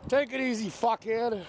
Take it easy, fuckhead.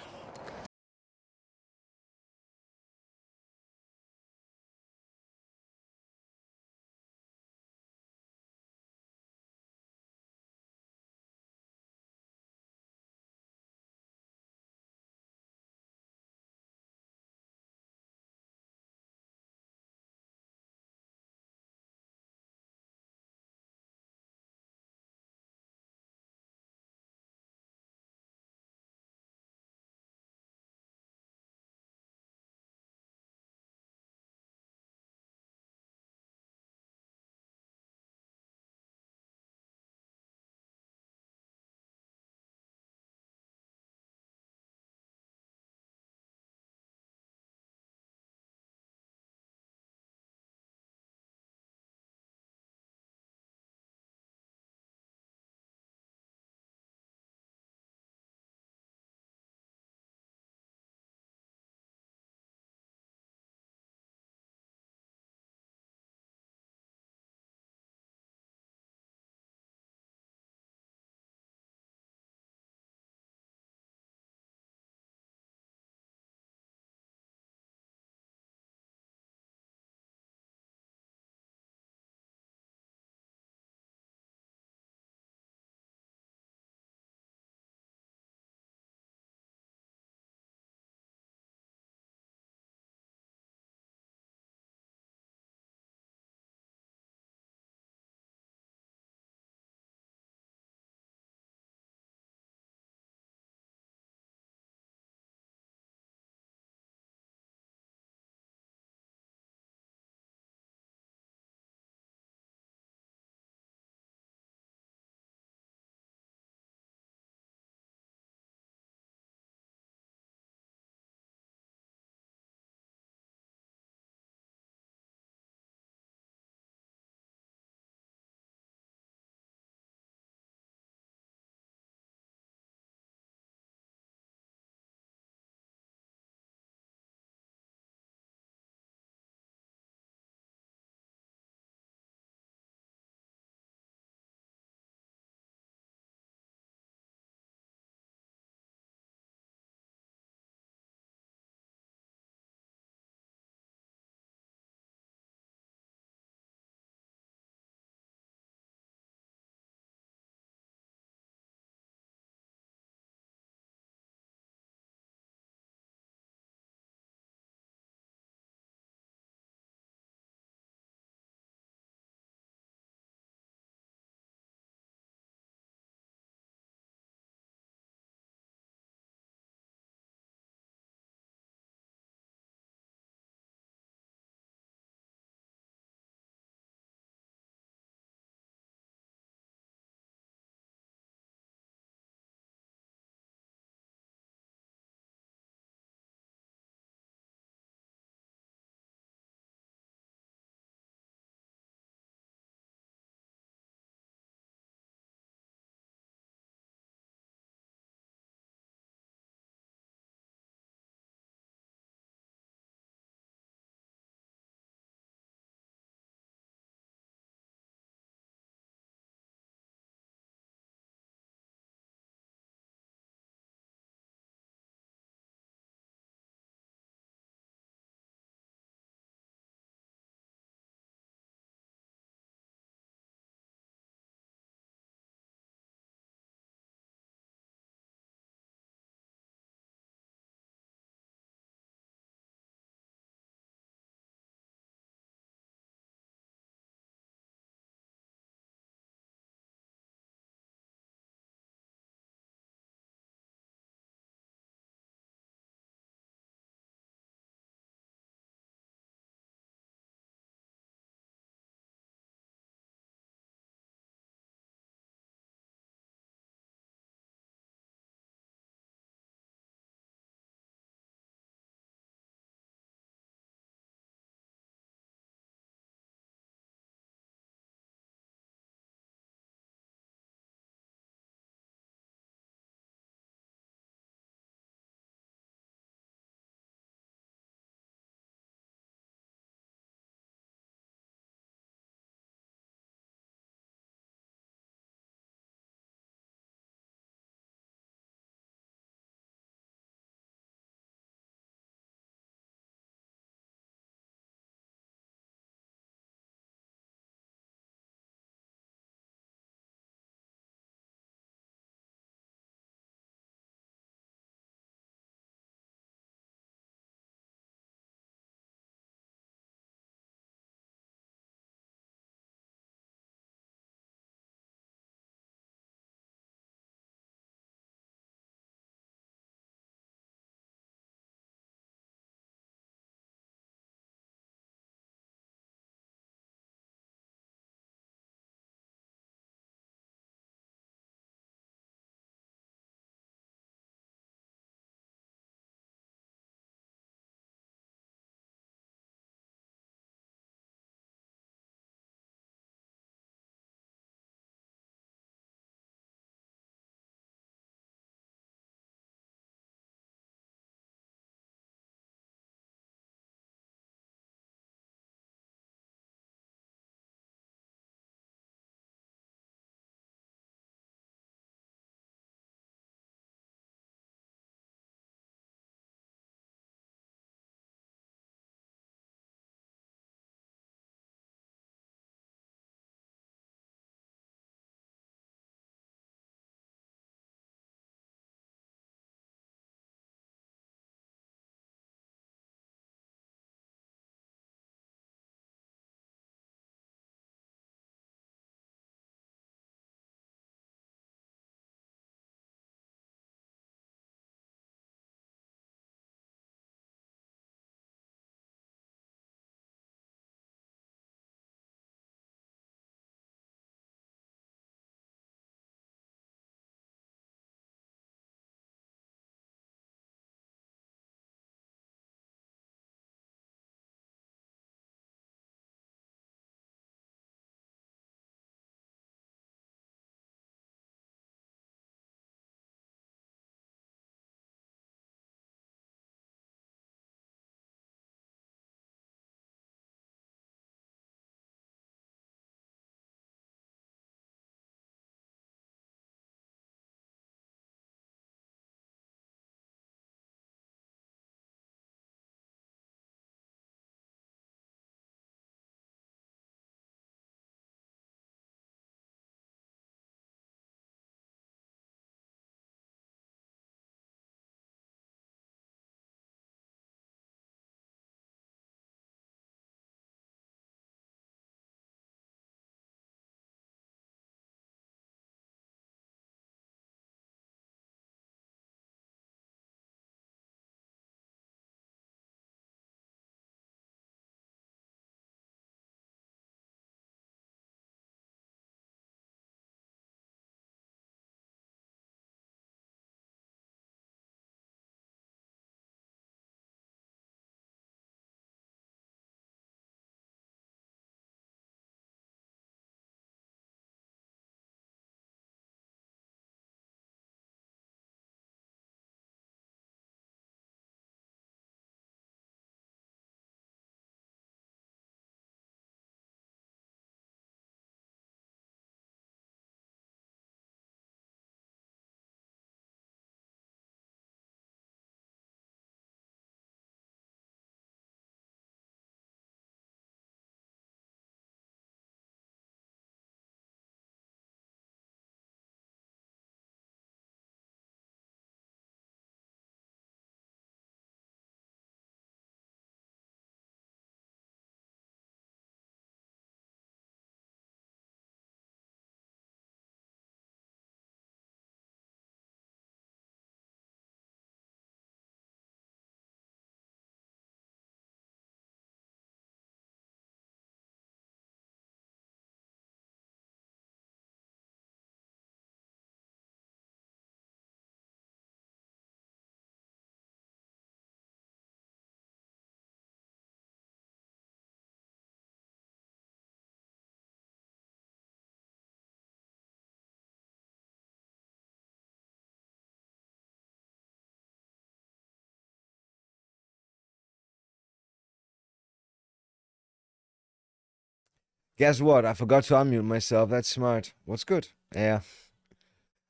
Guess what? I forgot to unmute myself. That's smart. What's good? Yeah.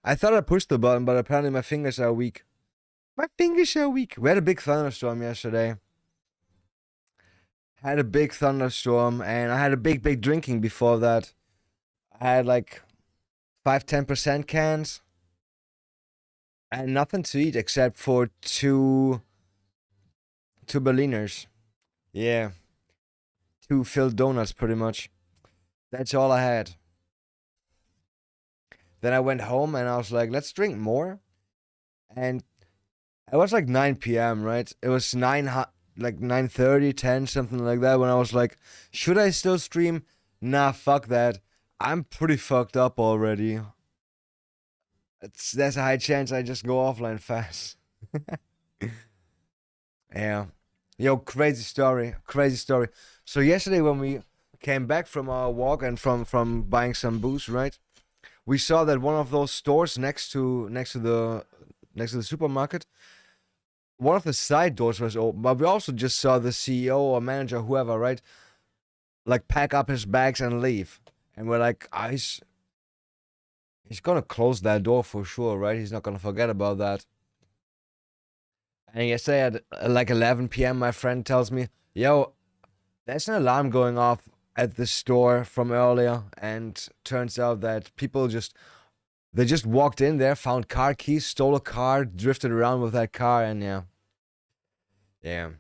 I thought I pushed the button, but apparently my fingers are weak. My fingers are weak. We had a big thunderstorm yesterday. Had a big thunderstorm, and I had a big drinking before that. I had like 5-10% cans, and nothing to eat except for two Berliners. Yeah, two filled donuts, pretty much. That's all I had. Then I went home and I was like, let's drink more. And it was like 9 p.m., right? It was like 9:30, 10, something like that, when I was like, should I still stream? Nah, fuck that. I'm pretty fucked up already. There's a high chance I just go offline fast. Yeah. Yo, crazy story. Crazy story. So yesterday when we came back from our walk and from buying some booze, right? We saw that one of those stores next to the supermarket, one of the side doors was open, but we also just saw the CEO or manager, whoever, right? Like pack up his bags and leave. And we're like, he's gonna close that door for sure, right? He's not gonna forget about that. And yesterday at like 11 p.m., my friend tells me, yo, there's an alarm going off at the store from earlier. And turns out that they just walked in there, found car keys, stole a car, drifted around with that car, and yeah. Yeah.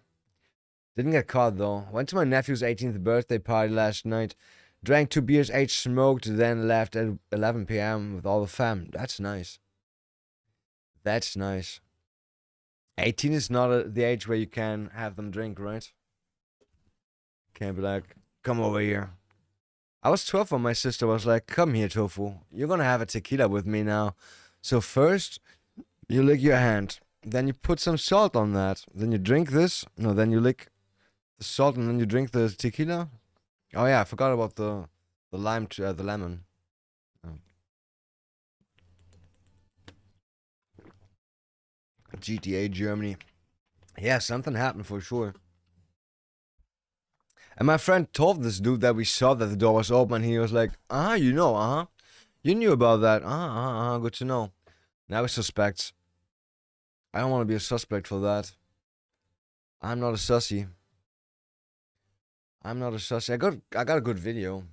Didn't get caught though. Went to my nephew's 18th birthday party last night. Drank 2 beers, ate, smoked, then left at 11 p.m. with all the fam. That's nice. That's nice. 18 is not the age where you can have them drink, right? Can't be like, come over here. I was 12 when my sister was like, come here, Tofu. You're gonna have a tequila with me now. So first, you lick your hand. Then you put some salt on that. Then you drink this. No, then you lick the salt and then you drink the tequila. Oh yeah, I forgot about the the lemon. Oh. GTA Germany. Yeah, something happened for sure. And my friend told this dude that we saw that the door was open. He was like, you know, you knew about that. Good to know. Now he suspects. I don't want to be a suspect for that. I'm not a sussy. I'm not a sussy. I got a good video.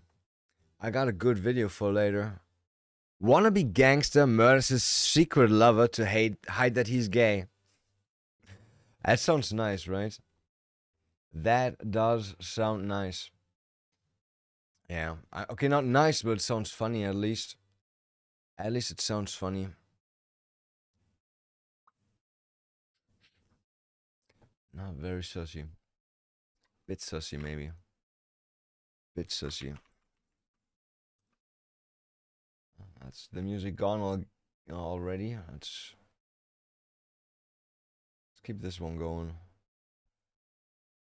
I got a good video for later. Wannabe gangster murders his secret lover to hide that he's gay. That sounds nice, right? That does sound nice. Yeah. Okay, not nice, but it sounds funny at least. At least it sounds funny. Not very sussy. Bit sussy, maybe. Bit sussy. That's the music gone already. Let's keep this one going.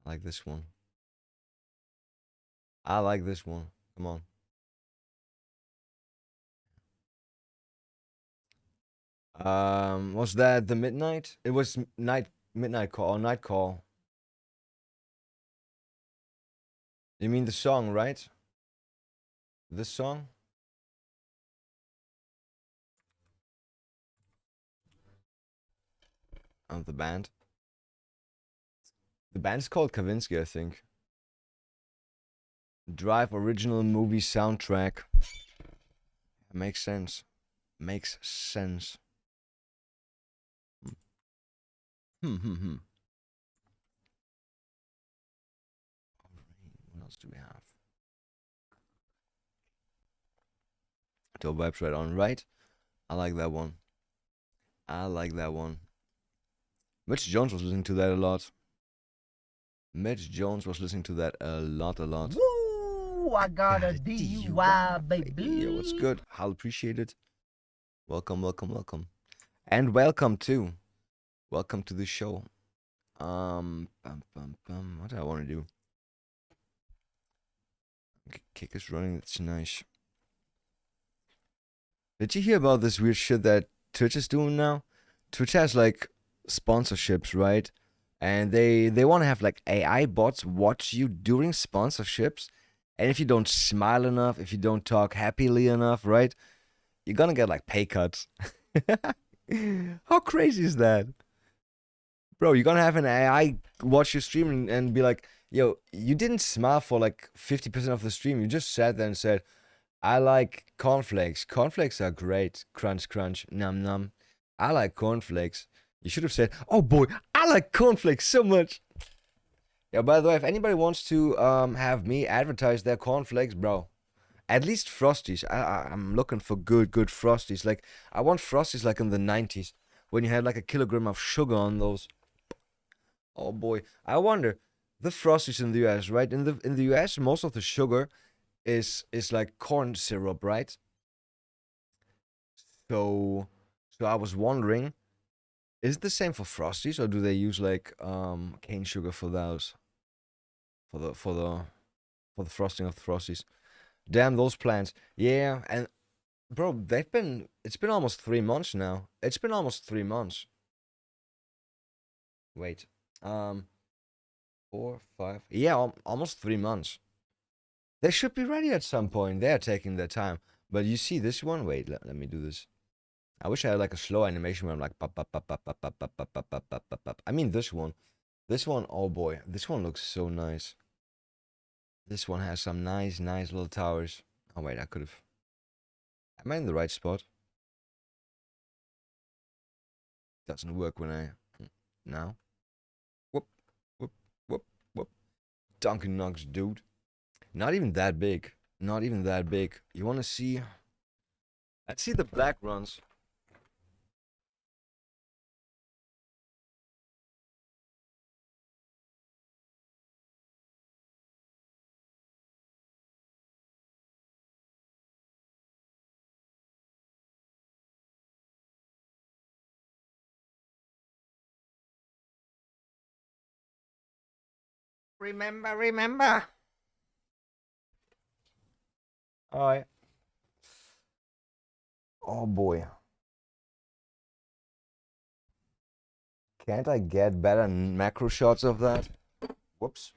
I like this one. I like this one. Come on. Was that the midnight? It was midnight call or night call. You mean the song, right? This song? Of the band. The band is called Kavinsky, I think. Drive original movie soundtrack. Makes sense. Makes sense. What else do we have? Dope vibes right on, right? I like that one. I like that one. Mitch Jones was listening to that a lot. Mitch Jones was listening to that a lot. Woo! I got a DUI, baby. Yo, what's good? I'll appreciate it. Welcome. And welcome to the show. What do I want to do? Kick is running. That's nice. Did you hear about this weird shit that Twitch is doing now? Twitch has like sponsorships, right? And they want to have like AI bots watch you during sponsorships And if you don't smile enough, if you don't talk happily enough, right, you're gonna get like pay cuts. How crazy is that? Bro, you're gonna have an AI watch your stream and be like, yo, you didn't smile for like 50% of the stream. You just sat there and said, I like cornflakes. Cornflakes are great. Crunch, crunch, num, num. I like cornflakes. You should have said, oh boy, I like cornflakes so much. Yeah, by the way, if anybody wants to have me advertise their cornflakes, bro, at least Frosties. I'm looking for good Frosties. Like, I want Frosties like in the 90s when you had like a kilogram of sugar on those. Oh boy, I wonder the Frosties in the US, right? In the US, most of the sugar is like corn syrup, right? So so I was wondering, is it the same for Frosties or do they use like cane sugar for those for the frosting of the Frosties? Damn those plants. Yeah, and bro, it's been almost 3 months now. It's been almost 3 months. Wait. Um 4, 5. Yeah, almost 3 months. They should be ready at some point. They are taking their time. But you see this one? Wait, let me do this. I wish I had like a slow animation where I'm like pop pop pop pop pop pop pop pop pop pop pop pop pop. I mean this one. This one, oh boy, this one looks so nice. This one has some nice little towers. Oh wait, I could have. Am I in the right spot? Doesn't work when I now. Whoop whoop whoop whoop. Dunkin' Nuggets, dude. Not even that big. Not even that big. You wanna see? Let's see the black runs. Remember. Alright. Oh boy. Can't I get better macro shots of that? Whoops.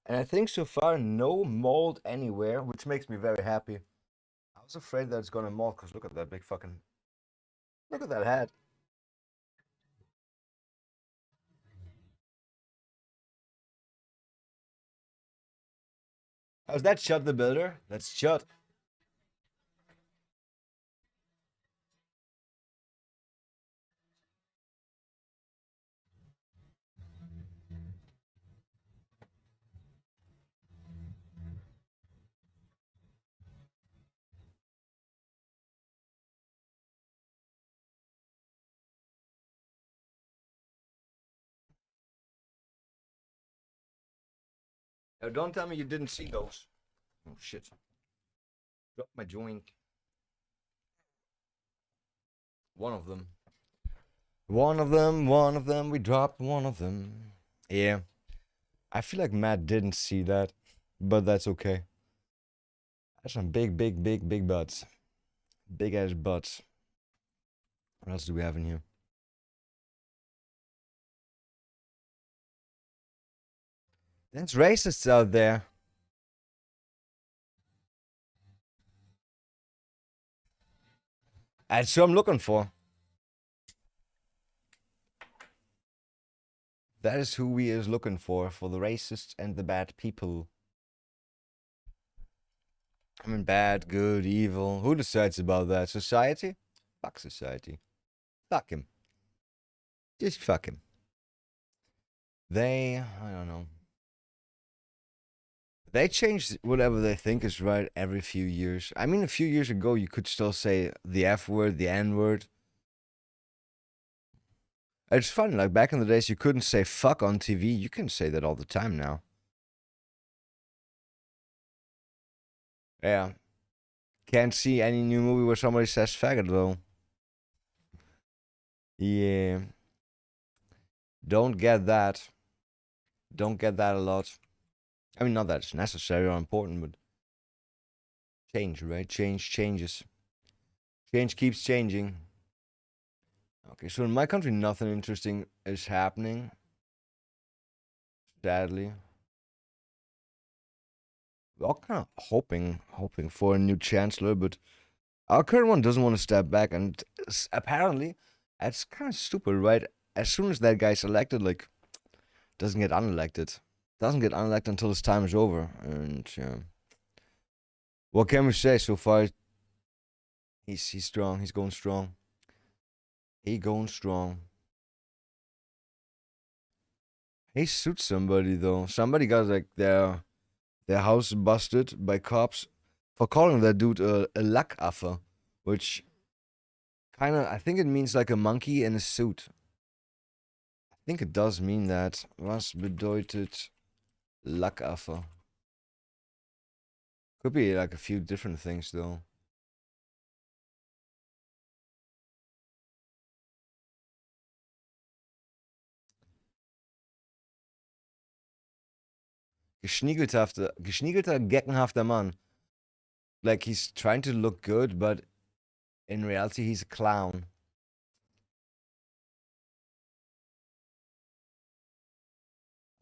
And I think so far no mold anywhere, which makes me very happy. I was afraid that it's gonna mold because look at that big fucking. Look at that head. How's that Shut the Builder? That's Shut. Now don't tell me you didn't see those. Oh shit. Drop my joint. One of them. One of them, we dropped one of them. Yeah. I feel like Matt didn't see that, but that's okay. That's some big butts. Big ass butts. What else do we have in here? There's racists out there. That's who I'm looking for. That is who we is looking for the racists and the bad people. I mean, bad, good, evil. Who decides about that? Society? Fuck society. Fuck him. Just fuck him. I don't know. They change whatever they think is right every few years. I mean, a few years ago, you could still say the F word, the N word. It's funny, like back in the days, you couldn't say fuck on TV. You can say that all the time now. Yeah. Can't see any new movie where somebody says faggot, though. Yeah. Don't get that. Don't get that a lot. I mean, not that it's necessary or important, but change, right? Change changes. Change keeps changing. Okay, so in my country, nothing interesting is happening. Sadly, we're all kind of hoping for a new chancellor, but our current one doesn't want to step back, and apparently, that's kind of stupid, right? As soon as that guy's elected, like, doesn't get unelected, until his time is over, and what can we say so far? He's strong. He's going strong. He going strong. He suits somebody though. Somebody got like their house busted by cops for calling that dude a Lackaffe, which kind of, I think it means like a monkey in a suit. I think it does mean that. Was bedeutet Lackaffe? Could be like a few different things though. Geschniegelter, geckenhafter Mann. Like he's trying to look good, but in reality he's a clown.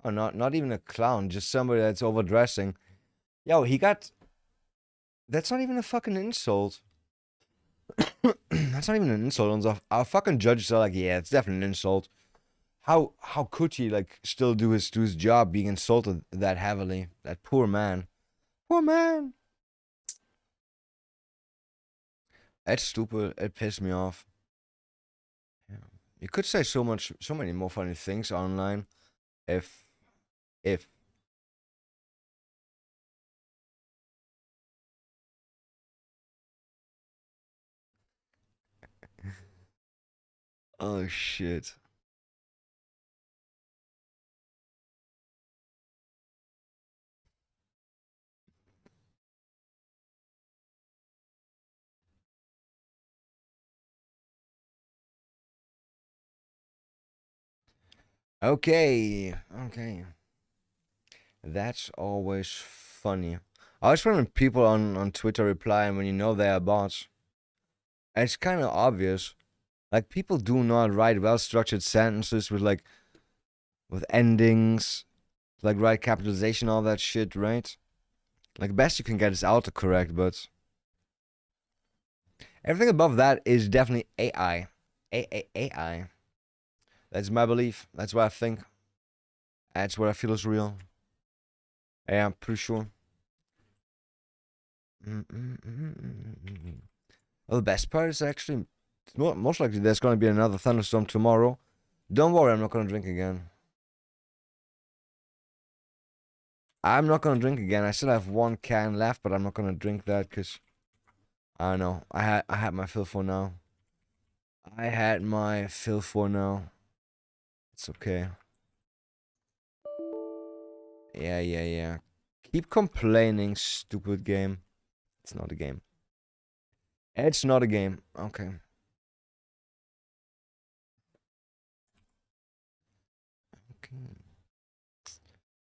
Or not even a clown, just somebody that's overdressing. Yo, he got. That's not even a fucking insult. That's not even an insult. Our fucking judges are like, yeah, it's definitely an insult. How could he like still do his job being insulted that heavily? That poor man. Poor man. That's stupid. It pissed me off. Yeah. You could say so many more funny things online if oh shit. Okay. That's always funny. I always find when people on Twitter reply and when you know they are bots. And it's kind of obvious. Like people do not write well structured sentences with endings, like right capitalization, all that shit, right? Like best you can get is autocorrect, but everything above that is definitely AI. AI. That's my belief. That's what I think. That's what I feel is real. Yeah, I'm pretty sure. Well, the best part is actually, most likely there's going to be another thunderstorm tomorrow. Don't worry, I'm not going to drink again. I'm not going to drink again. I still have one can left, but I'm not going to drink that because, I don't know. I had my fill for now. I had my fill for now. It's okay. Yeah. Keep complaining, stupid game. It's not a game. It's not a game. Okay.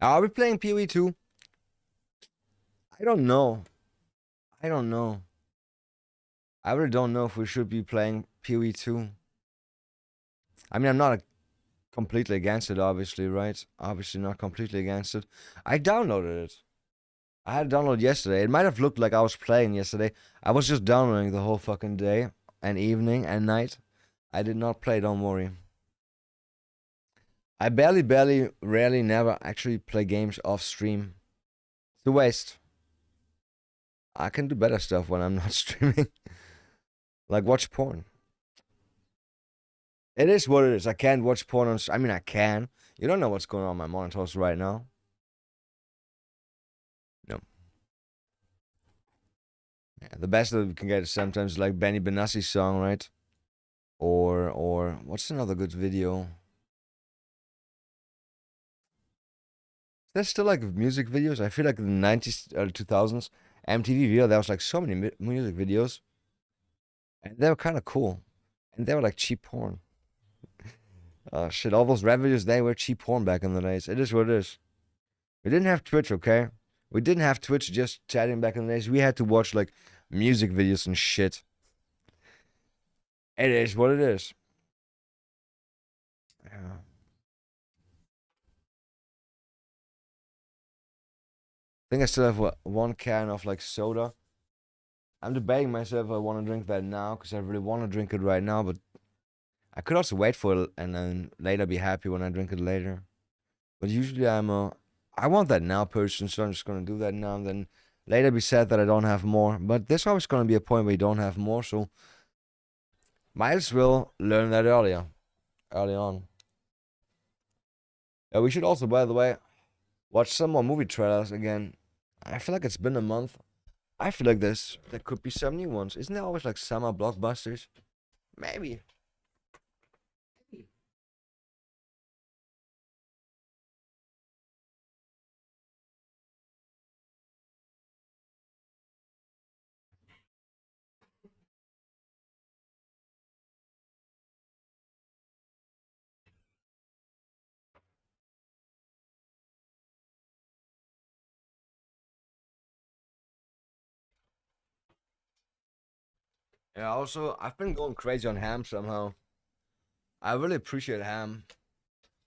Are we playing PoE 2? I don't know. I really don't know if we should be playing PoE 2. I mean, I'm not completely against it, obviously, right? Obviously not completely against it. I downloaded it. I had it downloaded yesterday. It might have looked like I was playing yesterday. I was just downloading the whole fucking day and evening and night. I did not play, don't worry. I rarely, never actually play games off stream. It's a waste. I can do better stuff when I'm not streaming. Like watch porn. It is what it is. I can't watch porn on. I mean, I can. You don't know what's going on my monitors right now. No. Yeah, the best that we can get is sometimes like Benny Benassi's song, right? Or what's another good video? There's still like music videos. I feel like in the 90s, early 2000s, MTV video, there was like so many music videos. And they were kind of cool. And they were like cheap porn. Shit, all those rap videos, they were cheap porn back in the days. It is what it is. We didn't have Twitch, okay? We didn't have Twitch just chatting back in the days. We had to watch, like, music videos and shit. It is what it is. Yeah. I think I still have one can of, like, soda. I'm debating myself if I want to drink that now, because I really want to drink it right now, but I could also wait for it and then later be happy when I drink it later. But usually I want that now person, so I'm just gonna do that now and then later be sad that I don't have more. But there's always gonna be a point where you don't have more, so might as well learn that early on. We should also, by the way, watch some more movie trailers again. I feel like it's been a month. I feel like there could be some new ones. Isn't there always like summer blockbusters? Maybe. Yeah, also, I've been going crazy on ham somehow. I really appreciate ham.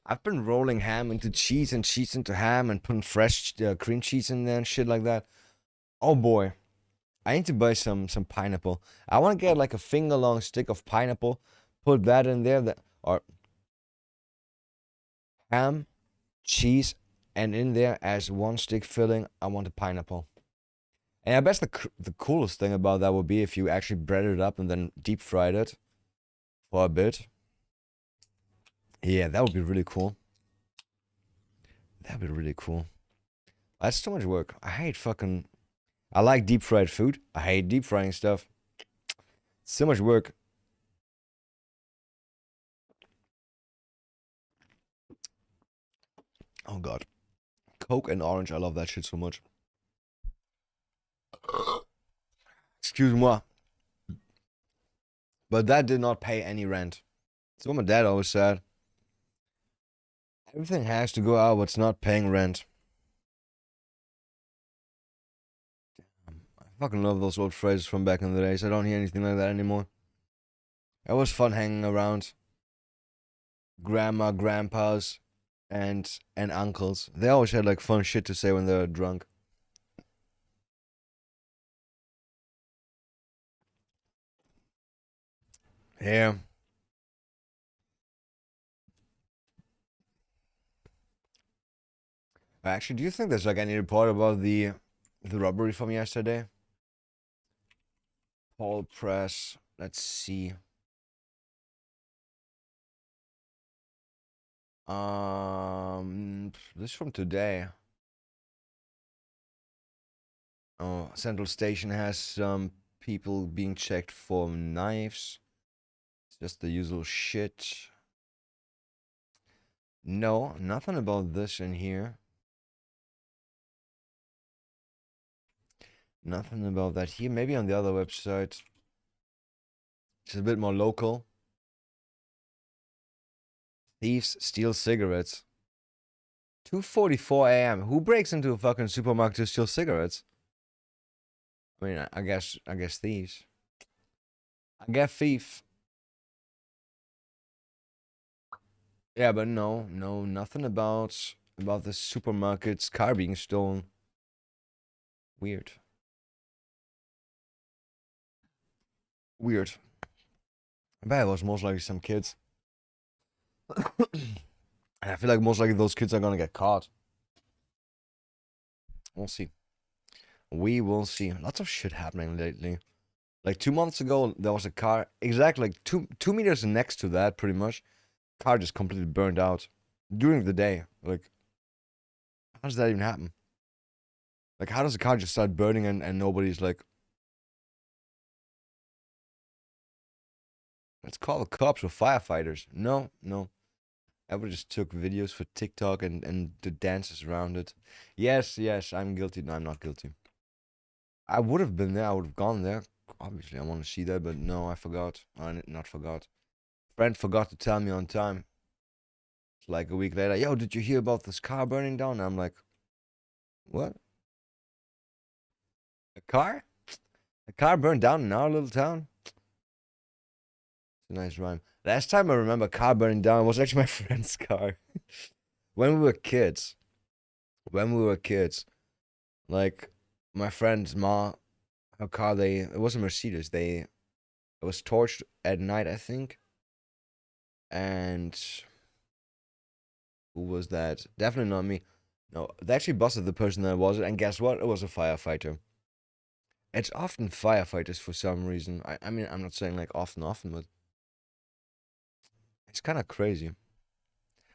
I've been rolling ham into cheese and cheese into ham and putting fresh cream cheese in there and shit like that. Oh boy. I need to buy some pineapple. I want to get like a finger long stick of pineapple, put that in there, or ham, cheese, and in there as one stick filling, I want a pineapple. And I guess the coolest thing about that would be if you actually breaded it up and then deep fried it for a bit. Yeah, that would be really cool. That'd be really cool. That's too much work. I like deep fried food. I hate deep frying stuff. So much work. Oh god. Coke and orange, I love that shit so much. Excuse-moi. But that did not pay any rent. That's what my dad always said. Everything has to go out what's not paying rent. I fucking love those old phrases from back in the days. I don't hear anything like that anymore. It was fun hanging around. Grandma, grandpas, and uncles. They always had like fun shit to say when they were drunk. Yeah. Actually, do you think there's like any report about the robbery from yesterday? Paul Press. Let's see. This is from today. Oh, Central Station has some people being checked for knives. It's just the usual shit. No, nothing about this in here. Nothing about that here. Maybe on the other website. It's a bit more local. Thieves steal cigarettes. 2:44 a.m. Who breaks into a fucking supermarket to steal cigarettes? I mean, I guess thieves. I guess thief. Yeah, but no, nothing about the supermarket's car being stolen. Weird. Weird. I bet it was most likely some kids. And I feel like most likely those kids are gonna get caught. We'll see. We will see. Lots of shit happening lately. Like 2 months ago, there was a car exactly like two meters next to that, pretty much. Car just completely burned out during the day. Like, how does that even happen? Like, how does a car just start burning and nobody's like, let's call the cops or firefighters? No. I would just took videos for TikTok and the dances around it. Yes, I'm guilty. No, I'm not guilty. I would have been there. I would have gone there. Obviously, I want to see that, but no, I forgot. I not forgot. Friend forgot to tell me on time. like a week later, yo, did you hear about this car burning down? And I'm like, what? A car? A car burned down in our little town? It's a nice rhyme. Last time I remember a car burning down was actually my friend's car. When we were kids. Like, my friend's ma, her car, it was a Mercedes. It was torched at night, I think. And who was that? Definitely not me. No, they actually busted the person that was it. And guess what? It was a firefighter. It's often firefighters for some reason. I mean, I'm not saying like often, but it's kind of crazy.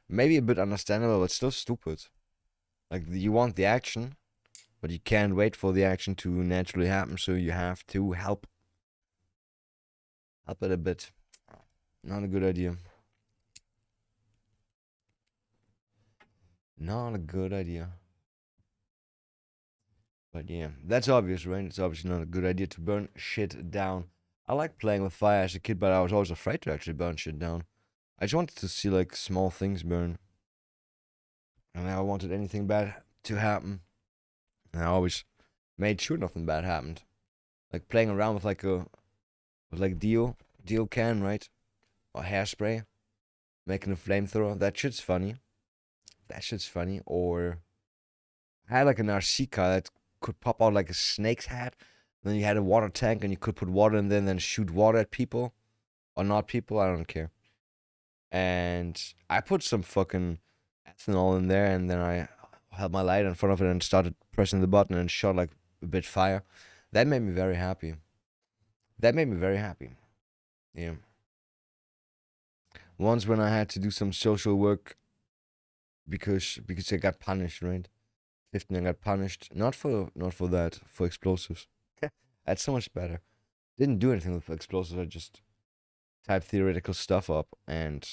Maybe a bit understandable, but still stupid. Like, you want the action, but you can't wait for the action to naturally happen, so you have to help. Help it a bit. Not a good idea. Not a good idea. But yeah, that's obvious, right? It's obviously not a good idea to burn shit down. I like playing with fire as a kid, but I was always afraid to actually burn shit down. I just wanted to see like small things burn. And I wanted anything bad to happen. And I always made sure nothing bad happened. Like playing around with like Dio can, right? Or hairspray. Making a flamethrower. That shit's funny. Or I had like an RC car that could pop out like a snake's head. Then you had a water tank and you could put water in there and then shoot water at people. Or not people, I don't care. And I put some fucking ethanol in there and then I held my light in front of it and started pressing the button and shot like a bit fire. That made me very happy. Yeah. Once when I had to do some social work because I got punished, right? 15, I got punished. Not for that, for explosives. That's so much better. Didn't do anything with explosives, I just typed theoretical stuff up and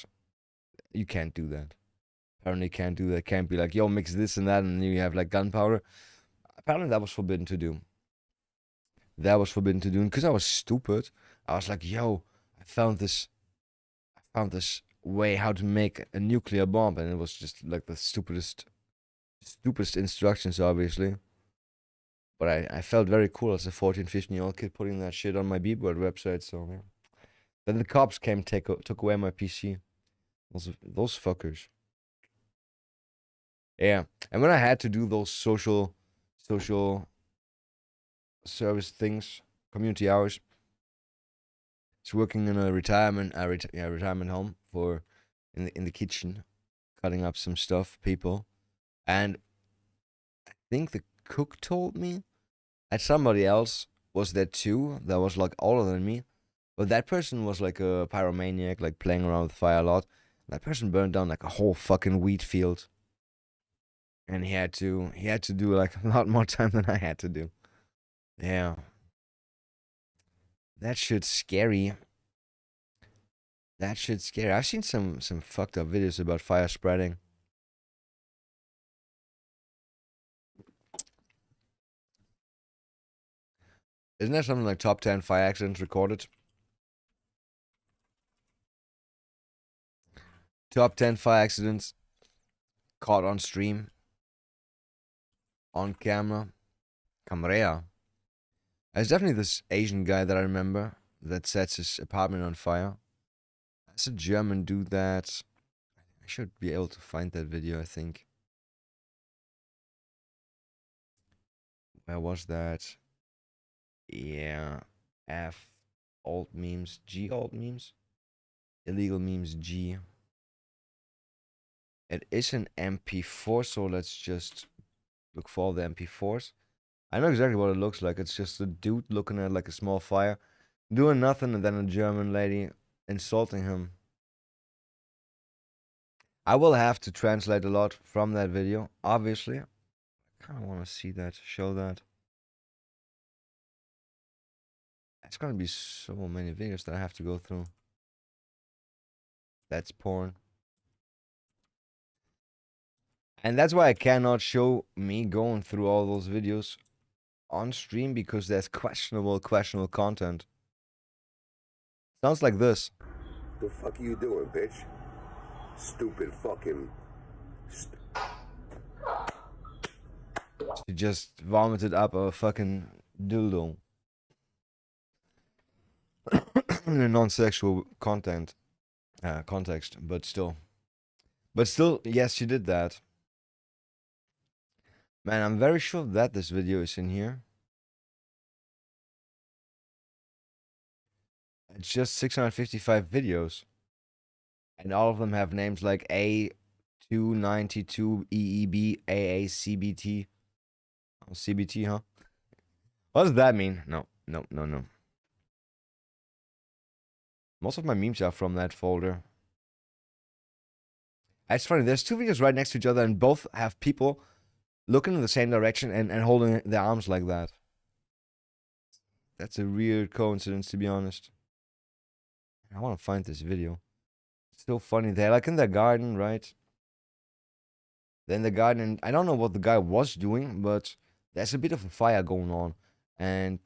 you can't do that. Apparently can't do that. Can't be like, yo, mix this and that and you have like gunpowder. Apparently that was forbidden to do. And because I was stupid, I was like, yo, I found this way how to make a nuclear bomb, and it was just like the stupidest instructions, obviously. But I felt very cool as a 14, 15-year-old kid putting that shit on my B-Board website, so yeah. Then the cops came, took away my PC. Those fuckers. Yeah, and when I had to do those social service things, community hours, it's working in a retirement home for in the kitchen, cutting up some stuff, people, and I think the cook told me that somebody else was there too. That was like older than me, but that person was like a pyromaniac, like playing around with fire a lot. That person burned down like a whole fucking wheat field, and he had to do like a lot more time than I had to do. Yeah, that shit's scary. I've seen some fucked up videos about fire spreading. Isn't there something like top 10 fire accidents recorded? Top 10 fire accidents caught on stream, on camera. Camera. There's definitely this Asian guy that I remember that sets his apartment on fire. That's a German dude that... I should be able to find that video, I think. Where was that? Yeah. F alt memes. G alt memes? Illegal memes G. It is an MP4, so let's just look for the MP4s. I know exactly what it looks like. It's just a dude looking at like a small fire, doing nothing, and then a German lady insulting him. I will have to translate a lot from that video, obviously. I kind of want to see that, show that. It's gonna be so many videos that I have to go through. That's porn. And that's why I cannot show me going through all those videos on stream, because there's questionable content. Sounds like this. The fuck are you doing, bitch? Stupid fucking. She just vomited up a fucking dildo. In a non-sexual context, but still, yes, she did that. Man, I'm very sure that this video is in here. It's just 655 videos, and all of them have names like A292 EEB AACBT. Oh, CBT, huh? What does that mean? No. Most of my memes are from that folder. It's funny, there's two videos right next to each other and both have people looking in the same direction and holding their arms like that. That's a weird coincidence, to be honest. I want to find this video. It's so funny. They're like in their garden, right? Then the garden, and I don't know what the guy was doing, but there's a bit of a fire going on. And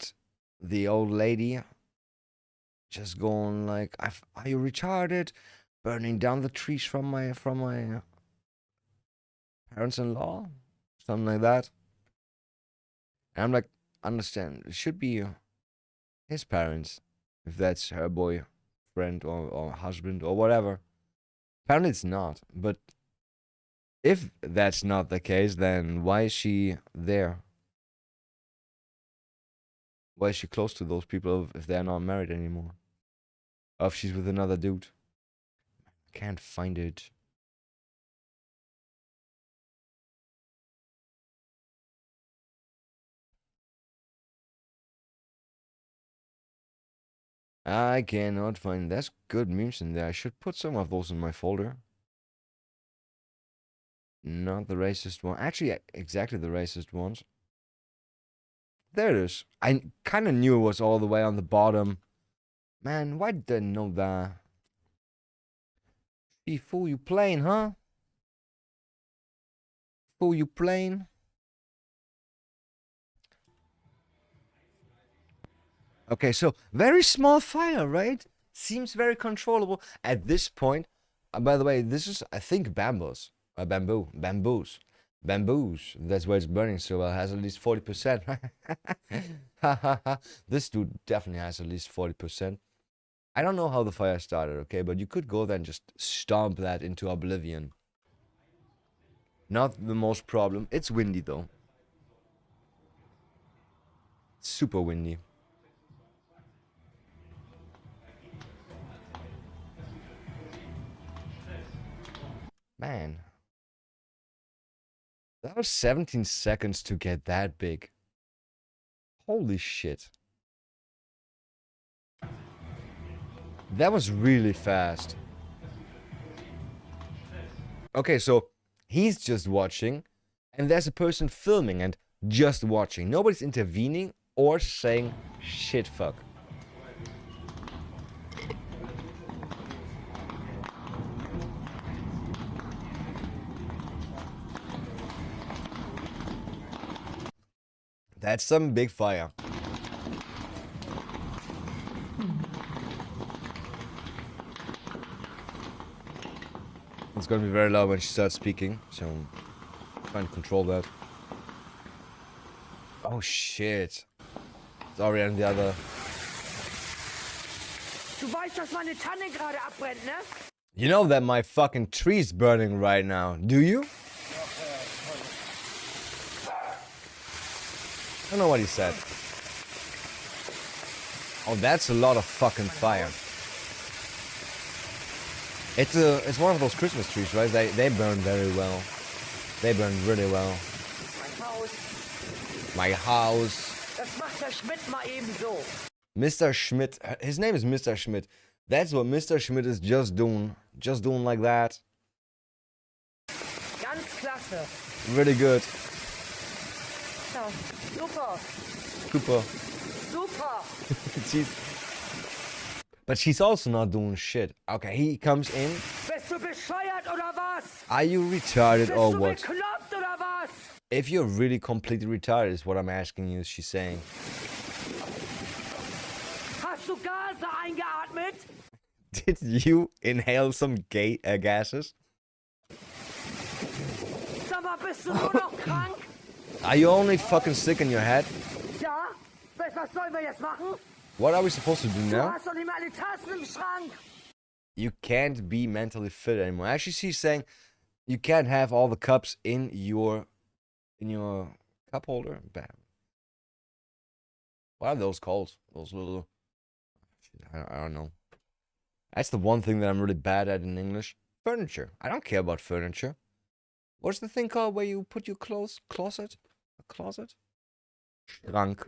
the old lady just going like, "Are you retarded? Burning down the trees from my parents-in-law," something like that. And I'm like, understand, it should be his parents, if that's her boyfriend or husband or whatever. Apparently it's not, but if that's not the case, then why is she there? Why is she close to those people if they're not married anymore? Or if she's with another dude? I can't find it. I cannot find. There's good memes in there. I should put some of those in my folder. Not the racist one. Actually, exactly the racist ones. There it is. I kind of knew it was all the way on the bottom. Man, why did I know that? She fool you plain, huh? Fool you plain? Okay, so very small fire, right? Seems very controllable at this point. By the way, this is, I think, bamboos. Bamboos. That's why it's burning so well. It has at least 40%. This dude definitely has at least 40%. I don't know how the fire started, okay? But you could go there and just stomp that into oblivion. Not the most problem. It's windy, though. Super windy. Man. That was 17 seconds to get that big. Holy shit. That was really fast. Okay, so he's just watching, and there's a person filming and just watching. Nobody's intervening or saying shit fuck. That's some big fire. It's gonna be very loud when she starts speaking, so I'm trying to control that. Oh shit. It's already on the other. Du weißt, dass meine Tanne gerade abbrennt, ne? You know that my fucking tree's burning right now, do you? I don't know what he said. Oh, that's a lot of fucking fire. It's one of those Christmas trees, right? They burn very well. They burn really well. Mein Haus. My house. Das macht der Schmidt mal eben so. Mr. Schmidt. His name is Mr. Schmidt. That's what Mr. Schmidt is just doing. Just doing like that. Ganz klasse. Really good. Ja, super. Super. Super. But she's also not doing shit. Okay, he comes in. Bist du bescheuert oder was? Are you retarded Bist or du what? bekloppt oder was? If you're really completely retarded is what I'm asking you, she's saying. Hast du Gase eingeatmet? Did you inhale some gases? bist du nur noch krank? Are you only fucking sick in your head? Ja? Was sollen wir jetzt machen? What are we supposed to do Du now? hast doch nicht mal alle Tassen im Schrank. You can't be mentally fit anymore. Actually, she's saying you can't have all the cups in your cup holder. Bam. What are those called? Those little. I don't know. That's the one thing that I'm really bad at in English. Furniture. I don't care about furniture. What's the thing called where you put your clothes? Closet? A closet? Schrank.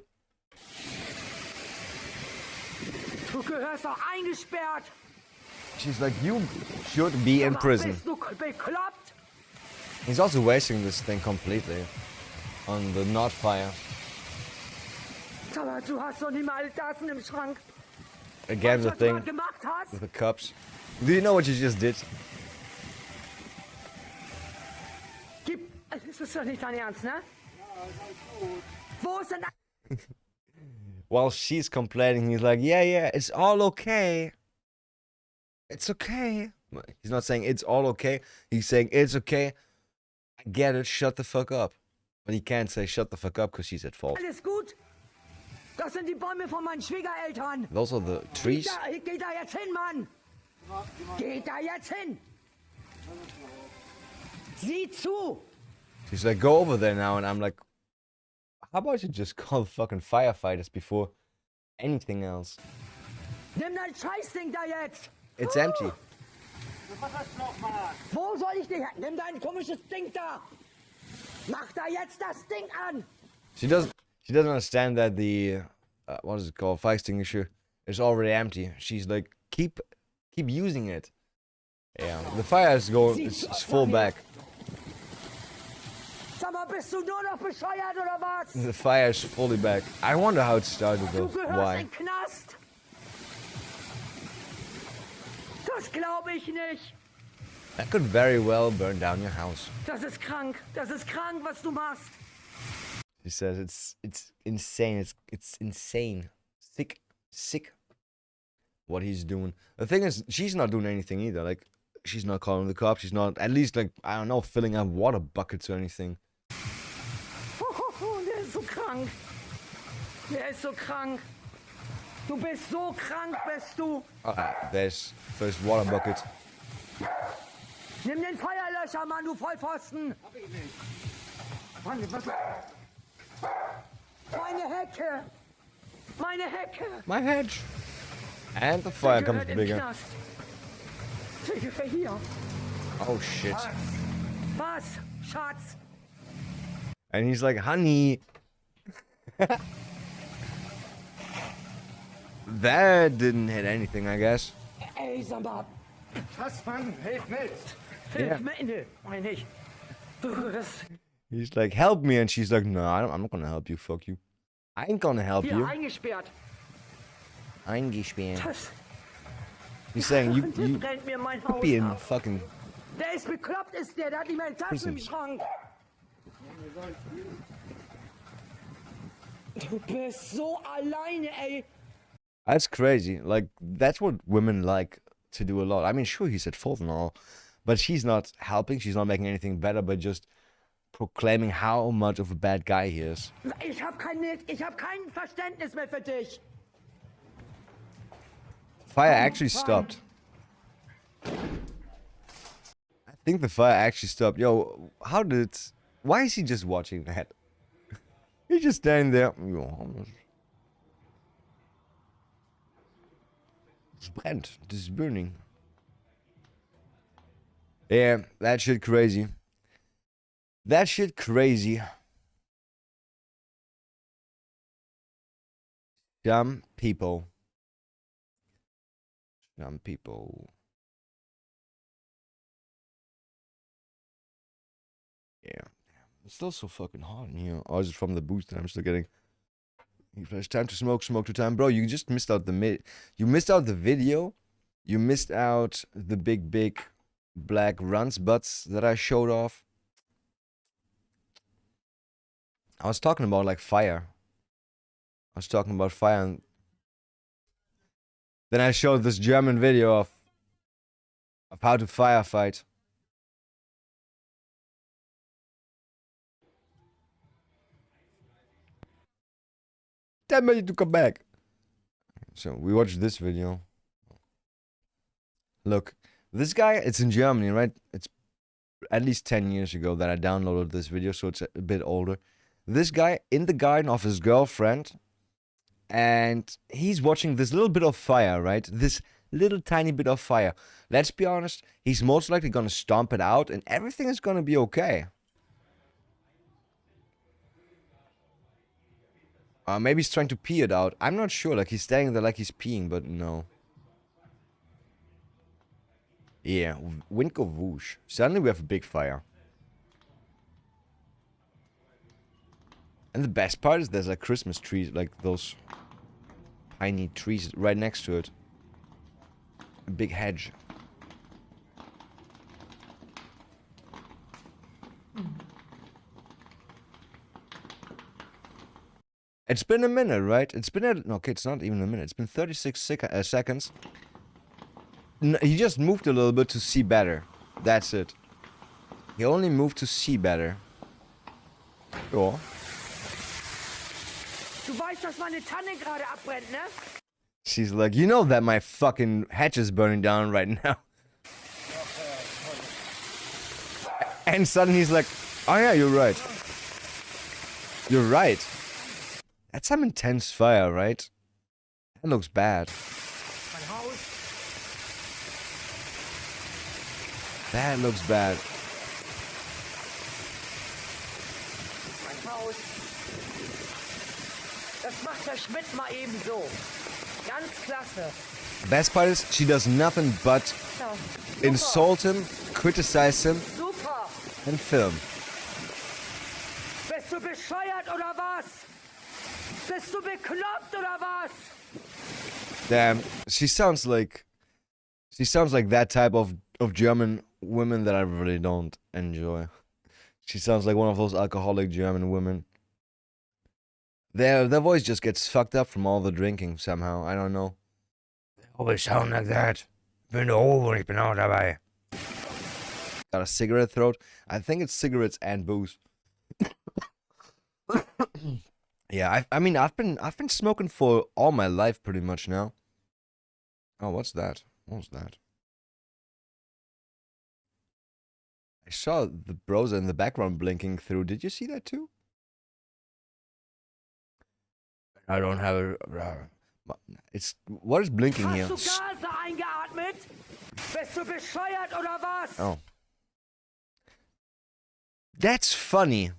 Du gehörst doch eingesperrt. She's like, you should be in Aber prison. bist du bekloppt? He's also wasting this thing completely on the not fire. Aber du hast doch nicht mal alle Tassen im Schrank. Again, the Was du thing gerade gemacht hast? with the cups. Do you know what you just did? Das ist doch nicht dein Ernst, ne? Wo ist denn... While she's complaining, he's like, yeah, it's all okay. It's okay. He's not saying it's all okay. He's saying it's okay. I get it. Shut the fuck up. But he can't say shut the fuck up because she's at fault. Alles gut? Das sind die Bäume von meinen Schwiegereltern. Those are the trees. Geh da jetzt hin, Mann! Geh da jetzt hin! Sieh zu! She's like, go over there now. And I'm like, how about you just call the fucking firefighters before anything else? Nimm dein Scheißding da jetzt! It's empty. Wo soll ich dich... Nimm dein komisches Ding da! Mach da jetzt das Ding an! She doesn't understand that the what is it called, fire extinguisher is already empty. She's like, keep using it. Yeah, the fire is going, it's full back. Sag mal, bist du nur noch bescheuert oder was? The fire is fully back. I wonder how it started Du though. gehörst Why? in den Knast! Das glaube ich nicht! That could very well burn down your house. Das ist krank! Das ist krank, was du machst! She says it's insane. It's insane. Sick. What he's doing. The thing is, she's not doing anything either. Like, she's not calling the cops. She's not, at least, like, I don't know, filling up water buckets or anything. Der ist so krank! Der ist so krank! Du bist so krank, bist du! There's first water bucket. Nimm den Feuerlöscher, Mann, du Vollpfosten! Mann, was... Meine Hecke! Meine Hecke! My hedge. And the fire Der comes gehört im bigger. Knast. Der gehört hier. Oh shit. Was? Schatz? And he's like, honey. That didn't hit anything, I guess. Ey, sag mal, Was, Mann? Hilf mit! hilf Ja. mir, ne, meine ich. Du, das... He's like, help me. And she's like, no, I'm not gonna help you. Fuck you. I ain't gonna help Hier, you. eingesperrt. Eingesperrt. Das... He's saying, Der you brennt mir mein could Haus be in ab. fucking... Der ist bekloppt, ist der. Der hat nicht mehr Taschen im Prison. Schrank. Du bist so alleine, ey. That's crazy. Like, that's what women like to do a lot. I mean, sure, he's at fault and all, but she's not helping. She's not making anything better, but just proclaiming how much of a bad guy he is. Ich hab kein Verständnis mehr für dich. Fire actually stopped. I think the fire actually stopped. Yo, how did... Why is he just watching that? He's just standing there. Es brennt. This is burning. Yeah, that shit crazy. That shit crazy. Some people. Some people. Yeah. It's still so fucking hot in here. Or is it from the boost that I'm still getting? It's time to smoke, smoke to time. Bro, you just missed out you missed out the video. You missed out the big black runs butts that I showed off. I was talking about like fire. I was talking about fire and then I showed this German video of how to firefight. Tell me to come back. So we watched this video. Look, this guy, it's in Germany, right? It's at least 10 years ago that I downloaded this video, so it's a bit older. This guy in the garden of his girlfriend, and he's watching this little bit of fire, right? This little tiny bit of fire. Let's be honest, he's most likely gonna stomp it out and everything is gonna be okay. Maybe he's trying to pee it out. I'm not sure, like he's standing there like he's peeing, but no. Yeah, wind go whoosh. Suddenly we have a big fire. And the best part is there's like Christmas trees, like those tiny trees right next to it. A big hedge. It's been a minute, right? It's been okay, it's not even a minute. It's been 36 seconds. He just moved a little bit to see better. That's it. He only moved to see better. Oh. Du weißt, dass meine Tanne gerade abbrennt, ne? She's like, you know that my fucking hedge is burning down right now. And suddenly he's like, oh yeah, you're right. You're right. That's some intense fire, right? That looks bad. Mein Haus. That looks bad. Mein Haus. Das macht der Schmidt mal eben so. Ganz klasse. Best part is she does nothing but Ja, insult him, criticize him, super. and film. Bist du bescheuert oder was? Bist du bekloppt oder was? Damn, she sounds like that type of German women that I really don't enjoy. She sounds like one of those alcoholic German women. Their voice just gets fucked up from all the drinking somehow. I don't know. They always sound like that. Bin over, ich bin auch dabei. Got a cigarette throat. I think it's cigarettes and booze. Yeah, I mean I've been smoking for all my life pretty much now. Oh, what's that? What was that? I saw the browser in the background blinking through. Did you see that too? I don't have a. It's what is blinking here? Hast du Gase eingeatmet? Bist du bescheuert oder was? Oh, that's funny.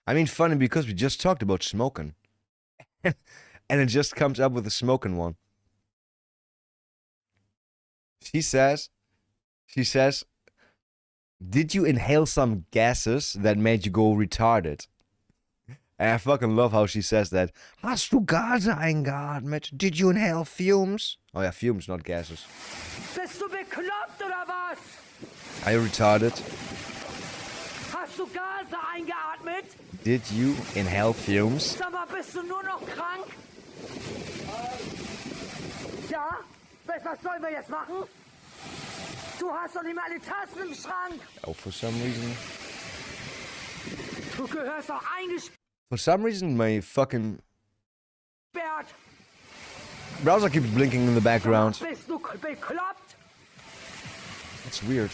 I mean, funny because we just talked about smoking, and it just comes up with a smoking one. She says, did you inhale some gases that made you go retarded? And I fucking love how she says that. Hast du Gase eingeatmet? Did you inhale fumes? Oh yeah, fumes, not gases. Bist du bekloppt oder was? Are you retarded? Hast du Gase eingeatmet? Did you inhale fumes? Sag mal, bist du nur noch krank? Ja? Was sollen wir jetzt machen? Du hast doch nicht mal alle Tassen im Schrank. Oh, for some reason. Du gehörst doch eingesperrt. For some reason, my fucking browser keeps blinking in the background. Bist du bekloppt? That's weird.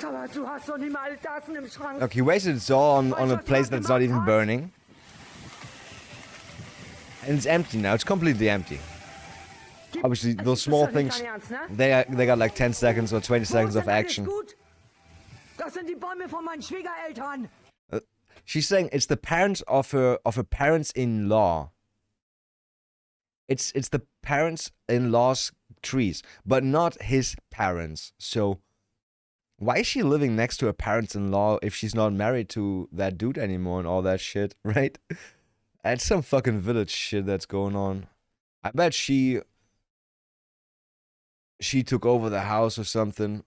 Aber du hast doch nicht mal alle Tassen im Schrank. Look, he wasted it all on a place that's not even burning. And it's empty now. It's completely empty. Obviously, those small things, they got like 10 seconds or 20 seconds of action. Das sind die Bäume von meinen Schwiegereltern. She's saying it's the parents of her parents-in-law. It's the parents-in-law's trees, but not his parents. So why is she living next to her parents-in-law if she's not married to that dude anymore and all that shit, right? That's some fucking village shit that's going on. I bet she took over the house or something.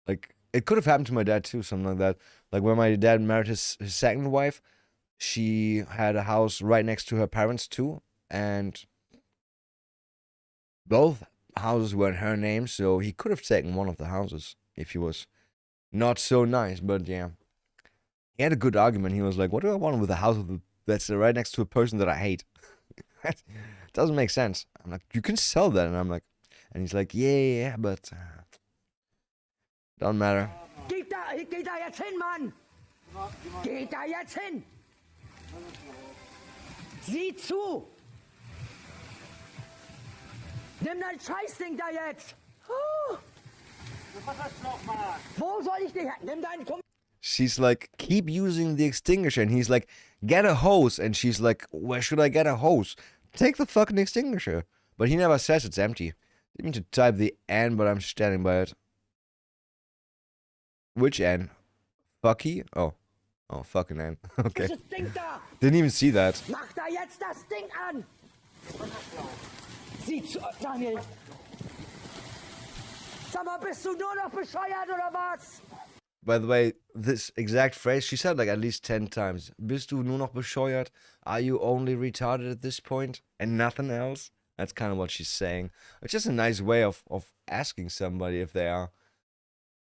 Like, it could have happened to my dad too, something like that. Like, when my dad married his second wife, she had a house right next to her parents too. And both houses were in her name, so he could have taken one of the houses if he was not so nice. But yeah, he had a good argument. He was like, "What do I want with a house that's right next to a person that I hate?" It doesn't make sense. I'm like, "You can sell that," and I'm like, and he's like, "Yeah, but don't matter." Geh da jetzt hin, Mann! Geh da jetzt hin! Sieh zu! Nimm dein Scheißding da jetzt! Oh. Wo soll ich dich... Nimm deinen... Komm. She's like, "Keep using the extinguisher," and he's like, "Get a hose," and she's like, "Where should I get a hose?" Take the fucking extinguisher. But he never says it's empty. Didn't mean to type the N, but I'm standing by it. Which N? Fucky? Oh, fucking N. Okay. Dieses Ding da! Didn't even see that. Mach da jetzt das Ding an! Sieh zu... Daniel! Sag mal, bist du nur noch bescheuert oder was? By the way, this exact phrase she said like at least 10 times. Bist du nur noch bescheuert? Are you only retarded at this point? And nothing else? That's kind of what she's saying. It's just a nice way of asking somebody if they are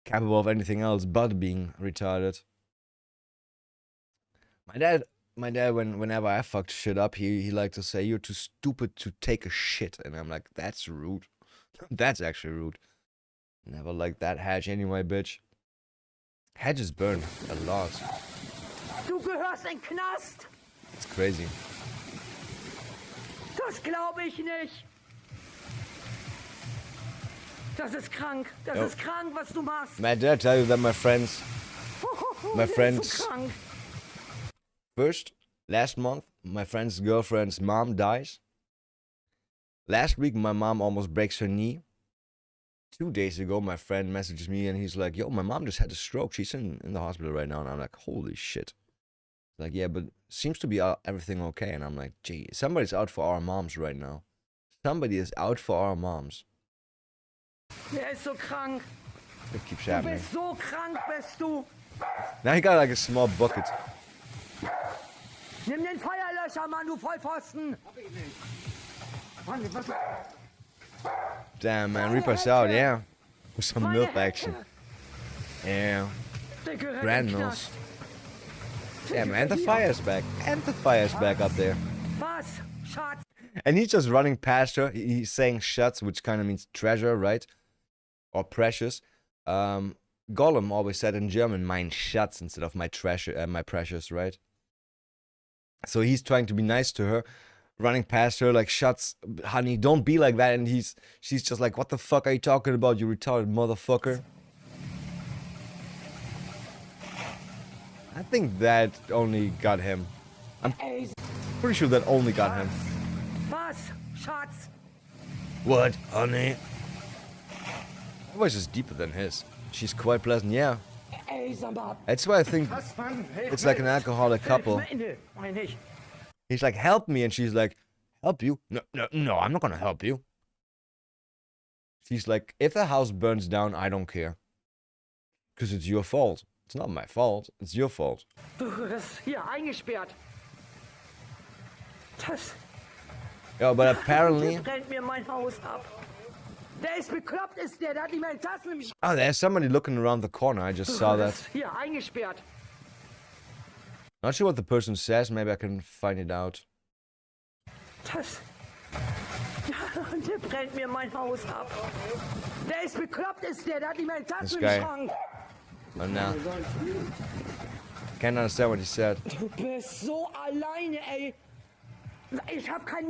capable of anything else but being retarded. My dad, whenever I fucked shit up, he liked to say, "You're too stupid to take a shit," and I'm like, "That's rude. That's actually rude." Never liked that Hedge anyway, bitch. Hedges burn a lot. Du gehörst in den Knast! It's crazy. Das glaube ich nicht! Das ist krank! Das Jo. ist krank, was du machst! Man, did I tell you that my friends, Der ist friends- so krank. first, last month, my friend's girlfriend's mom dies. Last week, my mom almost breaks her knee. 2 days ago, my friend messages me and he's like, "Yo, my mom just had a stroke. She's in the hospital right now." And I'm like, "Holy shit." Like, "Yeah, but seems to be everything okay." And I'm like, "Gee, somebody's out for our moms right now. Somebody is out for our moms." Der ist so krank! It keeps Du happening. bist so krank, bist du! Now he got like a small bucket. Nimm den Feuerlöscher, Mann, du Vollpfosten! Mann, was... Damn, man, Reaper's out, yeah. With some Meine milk Hecke. action. Yeah. Der gehört in den Granules. Knast. Yeah, man, the fire's back. And the fire's back up there. Was, Schatz? And he's just running past her. He's saying Schatz, which kind of means treasure, right? Or precious. Gollum always said in German, "Mein Schatz," instead of my treasure, my precious, right? So he's trying to be nice to her, running past her like, "Schatz, honey, don't be like that." And she's just like, "What the fuck are you talking about, you retarded motherfucker?" I think that only got him. Ey, Pretty sure that only got him. was, Schatz? What, honey? Her voice is deeper than his. She's quite pleasant, yeah. Ey, sag mal. That's why I think Was, Mann? Hilf it's like an mir. alcoholic couple. Hilf mir. Nee, mach ich nicht. He's like, "Help me," and she's like, "Help you? No, I'm not gonna help you." She's like, "If the house burns down, I don't care. Because it's your fault. It's not my fault, it's your fault." Du wirst hier eingesperrt. Das... Yeah, but apparently... Der brennt mir mein Haus ab. Der ist bekloppt, ist der. Der hat nicht mehr die Tassen im Schrank. Oh, there's somebody looking around the corner. I just saw Du that. wirst hier eingesperrt. Not sure what the person says. Maybe I can find it out. Das... Ja, der brennt mir mein Haus ab. Der ist bekloppt, ist der. Der hat nicht mehr die This Tassen im guy. Schrank. Oh, no. Can't understand what he said. Du bist so alleine, ey. Ich hab kein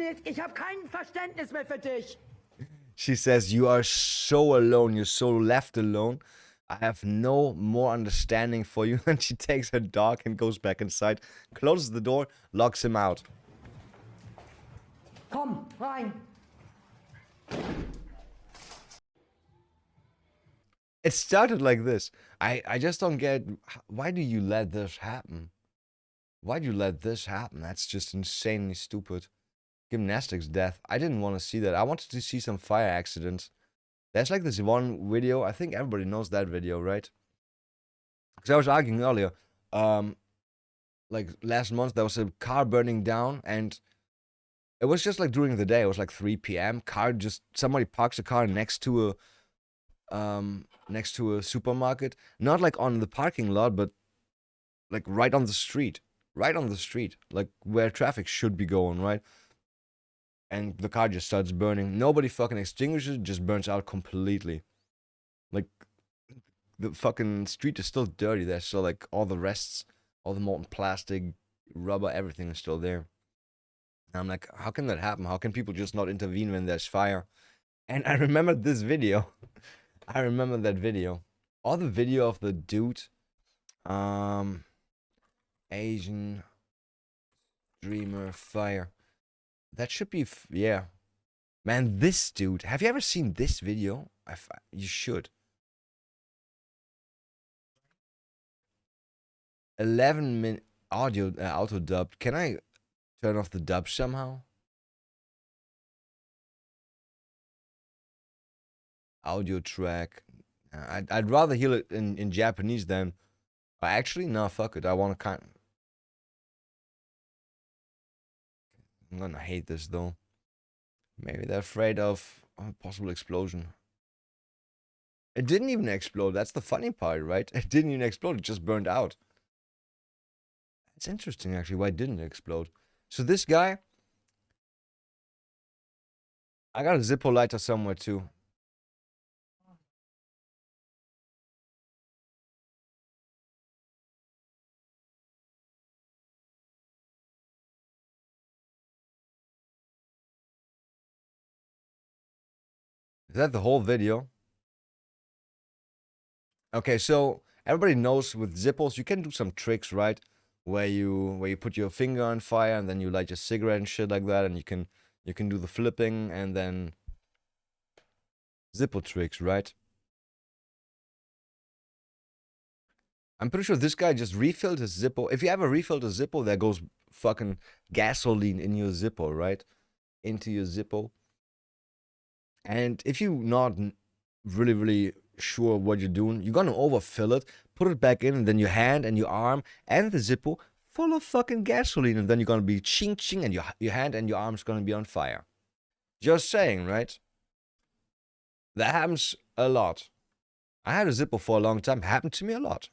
Verständnis mehr für dich. She says, "You are so alone. You're so left alone. I have no more understanding for you." And she takes her dog and goes back inside, closes the door, locks him out. Komm, rein. It started like this. I just don't get, why do you let this happen? Why do you let this happen? That's just insanely stupid. Gymnastics death. I didn't want to see that. I wanted to see some fire accidents. There's like this one video. I think everybody knows that video, right? Because I was arguing earlier. Like last month, there was a car burning down, and It was just like during the day. It was like 3 p.m. Somebody parks a car next to a supermarket, not like on the parking lot, but like right on the street, like where traffic should be going, right? And the car just starts burning. Nobody fucking extinguishes it, just burns out completely. Like the fucking street is still dirty. There's still like all the rests, all the molten plastic, rubber, everything is still there. And I'm like, how can that happen? How can people just not intervene when there's fire? And I remember this video. I remember that video. Or the video of the dude, Asian streamer fire. That should be, yeah. Man, this dude. Have you ever seen this video? You should. 11-minute audio auto dubbed. Can I turn off the dub somehow? Audio track. I'd rather hear it in Japanese than. Actually, no, fuck it. I want to kind. I'm gonna hate this though. Maybe they're afraid of a possible explosion. It didn't even explode. That's the funny part, right? It didn't even explode. It just burned out. It's interesting, actually, why it didn't explode. So this guy, I got a Zippo lighter somewhere too. Is that the whole video? Okay, so everybody knows with Zippos you can do some tricks, right? Where you put your finger on fire and then you light your cigarette and shit like that, and you can do the flipping and then Zippo tricks, right? I'm pretty sure this guy just refilled his Zippo. If you ever refilled a Zippo, there goes fucking gasoline in your Zippo, right? Into your Zippo. And if you're not really sure what you're doing, you're gonna overfill it, put it back in, and then your hand and your arm and the Zippo full of fucking gasoline, and then you're gonna be ching ching, and your hand and your arm's gonna be on fire. Just saying, right? That happens a lot. I had a Zippo for a long time. Happened to me a lot.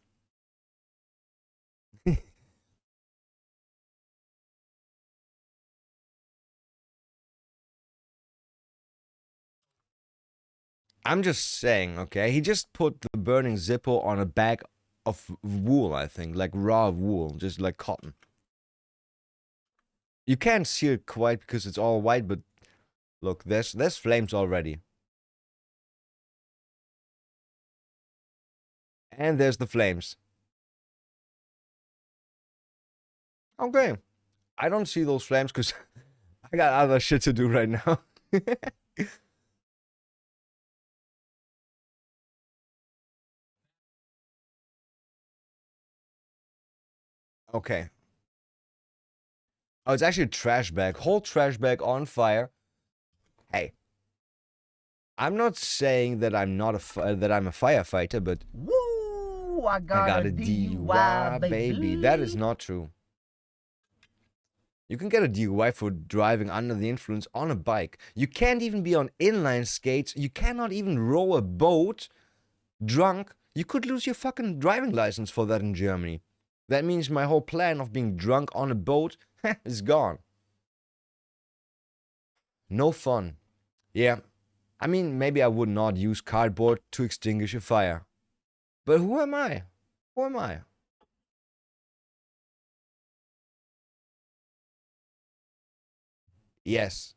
I'm just saying, okay? He just put the burning Zippo on a bag of wool, I think, like raw wool, just like cotton. You can't see it quite because it's all white, but look, there's flames already. And there's the flames. Okay. I don't see those flames because I got other shit to do right now. Okay. Oh, it's actually a trash bag. Whole trash bag on fire. Hey. I'm not saying that I'm not that I'm a firefighter, but Woo! I I got got a a DUI, DUI, baby. That is not true. You can get a DUI for driving under the influence on a bike. You can't even be on inline skates. You cannot even row a boat drunk. You could lose your fucking driving license for that in Germany. That means my whole plan of being drunk on a boat is gone. No fun. Yeah. I mean, maybe I would not use cardboard to extinguish a fire. But who am I? Who am I? Yes.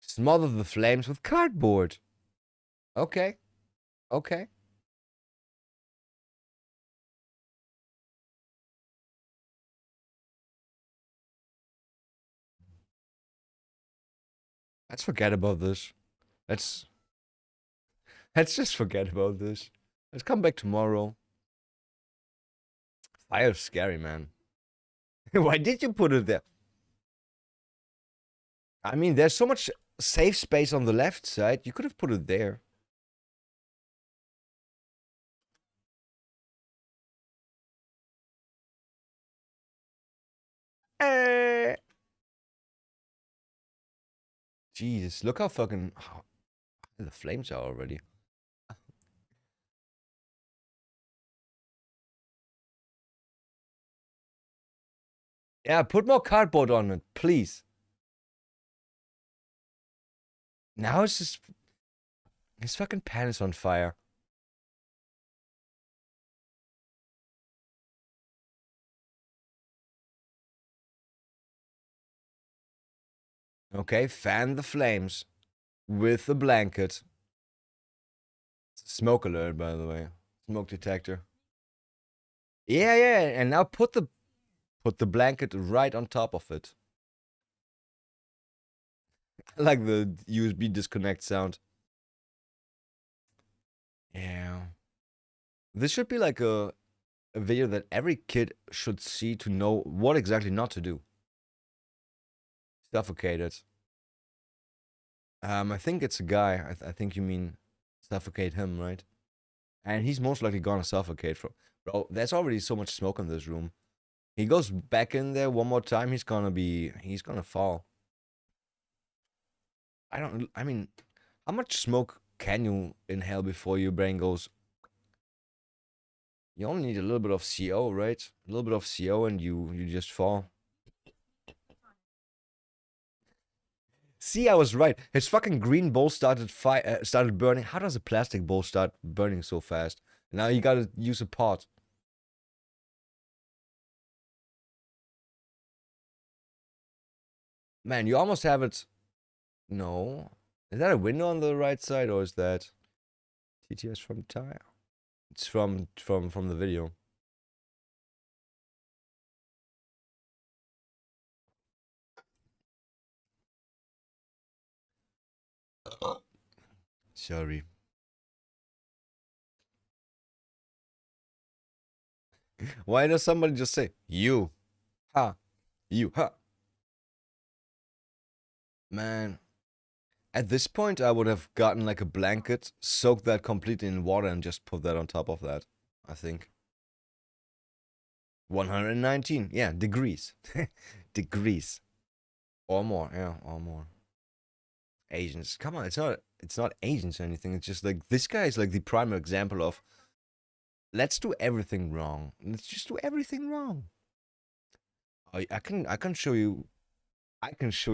Smother the flames with cardboard. Okay. Okay. Let's forget about this. Let's just forget about this. Let's come back tomorrow. Fire's scary, man. Why did you put it there? I mean, there's so much safe space on the left side. You could have put it there. Jesus, look how fucking how the flames are already. Yeah, put more cardboard on it, please. Now it's just his fucking pan is on fire. Okay, fan the flames with the blanket. Smoke alert, by the way. Smoke detector. Yeah, yeah, and now put the blanket right on top of it. I like the USB disconnect sound. Yeah. This should be like a video that every kid should see to know what exactly not to do. Suffocated. I think it's a guy. I think you mean suffocate him, right? And he's most likely gonna suffocate from. Bro, there's already so much smoke in this room. He goes back in there one more time, he's gonna fall. I mean, how much smoke can you inhale before your brain goes? You only need a little bit of CO, right? A little bit of CO and you just fall. See, I was right. His fucking green bowl started burning. How does a plastic bowl start burning so fast? Now you gotta use a pot. Man, you almost have it. No. Is that a window on the right side or is that TTS from tire? It's from the video. Sorry. Why does somebody just say you? Ha. You. Ha. Man. At this point, I would have gotten like a blanket, soaked that completely in water, and just put that on top of that. I think. 119. Yeah, degrees. Degrees. Or more. Yeah, or more. Asians. Come on, it's not Asians or anything. It's just like this guy is like the prime example of let's do everything wrong. Let's just do everything wrong. I can show you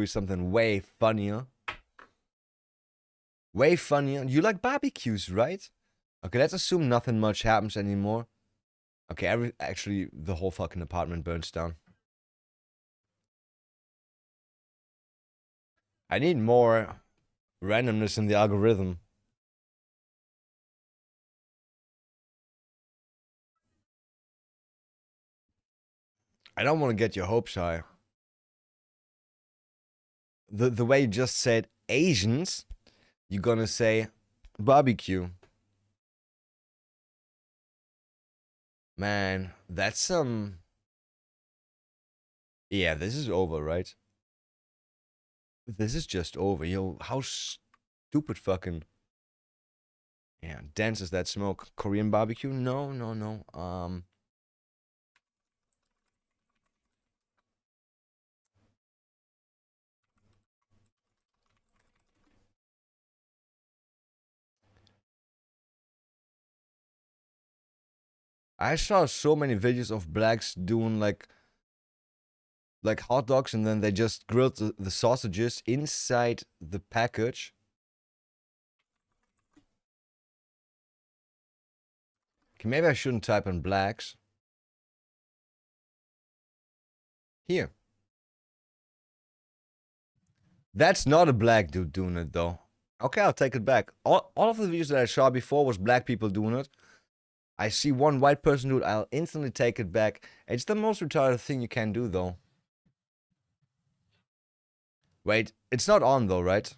something way funnier. Way funnier. You like barbecues, right? Okay, let's assume nothing much happens anymore. Okay, actually the whole fucking apartment burns down. I need more randomness in the algorithm. I don't want to get your hopes high. The way you just said Asians, you're gonna say barbecue. Man, that's some. Yeah, this is over, right? This is just over. Yo, how stupid fucking. Yeah, dense is that smoke. Korean barbecue? No, no, no. I saw so many videos of blacks doing like hot dogs and then they just grilled the sausages inside the package. Okay, maybe I shouldn't type in blacks. Here. That's not a black dude doing it though. Okay, I'll take it back. All of the videos that I saw before was black people doing it. I see one white person do it, I'll instantly take it back. It's the most retarded thing you can do though. Wait, it's not on though, right?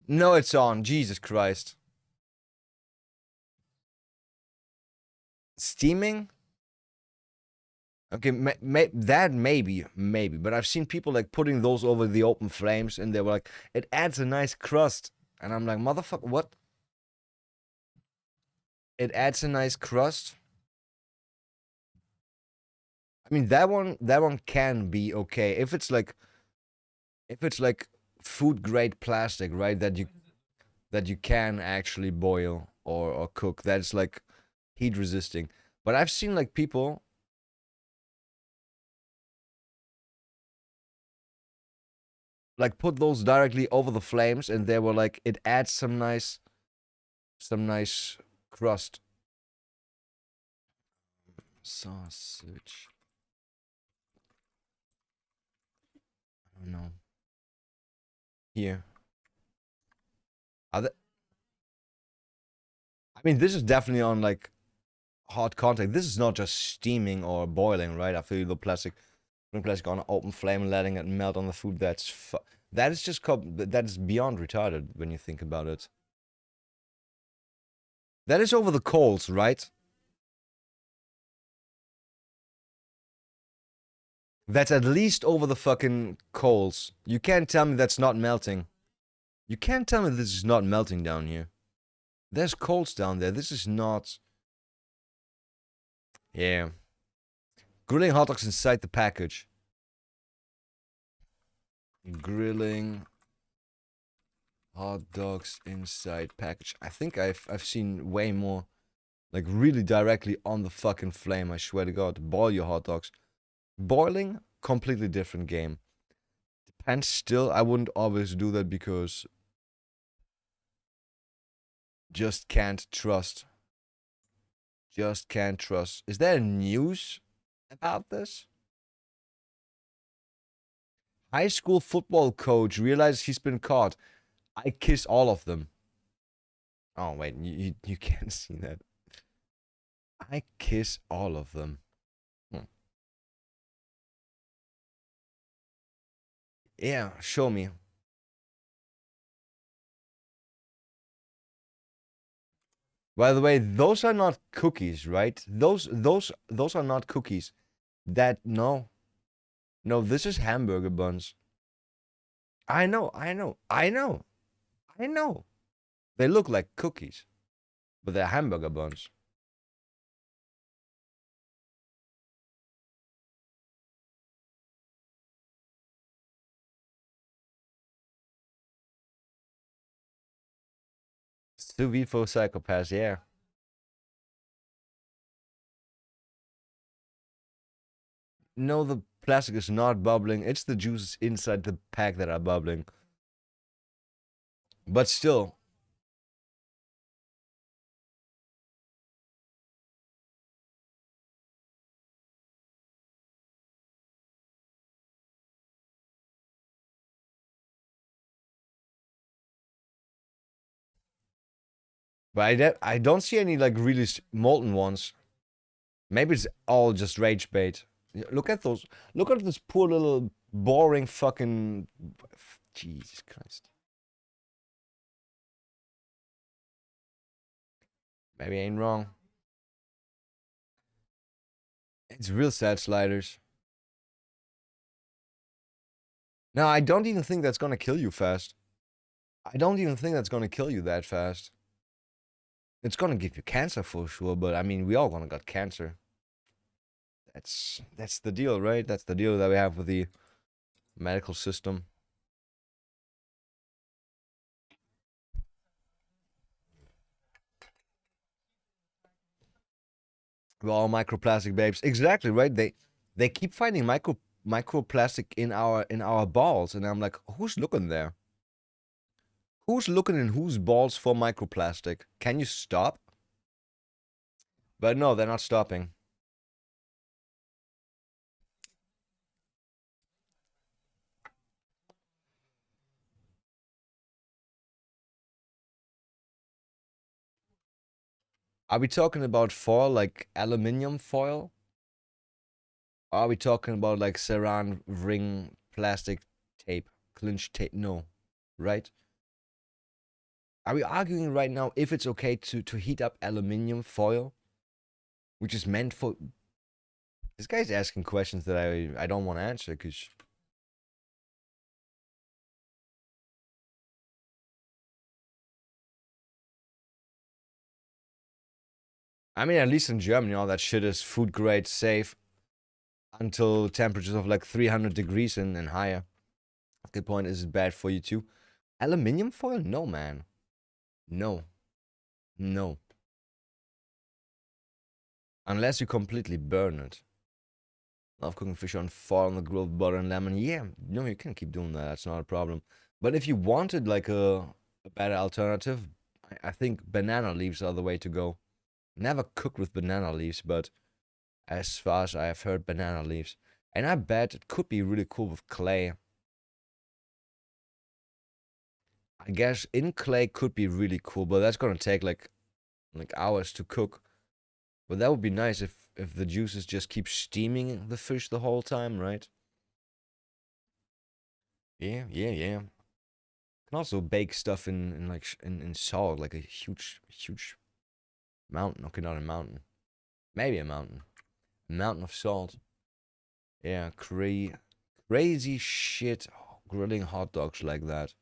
No, it's on. Jesus Christ. Steaming? Okay, that maybe, but I've seen people like putting those over the open flames, and they were like, it adds a nice crust, and I'm like, motherfucker, what? It adds a nice crust. I mean, that one can be okay if it's like if it's like food grade plastic, right, that you can actually boil or cook, that's like heat resisting. But I've seen like people like put those directly over the flames, and they were like, it adds some nice crust. Sausage. I don't know. Here. Are the, I mean, this is definitely on like hot contact. This is not just steaming or boiling, right? I feel the plastic, putting plastic on an open flame and letting it melt on the food. That is just that is beyond retarded when you think about it. That is over the coals, right? That's at least over the fucking coals. You can't tell me that's not melting. You can't tell me this is not melting down here. There's coals down there. This is not. Yeah. Grilling hot dogs inside the package. Grilling hot dogs inside package. I think I've seen way more, like really directly on the fucking flame. I swear to God, boil your hot dogs. Boiling, completely different game. Depends still. I wouldn't always do that because just can't trust. Just can't trust. Is there news about this? High school football coach realizes he's been caught. I kiss all of them. Oh wait, you can't see that. I kiss all of them. Yeah, show me. By the way, those are not cookies, right? Those are not cookies. No. No, this is hamburger buns. I know. They look like cookies, but they're hamburger buns. Sous vide for psychopaths, yeah. No, the plastic is not bubbling. It's the juices inside the pack that are bubbling. But still. But I don't see any like really molten ones. Maybe it's all just rage bait. Look at those. Look at this poor little boring fucking. Jesus Christ. Maybe I ain't wrong. It's real sad, Sliders. No, I don't even think that's gonna kill you fast. I don't even think that's gonna kill you that fast. It's gonna give you cancer for sure, but I mean, we all gonna got cancer. That's the deal, right? That's the deal that we have with the medical system. We're all microplastic babes. Exactly, right? They keep finding microplastic in our balls, and I'm like, who's looking there? Who's looking in whose balls for microplastic? Can you stop? But no, they're not stopping. Are we talking about foil, like aluminium foil? Or are we talking about like Saran ring plastic tape, clinch tape? No, right? Are we arguing right now if it's okay to heat up aluminium foil, which is meant for? This guy's asking questions that I don't want to answer because. I mean, at least in Germany, all that shit is food grade safe until temperatures of like 300 degrees and higher. Good point. Is it bad for you too? Aluminium foil? No, man. No. No. Unless you completely burn it. Love cooking fish on fire on the grill with butter and lemon. Yeah, no, you can keep doing that. That's not a problem. But if you wanted like a better alternative, I think banana leaves are the way to go. Never cooked with banana leaves, but as far as I have heard, banana leaves. And I bet it could be really cool with clay. I guess in clay could be really cool, but that's gonna take like hours to cook. But that would be nice if the juices just keep steaming the fish the whole time, right? Yeah, yeah, yeah. Can also bake stuff in like in salt, like a huge mountain. Okay, not a mountain. Maybe a mountain. A mountain of salt. Yeah, crazy shit. Grilling hot dogs like that.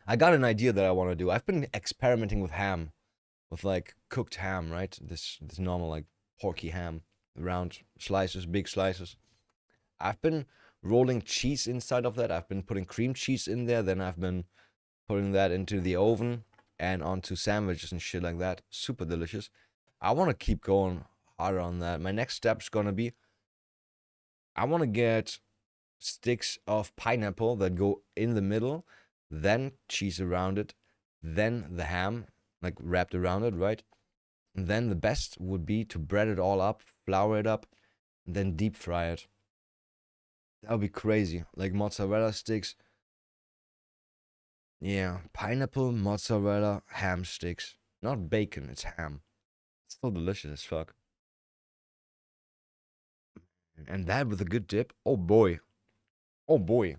I got an idea that I want to do. I've been experimenting with ham, with like cooked ham, right? This normal like porky ham, round slices, big slices. I've been rolling cheese inside of that. I've been putting cream cheese in there. Then I've been putting that into the oven and onto sandwiches and shit like that. Super delicious. I want to keep going harder on that. My next step's gonna be I want to get sticks of pineapple that go in the middle, then cheese around it, then the ham like wrapped around it, right? And then the best would be to bread it all up, flour it up, and then deep fry it. That would be crazy. Like mozzarella sticks. Yeah, pineapple, mozzarella, ham sticks. Not bacon, it's ham. It's still delicious as fuck. And that with a good dip. Oh boy. Oh boy.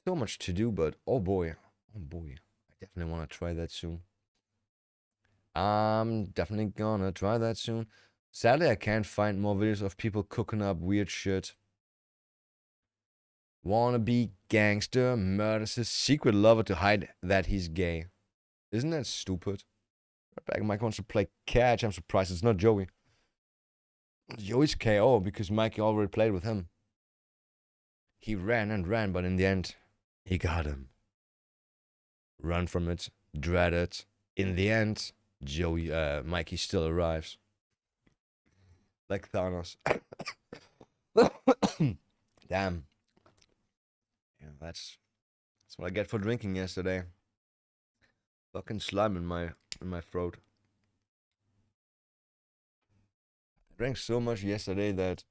So much to do, but oh boy. Oh boy. I definitely want to try that soon. I'm definitely gonna try that soon. Sadly, I can't find more videos of people cooking up weird shit. Wannabe gangster murders his secret lover to hide that he's gay. Isn't that stupid? Back Mike wants to play catch. I'm surprised it's not Joey. Joey's KO because Mikey already played with him. He ran and ran, but in the end, he got him. Run from it, dread it. In the end, Mikey still arrives. Like Thanos. Damn. Yeah, that's what I get for drinking yesterday. Fucking slime in my throat. I drank so much yesterday that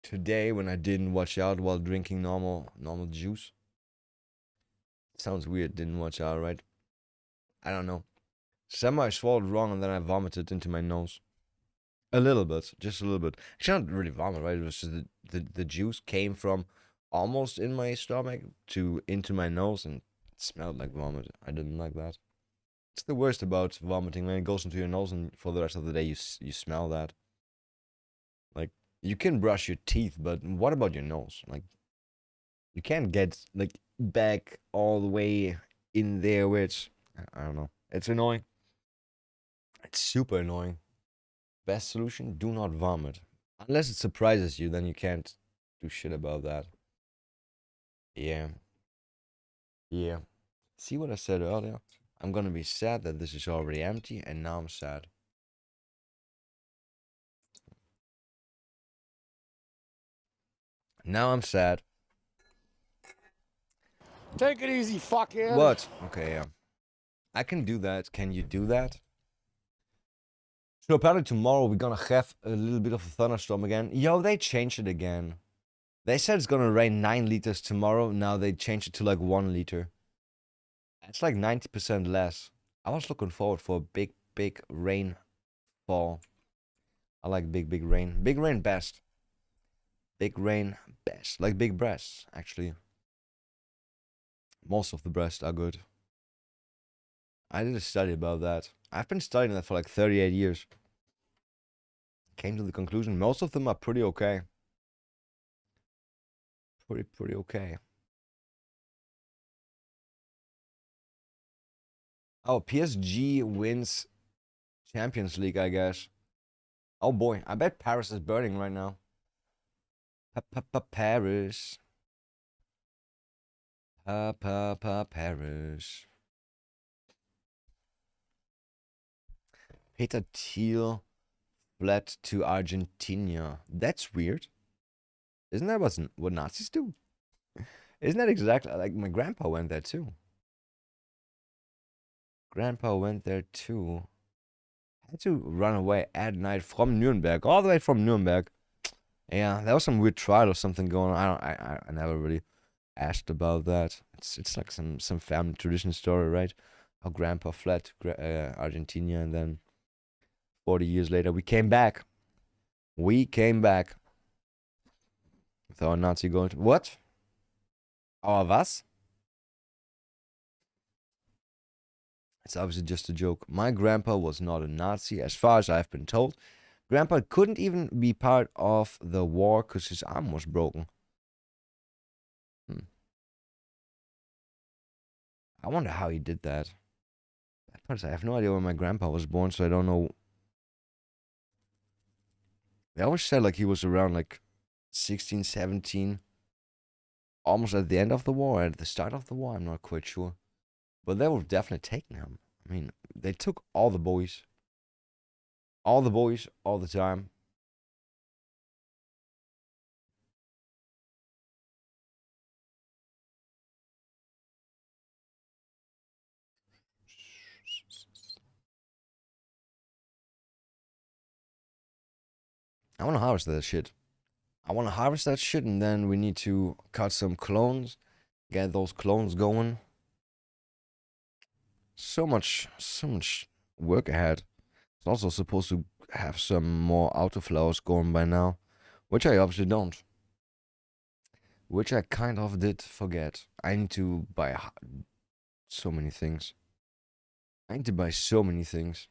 today when I didn't watch out while drinking normal juice. Sounds weird, didn't watch out, right? I don't know. Somehow I swallowed wrong and then I vomited into my nose. A little bit, just a little bit. Actually, not really vomit, right? It was just the juice came from almost in my stomach to into my nose and it smelled like vomit. I didn't like that. It's the worst about vomiting when it goes into your nose and for the rest of the day you smell that. Like you can brush your teeth, but what about your nose? Like you can't get like back all the way in there, which I don't know. It's annoying. It's super annoying. Best solution: do not vomit. Unless it surprises you, then you can't do shit about that. Yeah. Yeah. See what I said earlier? I'm gonna be sad that this is already empty, and now I'm sad. Now I'm sad. Take it easy, fuckhead. What? Okay, yeah. I can do that. Can you do that? So apparently tomorrow we're gonna have a little bit of a thunderstorm again. Yo, they changed it again. They said it's gonna rain 9 liters tomorrow. Now they changed it to like 1 liter. It's like 90% less. I was looking forward for a big rainfall. I like big rain. Big rain best. Big rain best. Like big breasts, actually. Most of the breasts are good. I did a study about that. I've been studying that for like 38 years. Came to the conclusion most of them are pretty okay. Pretty okay. Oh, PSG wins Champions League, I guess. Oh boy, I bet Paris is burning right now. Paris. Paris. Peter Thiel fled to Argentina. That's weird. Isn't that what Nazis do? Isn't that exactly like my grandpa went there too? Grandpa went there too. Had to run away at night from Nuremberg, all the way from Nuremberg. Yeah, there was some weird trial or something going on. I never really asked about that. It's like some family tradition story, right? How grandpa fled to Argentina, and then 40 years later we came back. We came back with our Nazi gold. What? Our was? It's obviously just a joke. My grandpa was not a Nazi, as far as I've been told. Grandpa couldn't even be part of the war because his arm was broken. I wonder how he did that. I have no idea when my grandpa was born, so I don't know. They always said like he was around like 16, 17, almost at the end of the war, at the start of the war. I'm not quite sure. But they were definitely taking him. I mean, they took all the boys. All the boys, all the time. I want to harvest that shit. I want to harvest that shit, and then we need to cut some clones, get those clones going. So much work ahead. It's also supposed to have some more autoflowers going by now, which I obviously don't. Which I kind of did forget. I need to buy so many things. I need to buy so many things.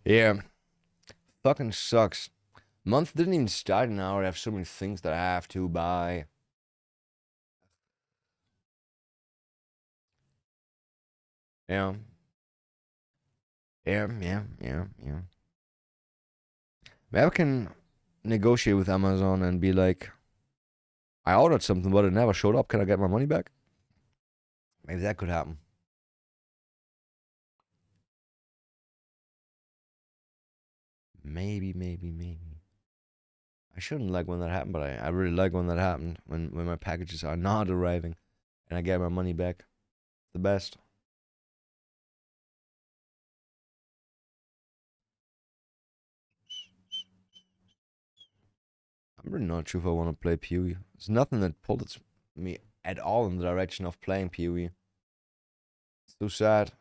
Yeah. Fucking sucks. Month didn't even start an hour. I have so many things that I have to buy. Yeah. Yeah. Maybe I can negotiate with Amazon and be like, I ordered something, but it never showed up. Can I get my money back? Maybe that could happen. Maybe. I shouldn't like when that happened, but I really like when that happened. When my packages are not arriving and I get my money back. The best. I'm really not sure if I want to play PoE. There's nothing that pulled me at all in the direction of playing PoE. It's too sad.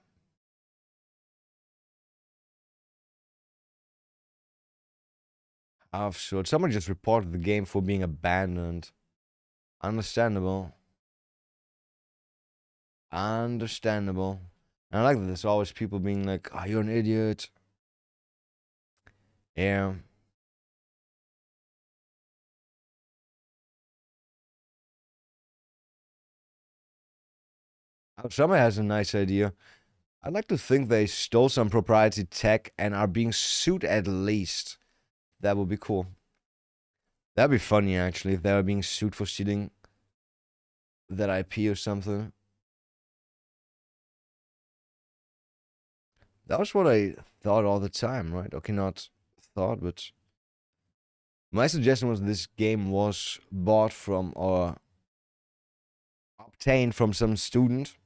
Absurd. Someone just reported the game for being abandoned. Understandable. Understandable. And I like that there's always people being like, oh, you're an idiot. Yeah. Somebody has a nice idea. I'd like to think they stole some proprietary tech and are being sued at least. That would be cool. That'd be funny, actually, if they were being sued for stealing that IP or something. That was what I thought all the time, right? Okay, not thought, but my suggestion was this game was bought from or obtained from some student,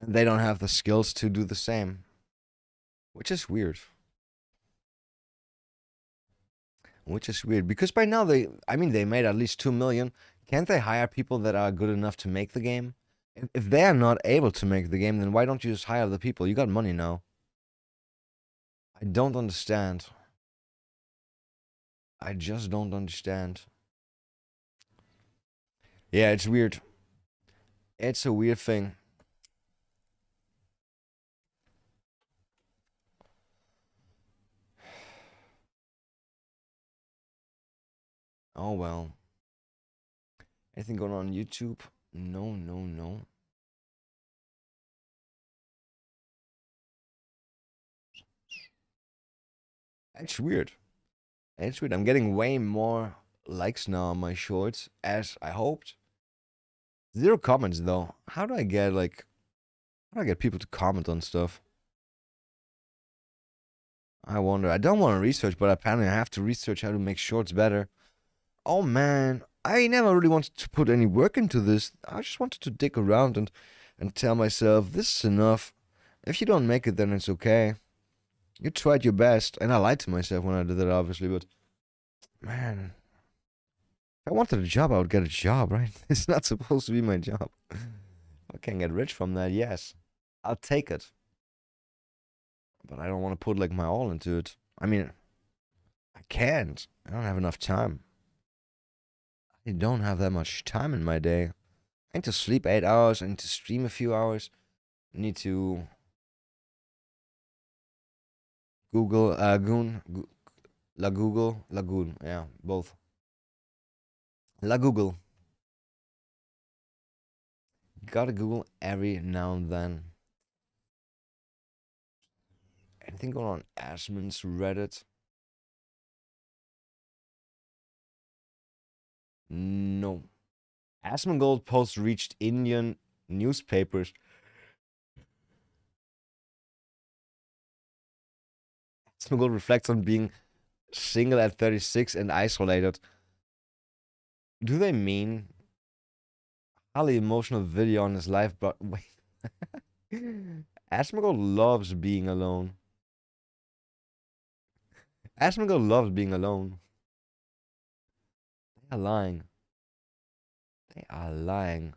and they don't have the skills to do the same, which is weird. Which is weird because by now they made at least 2 million. Can't they hire people that are good enough to make the game? If they are not able to make the game, then why don't you just hire the people? You got money now. I don't understand. I just don't understand. Yeah, it's weird. It's a weird thing. Oh well. Anything going on YouTube? No. It's weird. It's weird. I'm getting way more likes now on my shorts as I hoped. Zero comments though. How do I get people to comment on stuff? I wonder. I don't want to research, but apparently I have to research how to make shorts better. Oh man, I never really wanted to put any work into this. I just wanted to dig around and tell myself this is enough. If you don't make it, then it's okay. You tried your best, and I lied to myself when I did that, obviously. But man, if I wanted a job, I would get a job, right? It's not supposed to be my job. I can get rich from that, yes. I'll take it. But I don't want to put like my all into it. I mean, I can't. I don't have enough time. I don't have that much time in my day. I need to sleep 8 hours. I need to stream a few hours. I need to Google, Lagoon. Yeah, both. La Google. Gotta Google every now and then. Anything going on Ashman's Reddit? No. Asmongold post reached Indian newspapers. Asmongold reflects on being single at 36 and isolated. Do they mean highly emotional video on his life? But wait, Asmongold loves being alone. Asmongold loves being alone. They are lying. They are lying.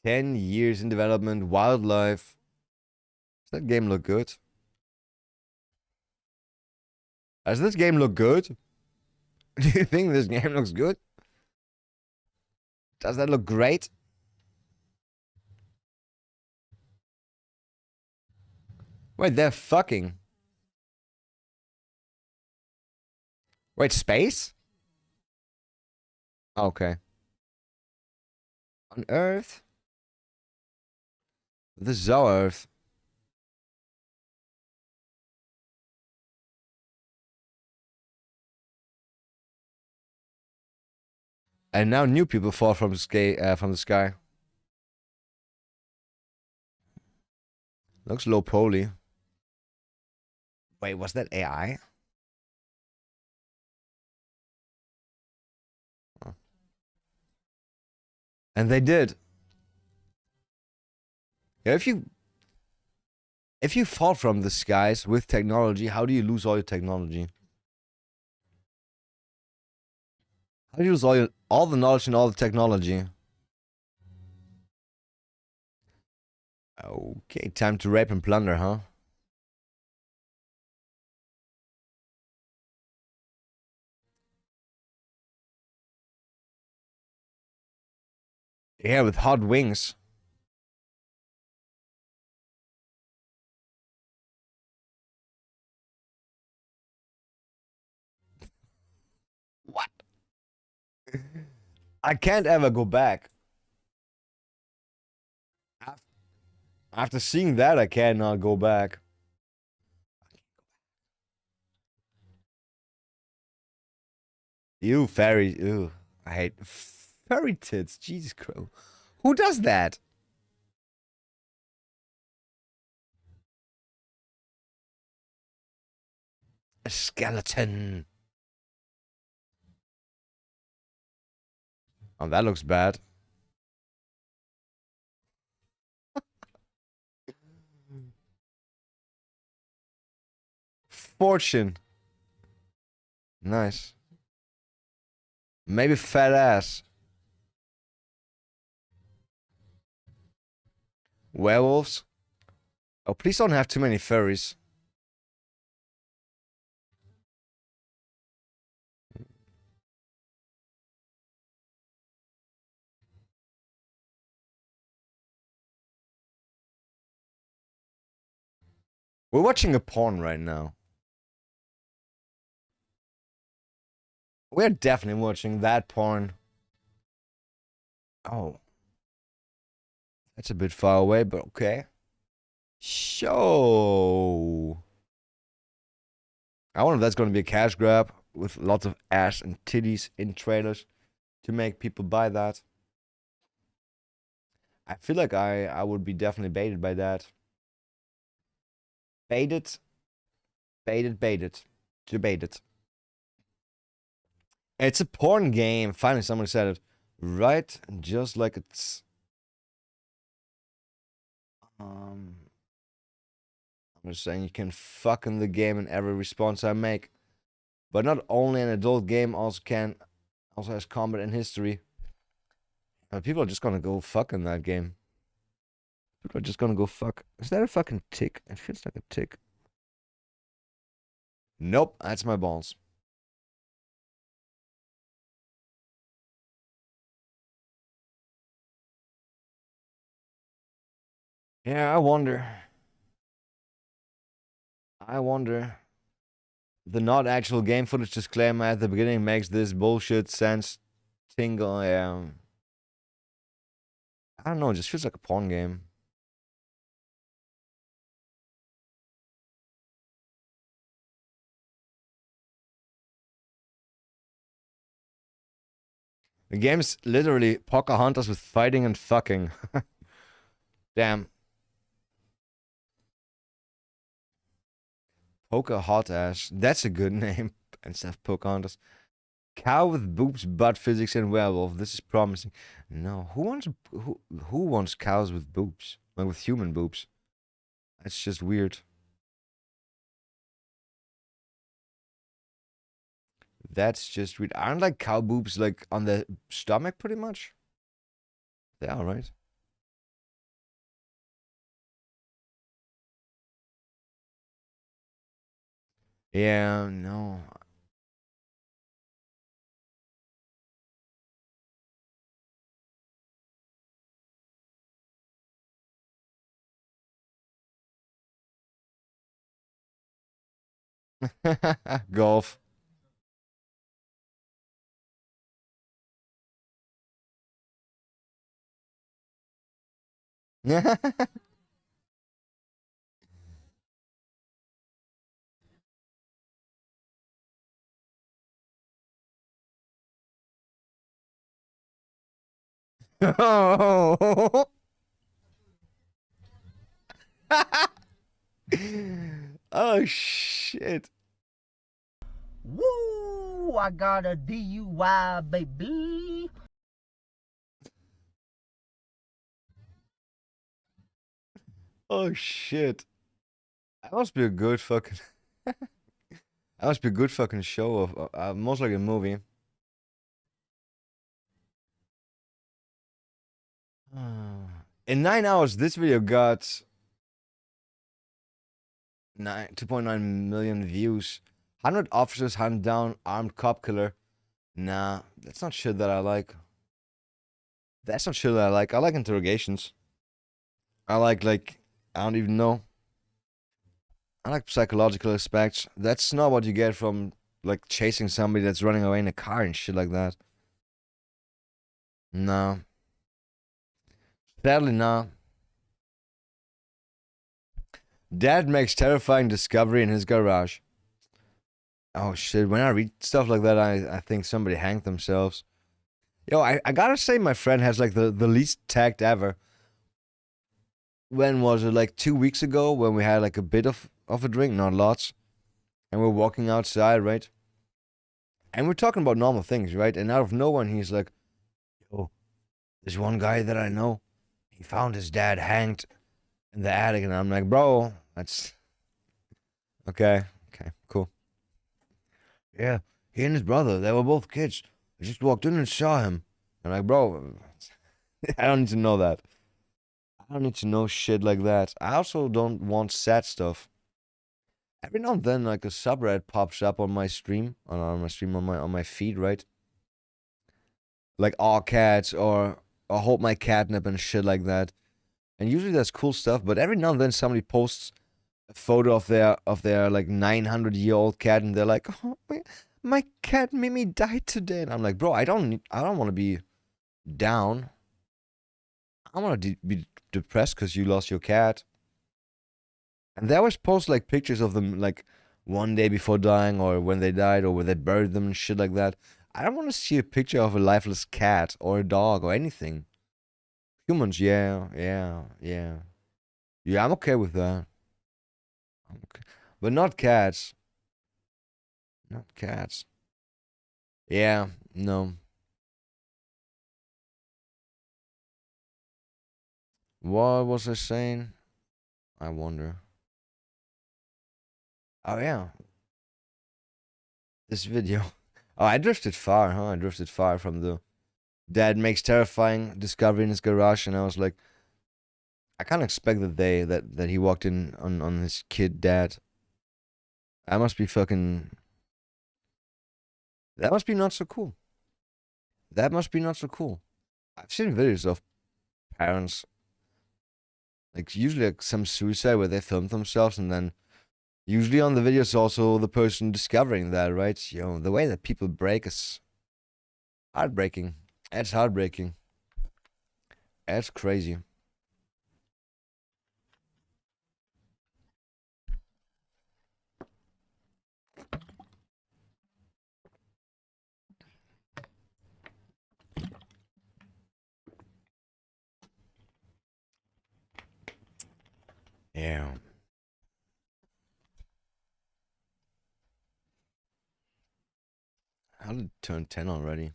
"10 years in development, wildlife." Does that game look good? Does this game look good? Do you think this game looks good? Does that look great? Wait, they're fucking. Wait, space? Okay. On Earth? This is our Earth. And now new people fall from the sky. Looks low poly. Wait, was that AI? Oh. And they did. Yeah, if you fall from the skies with technology, how do you lose all your technology? How do you lose all the knowledge and all the technology? Okay, time to rape and plunder, huh? Yeah, with hot wings. What? I can't ever go back. After seeing that, I cannot go back. Ew, fairy. Ew. I hate furry tits. Jesus Christ. Who does that? A skeleton. Oh, that looks bad. Fortune. Nice. Maybe fat ass. Werewolves. Oh, please don't have too many furries. We're watching a porn right now. We're definitely watching that porn. Oh. That's a bit far away, but okay. Show. I wonder if that's going to be a cash grab with lots of ass and titties in trailers to make people buy that. I feel like I would be definitely baited by that. Baited. Baited. Debated. It's a porn game. Finally, someone said it. Right? Just like it's... I'm just saying you can fuck in the game in every response I make. But not only an adult game also has combat and history. But people are just gonna go fuck in that game. People are just gonna go fuck. Is that a fucking tick? It feels like a tick. Nope, that's my balls. Yeah, I wonder. The not actual game footage disclaimer at the beginning makes this bullshit sense tingle. I don't know, it just feels like a porn game. The game's literally Pocahontas with fighting and fucking. Damn. Pocahontas. That's a good name instead of Pocahontas. Cow with boobs, butt physics, and werewolf. This is promising. No, who wants cows with boobs? Like with human boobs? That's just weird. That's just weird. Aren't like cow boobs like on the stomach pretty much? They are, right? Yeah, no. Golf. Oh. Oh shit. Woo! I got a DUI, baby. Oh shit. That must be a good fucking that must be a good fucking show of most like a movie. In 9 hours, this video got 2.9 million views. 100 officers hunt down armed cop killer. Nah, that's not shit that I like. That's not shit that I like. I like interrogations. I like, I don't even know. I like psychological aspects. That's not what you get from, like, chasing somebody that's running away in a car and shit like that. No. Sadly, no. Dad makes terrifying discovery in his garage. Oh shit, when I read stuff like that, I think somebody hanged themselves. Yo, I gotta say my friend has like the least tact ever. When was it? Like 2 weeks ago when we had like a bit of a drink, not lots. And we're walking outside, right? And we're talking about normal things, right? And out of nowhere, he's like, yo, there's one guy that I know. He found his dad hanged in the attic. And I'm like, bro, that's... Okay, cool. Yeah, he and his brother, they were both kids. I just walked in and saw him. I'm like, bro, I don't need to know that. I don't need to know shit like that. I also don't want sad stuff. Every now and then, like a subreddit pops up on my stream, on my feed, right? Like all cats or hold my catnip and shit like that. And usually that's cool stuff. But every now and then somebody posts a photo of their like 900-year-old cat, and they're like, "Oh, my cat Mimi died today," and I'm like, "Bro, I don't want to be down. I want to be depressed because you lost your cat." And they always post like pictures of them like one day before dying, or when they died, or when they buried them and shit like that. I don't want to see a picture of a lifeless cat or a dog or anything. Humans, yeah, yeah, yeah. Yeah, I'm okay with that. Okay. But not cats. Not cats. Yeah, no. What was I saying? I wonder. Oh, yeah. This video. Oh, I drifted far, huh? I drifted far from the dad makes terrifying discovery in his garage, and I was like, I can't expect that he walked in on his kid dad. That must be fucking. That must be not so cool. That must be not so cool. I've seen videos of parents, like usually like some suicide where they filmed themselves, and then usually on the videos also the person discovering that, right? You know, the way that people break is heartbreaking. It's heartbreaking. It's crazy. Yeah. How did it turn 10 already?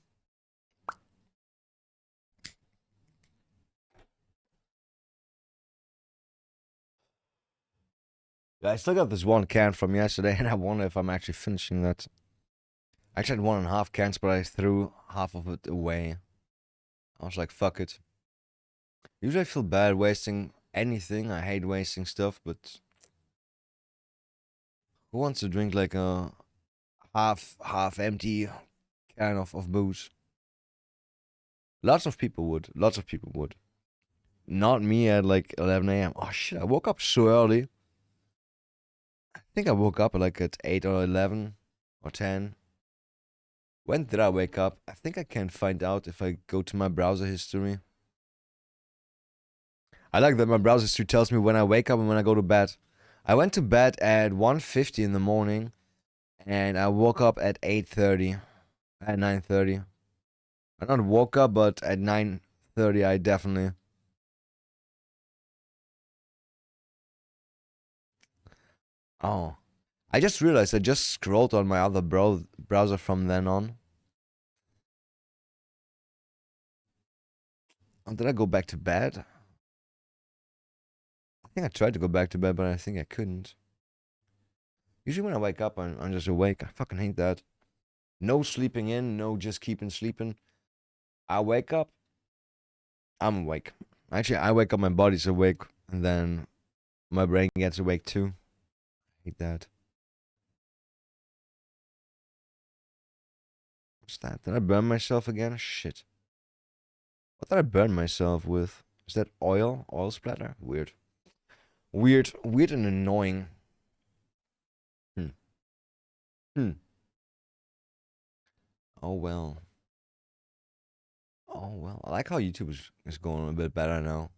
Yeah, I still got this one can from yesterday, and I wonder if I'm actually finishing that. I actually had 1.5 cans, but I threw half of it away. I was like, fuck it. Usually I feel bad wasting anything. I hate wasting stuff, but who wants to drink like a half empty can of booze? Lots of people would. Lots of people would. Not me at like 11 a.m. Oh shit, I woke up so early. I think I woke up at 8 or 11 or 10. When did I wake up? I think I can find out if I go to my browser history. I like that my browser history tells me when I wake up and when I go to bed. I went to bed at 1:50 in the morning, and I woke up at 8:30, at 9:30. I not woke up, but at 9:30 I definitely. Oh, I just realized I just scrolled on my other browser from then on. Oh, did I go back to bed? I think I tried to go back to bed, but I think I couldn't. Usually when I wake up, I'm just awake. I fucking hate that. No sleeping in, no just keeping sleeping. I wake up, I'm awake. Actually, I wake up, my body's awake, and then my brain gets awake too. I hate that. What's that? Did I burn myself again? Shit. What did I burn myself with? Is that oil? Oil splatter? Weird. Weird. Weird and annoying. Hmm. Hmm. Oh well. Oh well. I like how YouTube is going a bit better now.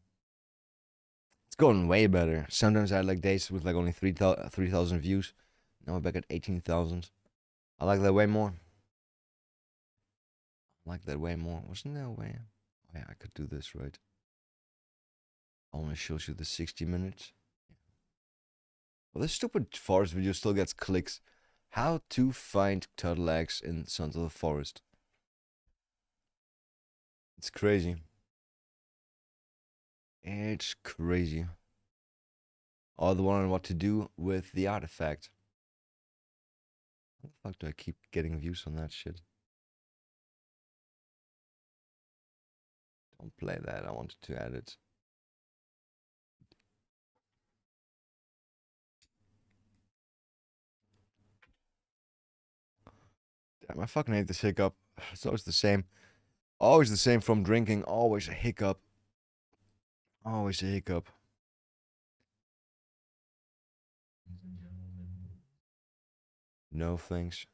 It's going way better. Sometimes I had like days with like only 3,000 views. Now we're back at 18,000. I like that way more. I like that way more. Wasn't there a way? Oh yeah, I could do this, right? Only shows you the 60 minutes. Well, this stupid forest video still gets clicks. How to find turtle eggs in Sons of the Forest. It's crazy. It's crazy. Or the one on what to do with the artifact. How the fuck do I keep getting views on that shit? Don't play that. I wanted to add it. Damn, I fucking hate this hiccup. It's always the same. Always the same from drinking. Always a hiccup. Always a hiccup. No thanks.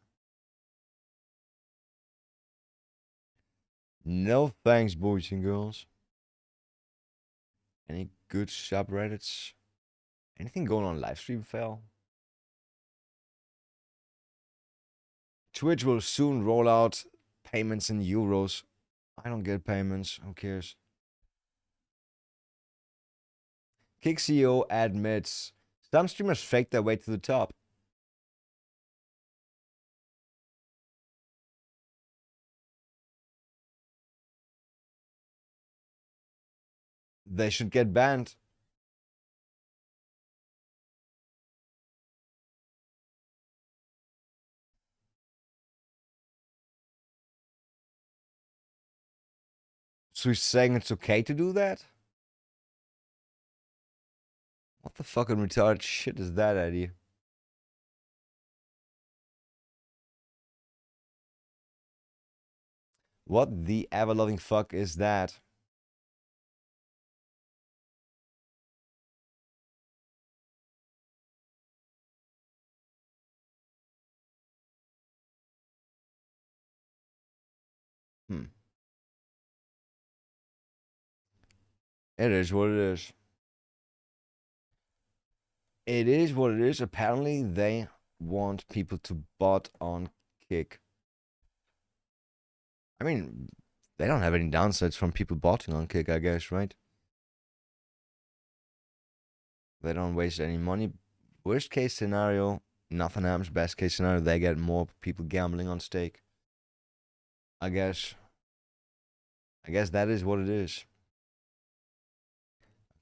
No thanks, boys and girls. Any good subreddits? Anything going on live stream, Fel? Twitch will soon roll out payments in euros. I don't get payments. Who cares? Kick CEO admits some streamers fake their way to the top. They should get banned. So he's saying it's okay to do that? What the fucking retarded shit is that, Eddie? What the ever-loving fuck is that? It is what it is. It is what it is. Apparently, they want people to bot on Kick. I mean, they don't have any downsides from people botting on Kick, I guess, right? They don't waste any money. Worst case scenario, nothing happens. Best case scenario, they get more people gambling on stake. I guess that is what it is.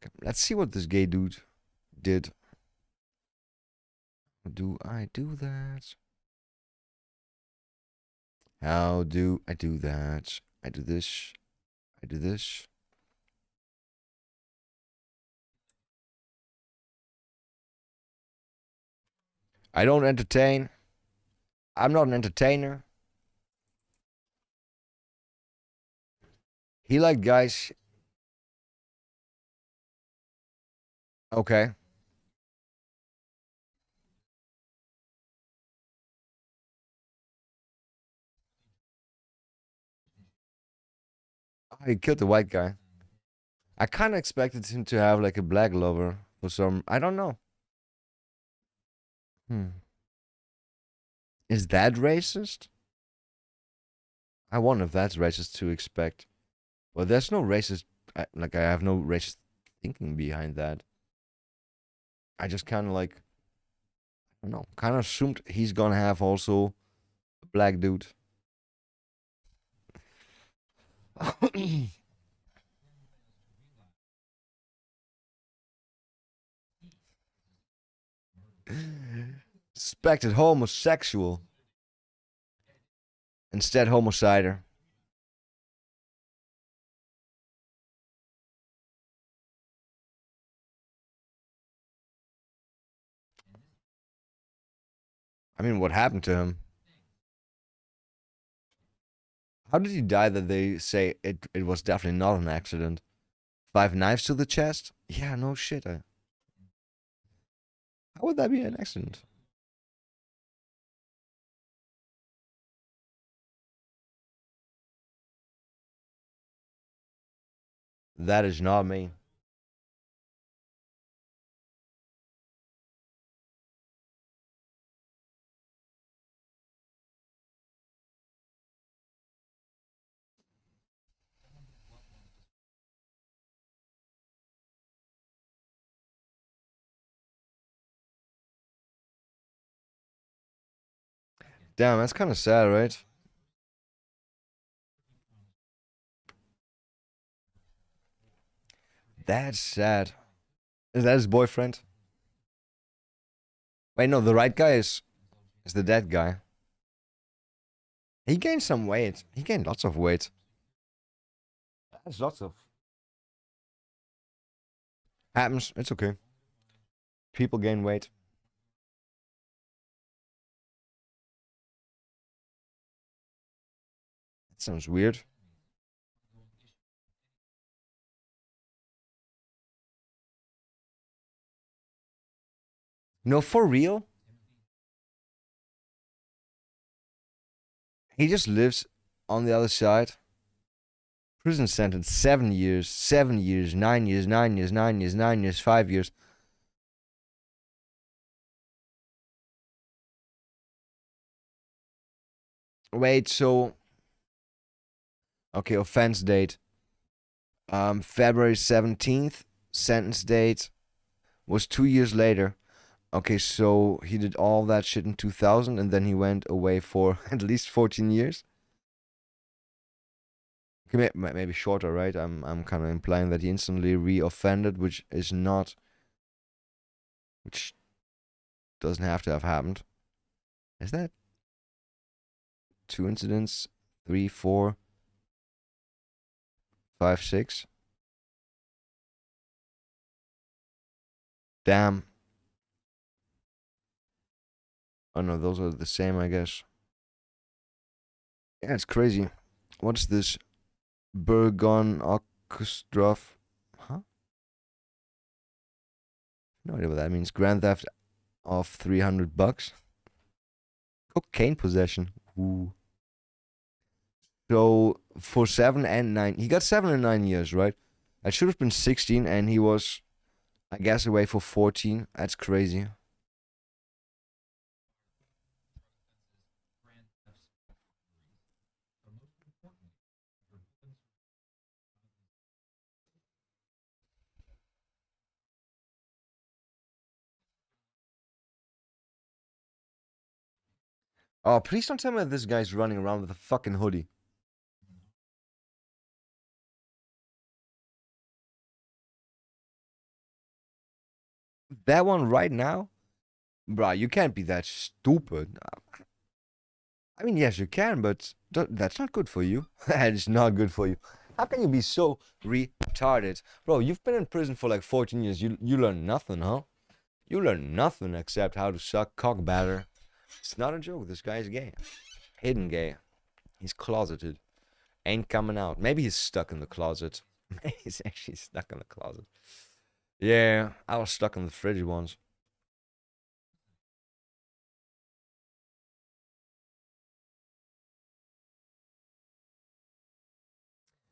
Okay, let's see what this gay dude did. How do I do that? How do I do that? I do this. I do this. I don't entertain. I'm not an entertainer. He liked guys. Okay. Oh, he killed the white guy. I kind of expected him to have like a black lover for some. I don't know. Is that racist? I wonder if that's racist to expect. Well, there's no racist. I have no racist thinking behind that. I just kind of like, I don't know, kind of assumed he's gonna have also a black dude. Suspected homosexual. Instead, homicider. I mean, what happened to him? How did he die that they say it was definitely not an accident? 5 knives to the chest? Yeah, no shit. How would that be an accident? That is not me. Damn, that's kind of sad, right? That's sad. Is that his boyfriend? Wait, no, the right guy is the dead guy. He gained some weight. He gained lots of weight. That's lots of. Happens. It's okay. People gain weight. That sounds weird. No, for real? He just lives on the other side. Prison sentence 7 years, 7 years, 9 years, 9 years, 9 years, 9 years, 5 years. Wait, so okay, offense date. February 17th. Sentence date was 2 years later. Okay, so he did all that shit in 2000 and then he went away for at least 14 years. Okay, maybe shorter, right? I'm kind of implying that he instantly re-offended, which doesn't have to have happened. Is that 2 incidents, 3, 4, 5, 6? Damn. Oh no, those are the same, I guess. Yeah, it's crazy. What's this? Burgon Ostrov? Huh? No idea what that means. Grand theft of $300. Cocaine possession. Ooh. So for 7 and 9, he got 7 and 9 years, right? It should have been 16, and he was, I guess, away for 14. That's crazy. Oh, please don't tell me that this guy's running around with a fucking hoodie. That one right now? Bruh, you can't be that stupid. I mean, yes, you can, but that's not good for you. That is not good for you. How can you be so retarded? Bro, you've been in prison for like 14 years. You learn nothing, huh? You learn nothing except how to suck cock batter. It's not a joke. This guy's gay. Hidden gay. He's closeted. Ain't coming out. Maybe he's stuck in the closet. Maybe he's actually stuck in the closet. Yeah, I was stuck in the fridge once.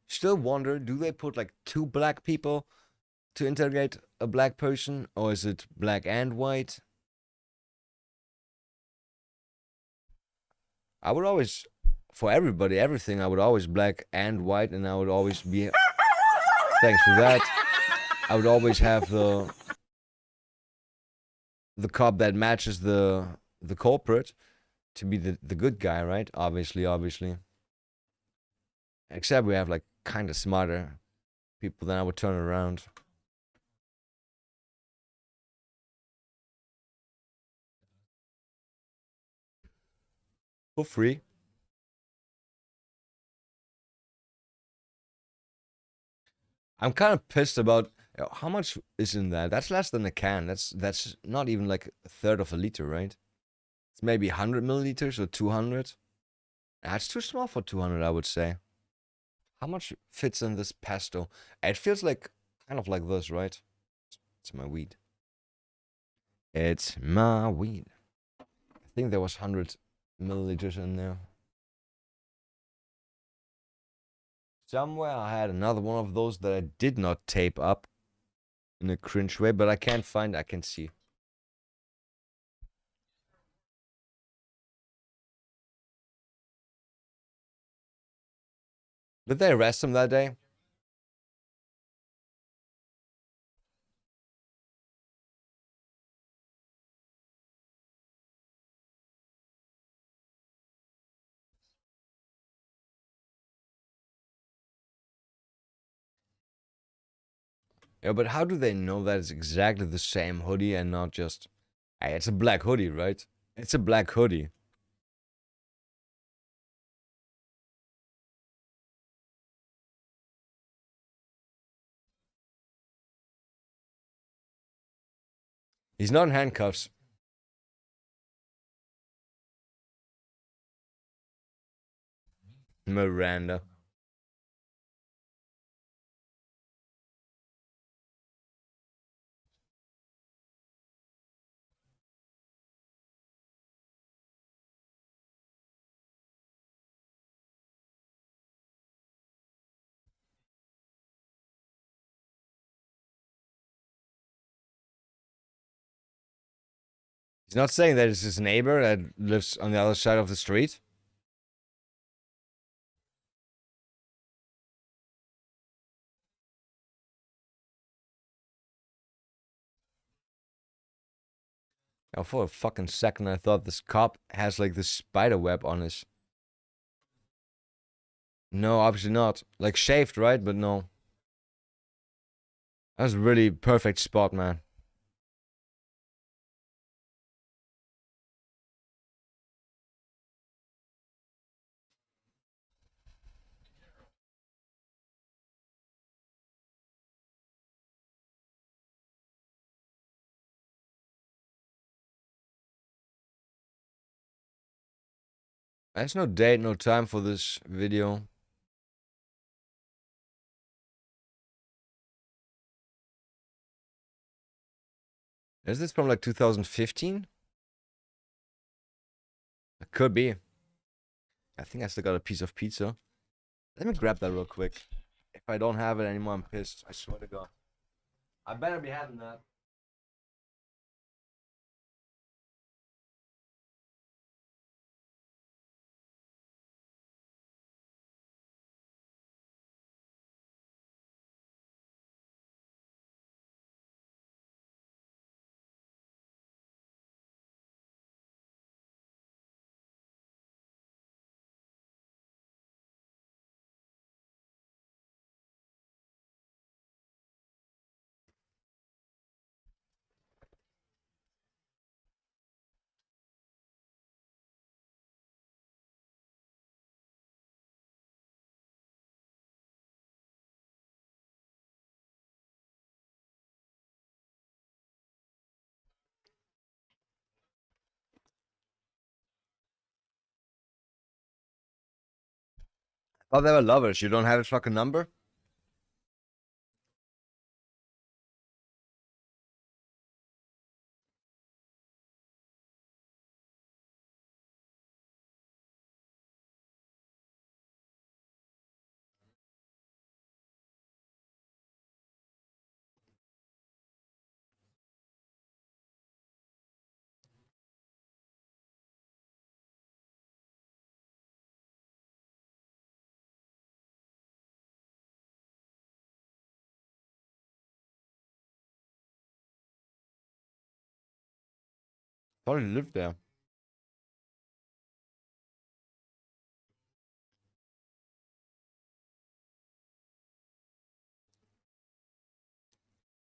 Still wonder, do they put like 2 black people to interrogate a black person, or is it black and white? I would always, for everybody, everything, I would always black and white, and I would always be. Thanks for that. I would always have the cop that matches the culprit to be the good guy, right? Obviously. Except we have like kind of smarter people, then I would turn around. For free. I'm kind of pissed about how much is in that. That's less than a can. That's not even like a third of a liter, right? It's maybe 100 milliliters or 200. That's too small for 200, I would say. How much fits in this pesto? It feels like kind of like this, right? It's my weed. It's my weed. I think there was 100 milliliters in there. Somewhere I had another one of those that I did not tape up in a cringe way, but I can't find. I can see. Did they arrest him that day? Yeah, but how do they know that it's exactly the same hoodie and not just... Hey, it's a black hoodie, right? It's a black hoodie. He's not in handcuffs. Miranda. He's not saying that it's his neighbor that lives on the other side of the street. Now, for a fucking second, I thought this cop has like this spider web on his. No, obviously not. Like shaved, right? But no. That's a really perfect spot, man. There's no date, no time for this video. Is this from like 2015? It could be. I think I still got a piece of pizza. Let me grab that real quick. If I don't have it anymore, I'm pissed. I swear to God. I better be having that. Oh, they were lovers. You don't have his fucking number? Thought he lived there.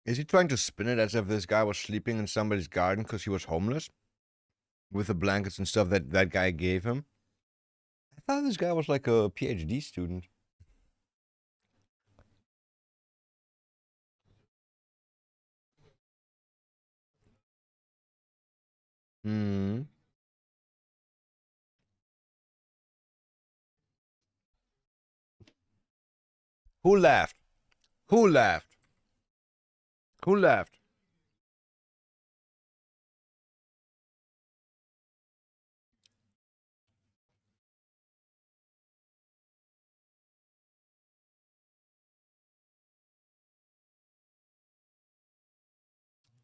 Is he trying to spin it as if this guy was sleeping in somebody's garden because he was homeless? With the blankets and stuff that that guy gave him? I thought this guy was like a PhD student. Hmm. Who laughed? Who laughed? Who laughed?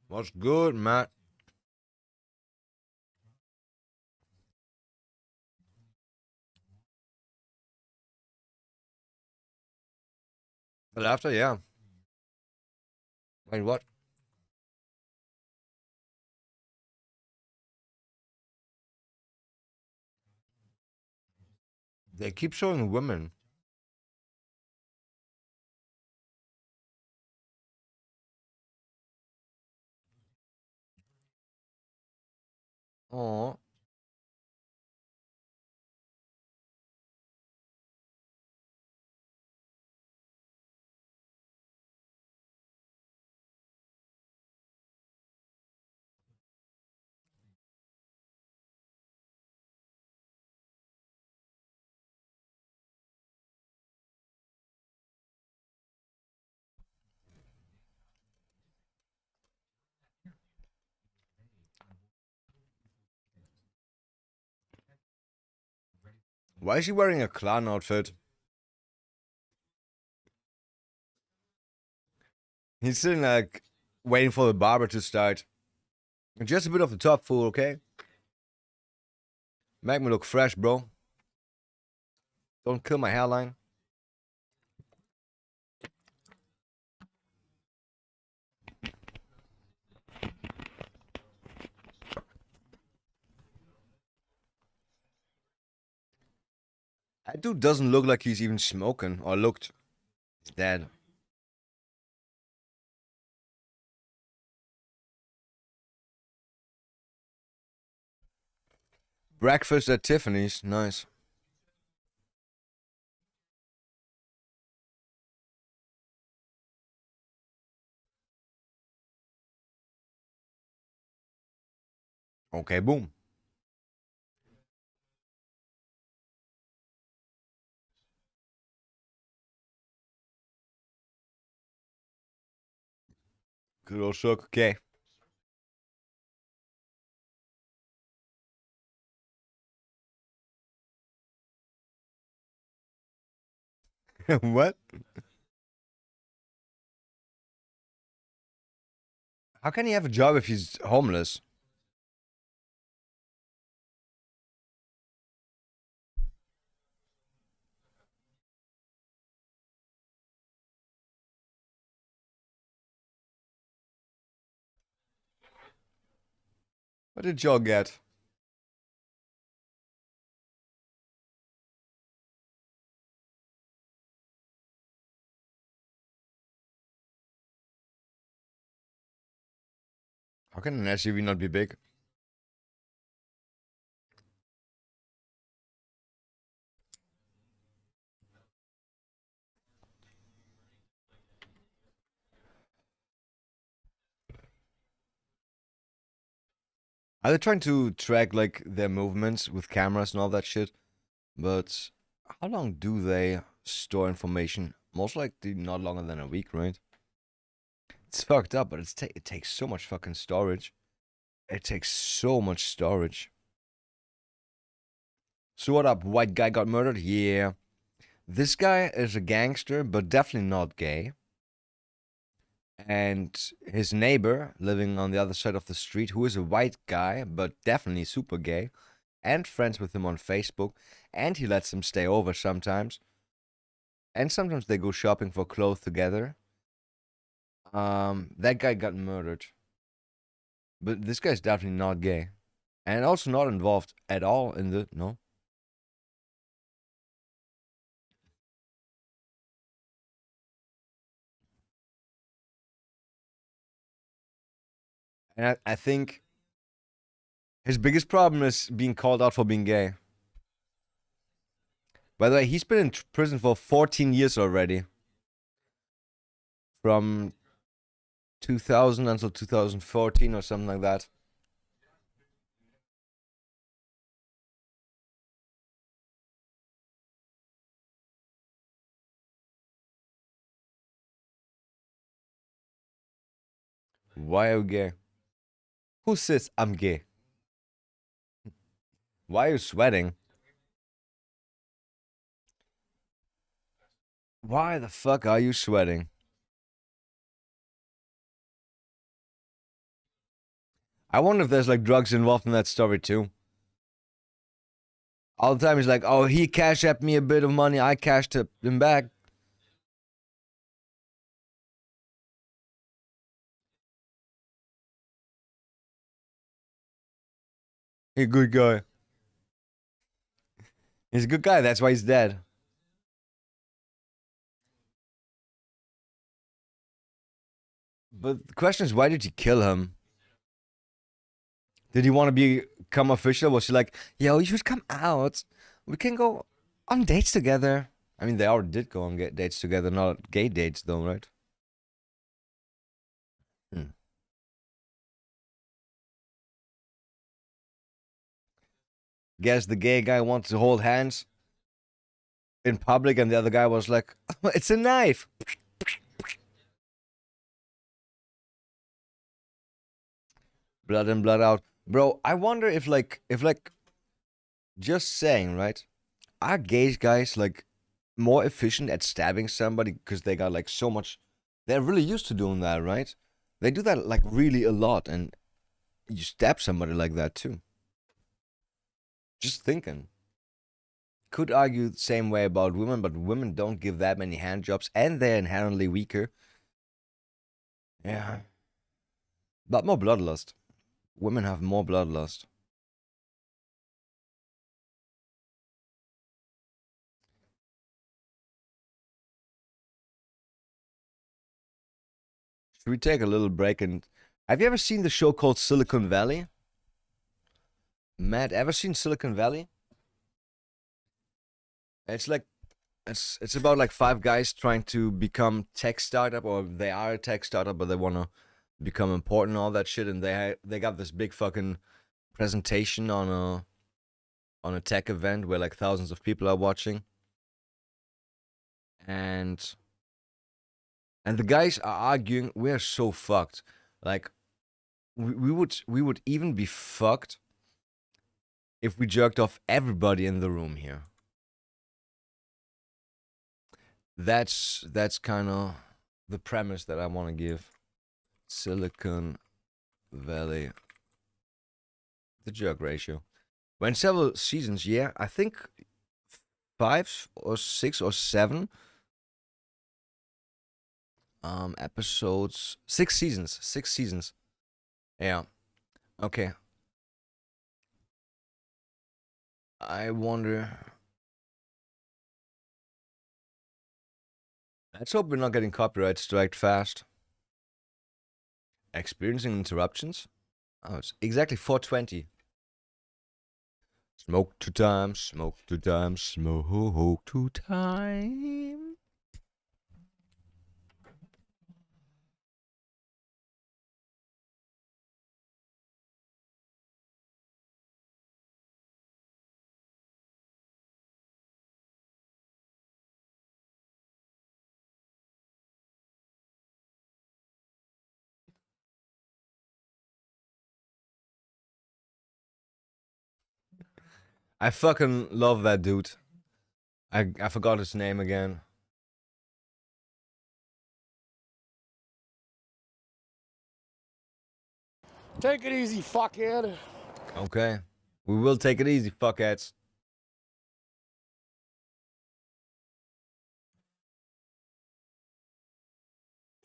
What's good, Matt? Laughter, yeah. Wait, what? They keep showing women. Oh. Why is he wearing a clown outfit? He's sitting like waiting for the barber to start. Just a bit of the top fool, okay? Make me look fresh, bro. Don't kill my hairline. That dude doesn't look like he's even smoking or looked. He's dead. Breakfast at Tiffany's. Nice. Okay, boom. Good old Circle K. What? How can he have a job if he's homeless? What did y'all get? How can an SUV not be big? Are they trying to track like their movements with cameras and all that shit? But how long do they store information? Most likely not longer than a week, right? It's fucked up, but it takes so much fucking storage. It takes so much storage. So what up? White guy got murdered? Yeah. This guy is a gangster, but definitely not gay. And his neighbor, living on the other side of the street, who is a white guy, but definitely super gay, and friends with him on Facebook, and he lets him stay over sometimes. And sometimes they go shopping for clothes together. That guy got murdered. But this guy's definitely not gay. And also not involved at all in the... No. And I think his biggest problem is being called out for being gay. By the way, he's been in prison for 14 years already. From 2000 until 2014 or something like that. Why are you gay? Who says I'm gay? Why are you sweating? Why the fuck are you sweating? I wonder if there's like drugs involved in that story too. All the time he's like, oh, he cashed at me a bit of money, I cashed him back. He's a good guy. He's a good guy, that's why he's dead. But the question is, why did you kill him? Did he want to become official? Was he like, yo, you should come out. We can go on dates together. I mean, they already did go on dates together, not gay dates though, right? Guess the gay guy wants to hold hands in public, and the other guy was like, it's a knife. Blood in, blood out. Bro, I wonder if just saying, right? Are gay guys like more efficient at stabbing somebody because they got like so much, they're really used to doing that, right? They do that like really a lot, and you stab somebody like that too. Just thinking. Could argue the same way about women, but women don't give that many hand jobs and they're inherently weaker. Yeah. But more bloodlust. Women have more bloodlust. Should we take a little break and have you ever seen the show called Silicon Valley? Matt, ever seen Silicon Valley? It's like it's about like five guys trying to become tech startup, or they are a tech startup, but they want to become important and all that shit, and they got this big fucking presentation on a tech event where like thousands of people are watching, and the guys are arguing. We're so fucked. Like we would even be fucked if we jerked off everybody in the room here. That's kind of the premise that I want to give. Silicon Valley, the jerk ratio. When several seasons, yeah, I think 5 or 6 or 7 episodes, 6 seasons, 6 seasons. Yeah. Okay. I wonder. Let's hope we're not getting copyright striked fast. Experiencing interruptions? Oh, it's exactly 4:20. Smoke to time, smoke to time, smoke to time. I fucking love that dude. I forgot his name again. Take it easy, fuckhead. Okay. We will take it easy, fuckheads.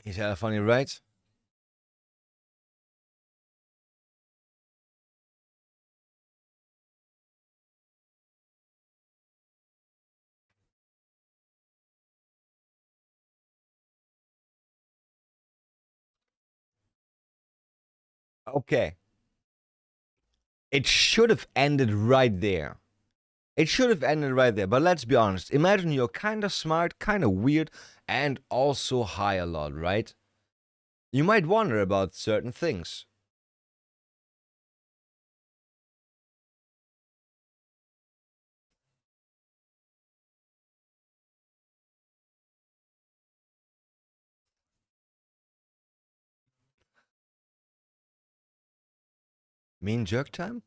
He's had a funny right? Okay. It should have ended right there. It should have ended right there, but let's be honest. Imagine you're kind of smart, kind of weird, and also high a lot, right? You might wonder about certain things. Mean jerk time?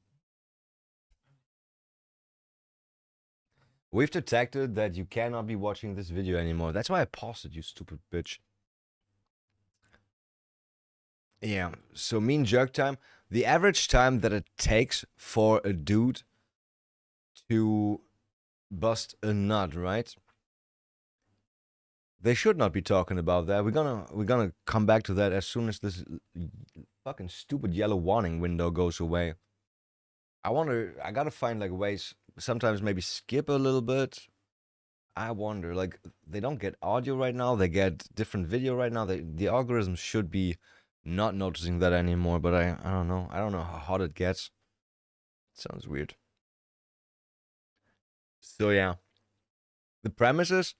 We've detected that you cannot be watching this video anymore. That's why I paused it, you stupid bitch. Yeah, so mean jerk time. The average time that it takes for a dude to bust a nut, right? They should not be talking about that. We're gonna come back to that as soon as this fucking stupid yellow warning window goes away. I gotta find like ways, sometimes maybe skip a little bit. I wonder, like, they don't get audio right now, they get different video right now. The algorithm should be not noticing that anymore, but I don't know. I don't know how hot it gets. It sounds weird. So yeah. The premise is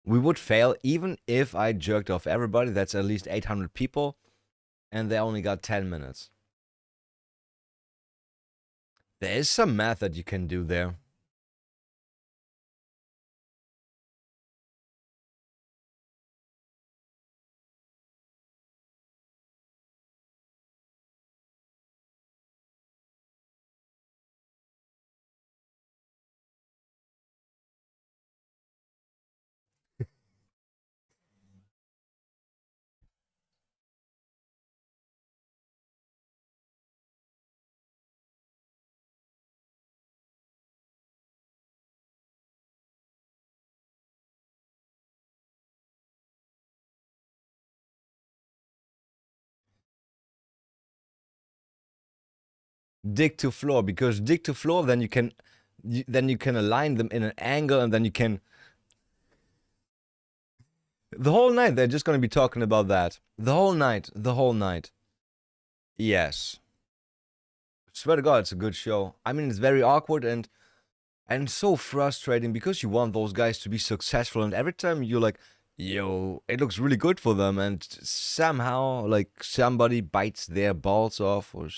we would fail even if I jerked off everybody. That's at least 800 people, and they only got 10 minutes. There is some math that you can do there. dick to floor, because dick to floor, then you can align them in an angle, and then you can. The whole night they're just gonna be talking about that. The whole night. Yes. Swear to God, it's a good show. I mean, it's very awkward and so frustrating, because you want those guys to be successful, and every time you're like, yo, it looks really good for them, and somehow like somebody bites their balls off, or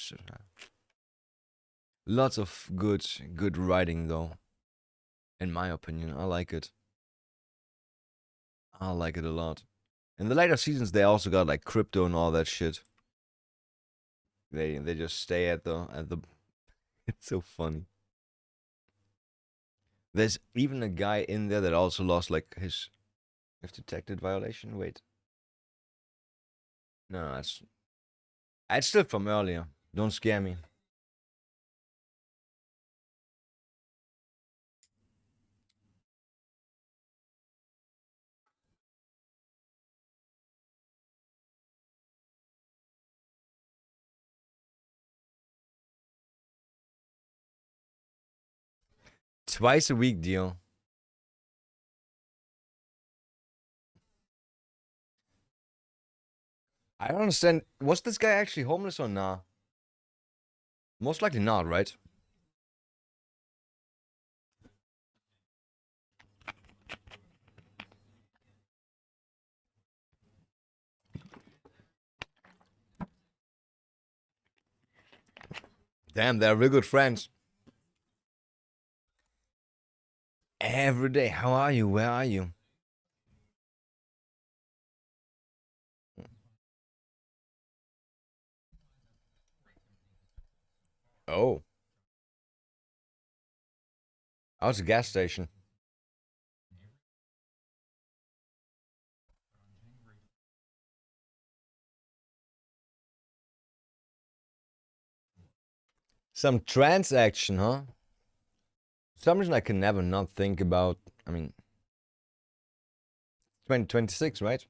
lots of good writing though. In my opinion, I like it. I like it a lot. In the later seasons, they also got like crypto and all that shit. They just stay at the. It's so funny. There's even a guy in there that also lost like his. If detected violation. Wait. No, it's still from earlier. Don't scare me. Twice a week deal. I don't understand. Was this guy actually homeless or nah? Most likely not, right? Damn, they're real good friends. Every day. How are you? Where are you? Oh. Oh, it's a gas station. Some transaction, huh? For some reason I can never not think about. I mean, 2026, right?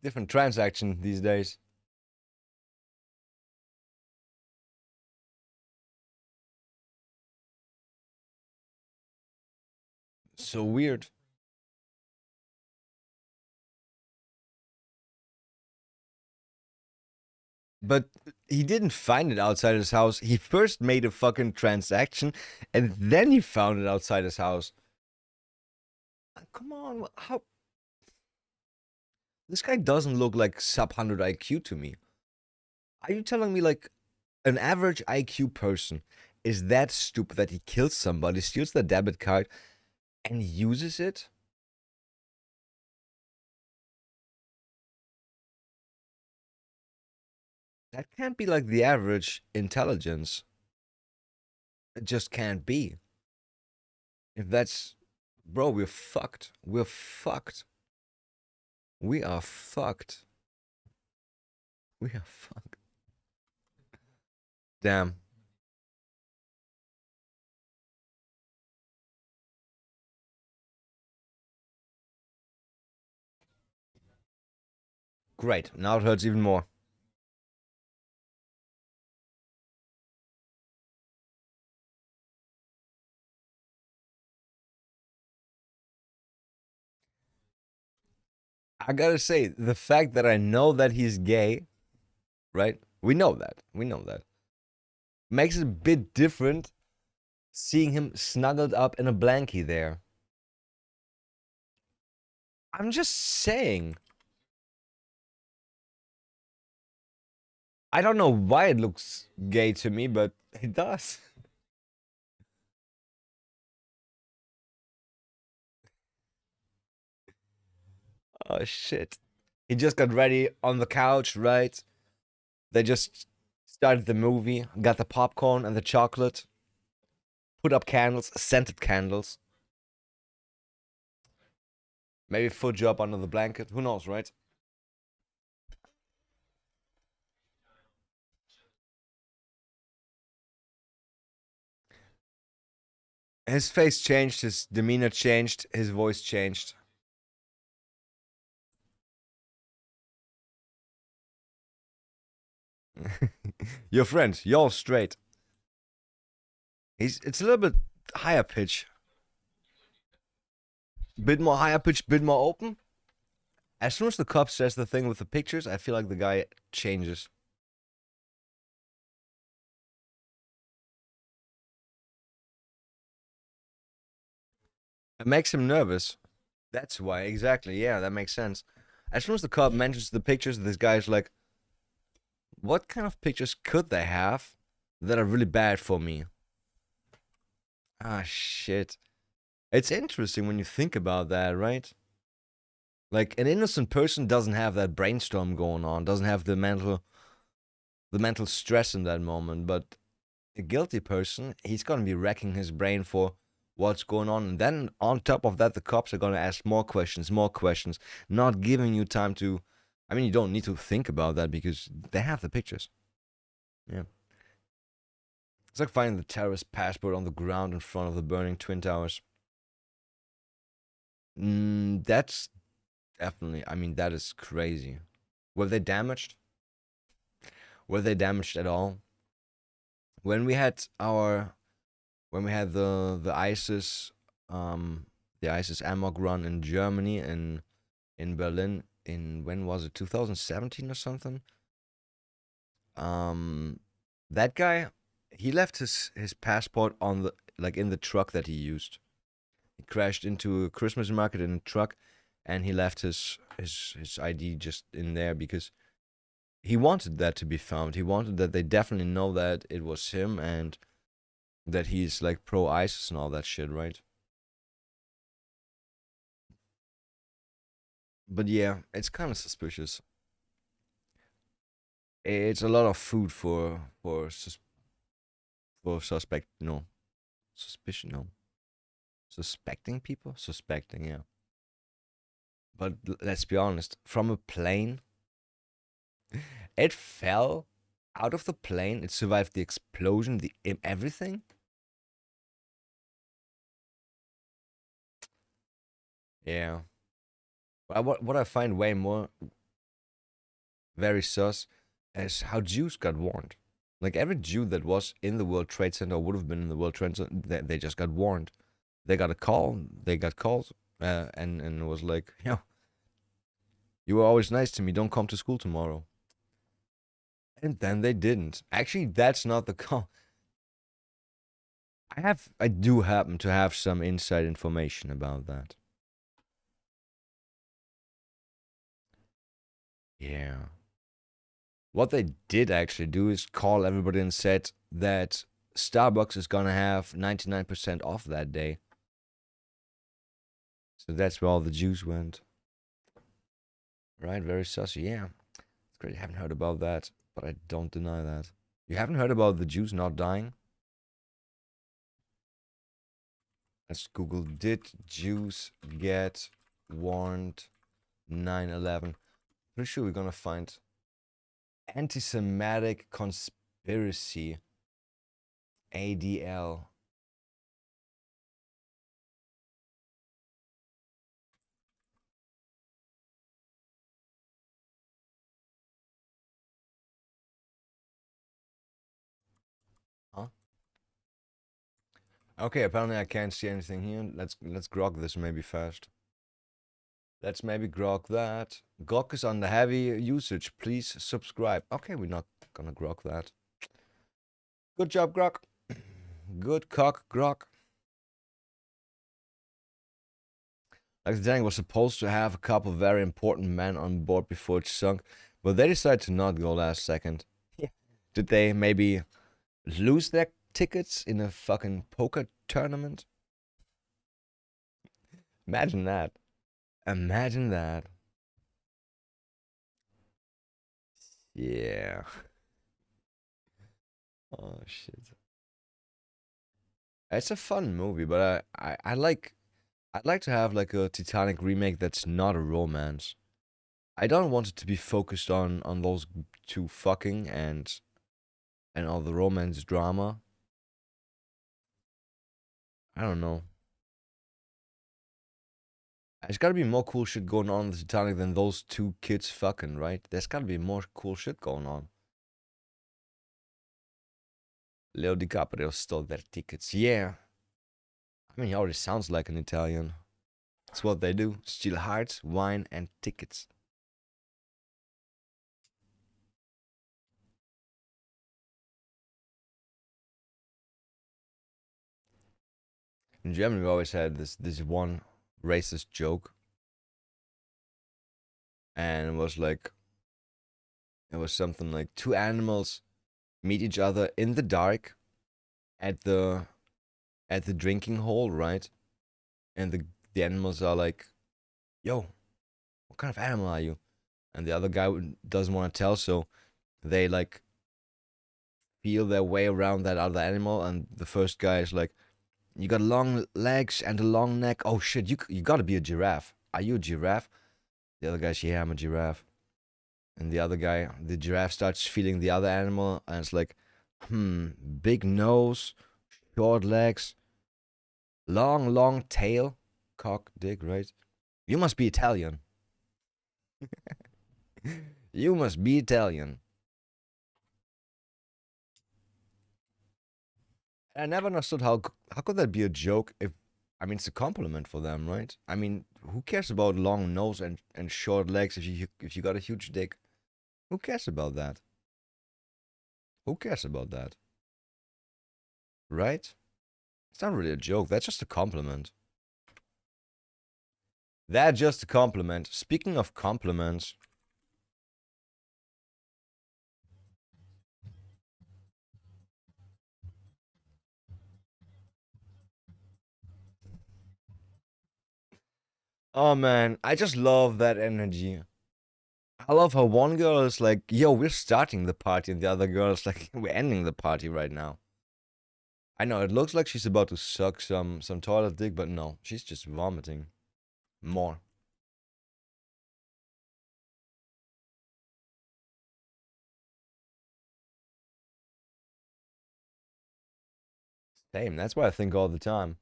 Different transaction these days. So weird. But he didn't find it outside his house. He first made a fucking transaction, and then he found it outside his house. Come on, how? This guy doesn't look like sub 100 IQ to me. Are you telling me like an average IQ person is that stupid that he kills somebody, steals their debit card, and uses it? That can't be like the average intelligence. It just can't be. If that's. Bro, we're fucked. We're fucked. We are fucked. We are fucked. Damn. Great. Now it hurts even more. I gotta say, the fact that I know that he's gay, right? We know that. We know that. Makes it a bit different seeing him snuggled up in a blankie there. I'm just saying. I don't know why it looks gay to me, but it does. Oh shit. He just got ready on the couch, right? They just started the movie, got the popcorn and the chocolate, put up candles, scented candles. Maybe foot job under the blanket. Who knows, right? His face changed, his demeanor changed, his voice changed. Your friend, y'all straight. It's a little bit higher pitch. Bit more higher pitch, bit more open. As soon as the cop says the thing with the pictures, I feel like the guy changes. It makes him nervous. That's why, exactly. Yeah, that makes sense. As soon as the cop mentions the pictures, this guy's like, what kind of pictures could they have that are really bad for me? Ah, shit. It's interesting when you think about that, right? Like, an innocent person doesn't have that brainstorm going on, doesn't have the mental stress in that moment, but a guilty person, he's gonna be racking his brain for what's going on, and then on top of that, the cops are gonna ask more questions, not giving you time to. I mean, you don't need to think about that because they have the pictures. Yeah. It's like finding the terrorist passport on the ground in front of the burning Twin Towers. That's definitely. I mean, that is crazy. Were they damaged? Were they damaged at all? When we had the ISIS amok run in Germany in Berlin in, when was it, 2017 or something? That guy, he left his passport on the, like, in the truck that he used. He crashed into a Christmas market in a truck, and he left his ID just in there because he wanted that to be found. He wanted that they definitely know that it was him and that he's like pro ISIS and all that shit, right? But yeah, it's kind of suspicious. It's a lot of food for suspect, no, suspicion, no, suspecting people, suspecting, yeah. But let's be honest, from a plane, it fell out of the plane. It survived the explosion, everything. Yeah. What I find way more very sus is how Jews got warned. Like, every Jew that was in the World Trade Center, or would have been in the World Trade Center, they just got warned. They got a call. They got calls, and it was like, you were always nice to me. Don't come to school tomorrow. And then they didn't. Actually, that's not the call. I do happen to have some inside information about that. Yeah. What they did actually do is call everybody and said that Starbucks is gonna have 99% off that day. So that's where all the Jews went. Right, very sussy. Yeah. It's great. I haven't heard about that, but I don't deny that. You haven't heard about the Jews not dying? Let's Google, did Jews get warned 9/11? Pretty sure we're gonna find anti-Semitic conspiracy, ADL. Huh? Okay, apparently I can't see anything here. Let's grok this maybe fast. Let's maybe grok that. Grok is under heavy usage. Please subscribe. Okay, we're not gonna grok that. Good job, Grok. Good cock, Grok. Like, the Titanic was supposed to have a couple very important men on board before it sunk, but they decided to not go last second. Yeah. Did they maybe lose their tickets in a fucking poker tournament? Imagine that. Imagine that. Yeah. Oh shit. It's a fun movie, but I'd like to have like a Titanic remake that's not a romance. I don't want it to be focused on those two fucking and all the romance drama. I don't know. There's gotta be more cool shit going on in the Titanic than those two kids fucking, right? There's gotta be more cool shit going on. Leo DiCaprio stole their tickets. Yeah. I mean, he already sounds like an Italian. That's what they do. Steal hearts, wine, and tickets. In Germany, we always had this one racist joke, and it was something like two animals meet each other in the dark at the drinking hole, right? And the animals are like, "Yo, what kind of animal are you?" And the other guy doesn't want to tell, so they like feel their way around that other animal, and the first guy is like, "You got long legs and a long neck. Oh shit, you gotta be a giraffe. Are you a giraffe?" The other guy's, "Yeah, I'm a giraffe." And the giraffe starts feeling the other animal, and it's like, big nose, short legs, long tail, cock, dick, right? You must be Italian. You must be Italian. I never understood how could that be a joke if, I mean, it's a compliment for them, right? I mean, who cares about long nose and short legs if you got a huge dick? Who cares about that? Who cares about that? Right? It's not really a joke. That's just a compliment. That's just a compliment. Speaking of compliments, oh man, I just love that energy. I love how one girl is like, "Yo, we're starting the party," and the other girl is like, "We're ending the party right now." I know it looks like she's about to suck some toilet dick, but no, she's just vomiting more. Same. That's what I think all the time.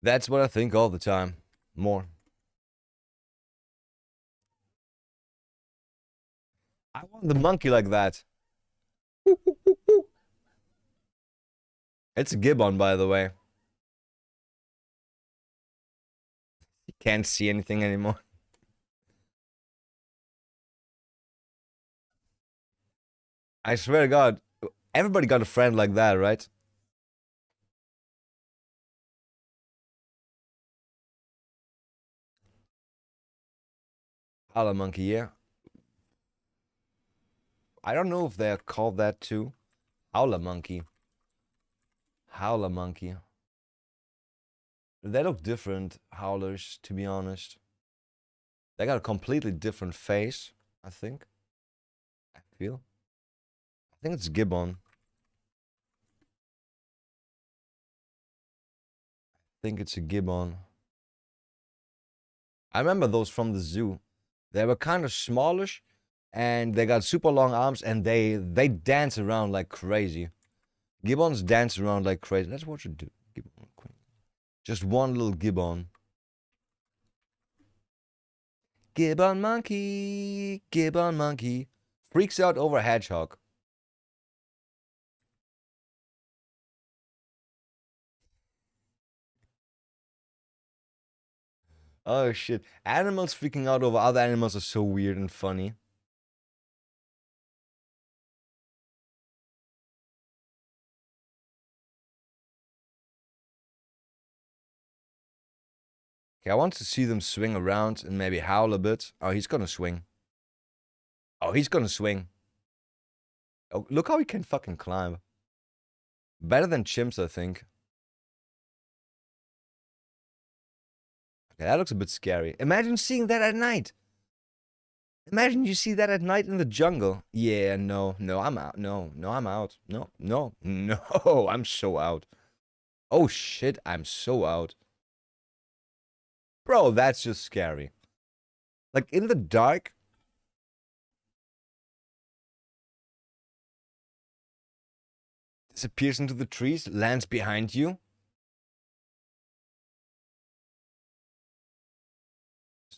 That's what I think all the time. More. I want the monkey like that. It's a gibbon, by the way. You can't see anything anymore. I swear to God, everybody got a friend like that, right? Howler monkey, yeah. I don't know if they're called that too. Howler monkey. Howler monkey. They look different, howlers, to be honest. They got a completely different face, I think. I feel. I think it's gibbon. I think it's a gibbon. I remember those from the zoo. They were kind of smallish, and they got super long arms, and they dance around like crazy. Gibbons dance around like crazy. Let's watch it do. Gibbon. Just one little gibbon. Gibbon monkey, gibbon monkey. Freaks out over a hedgehog. Oh shit. Animals freaking out over other animals are so weird and funny. Okay, I want to see them swing around and maybe howl a bit. Oh, he's gonna swing. Oh, he's gonna swing. Oh, look how he can fucking climb. Better than chimps, I think. Okay, that looks a bit scary. Imagine seeing that at night. Imagine you see that at night in the jungle. Yeah, no, I'm out. No, I'm out. No, I'm so out. Oh shit, I'm so out. Bro, that's just scary. Like in the dark. Disappears into the trees, lands behind you.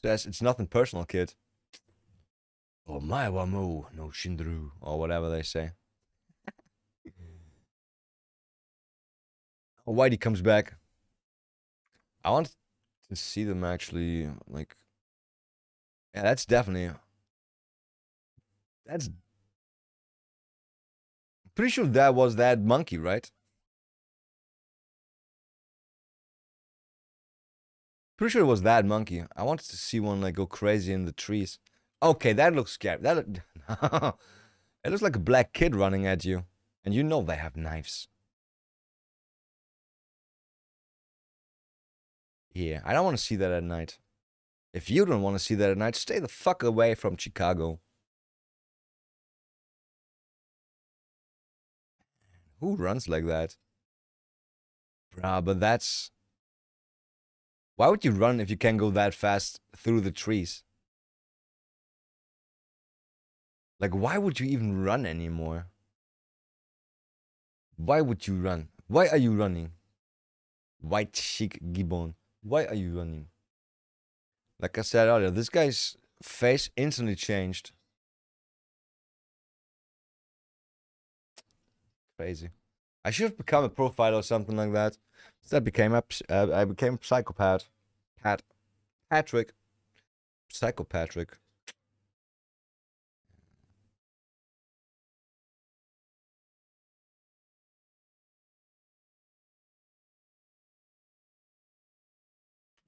Says it's nothing personal, kid. Oh my wamu, no shindru, or whatever they say. Whitey comes back. I want to see them actually, like, yeah, that's definitely, that's pretty sure that was that monkey, right? Pretty sure it was that monkey. I wanted to see one like go crazy in the trees. Okay, that looks scary. It looks like a black kid running at you, and you know they have knives. Yeah, I don't want to see that at night. If you don't want to see that at night, stay the fuck away from Chicago. Who runs like that? Bruh, but that's... Why would you run if you can go that fast through the trees? Like, why would you even run anymore? Why would you run? Why are you running? White chic gibbon. Why are you running? Like I said earlier, this guy's face instantly changed. Crazy. I should have become a profile or something like that. Instead, I became psychopath. Patrick. Psychopatrick.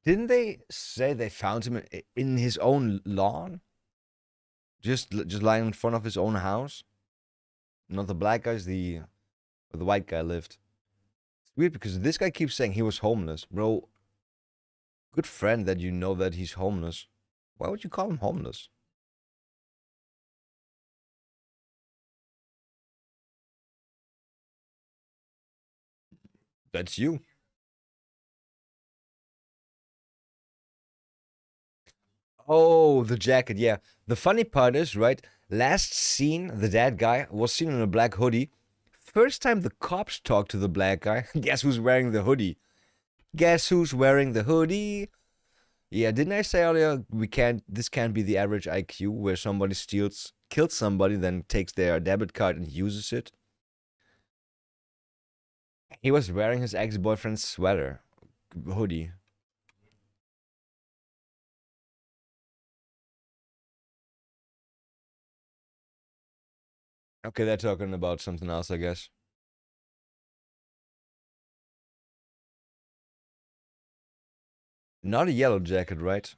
Didn't they say they found him in his own lawn? Just lying in front of his own house? Not the black guys, where the white guy lived. It's weird because this guy keeps saying he was homeless. Bro, good friend that you know that he's homeless. Why would you call him homeless? That's you. Oh, the jacket, yeah. The funny part is, right? Last scene, the dead guy was seen in a black hoodie. First time the cops talked to the black guy, guess who's wearing the hoodie? Guess who's wearing the hoodie? Yeah, didn't I say earlier this can't be the average IQ where somebody kills somebody, then takes their debit card and uses it? He was wearing his ex-boyfriend's sweater, hoodie. Okay, they're talking about something else, I guess. Not a yellow jacket, right?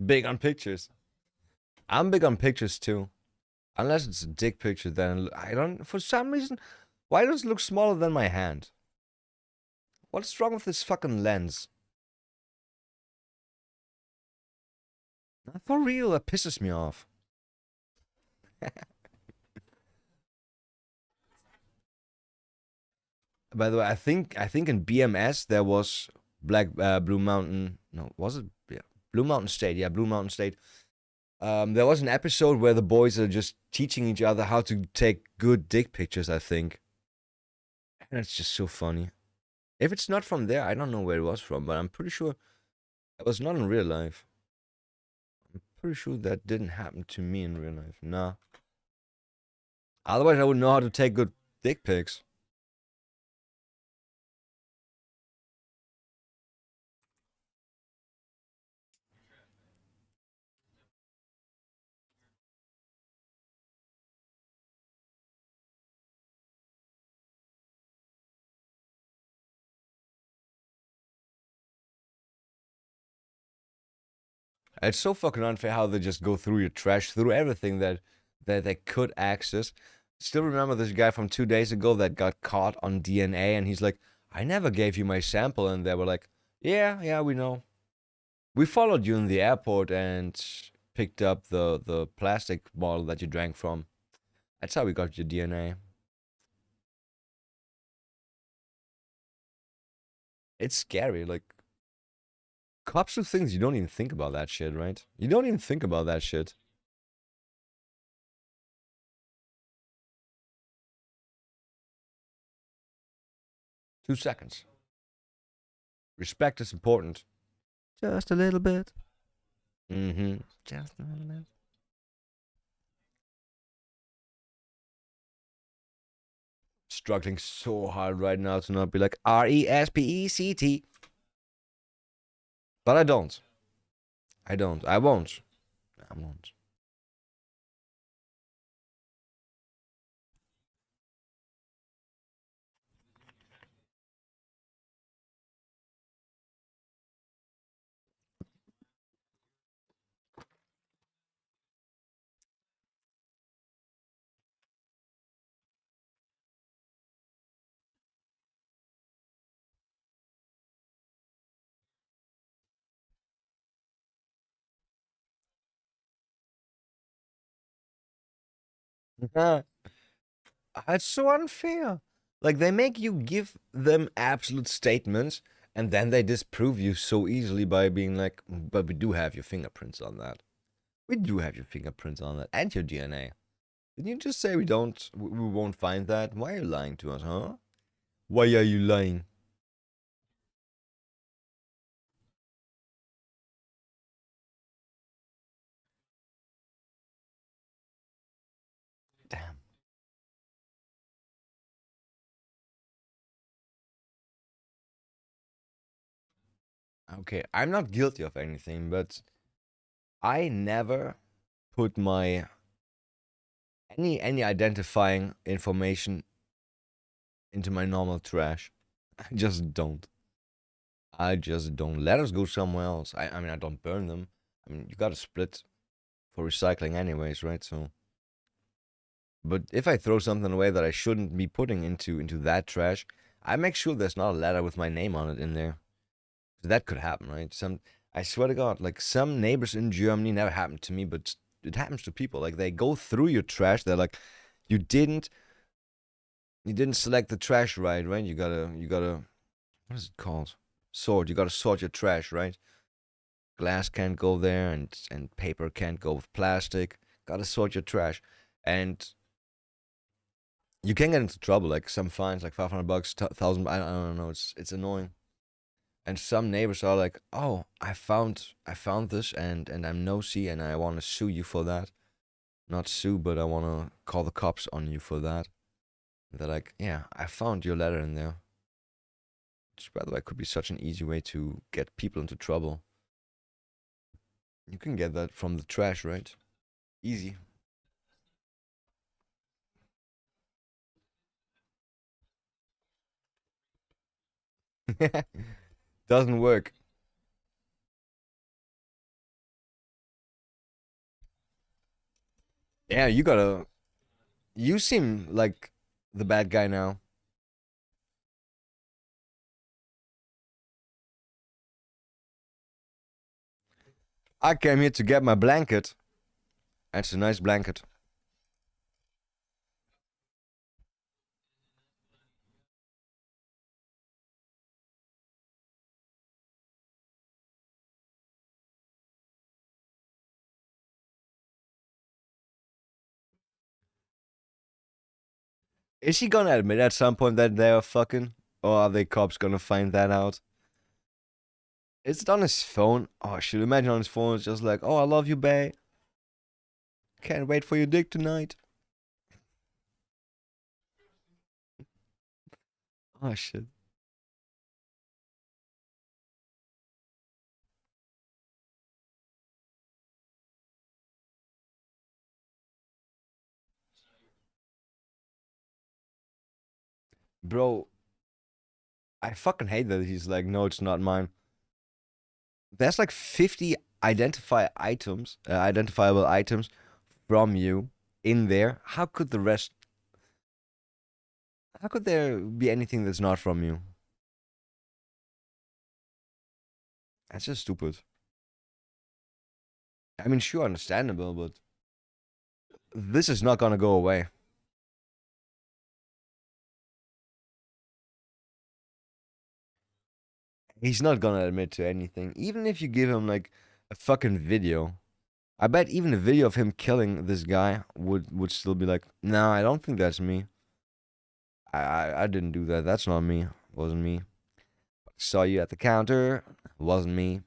Big on pictures. I'm big on pictures too. Unless it's a dick picture, then I don't. For some reason, why does it look smaller than my hand? What's wrong with this fucking lens? For real, that pisses me off. By the way, I think in BMS there was Blue Mountain. No, was it? Yeah, Blue Mountain State. Yeah, Blue Mountain State. There was an episode where the boys are just teaching each other how to take good dick pictures. I think, and it's just so funny. If it's not from there, I don't know where it was from, but I'm pretty sure it was not in real life. I'm pretty sure that didn't happen to me in real life. Nah. Otherwise, I would know how to take good dick pics. It's so fucking unfair how they just go through your trash, through everything that they could access. Still remember this guy from 2 days ago that got caught on DNA, and he's like, "I never gave you my sample," and they were like, "Yeah, we know. We followed you in the airport and picked up the plastic bottle that you drank from. That's how we got your DNA." It's scary. Like, cops do things you don't even think about that shit, right? You don't even think about that shit. 2 seconds. Respect is important. Just a little bit. Mm-hmm. Just a little bit. Struggling so hard right now to not be like RESPECT. But I don't. I don't. I won't. I won't. It's so unfair. Like, they make you give them absolute statements, and then they disprove you so easily by being like, but we do have your fingerprints on that. We do have your fingerprints on that, and your DNA. Didn't you just say we won't find that? Why are you lying to us, huh? Why are you lying? Damn. Okay, I'm not guilty of anything, but I never put my any identifying information into my normal trash. I just don't. I just don't. Letters go somewhere else. I mean, I don't burn them. I mean, you gotta split for recycling anyways, right? So, but if I throw something away that I shouldn't be putting into that trash, I make sure there's not a letter with my name on it in there. That could happen, right? I swear to God, like some neighbors in Germany, never happened to me, but it happens to people. Like they go through your trash. They're like, you didn't select the trash right? You gotta, what is it called? Sort. You gotta sort your trash, right? Glass can't go there, and paper can't go with plastic. Gotta sort your trash, and you can get into trouble. Like some fines, like $500, 1,000. I don't know. It's annoying. And some neighbors are like, "Oh, I found this, and I'm nosy, and I want to sue you for that. Not sue, but I want to call the cops on you for that." And they're like, "Yeah, I found your letter in there." Which, by the way, could be such an easy way to get people into trouble. You can get that from the trash, right? Easy. Doesn't work. Yeah, you gotta. You seem like the bad guy now. I came here to get my blanket. It's a nice blanket. Is she gonna admit at some point that they are fucking? Or are the cops gonna find that out? Is it on his phone? Oh, I should imagine on his phone it's just like, oh, I love you, bae. Can't wait for your dick tonight. Oh, shit. Bro, I fucking hate that he's like, no, it's not mine. There's like 50 identifiable items from you in there. How could there be anything that's not from you? That's just stupid. I mean, sure, understandable, but this is not gonna go away. He's not gonna admit to anything. Even if you give him like a fucking video. I bet even a video of him killing this guy would still be like, no, I don't think that's me. I didn't do that. That's not me. Wasn't me. Saw you at the counter. Wasn't me.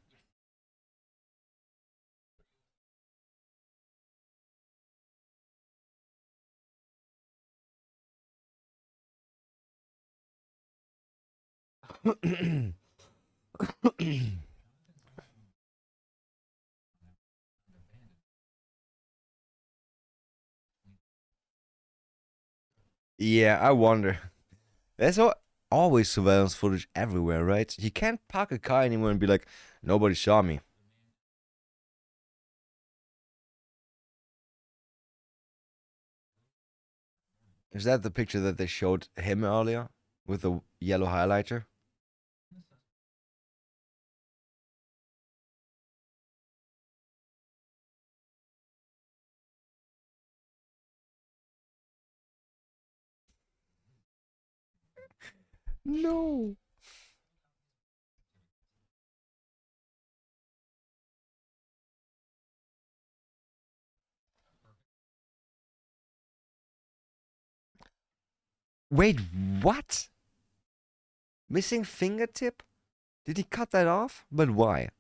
Yeah, I wonder. There's always surveillance footage everywhere, right? You can't park a car anywhere and be like, nobody saw me. Is that the picture that they showed him earlier with the yellow highlighter? No. Wait, what? Missing fingertip? Did he cut that off? But why?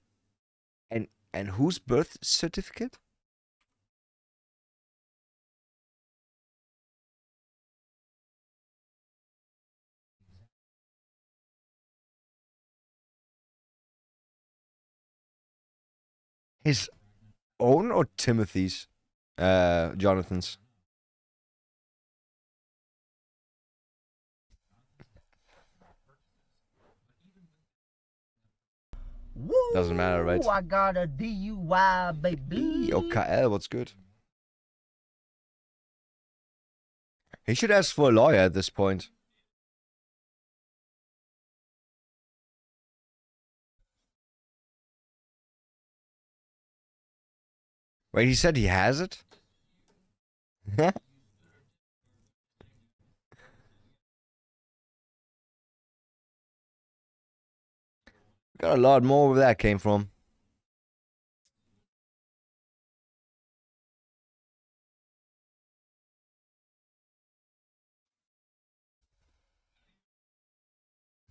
And whose birth certificate? His own or Timothy's? Jonathan's. Woo! Doesn't matter, right? I got a DUI, baby. Yo, KL, what's good? He should ask for a lawyer at this point. Wait, he said he has it? Got a lot more where that came from.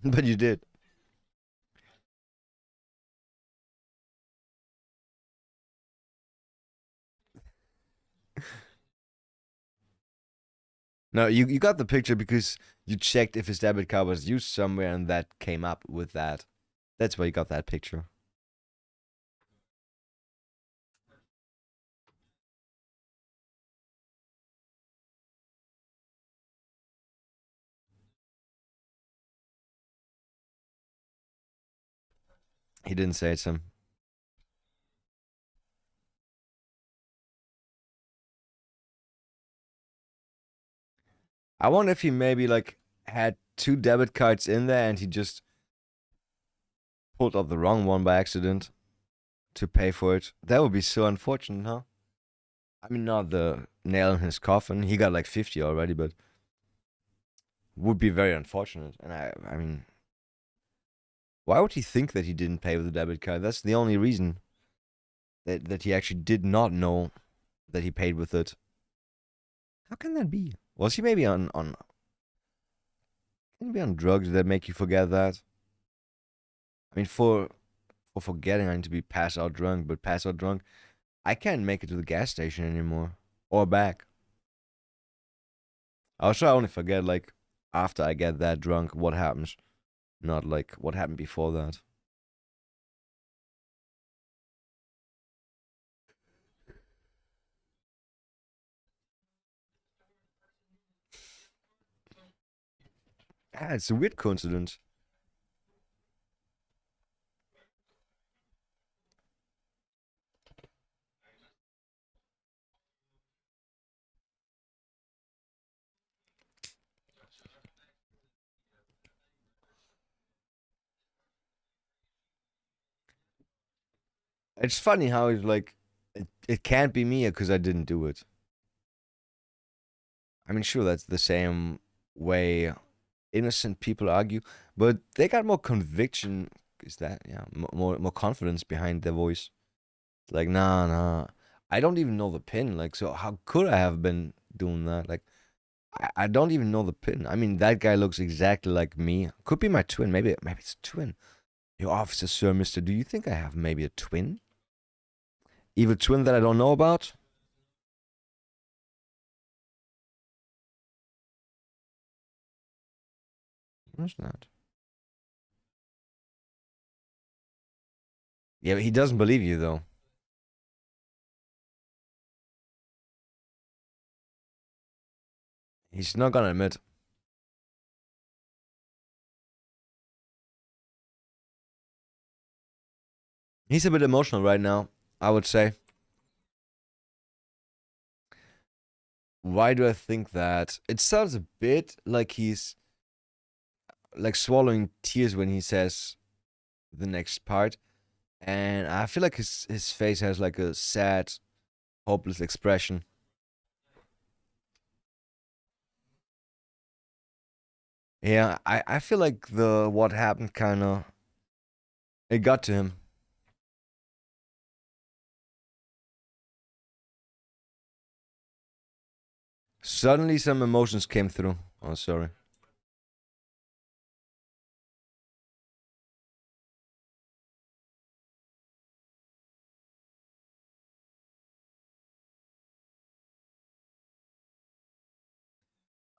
But you did. No, you got the picture because you checked if his debit card was used somewhere and that came up with that. That's why you got that picture. He didn't say it, Sam. I wonder if he maybe like had two debit cards in there and he just pulled up the wrong one by accident to pay for it. That would be so unfortunate, huh? I mean, not the nail in his coffin. He got like 50 already, but would be very unfortunate. And I mean, why would he think that he didn't pay with a debit card? That's the only reason that he actually did not know that he paid with it. How can that be? Was he maybe on can he be on drugs that make you forget that? I mean, for forgetting, I need to be pass out drunk, but pass out drunk, I can't make it to the gas station anymore or back. Also, I only forget like after I get that drunk what happens, not like what happened before that. Ah, it's a weird coincidence. It's funny how it's like, it can't be me because I didn't do it. I mean, sure, that's the same way innocent people argue, but they got more conviction. Is that, yeah, more confidence behind their voice? Like, nah, I don't even know the pin. Like, so how could I have been doing that? Like, I don't even know the pin. I mean, that guy looks exactly like me. Could be my twin. Maybe it's a twin. Your officer, sir, mister. Do you think I have maybe a twin? Evil twin that I don't know about? What's that? Yeah, but he doesn't believe you, though. He's not gonna admit. He's a bit emotional right now, I would say. Why do I think that? It sounds a bit like he's like swallowing tears when he says the next part. And I feel like his face has like a sad, hopeless expression. Yeah, I feel like the what happened kinda it got to him. Suddenly some emotions came through. Oh, sorry.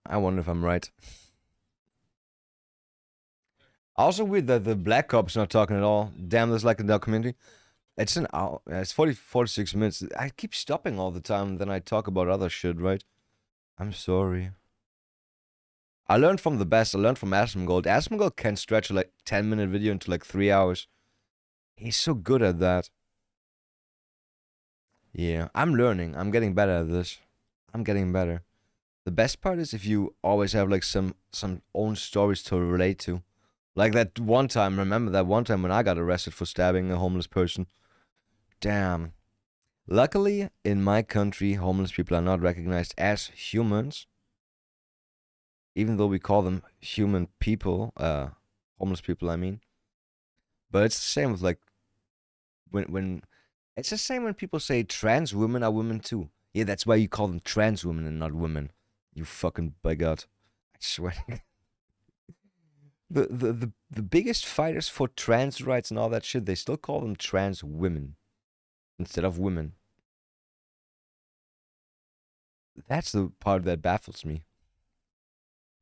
I wonder if I'm right. Also weird that the Black Cop's not talking at all. Damn, that's like a documentary. It's an hour. It's 46 minutes. I keep stopping all the time. Then I talk about other shit, right? I'm sorry. I learned from the best. I learned from Asmongold. Asmongold can stretch a like 10-minute video into like 3 hours. He's so good at that. Yeah, I'm learning. I'm getting better at this. I'm getting better. The best part is if you always have like some own stories to relate to. Like that one time, remember that one time when I got arrested for stabbing a homeless person? Damn. Luckily, in my country, homeless people are not recognized as humans. Even though we call them human people, homeless people, I mean. But it's the same with like when it's the same when people say trans women are women too. Yeah, that's why you call them trans women and not women. You fucking bigot. I swear. The biggest fighters for trans rights and all that shit, they still call them trans women instead of women. That's the part that baffles me.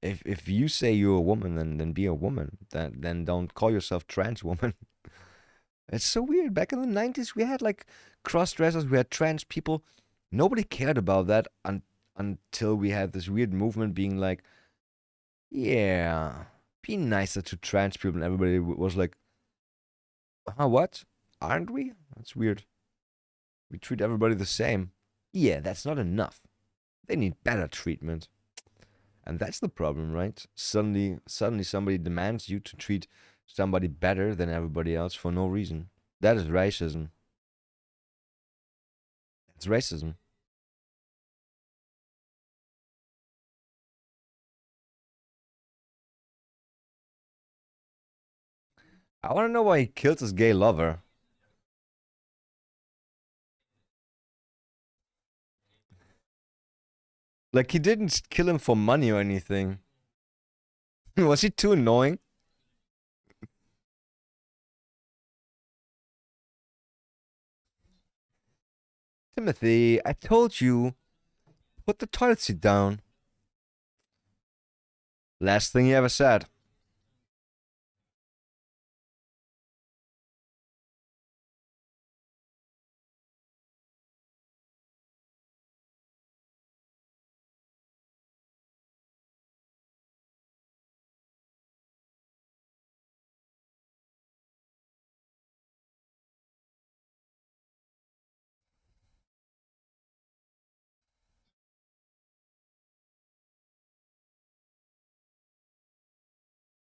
If you say you're a woman, then be a woman. Then don't call yourself trans woman. It's so weird. Back in the 90s, we had like cross dressers, we had trans people. Nobody cared about that until we had this weird movement being like, yeah, be nicer to trans people. And everybody was like, huh, what? Aren't we? That's weird. We treat everybody the same. Yeah, that's not enough. They need better treatment. And that's the problem, right? Suddenly somebody demands you to treat somebody better than everybody else for no reason. That is racism. It's racism. I want to know why he killed his gay lover. Like, he didn't kill him for money or anything. Was he too annoying? Timothy, I told you, put the toilet seat down. Last thing he ever said.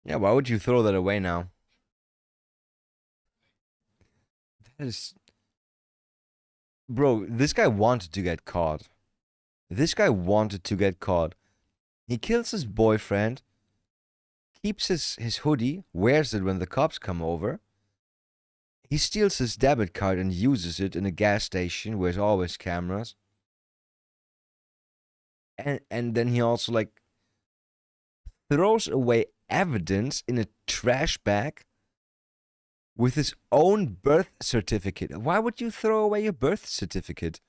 Yeah, why would you throw that away now? That is... Bro, this guy wanted to get caught. This guy wanted to get caught. He kills his boyfriend, keeps his hoodie, wears it when the cops come over. He steals his debit card and uses it in a gas station where there's always cameras. and then he also like throws away evidence in a trash bag with his own birth certificate. Why would you throw away your birth certificate?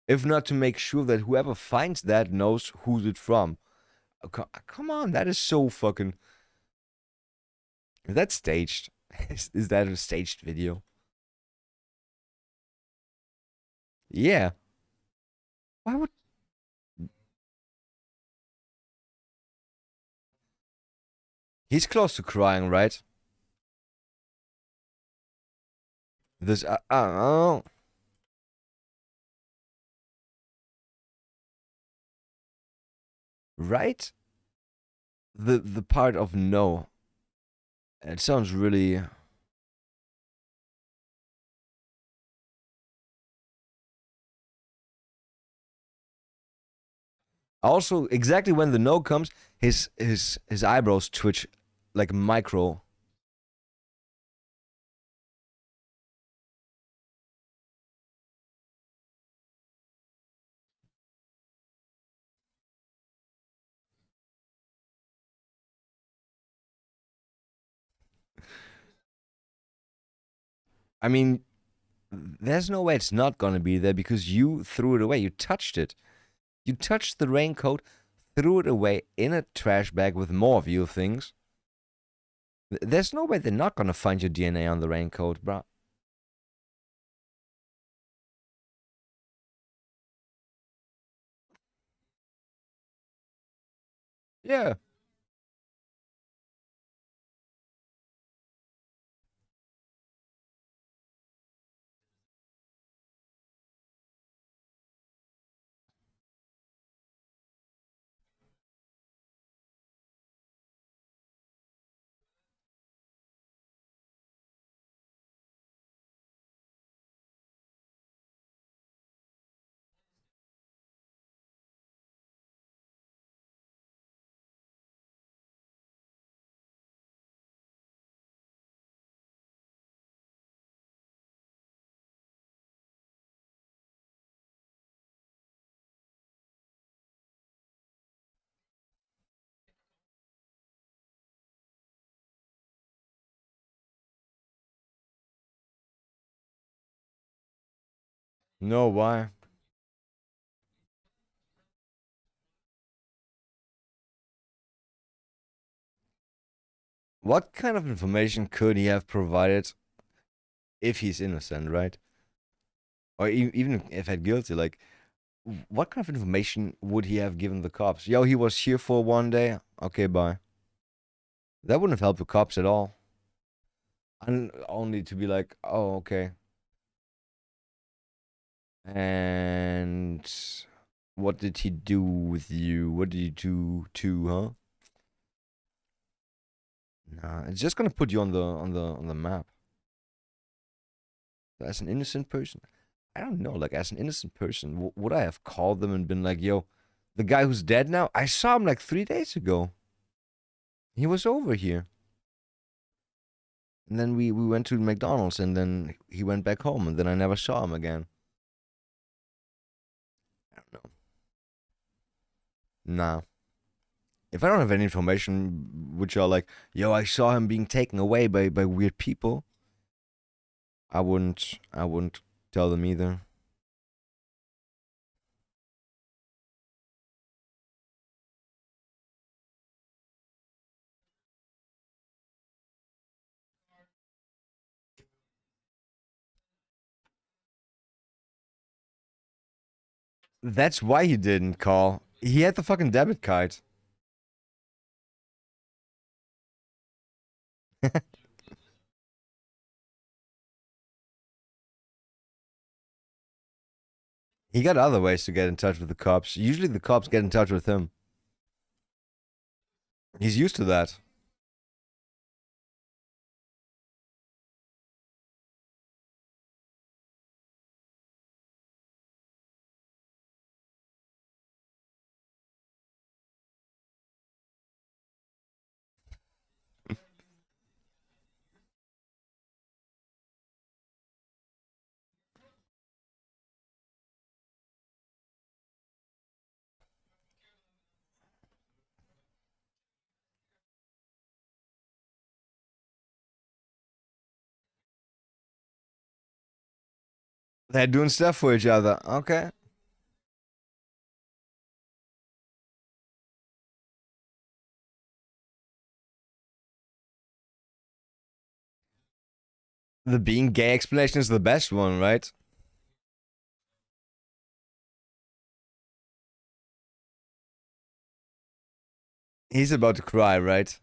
If not to make sure that whoever finds that knows who's it from. Come on, that is so fucking... Is that staged? Is that a staged video? Yeah. Why would... He's close to crying, right? This... oh. Right? The part of no. It sounds really... Also, exactly when the no comes, his eyebrows twitch like micro. I mean, there's no way it's not gonna be there because you threw it away. You touched it. You touched the raincoat, threw it away in a trash bag with more of your things. There's no way they're not gonna find your DNA on the raincoat, bro. Yeah. No, why? What kind of information could he have provided if he's innocent, right? Or even if he's guilty, like, what kind of information would he have given the cops? Yo, he was here for 1 day. Okay, bye. That wouldn't have helped the cops at all. And only to be like, oh, okay. And what did he do with you? What did he do to, huh? Nah, it's just gonna put you on the map. As an innocent person, I don't know. Like as an innocent person, would I have called them and been like, "Yo, the guy who's dead now? I saw him like 3 days ago. He was over here." And then we went to McDonald's, and then he went back home, and then I never saw him again. I don't know. Nah. If I don't have any information which are like, "Yo, I saw him being taken away by weird people," I wouldn't tell them either. That's why he didn't call. He had the fucking debit card. He got other ways to get in touch with the cops. Usually the cops get in touch with him. He's used to that. They're doing stuff for each other. Okay. The being gay explanation is the best one, right? He's about to cry, right?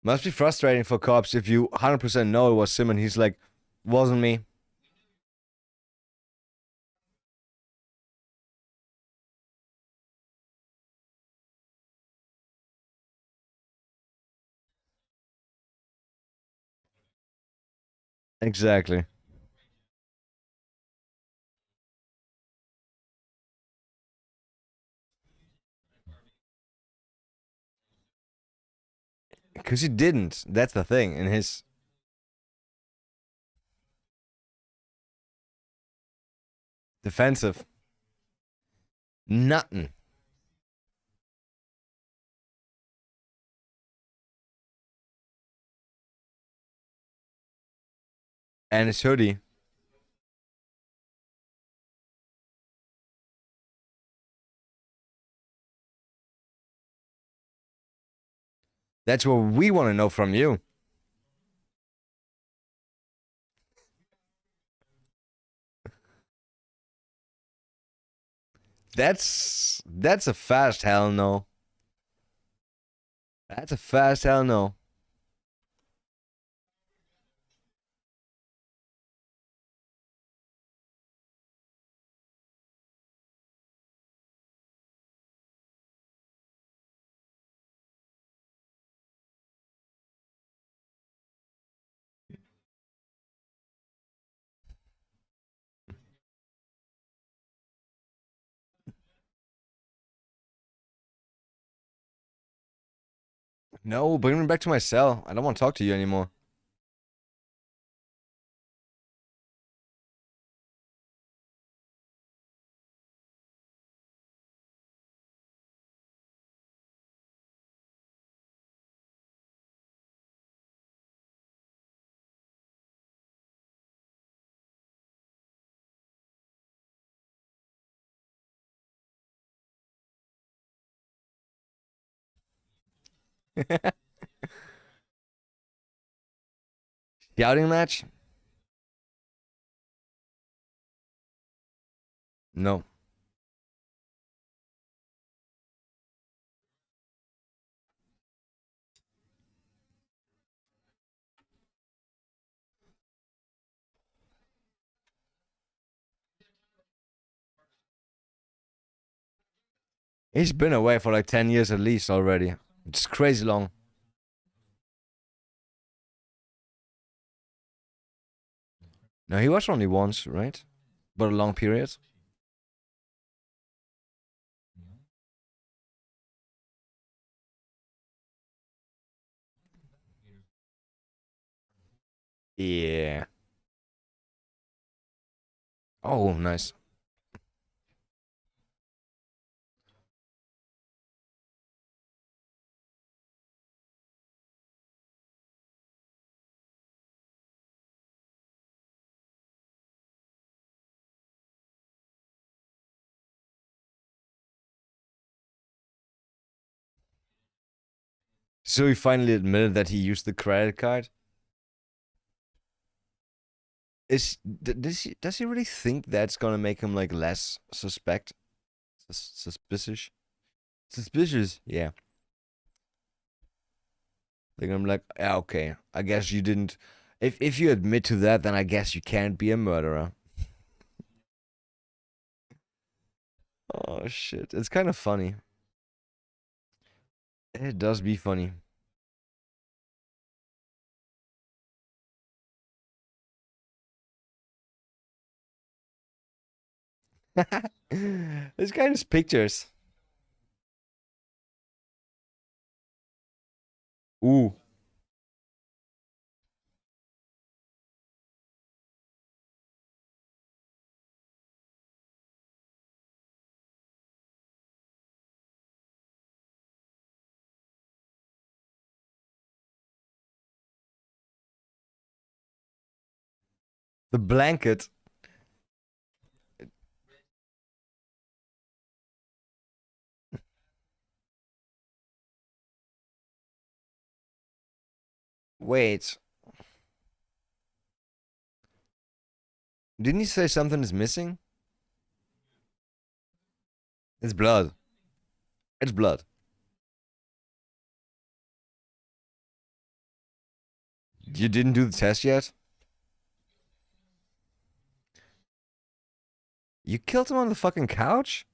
Must be frustrating for cops if you 100% know it was him and he's like, wasn't me. Exactly. Because he didn't. That's the thing. In his. Defensive. Nothing. And his hoodie. That's what we want to know from you. That's a fast hell no. That's a fast hell no. No, bring me back to my cell. I don't want to talk to you anymore. Shouting match? No. He's been away for like 10 years at least already. It's crazy long. No, he was only once, right? But a long period. Yeah. Oh, nice. So he finally admitted that he used the credit card. Does he really think that's gonna make him like less suspicious? Suspicious, yeah. They're gonna be like, yeah, okay. I guess you didn't. If you admit to that, then I guess you can't be a murderer. Oh shit, it's kind of funny. It does be funny. This kind of pictures. Ooh. The blanket. Wait. Didn't he say something is missing? It's blood. It's blood. You didn't do the test yet? You killed him on the fucking couch?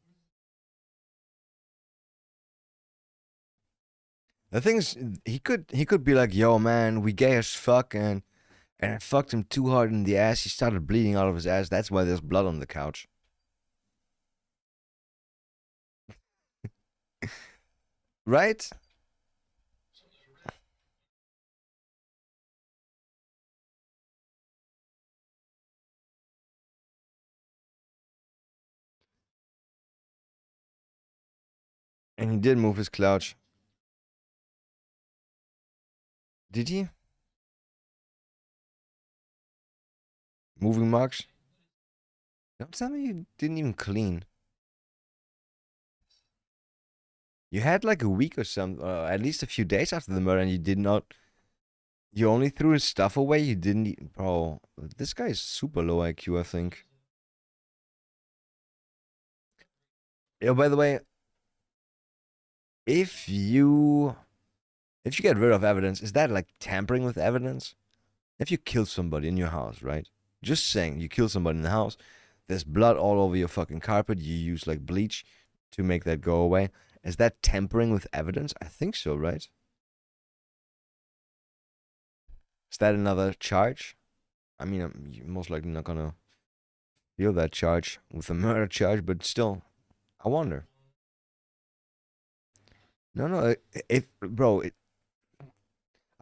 The thing is, he could be like, yo man, we gay as fuck and I fucked him too hard in the ass. He started bleeding out of his ass. That's why there's blood on the couch. Right? And he did move his couch. Did he? Moving marks? Don't tell me you didn't even clean. You had like a week or some, at least a few days after the murder, and you did not. You only threw his stuff away. You didn't. Bro, this guy is super low IQ, I think. Yo, by the way, if you get rid of evidence, is that like tampering with evidence? If you kill somebody in your house, right? Just saying, you kill somebody in the house, there's blood all over your fucking carpet, you use like bleach to make that go away. Is that tampering with evidence? I think so, right? Is that another charge? I mean, you're most likely not gonna feel that charge with a murder charge, but still, I wonder. No, bro,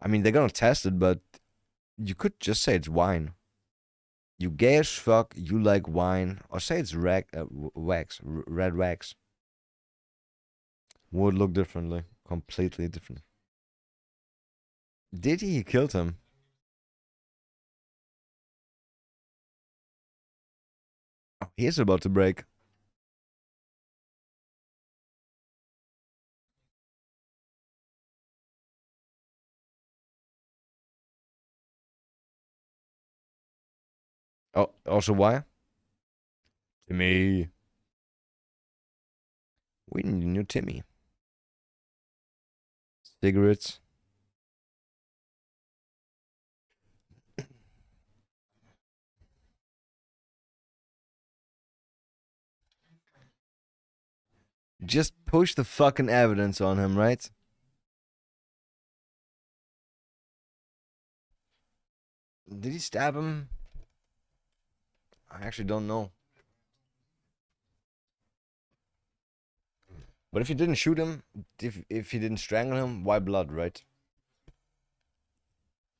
I mean, they're gonna test it, but you could just say it's wine. You gay as fuck, you like wine, or say it's red wax. Would look differently, completely different. Did he? He killed him. Oh, he is about to break. Oh, also why? Timmy. We need a new Timmy. Cigarettes. Just push the fucking evidence on him, right? Did he stab him? I actually don't know. But if he didn't shoot him, if he didn't strangle him, why blood, right?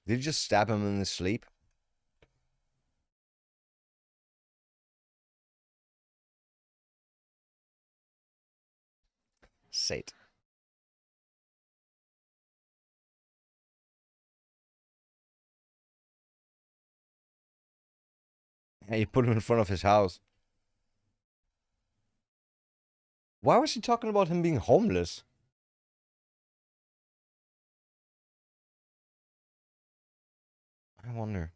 Did he just stab him in his sleep? Sate. Yeah, you put him in front of his house. Why was he talking about him being homeless? I wonder.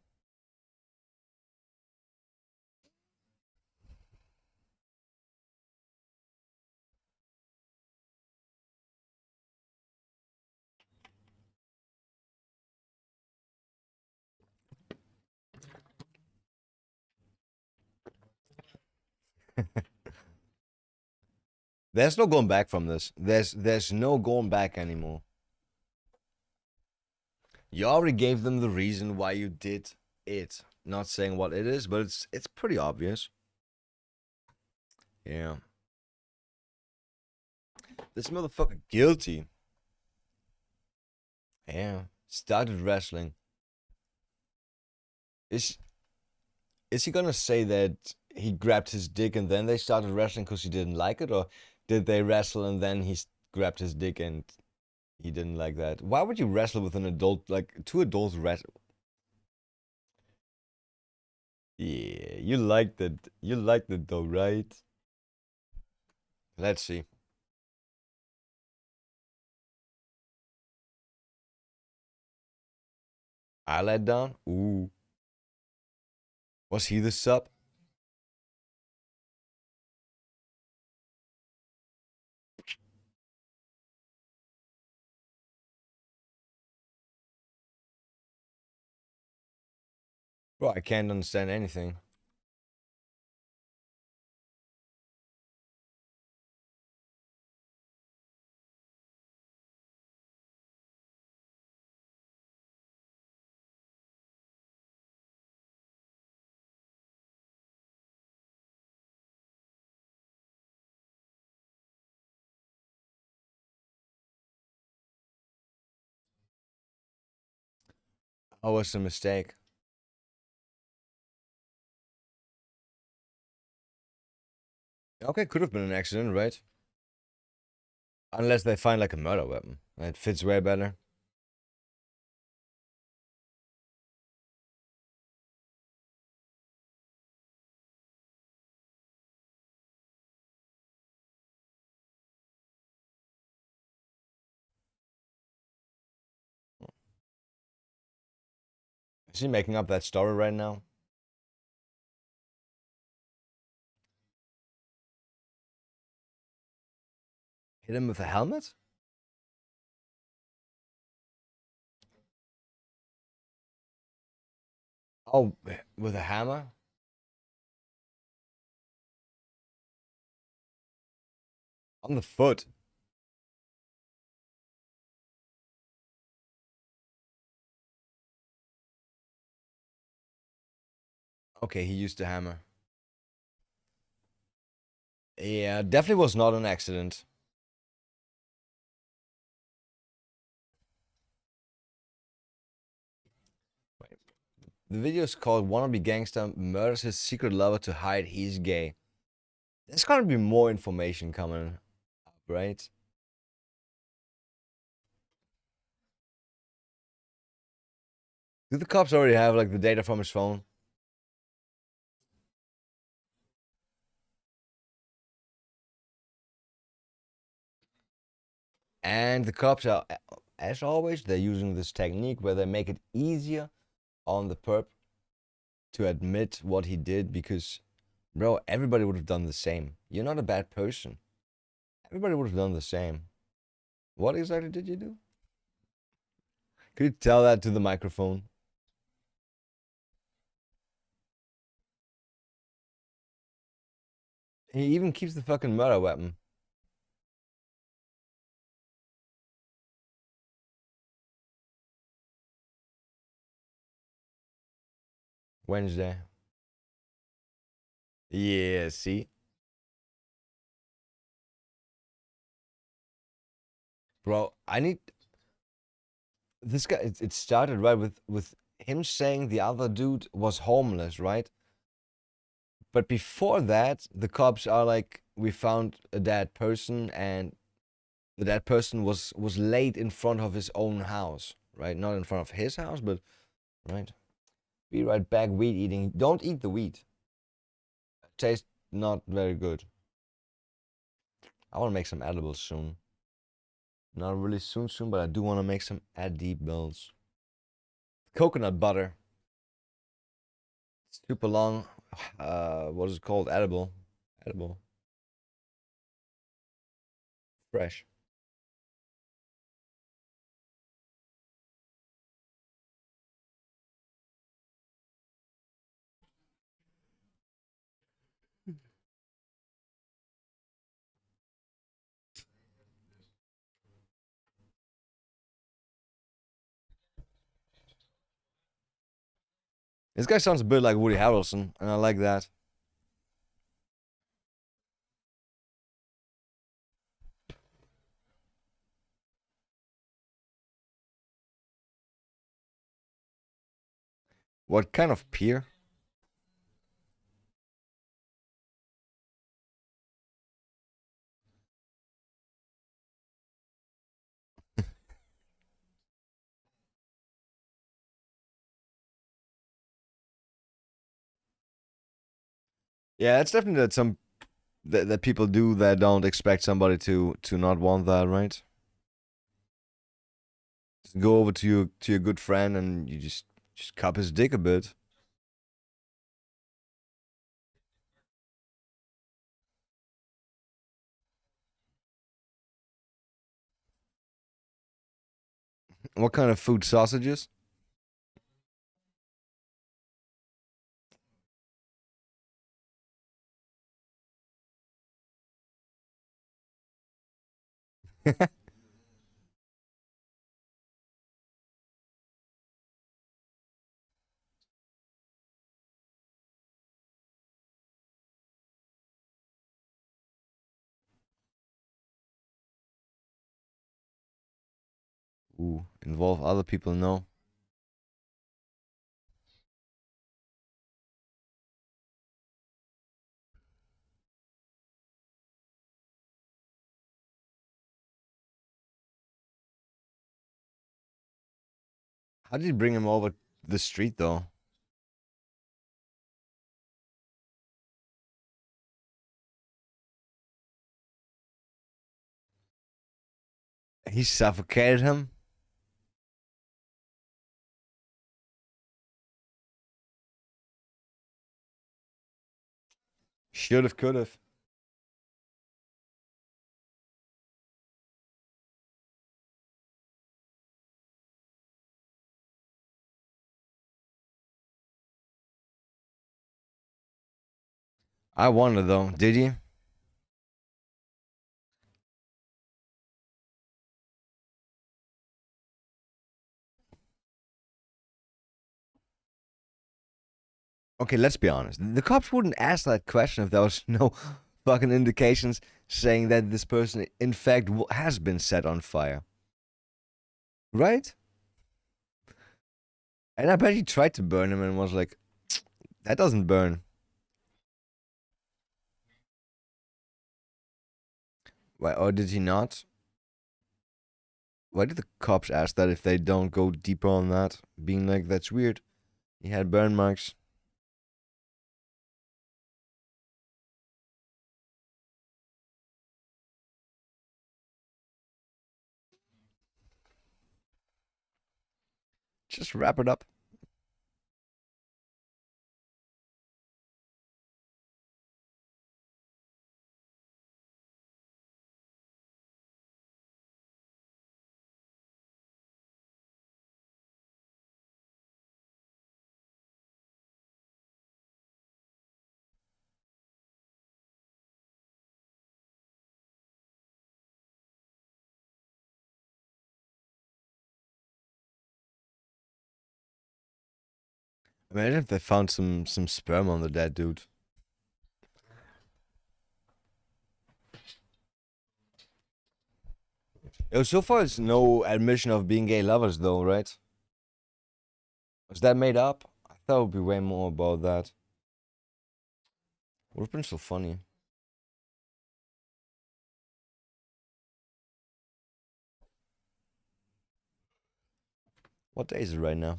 There's no going back from this. There's no going back anymore. You already gave them the reason why you did it. Not saying what it is, but it's pretty obvious. Yeah. This motherfucker guilty. Yeah. Started wrestling. Is is he gonna say that he grabbed his dick and then they started wrestling because he didn't like it, or did they wrestle and then grabbed his dick and he didn't like that? Why would you wrestle with an adult? Like two adults wrestle? Yeah, you liked it. You liked it though, right? Let's see. I let down. Ooh, was he the sub? Bro, I can't understand anything. Oh, was a mistake. Okay, could have been an accident, right? Unless they find like a murder weapon. It fits way better. Is he making up that story right now? Hit him with a helmet? Oh, with a hammer? On the foot. Okay, he used the hammer. Yeah, definitely was not an accident. The video is called Wannabe Gangsta Murders His Secret Lover to Hide He's Gay. There's gonna be more information coming up, right? Do the cops already have like the data from his phone? And the cops are, as always, they're using this technique where they make it easier on the perp to admit what he did because, bro, everybody would have done the same. You're not a bad person. Everybody would have done the same. What exactly did you do? Could you tell that to the microphone? He even keeps the fucking murder weapon. Wednesday. Yeah, see? Bro, I need this guy. It started right with him saying the other dude was homeless, right? But before that, the cops are like, we found a dead person, and the dead person was laid in front of his own house, right? Not in front of his house, but right. Be right back. Weed eating. Don't eat the weed. Tastes not very good. I want to make some edibles soon. Not really soon, but I do want to make some edibles. Coconut butter. Super long. What is it called? Edible. Edible. Fresh. This guy sounds a bit like Woody Harrelson, and I like that. What kind of pier? Yeah, it's definitely that people do that don't expect somebody to not want that, right? Just go over to your good friend and you just cup his dick a bit. What kind of food? Sausages? Ooh, involve other people? No. How did you bring him over the street though? He suffocated him. Should have, could have. I wonder though. Did he? Okay, let's be honest. The cops wouldn't ask that question if there was no fucking indications saying that this person, in fact, has been set on fire. Right? And I bet he tried to burn him and was like, that doesn't burn. Why, or did he not? Why did the cops ask that if they don't go deeper on that? Being like, that's weird. He had burn marks. Just wrap it up. Imagine if they found some sperm on the dead dude. Yo, so far it's no admission of being gay lovers though, right? Was that made up? I thought it would be way more about that. Would have been so funny. What day is it right now?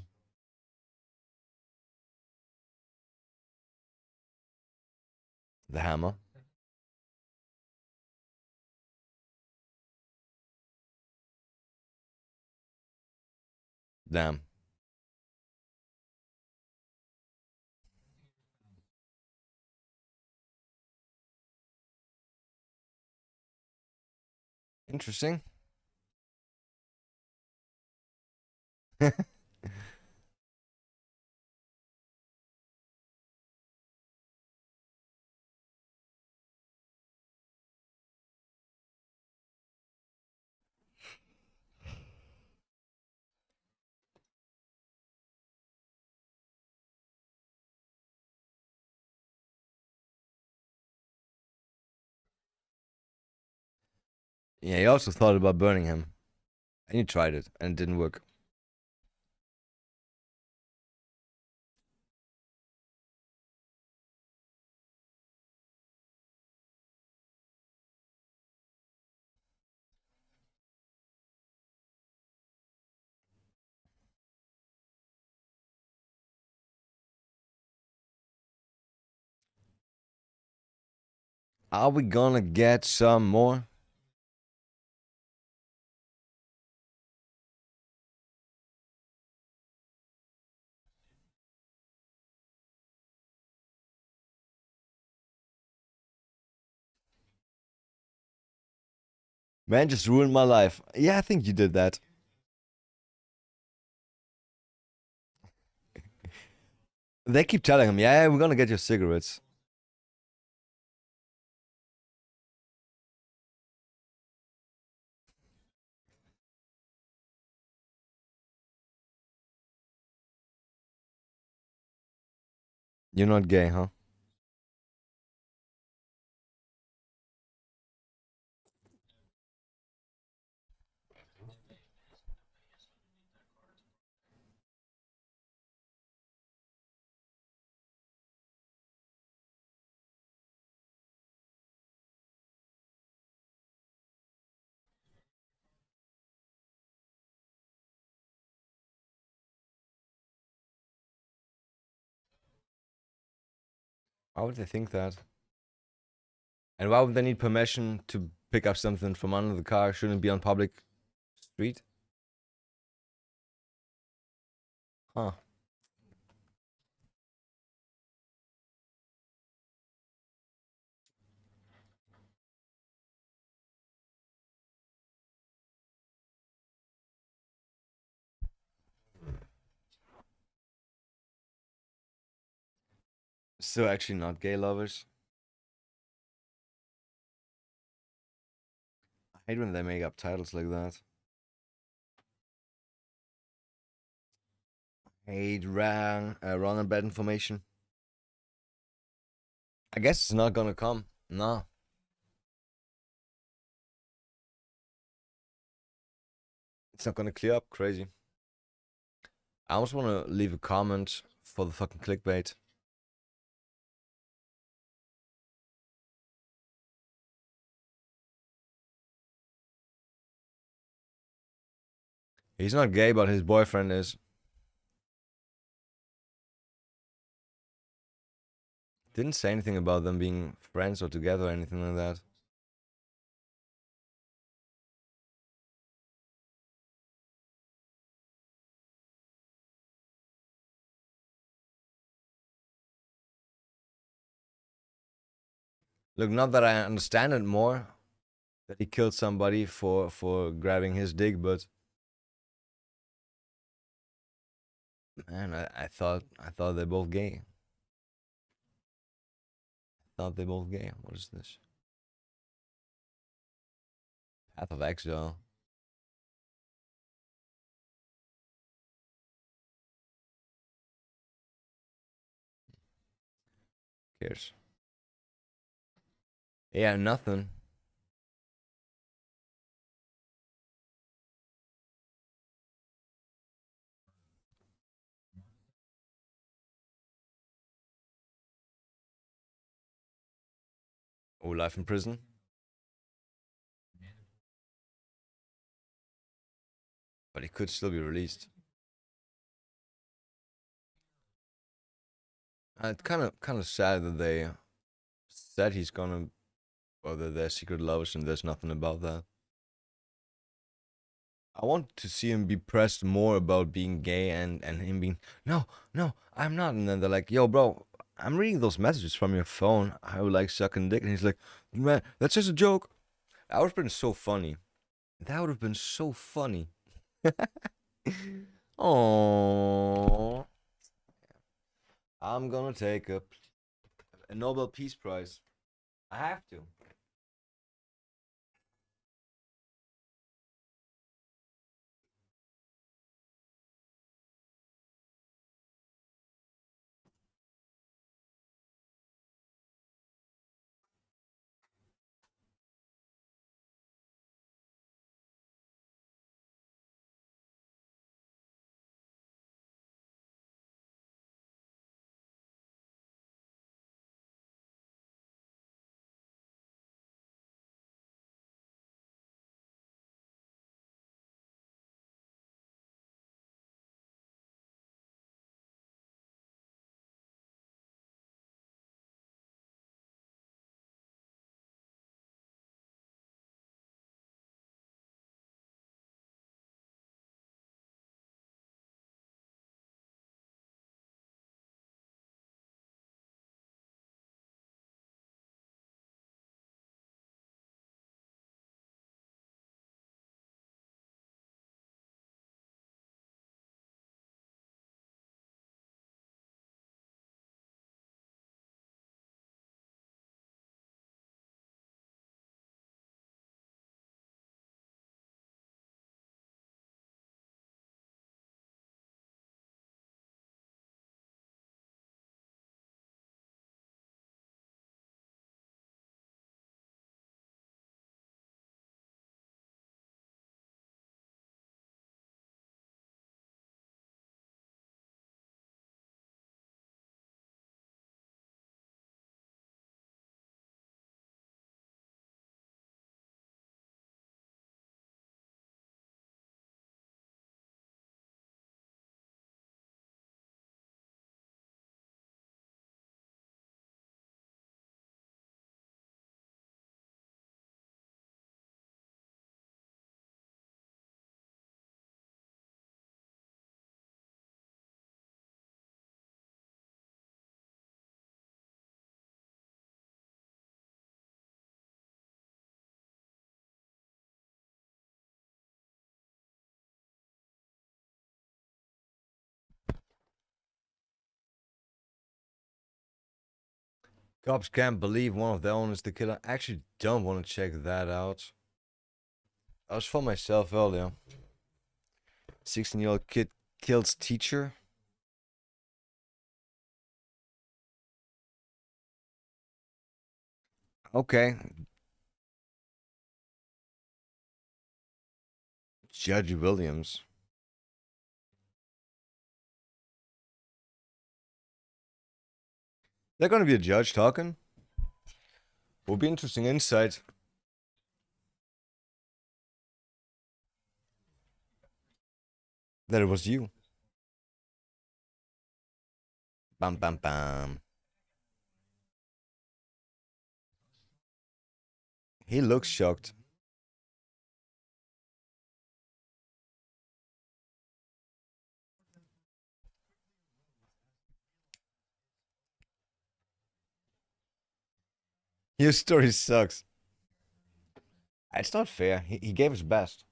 The hammer. Damn. Interesting. Yeah, he also thought about burning him. And he tried it, and it didn't work. Are we gonna get some more? Man just ruined my life. Yeah, I think you did that. They keep telling him, yeah, we're gonna get your cigarettes. You're not gay, huh? Why would they think that? And why would they need permission to pick up something from under the car? Shouldn't it be on public street? Huh. So actually not gay lovers. I hate when they make up titles like that. Hate wrong and bad information. I guess it's not gonna come. No. It's not gonna clear up. Crazy. I almost wanna leave a comment for the fucking clickbait. He's not gay, but his boyfriend is. Didn't say anything about them being friends or together or anything like that. Look, not that I understand it more, that he killed somebody for grabbing his dick, but man, I thought they're both gay. I thought they're both gay. What is this? Path of Exile. Cares. Yeah, nothing. Oh, life in prison. But he could still be released. It's kind of sad that they said he's gonna, or that they're secret lovers, and there's nothing about that. I want to see him be pressed more about being gay and him being, no, no, I'm not. And then they're like, yo, bro, I'm reading those messages from your phone. I would like sucking dick. And he's like, man, that's just a joke. That would have been so funny. That would have been so funny. Oh, I'm gonna take a Nobel Peace Prize. I have to. Cops can't believe one of their own is the killer. I actually don't want to check that out. I was for myself earlier. 16-year-old kid kills teacher. Okay. Judge Williams. They're gonna be a judge talking. Will be interesting insight. That it was you. Bam bam bam. He looks shocked. Your story sucks. It's not fair. He gave his best.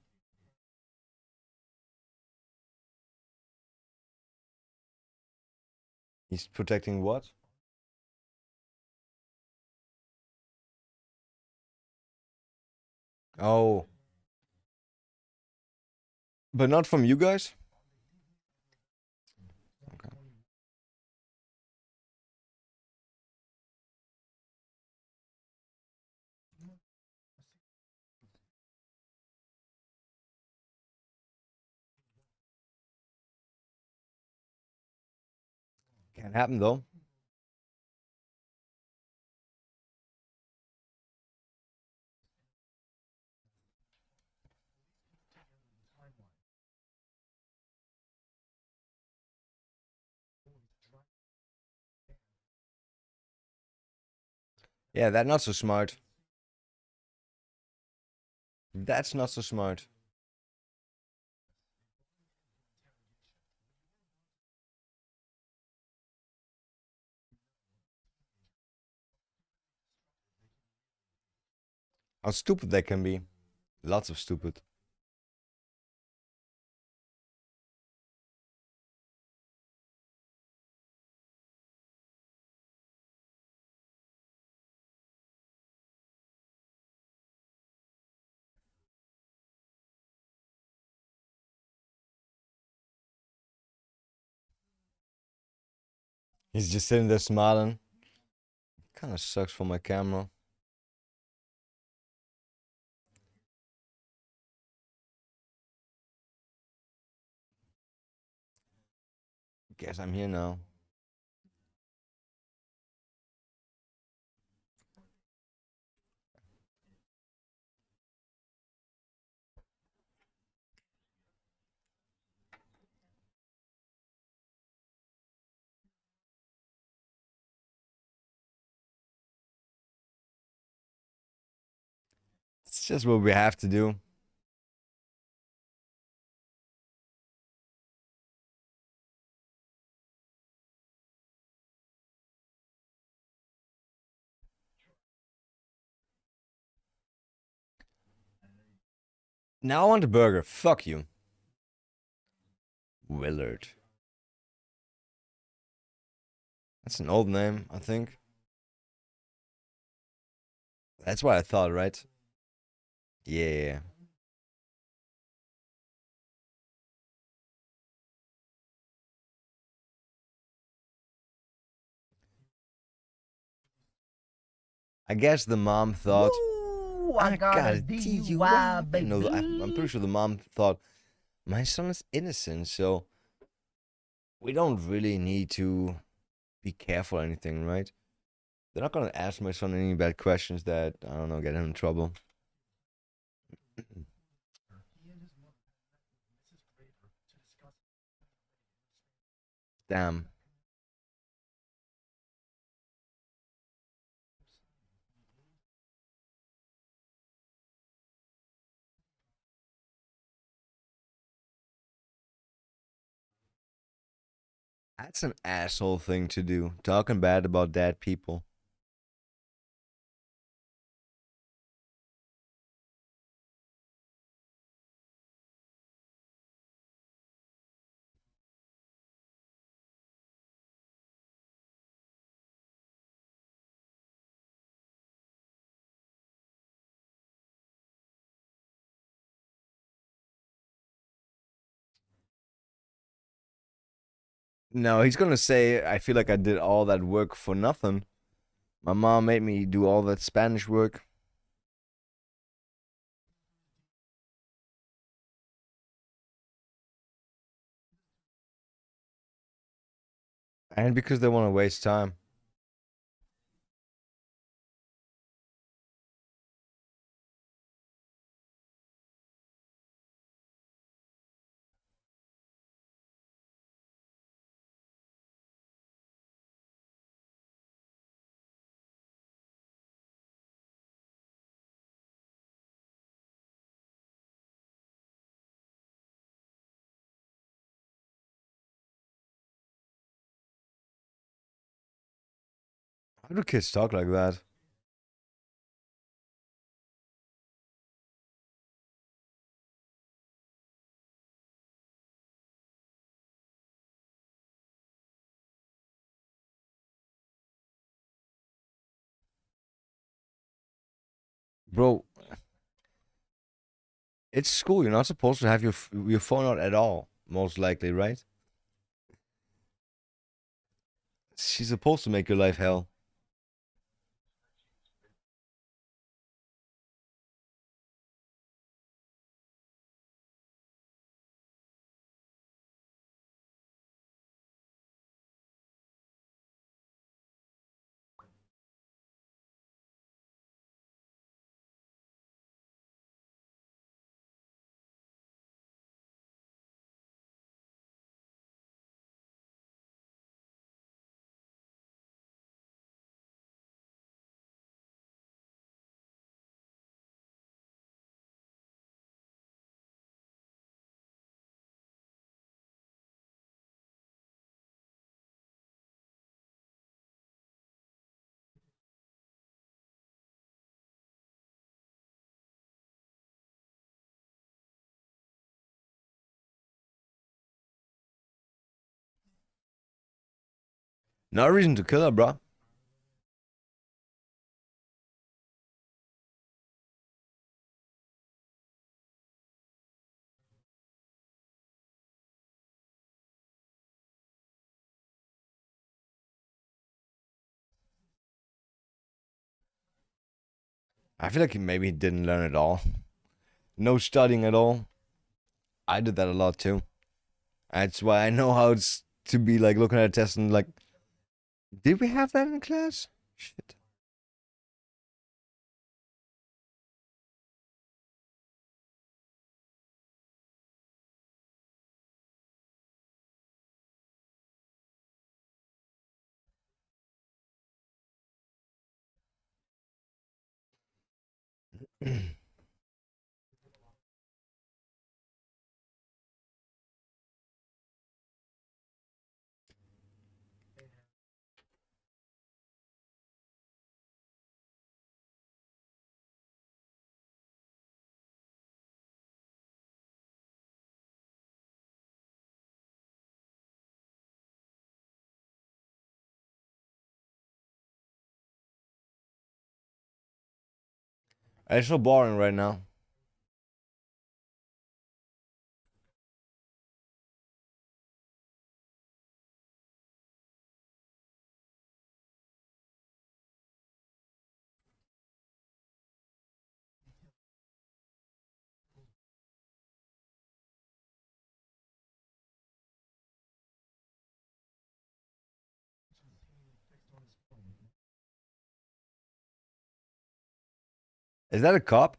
He's protecting what? Oh. But not from you guys? Okay. Can't happen though. Yeah, that's not so smart. That's not so smart. How stupid they can be. Lots of stupid. He's just sitting there smiling. Kind of sucks for my camera. Guess I'm here now. It's just what we have to do. Now I want a burger. Fuck you. Willard. That's an old name, I think. That's what I thought, right? Yeah. I guess the mom thought, Ooh, I got a DUI, baby. No, I'm pretty sure the mom thought, my son is innocent, so we don't really need to be careful or anything, right? They're not gonna ask my son any bad questions that, I don't know, get him in trouble. Damn. That's an asshole thing to do. Talking bad about dead people. No, he's gonna say I feel like I did all that work for nothing. My mom made me do all that Spanish work. And because they want to waste time. How do kids talk like that? Bro, it's school. You're not supposed to have your phone out at all, most likely, right? She's supposed to make your life hell. No reason to kill her, bro. I feel like maybe he didn't learn at all. No studying at all. I did that a lot too. That's why I know how it's to be like looking at a test and like, did we have that in class? Shit. It's so boring right now. Is that a cop?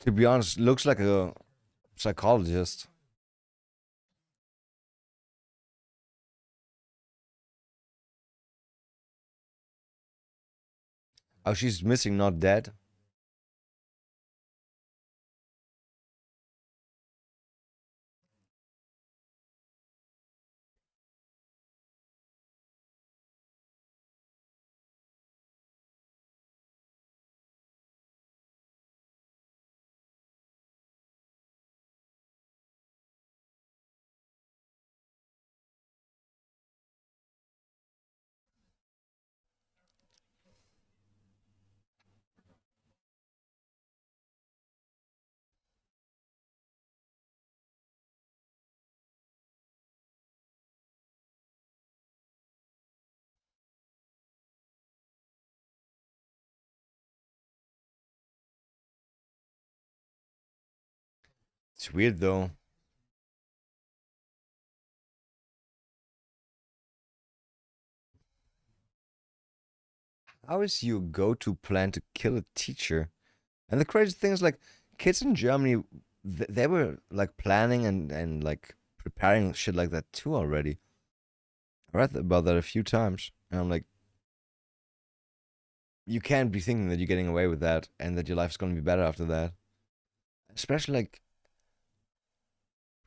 To be honest, looks like a psychologist. Oh, she's missing, not dead. It's weird though. How is your go-to plan to kill a teacher? And the crazy thing is, like, kids in Germany, they were like planning and like preparing shit like that too already. I read about that a few times, and I'm like, you can't be thinking that you're getting away with that and that your life's gonna be better after that. Especially like,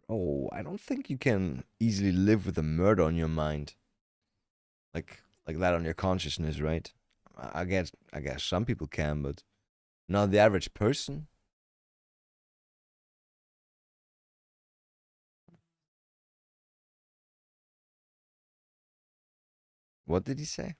oh, I don't think you can easily live with a murder on your mind, like that on your consciousness, right? I guess some people can, but not the average person. What did he say?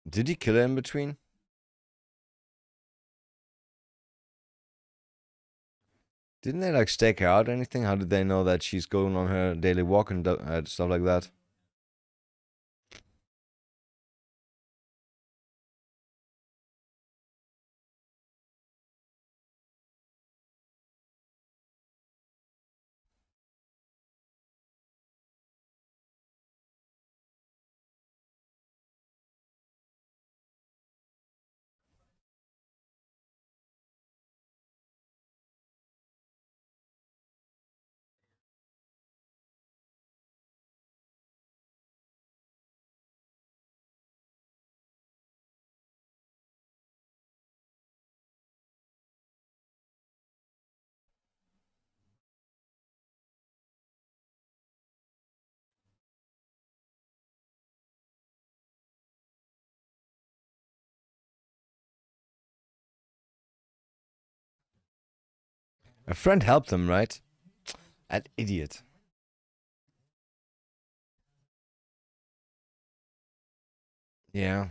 Did he kill her in between? Didn't they like stake her out or anything? How did they know that she's going on her daily walk and stuff like that? A friend helped him, right? That idiot. Yeah.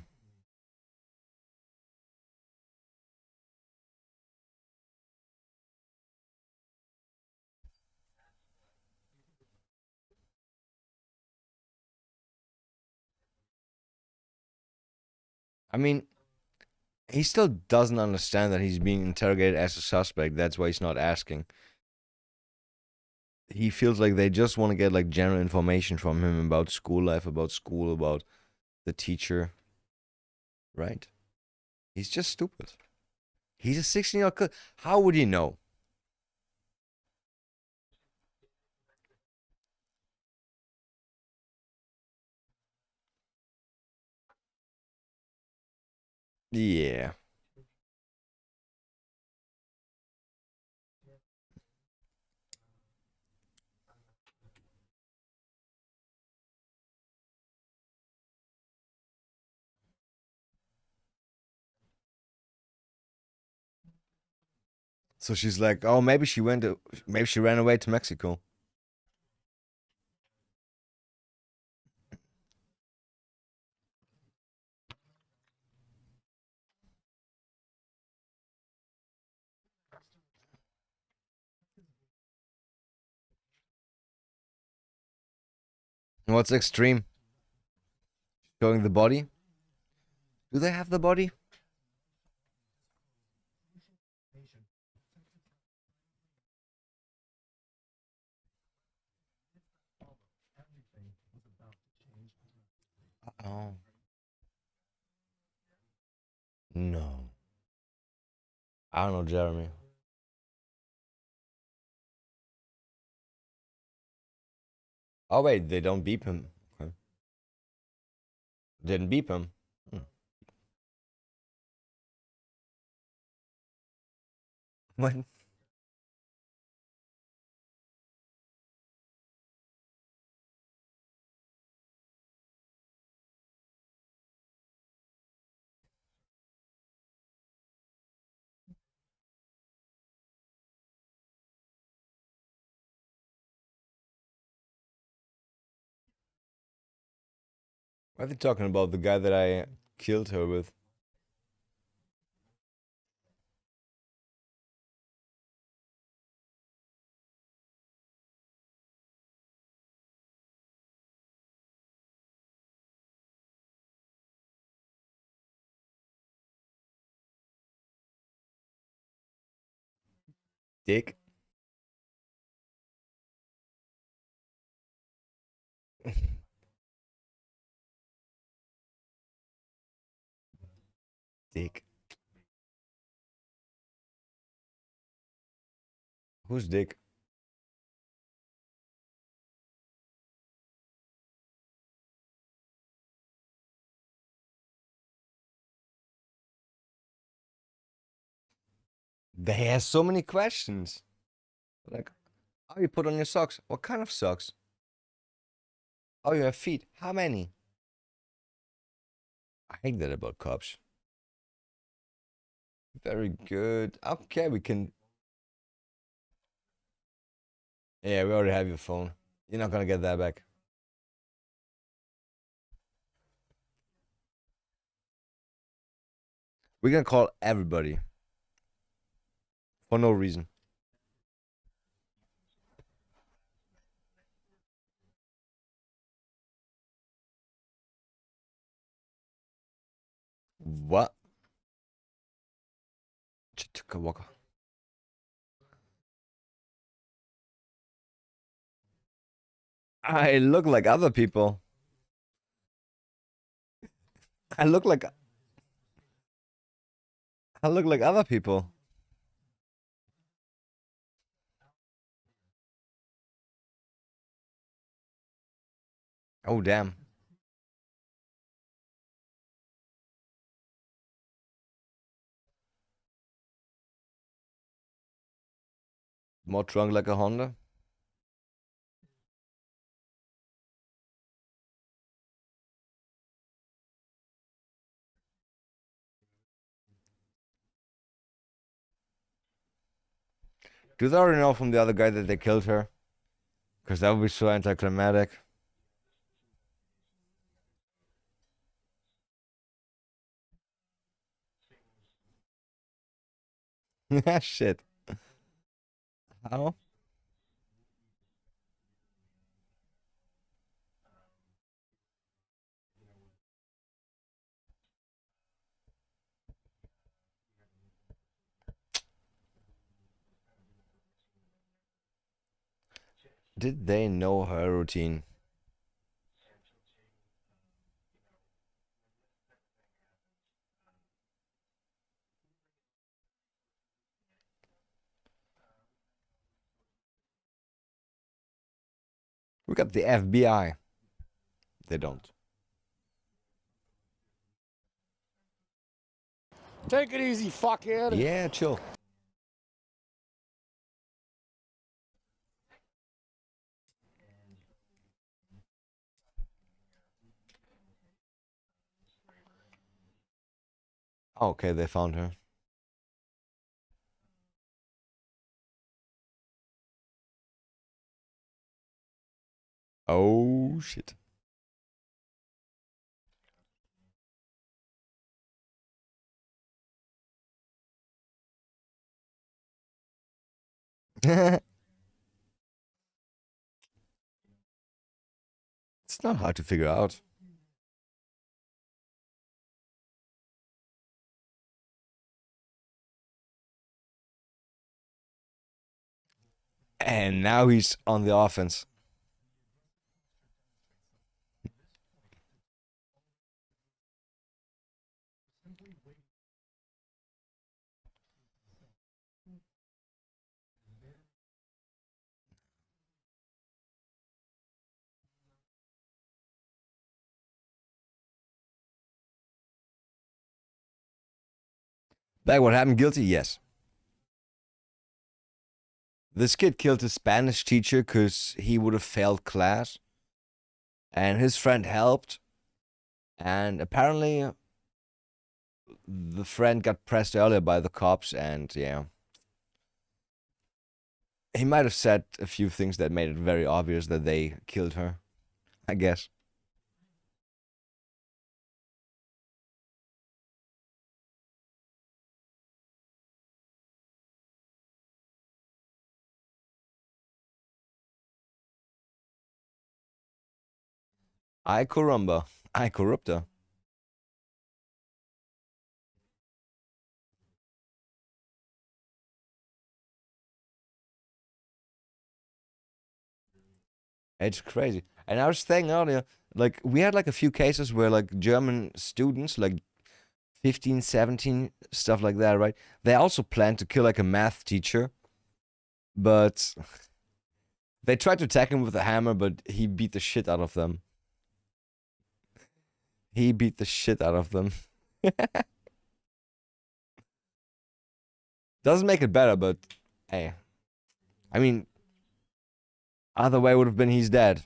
I mean, he still doesn't understand that he's being interrogated as a suspect. That's why he's not asking. He feels like they just want to get like general information from him about school life, about school, about the teacher, right? He's just stupid. He's a 16-year-old kid. How would he know? Yeah. So she's like, oh, maybe she ran away to Mexico. And what's extreme? Showing the body? Do they have the body? Oh. No. I don't know, Jeremy. Oh, wait, they don't beep him. Okay. Didn't beep him. Hmm. What? Why are they talking about the guy that I killed her with? Dick. Dick. Who's Dick? They have so many questions. Like, oh, you put on your socks. What kind of socks? Oh, you have feet. How many? I hate that about cops. Very good. Okay, we can. Yeah, we already have your phone. You're not gonna get that back. We're gonna call everybody for no reason. What? Chitakawaka. I look like other people. I look like other people. Oh damn. More trunk like a Honda. Do they already know from the other guy that they killed her? Because that would be so anticlimactic. Shit. How? Did they know her routine? We got the FBI. They don't. Take it easy, fuckhead. Yeah, chill. Okay, they found her. Oh shit. It's not hard to figure out. And now he's on the offense. Back what happened? Guilty? Yes. This kid killed his Spanish teacher because he would have failed class. And his friend helped. And apparently, the friend got pressed earlier by the cops. And yeah. He might have said a few things that made it very obvious that they killed her. I guess. I caramba. I corrupta. It's crazy. And I was saying earlier, like we had like a few cases where like German students, like 15, 17, stuff like that, right? They also planned to kill like a math teacher, but they tried to attack him with a hammer, but he beat the shit out of them. He beat the shit out of them. Doesn't make it better, but hey. I mean, other way would have been he's dead.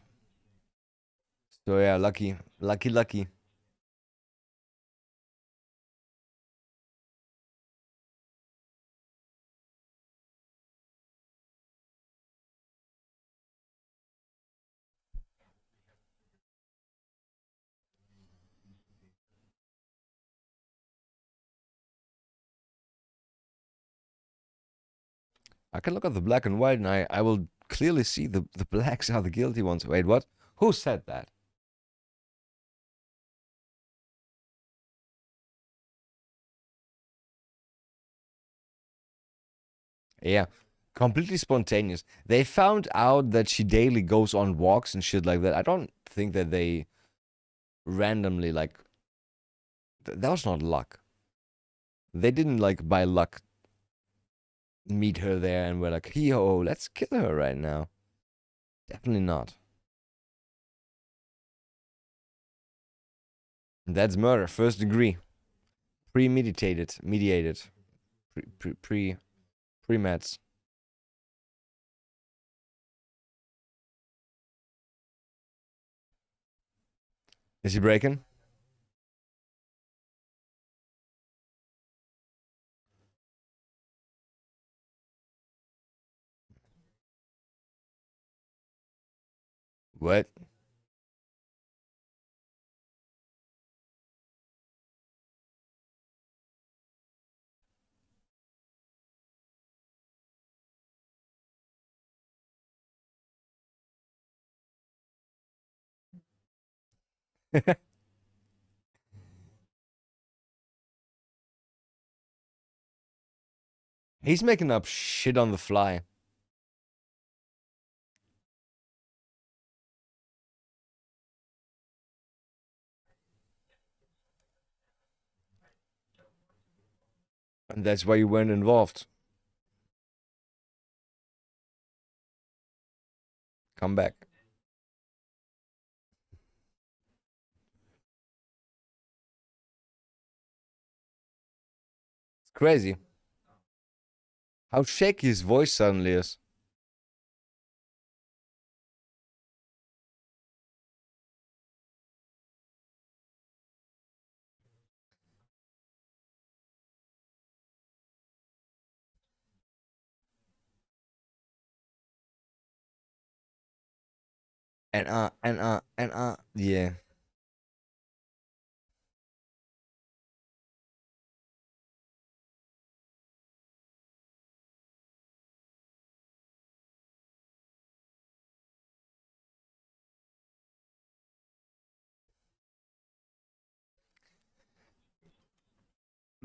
So yeah, lucky. Lucky, lucky. I can look at the black and white and I will clearly see the blacks are the guilty ones. Wait, what? Who said that? Yeah, completely spontaneous. They found out that she daily goes on walks and shit like that. I don't think that they randomly like that was not luck. They didn't like by luck meet her there and were like, yo, let's kill her right now. Definitely not. That's murder, first degree, premeditated, mediated, pre-meds. Is he breaking? What? He's making up shit on the fly. And that's why you weren't involved. Come back. It's crazy. How shaky his voice suddenly is. Yeah.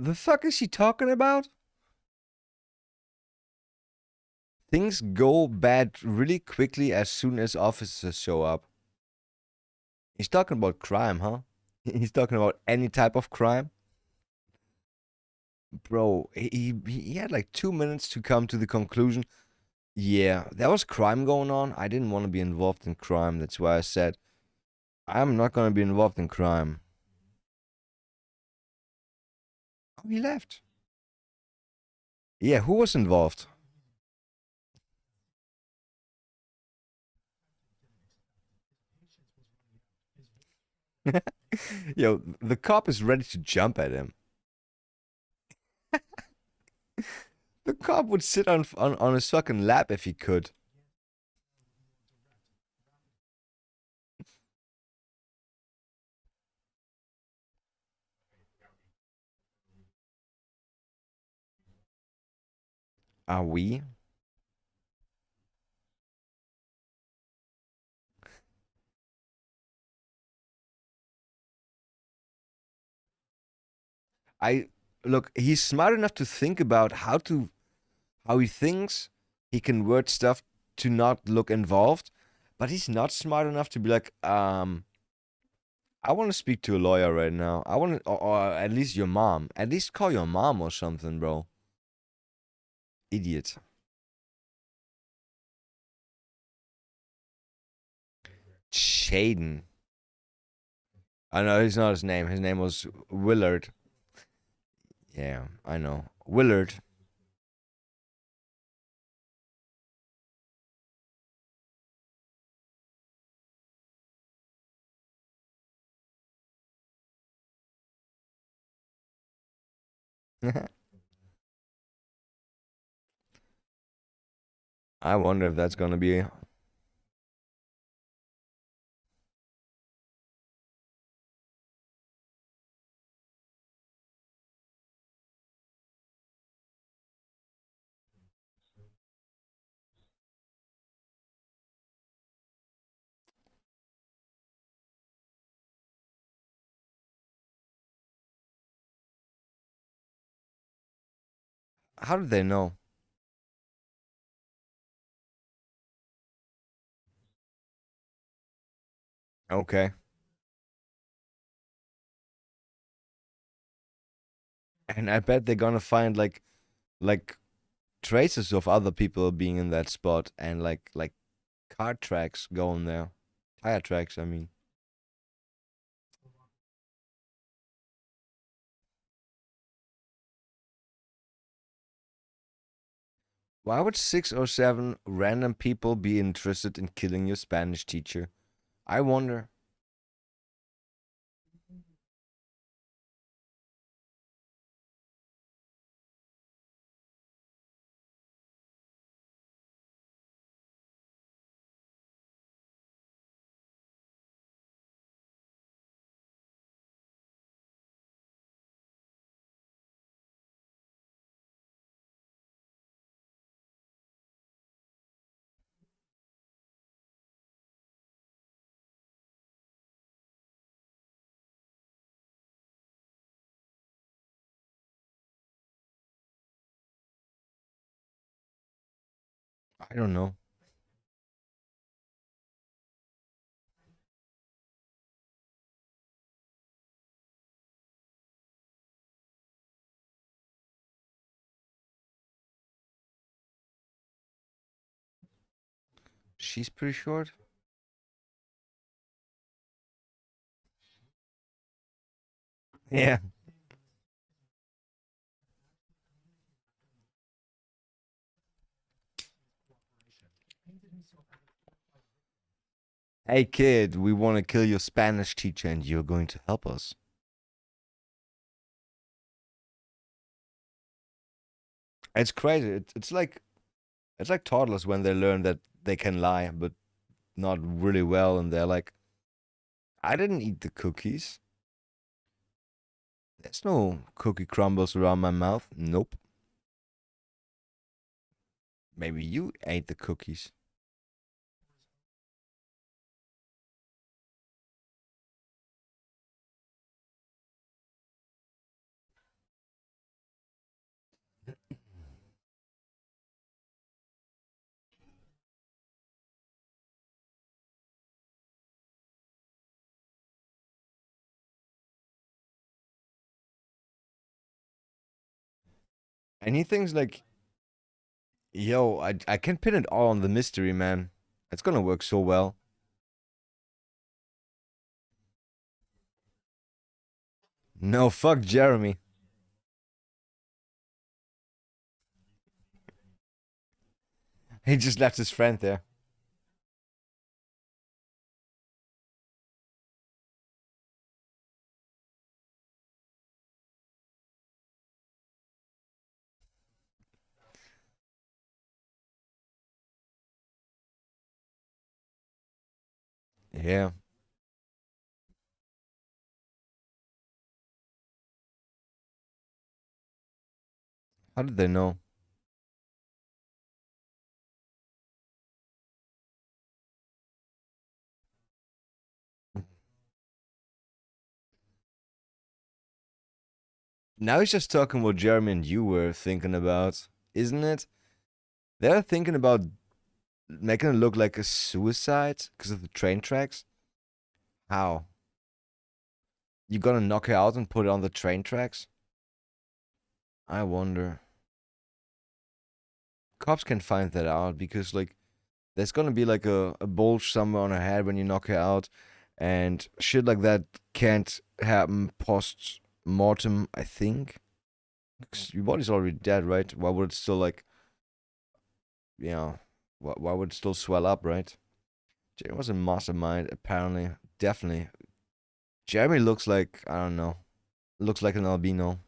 The fuck is she talking about? Things go bad really quickly as soon as officers show up. He's talking about crime, huh? He's talking about any type of crime. Bro, he had like 2 minutes to come to the conclusion. Yeah, there was crime going on. I didn't want to be involved in crime. That's why I said, I'm not going to be involved in crime. Oh, he left. Yeah, who was involved? Yo, the cop is ready to jump at him. The cop would sit on his fucking lap if he could. Are we? I look, he's smart enough to think about how he thinks he can word stuff to not look involved, but he's not smart enough to be like, I want to speak to a lawyer right now. I want to, or at least your mom. At least call your mom or something, bro. Idiot. Shaden. I know he's not his name. His name was Willard. Yeah, I know. Willard. I wonder if that's gonna be. How did they know? Okay. And I bet they're gonna find like traces of other people being in that spot and like car tracks going there. Tire tracks, I mean. Why would 6 or 7 random people be interested in killing your Spanish teacher? I wonder. I don't know. She's pretty short. Yeah. Hey kid, we want to kill your Spanish teacher and you're going to help us. It's crazy. It's like toddlers when they learn that they can lie, but not really well, and they're like, "I didn't eat the cookies. There's no cookie crumbles around my mouth. Nope. Maybe you ate the cookies." And he thinks like, "Yo, I can pin it all on the mystery, man. It's gonna work so well." No, fuck Jeremy. He just left his friend there. Yeah. How did they know? Now he's just talking what Jeremy and you were thinking about, isn't it? They're thinking about making it look like a suicide because of the train tracks. How? You gonna knock her out and put it on the train tracks? I wonder. Cops can find that out because, like, there's gonna be like a bulge somewhere on her head when you knock her out, and shit like that can't happen post mortem, I think. 'Cause your body's already dead, right? Why would it still, like, you know, why would it still swell up, right? Jeremy was a mastermind, apparently. Definitely. Jeremy looks like, I don't know, looks like an albino.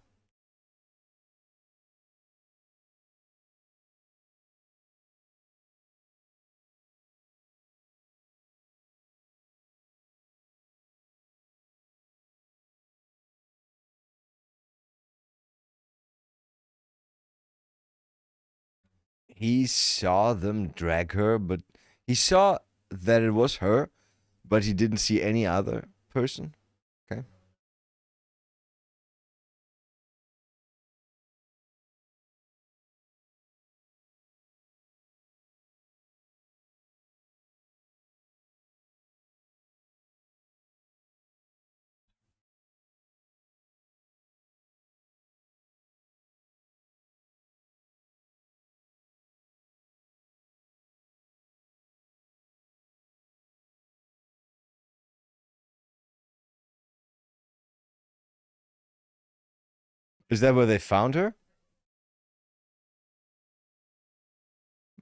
He saw them drag her, but he saw that it was her, but he didn't see any other person. Okay. Is that where they found her?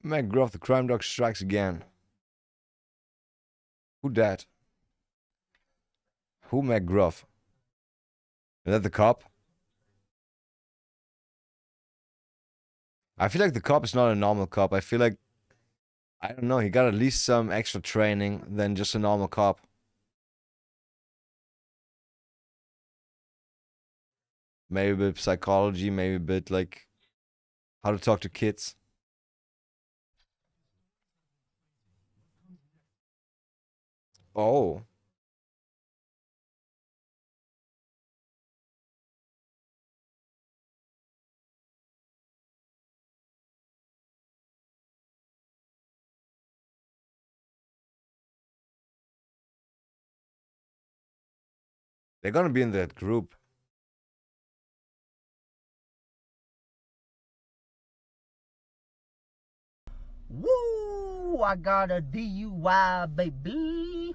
McGruff, the crime dog strikes again. Who dat? Who McGruff? Is that the cop? I feel like the cop is not a normal cop. I feel like, I don't know, he got at least some extra training than just a normal cop. Maybe a bit of psychology, maybe a bit like how to talk to kids. Oh. They're gonna be in that group. Woo! I got a DUI, baby.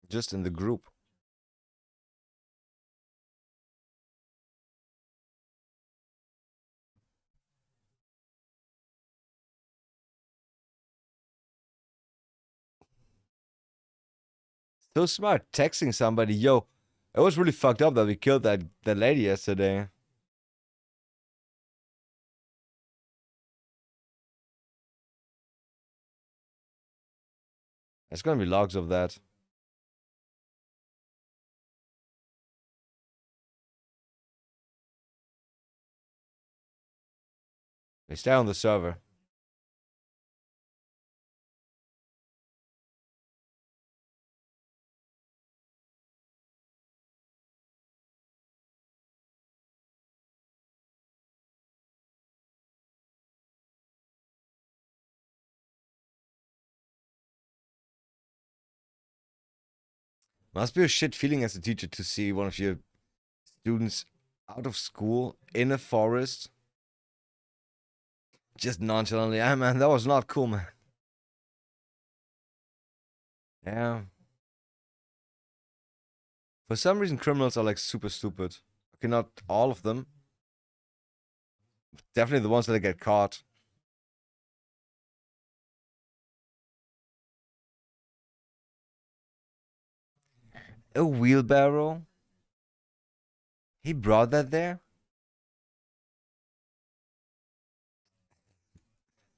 Just in the group. So smart, texting somebody, yo, it was really fucked up that we killed that lady yesterday. There's gonna be logs of that. They stay on the server. Must be a shit feeling as a teacher to see one of your students out of school in a forest. Just nonchalantly, ah man, that was not cool, man. Yeah. For some reason, criminals are like super stupid. Okay, not all of them. Definitely the ones that get caught. A wheelbarrow? He brought that there?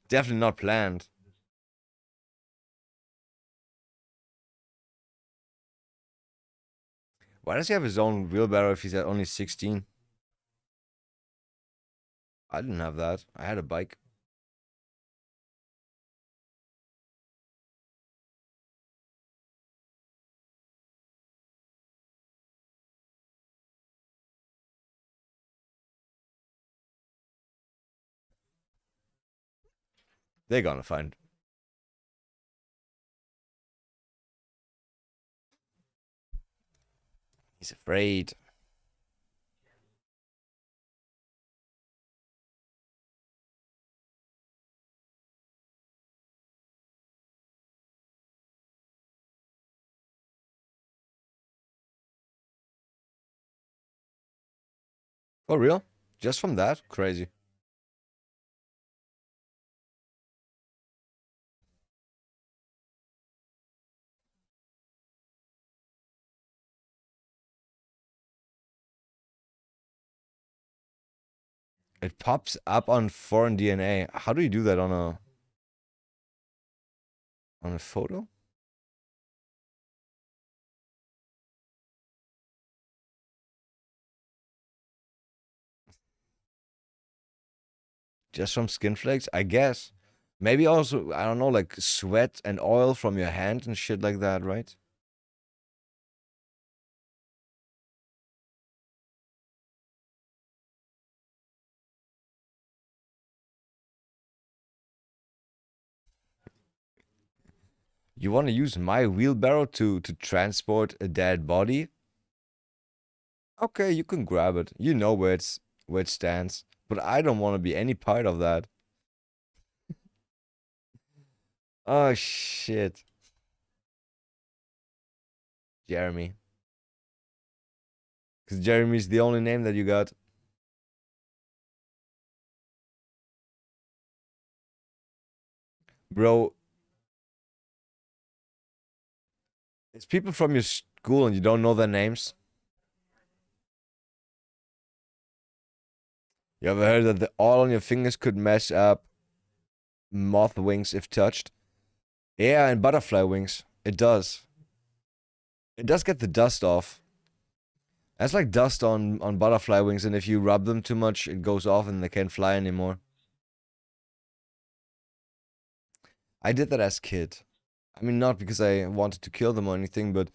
Definitely not planned. Why does he have his own wheelbarrow if he's at only 16? I didn't have that. I had a bike. They're gonna find. He's afraid. For real? Just from that? Crazy. It pops up on foreign DNA. How do you do that on a photo? Just from skin flakes, I guess. Maybe also, I don't know, like sweat and oil from your hand and shit like that, right? You want to use my wheelbarrow to transport a dead body? Okay, you can grab it. You know where it stands. But I don't want to be any part of that. Oh shit. Jeremy. Because Jeremy's the only name that you got. Bro, it's people from your school and you don't know their names. You ever heard that the oil on your fingers could mess up moth wings if touched? Yeah, and butterfly wings. It does. It does get the dust off. That's like dust on butterfly wings, and if you rub them too much, it goes off and they can't fly anymore. I did that as a kid. I mean, not because I wanted to kill them or anything, but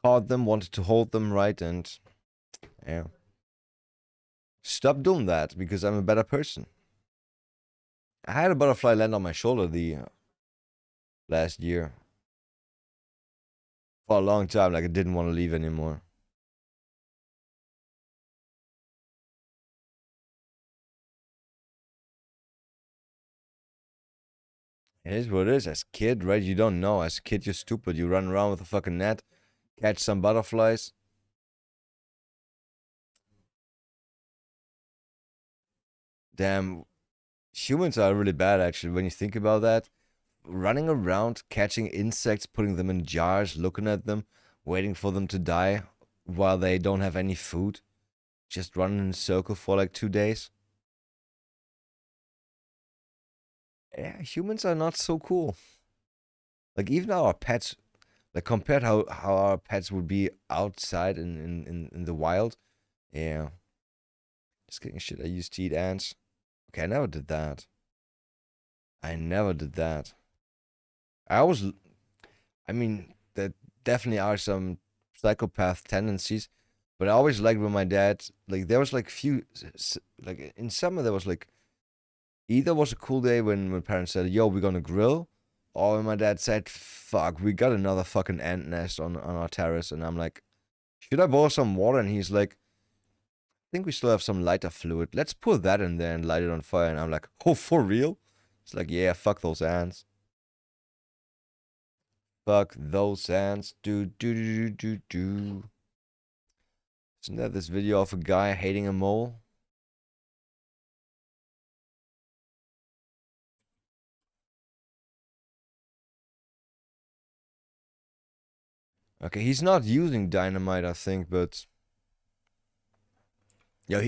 caught them, wanted to hold them right, and yeah. Stop doing that because I'm a better person. I had a butterfly land on my shoulder the last year. For a long time, like I didn't want to leave anymore. It is what it is. As a kid, right? You don't know. As a kid, you're stupid. You run around with a fucking net, catch some butterflies. Damn, humans are really bad, actually, when you think about that. Running around, catching insects, putting them in jars, looking at them, waiting for them to die while they don't have any food. Just running in a circle for like 2 days. Yeah, humans are not so cool. Like, even our pets, like, compared how our pets would be outside in the wild. Yeah. Just kidding, shit, I used to eat ants. Okay, I never did that. I never did that. I always, I mean, there definitely are some psychopath tendencies, but I always liked when my dad, like, there was like few, like, in summer, there was like, either was a cool day when my parents said, yo, we're gonna grill, or when my dad said, fuck, we got another fucking ant nest on our terrace, and I'm like, should I boil some water? And he's like, I think we still have some lighter fluid. Let's pour that in there and light it on fire. And I'm like, oh, for real? It's like, yeah, fuck those ants. Fuck those ants. Do. Isn't that this video of a guy hating a mole? Okay, he's not using dynamite, I think, but yo,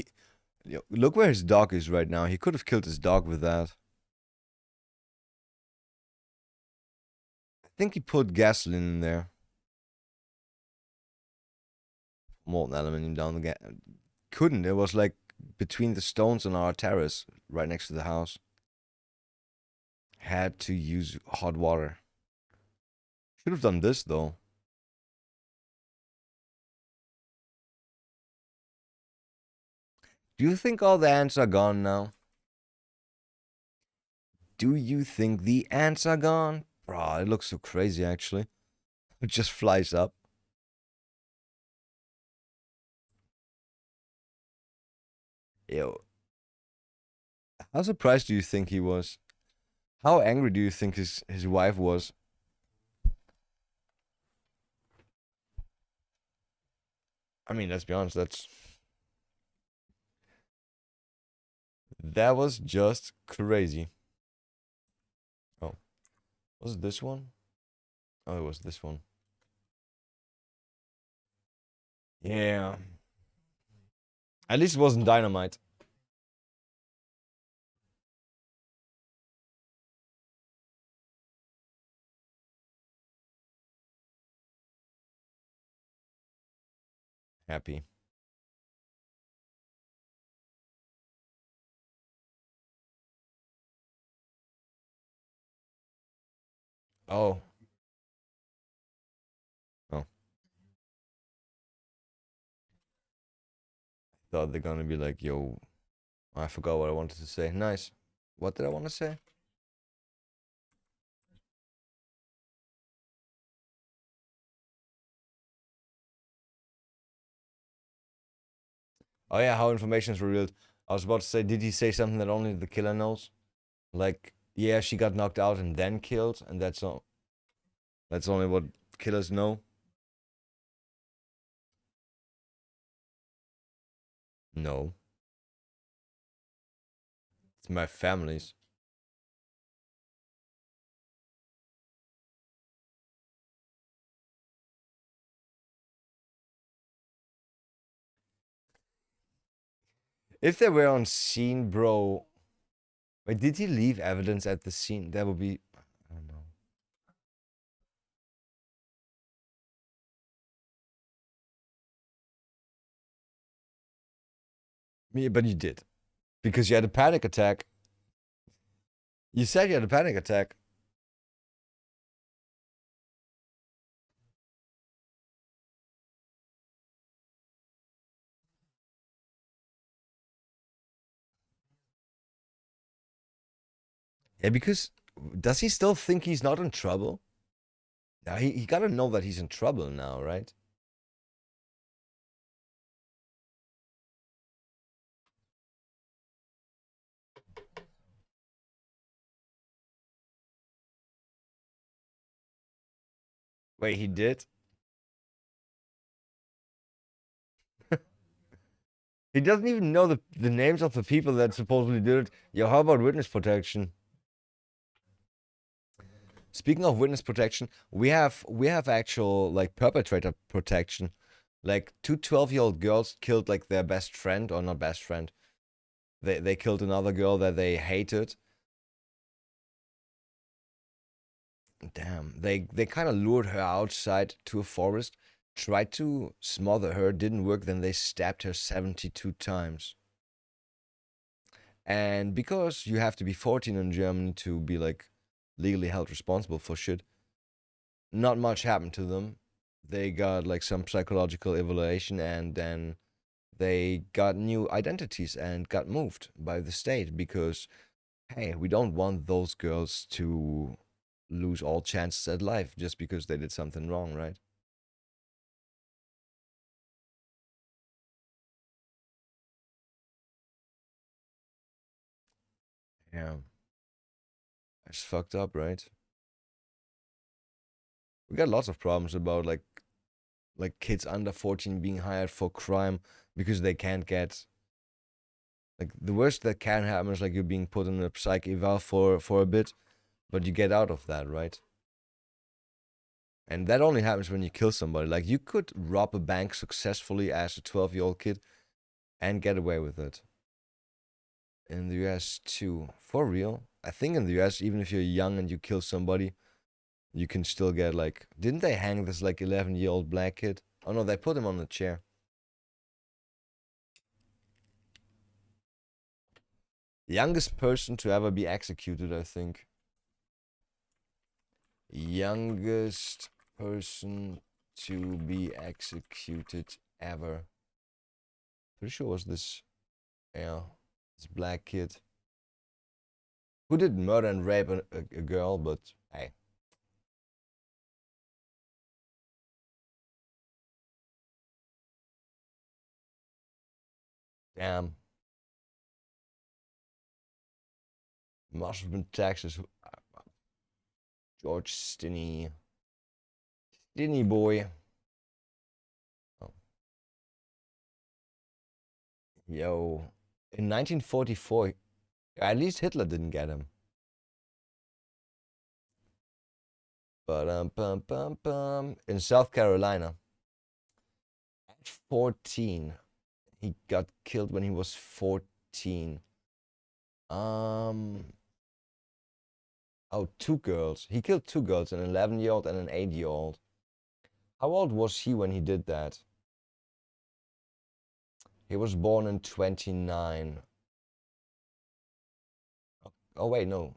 look where his dog is right now. He could have killed his dog with that. I think he put gasoline in there. Molten aluminum down the couldn't. It was like between the stones on our terrace, right next to the house. Had to use hot water. Should have done this though. Do you think all the ants are gone now? Do you think the ants are gone? Bro, it looks so crazy actually. It just flies up. Yo. How surprised do you think he was? How angry do you think his wife was? I mean, let's be honest, that was just crazy. Oh. Was it this one? Oh, it was this one. Yeah. At least it wasn't dynamite. Happy. Oh. Oh. Thought they're gonna be like, yo, I forgot what I wanted to say. Nice. What did I want to say? Oh yeah, how information is revealed. I was about to say, did he say something that only the killer knows? Like, yeah, she got knocked out and then killed, and that's all. That's only what killers know. No, it's my family's. If they were on scene, bro. Wait, did he leave evidence at the scene? That would be. I don't know. Yeah, but you did. Because you had a panic attack. You said you had a panic attack. Yeah, because does he still think he's not in trouble? Now he gotta know that he's in trouble now, right? Wait, he did? He doesn't even know the names of the people that supposedly did it. Yo, how about witness protection? Speaking of witness protection, we have actual like perpetrator protection. Like two 12-year-old girls killed like their best friend, or not best friend. They killed another girl that they hated. Damn. They kind of lured her outside to a forest, tried to smother her, didn't work, then they stabbed her 72 times. And because you have to be 14 in Germany to be like legally held responsible for shit, not much happened to them. They got like some psychological evaluation, and then they got new identities and got moved by the state because, hey, we don't want those girls to lose all chances at life just because they did something wrong, right? Yeah. It's fucked up, right? We got lots of problems about like kids under 14 being hired for crime because they can't get, like, the worst that can happen is like you're being put in a psych eval for a bit, but you get out of that, right? And that only happens when you kill somebody. Like, you could rob a bank successfully as a 12-year-old kid and get away with it. In the US too. For real. I think in the US, even if you're young and you kill somebody, you can still get like, didn't they hang this like 11-year-old black kid? Oh no, they put him on the chair. Youngest person to ever be executed, I think. Youngest person to be executed ever. Pretty sure it was this, yeah, this black kid. Who did murder and rape a girl, but hey. Damn. Must have been Texas. George Stinney. Stinney boy. Oh. Yo. In 1944, at least Hitler didn't get him. But in South Carolina, at 14, he got killed when he was 14. Oh, two girls. He killed two girls, an 11-year-old and an 8-year-old. How old was he when he did that? He was born in 29. Oh, wait, no.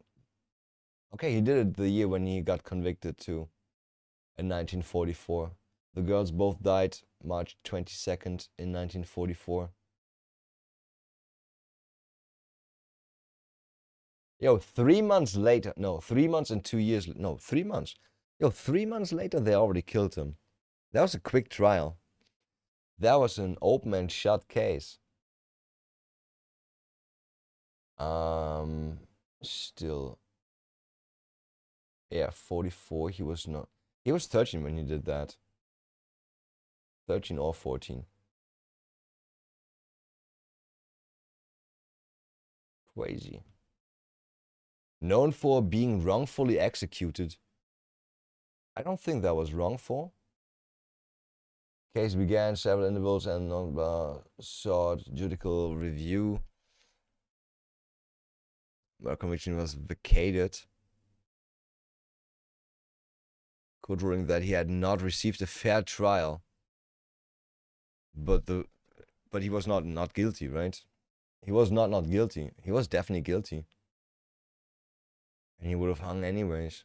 Okay, he did it the year when he got convicted too, in 1944. The girls both died March 22nd in 1944. Yo, 3 months later, no, 3 months and 2 years, no, 3 months. Yo, 3 months later, they already killed him. That was a quick trial. That was an open and shut case. Still. Yeah, 44, he was not. He was 13 when he did that. 13 or 14. Crazy. Known for being wrongfully executed. I don't think that was wrongful. Case began, several individuals and sought judicial review. Murder conviction was vacated. Court ruling that he had not received a fair trial. But he was not guilty, right? He was not guilty. He was definitely guilty. And he would have hung anyways.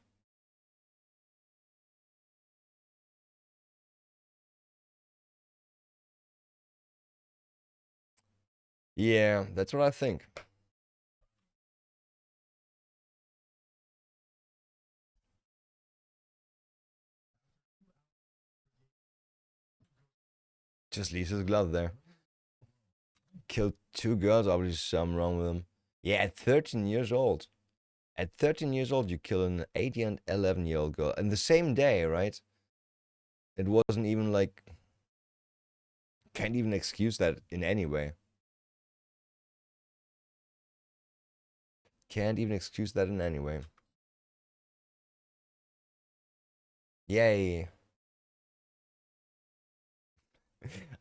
Yeah, that's what I think. Just leaves his glove there. Killed two girls, obviously something wrong with him. Yeah, at 13 years old. At 13 years old, you kill an 8 and 11-year-old girl. And the same day, right? It wasn't even like... Can't even excuse that in any way. Can't even excuse that in any way. Yay.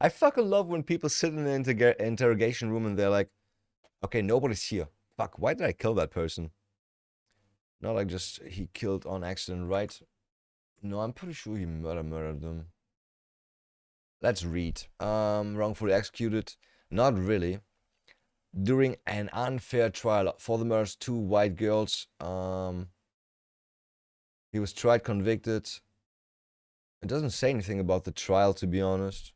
I fucking love when people sit in the interrogation room and they're like, okay, nobody's here. Fuck, why did I kill that person? Not like just he killed on accident, right? No, I'm pretty sure he murdered them. Let's read. Wrongfully executed. Not really. During an unfair trial for the murders of two white girls, he was tried, convicted. It doesn't say anything about the trial, to be honest.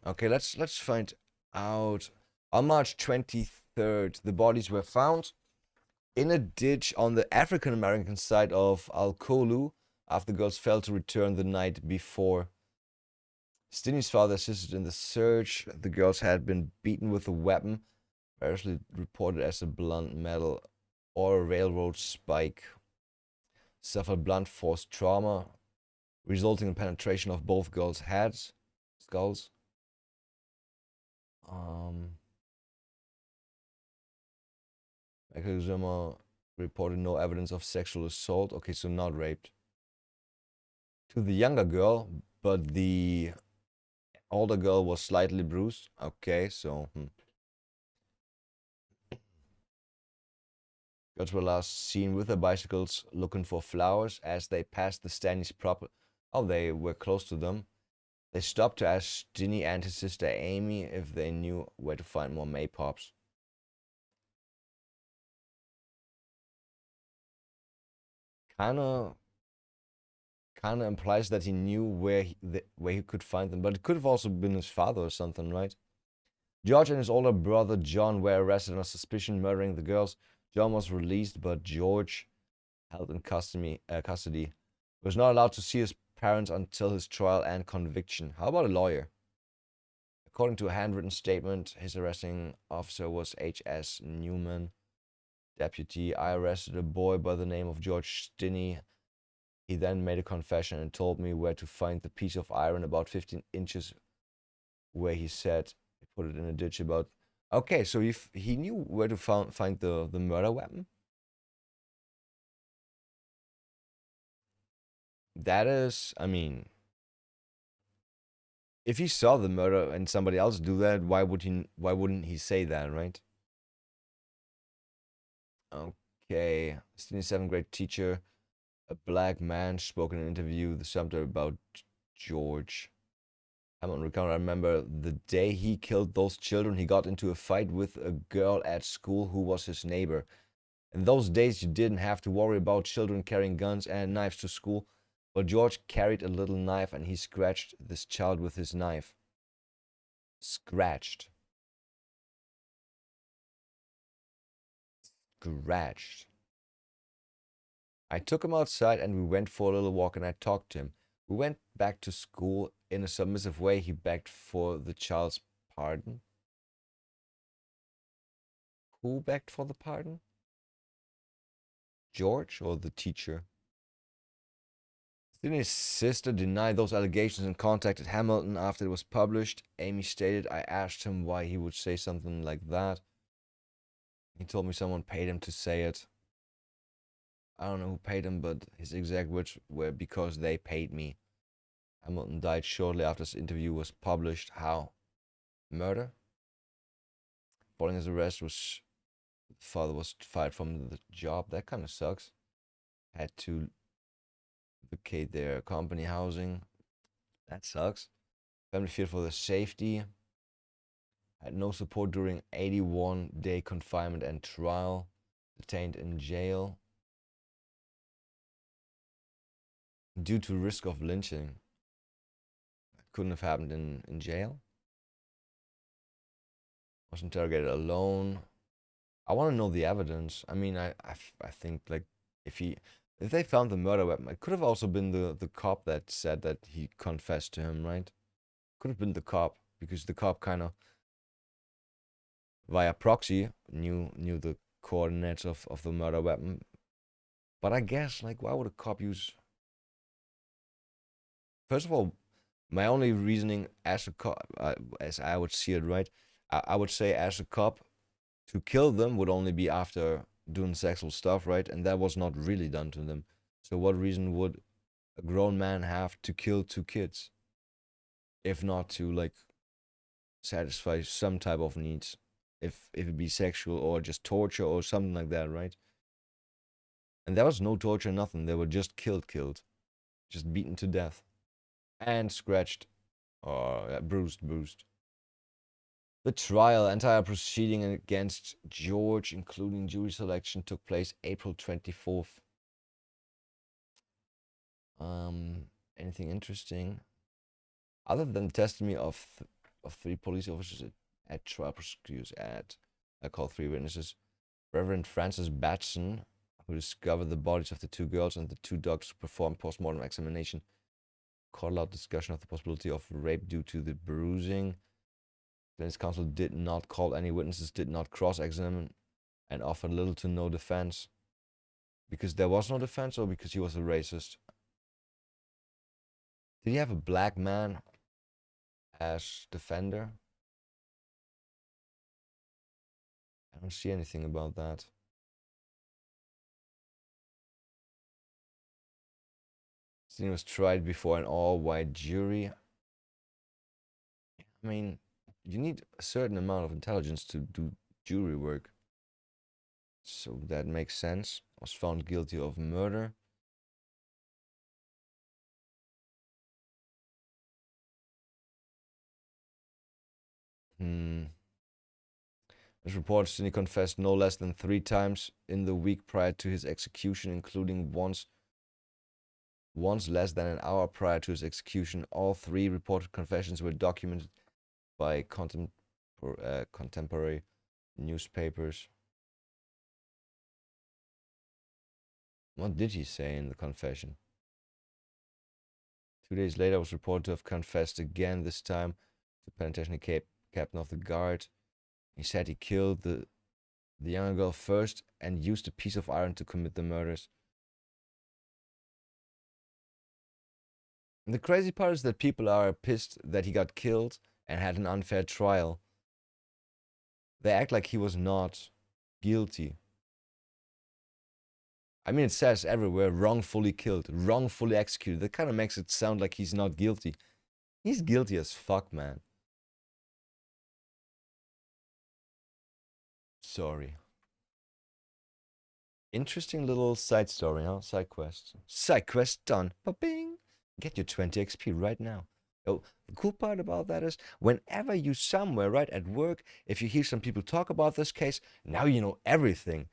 Okay, let's find out. On March 23rd, the bodies were found in a ditch on the African American side of Al-Kolu after the girls failed to return the night before. Stinney's father assisted in the search. The girls had been beaten with a weapon, variously reported as a blunt metal or a railroad spike. Suffered blunt force trauma, resulting in penetration of both girls' skulls. Michael Zimmer reported no evidence of sexual assault. Okay, so not raped. To the younger girl, but the older girl was slightly bruised. Okay, so... Girls were last seen with their bicycles looking for flowers as they passed the Stanley's property. Oh, they were close to them. They stopped to ask Stinney and his sister Amy if they knew where to find more maypops. Kinda implies that he knew where he could find them, but it could have also been his father or something, right? George and his older brother John were arrested on suspicion murdering the girls. John was released, but George, held in custody, was not allowed to see his parents until his trial and conviction. How about a lawyer? According to a handwritten statement, his arresting officer was H.S. Newman. Deputy, I arrested a boy by the name of George Stinney. He then made a confession and told me where to find the piece of iron about 15 inches where he said he put it in a ditch about... Okay, so he knew where to find the murder weapon? That is, I mean... If he saw the murder and somebody else do that, why wouldn't he say that, right? Okay, Stinney, 7th grade teacher, a black man spoke in an interview, the subject about George. Hamilton recounted, I remember the day he killed those children, he got into a fight with a girl at school who was his neighbor. In those days, you didn't have to worry about children carrying guns and knives to school, but George carried a little knife and he scratched this child with his knife. Scratched. I took him outside and we went for a little walk and I talked to him. We went back to school. In a submissive way, he begged for the child's pardon. Who begged for the pardon? George or the teacher? Stinney's sister denied those allegations and contacted Hamilton after it was published. Amy stated, I asked him why he would say something like that. He told me someone paid him to say it. I don't know who paid him, but his exact words were because they paid me. Hamilton died shortly after this interview was published. How? Murder? Following his arrest, the father was fired from the job. That kind of sucks. Had to vacate their company housing. That sucks. Family feared for their safety. Had no support during 81-day confinement and trial. Detained in jail due to risk of lynching. Couldn't have happened in jail. Was interrogated alone. I want to know the evidence. I mean, I think like if they found the murder weapon, it could have also been the cop that said that he confessed to him, right? Could have been the cop, because the cop kind of via proxy knew the coordinates of the murder weapon. But I guess, like, why would a cop use... First of all, my only reasoning as a cop, as I would see it, right? I would say as a cop, to kill them would only be after doing sexual stuff, right? And that was not really done to them. So what reason would a grown man have to kill 2 kids? If not to, like, satisfy some type of needs. If it be sexual or just torture or something like that, right? And there was no torture, nothing. They were just killed. Just beaten to death. And scratched. Or bruised. The trial, entire proceeding against George, including jury selection, took place April 24th. Anything interesting? Other than the testimony of 3 police officers at trial, prosecutors I call 3 witnesses. Reverend Francis Batson, who discovered the bodies of the 2 girls, and the 2 doctors who performed post-mortem examination, called out discussion of the possibility of rape due to the bruising. Defense counsel did not call any witnesses, did not cross-examine, and offered little to no defense. Because there was no defense, or because he was a racist? Did he have a black man as defender? I don't see anything about that. He was tried before an all-white jury. I mean, you need a certain amount of intelligence to do jury work. So that makes sense. Was found guilty of murder. As reported, Stinney confessed no less than 3 times in the week prior to his execution, including once less than an hour prior to his execution. All 3 reported confessions were documented by contemporary newspapers. What did he say in the confession? 2 days later, was reported to have confessed again, this time to penitentiary captain of the guard. He said he killed the younger girl first and used a piece of iron to commit the murders. And the crazy part is that people are pissed that he got killed and had an unfair trial. They act like he was not guilty. I mean, it says everywhere, wrongfully killed, wrongfully executed. That kind of makes it sound like he's not guilty. He's guilty as fuck, man. Sorry. Interesting little side story, huh? Side quest. Side quest done. Ba-bing. Get your 20 XP right now. Oh, the cool part about that is, whenever you somewhere, right, at work, if you hear some people talk about this case, now you know everything.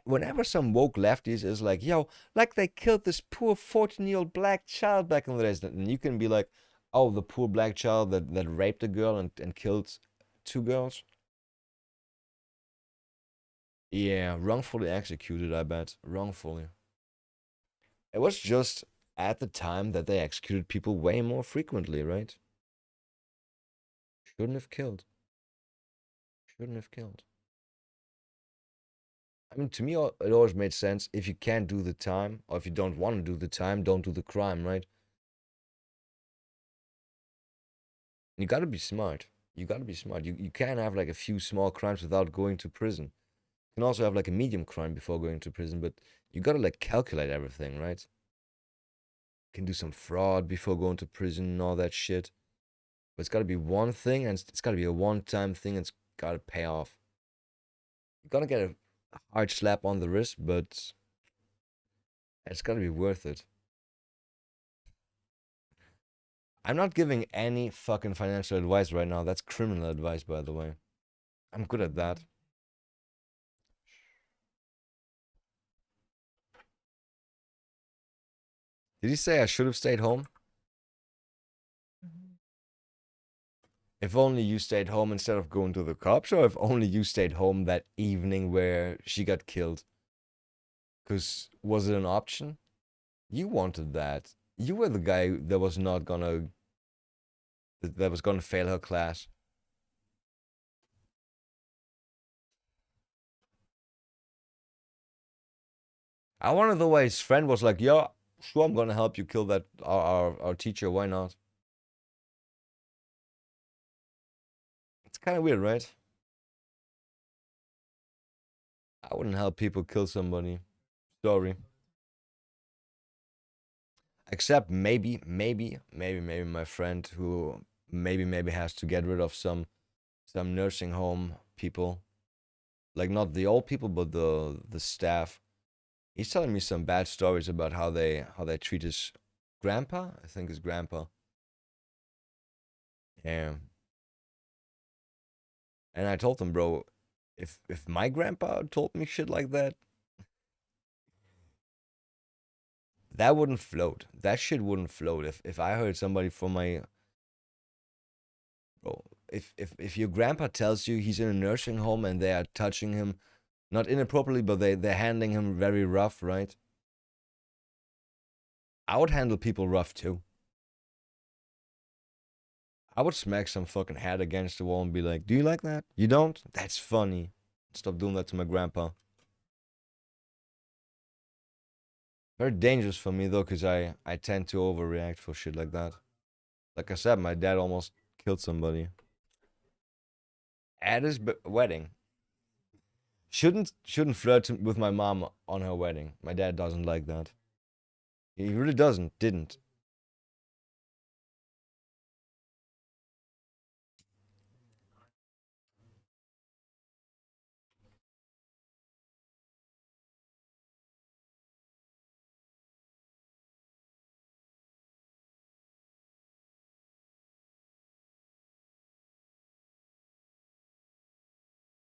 Whenever some woke lefties is like, yo, like they killed this poor 14-year-old black child back in the days, and you can be like, oh, the poor black child that raped a girl and killed 2 girls. Yeah, wrongfully executed, I bet. Wrongfully. It was just at the time that they executed people way more frequently, right? Shouldn't have killed. Shouldn't have killed. I mean, to me, it always made sense. If you can't do the time, or if you don't want to do the time, don't do the crime, right? You gotta be smart. You gotta be smart. You can't have like a few small crimes without going to prison. You can also have like a medium crime before going to prison, but you gotta like calculate everything, right? You can do some fraud before going to prison and all that shit. But it's gotta be one thing, and it's gotta be a one-time thing, and it's gotta pay off. You gotta get a hard slap on the wrist, but it's gotta be worth it. I'm not giving any fucking financial advice right now. That's criminal advice, by the way. I'm good at that. Did he say I should have stayed home? If only you stayed home instead of going to the cops, or if only you stayed home that evening where she got killed. Because was it an option? You wanted that. You were the guy that was not gonna that was gonna fail her class. I wanted the way his friend was like, "Yeah, sure, I'm gonna help you kill that our teacher. Why not?" It's kind of weird, right? I wouldn't help people kill somebody. Sorry. Except maybe my friend who maybe has to get rid of some nursing home people. Like not the old people, but the staff. He's telling me some bad stories about how they treat his grandpa. I think his grandpa. Yeah. And I told him, bro, if my grandpa told me shit like that, that wouldn't float. That shit wouldn't float. If I heard somebody from my bro, if your grandpa tells you he's in a nursing home and they are touching him, not inappropriately, but they're handling him very rough, right? I would handle people rough too. I would smack some fucking head against the wall and be like, "Do you like that? You don't? That's funny. Stop doing that to my grandpa." Very dangerous for me though, cause I tend to overreact for shit like that. Like I said, my dad almost killed somebody at his wedding. Shouldn't flirt with my mom on her wedding. My dad doesn't like that. He really doesn't. Didn't.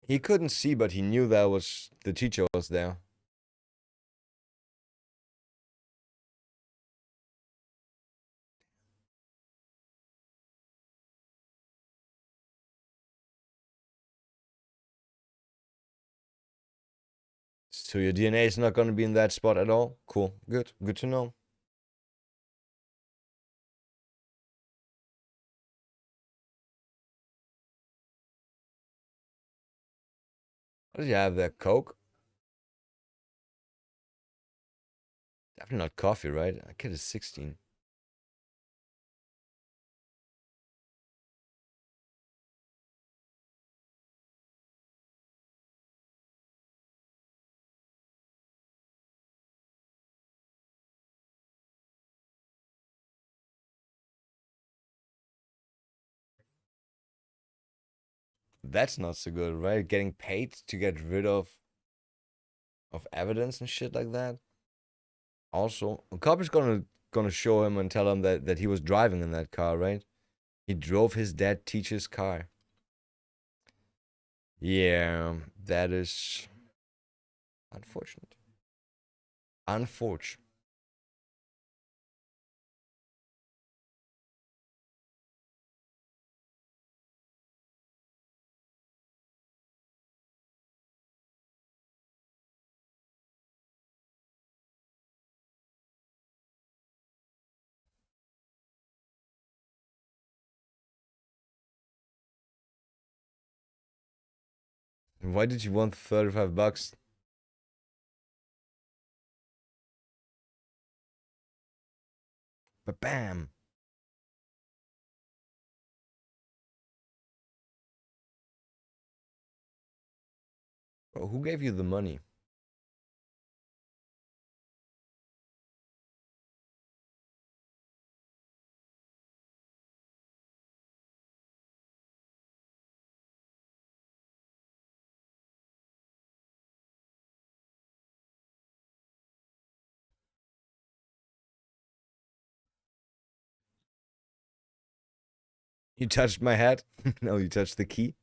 He couldn't see, but he knew that was the teacher was there. So your DNA is not gonna be in that spot at all? Cool. Good. Good to know. What did you have there? Coke? Definitely not coffee, right? A kid is 16. That's not so good, right? Getting paid to get rid of evidence and shit like that. Also, a cop is gonna show him and tell him that he was driving in that car, right? He drove his dead teacher's car. Yeah, that is unfortunate. Unfortunate. Why did you want $35? But bam. Bro, who gave you the money? You touched my hat? No, you touched the key.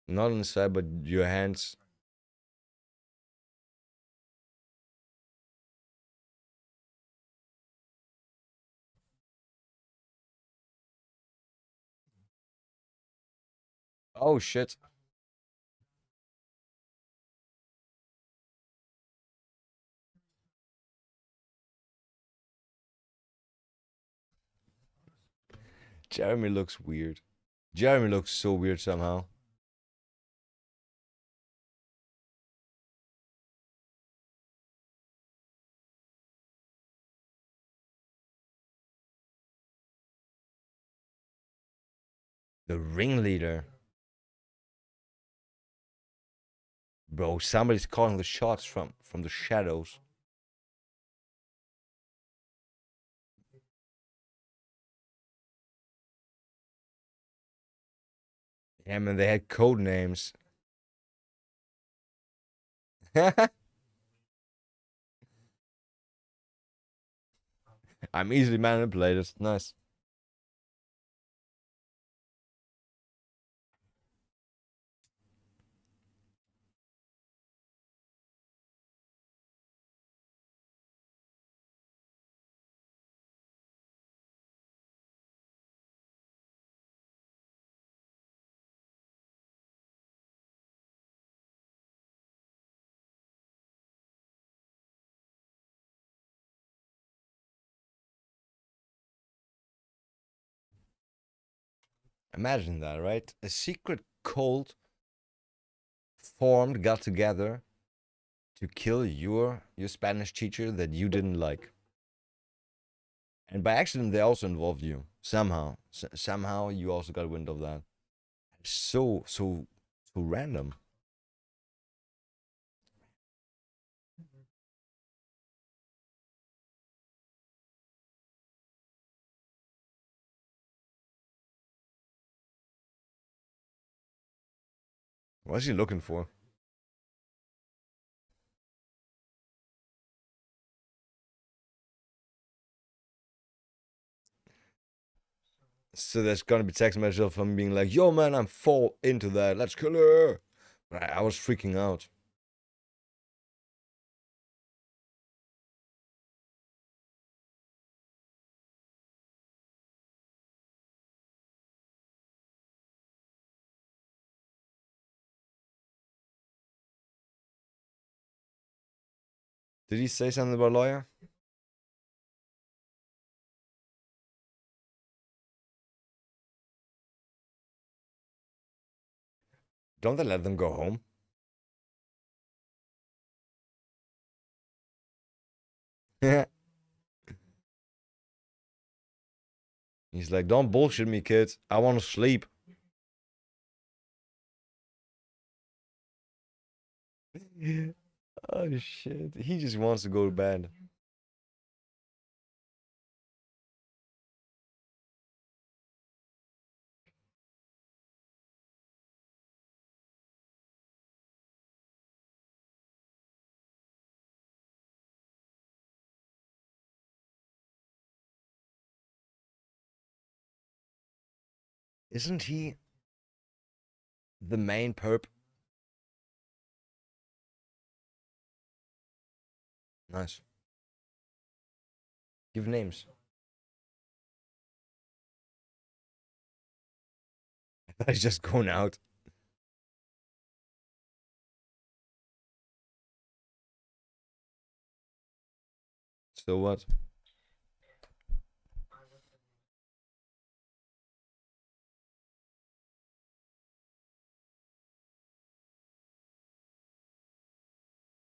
Not on the side, but your hands. Oh shit. Jeremy looks weird. Jeremy looks so weird somehow. The ringleader. Bro, somebody's calling the shots from the shadows. Yeah, man, they had code names. I'm easily manipulated. Nice. Imagine that, right? A secret cult formed, got together to kill your Spanish teacher that you didn't like. And by accident, they also involved you somehow. Somehow, you also got wind of that. So random. What's he looking for? So there's gonna be text message from being like, "Yo, man, I'm full into that. Let's kill her." But I was freaking out. Did he say something about lawyer? Don't they let them go home? Yeah. He's like, don't bullshit me, kids. I want to sleep. Oh shit. He just wants to go to bed. Isn't he the main perp? Nice. Give names. I thought he's just going out. So what?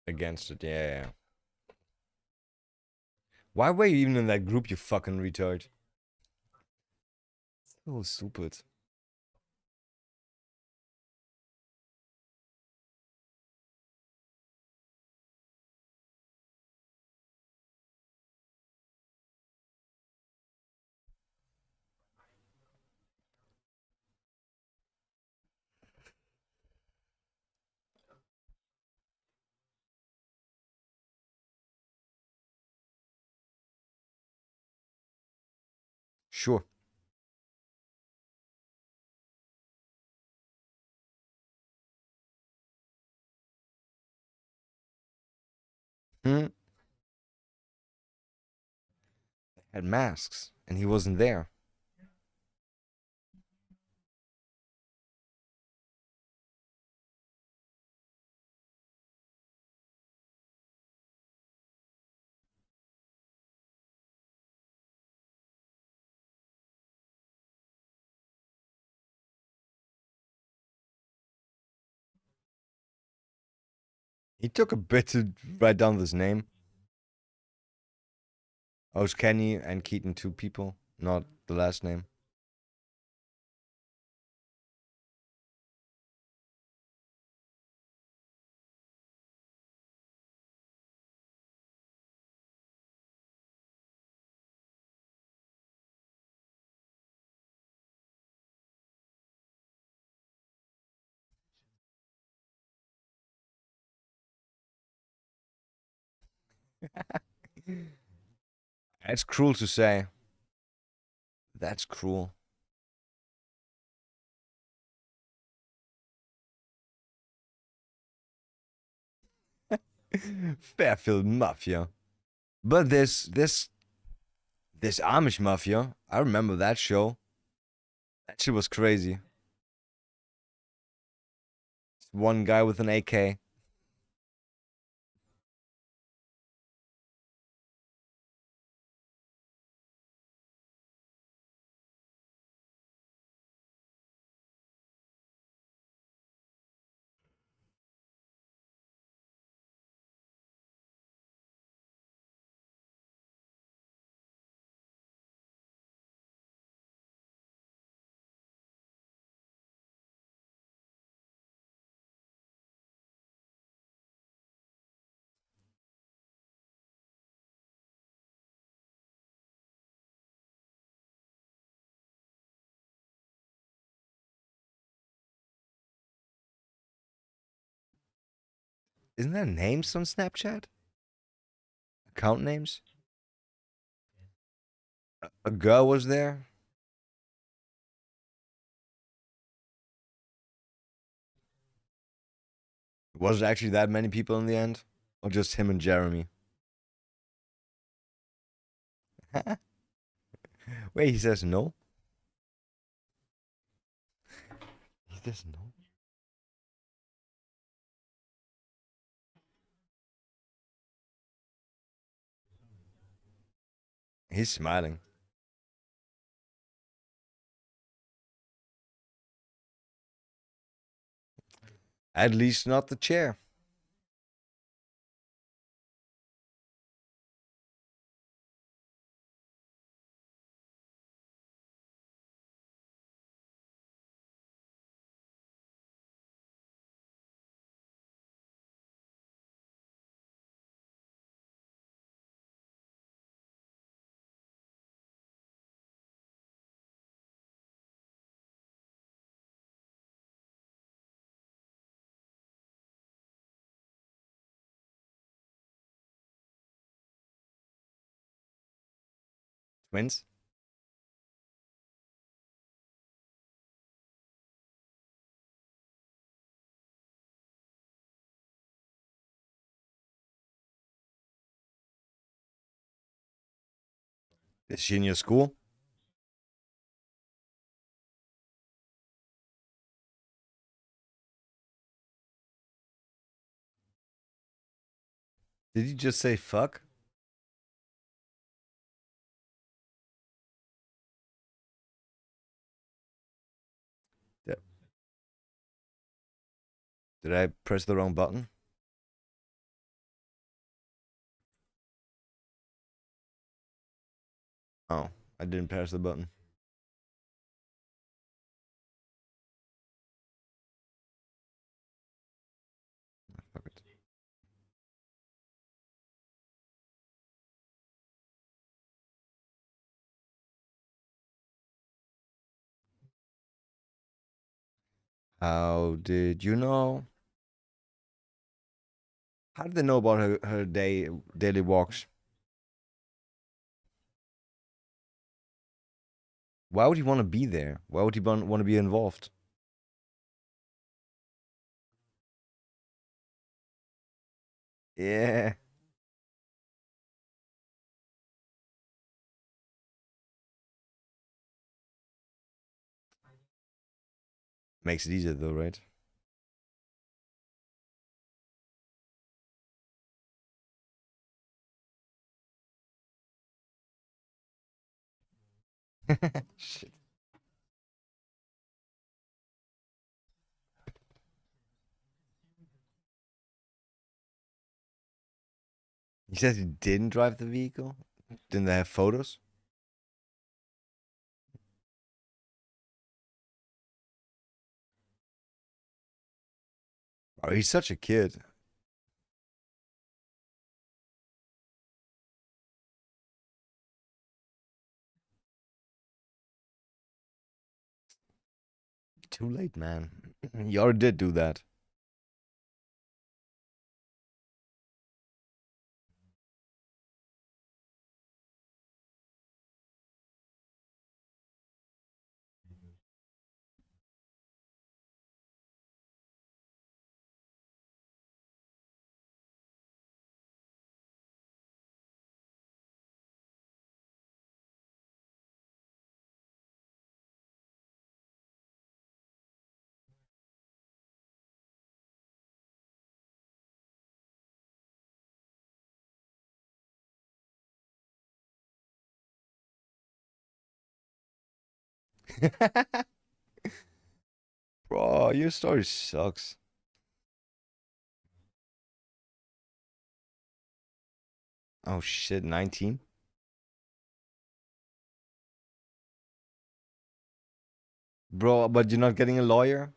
Against it, yeah. Why were you even in that group, you fucking retard? So stupid. Sure. Hmm? Had masks, and he wasn't there. He took a bit to write down this name. Oh, it's Kenny and Keaton, two people, not the last name. That's cruel to say. That's cruel. Fairfield Mafia. But this Amish Mafia, I remember that show. That shit was crazy. One guy with an AK. Isn't there names on Snapchat? Account names? A girl was there? Was it actually that many people in the end? Or just him and Jeremy? Wait, he says no? He says no? He's smiling. At least not the chair. Twins? Is she in your school? Did you just say fuck? Did did I press the wrong button? Oh, I didn't press the button. Fuck it. How did you know? How did they know about her daily walks? Why would he want to be there? Why would he want to be involved? Yeah. Makes it easier though, right? Shit. He says he didn't drive the vehicle. Didn't they have photos? Oh, he's such a kid. Too late, man. You already did do that. Bro, your story sucks. Oh shit, 19? Bro, but you're not getting a lawyer?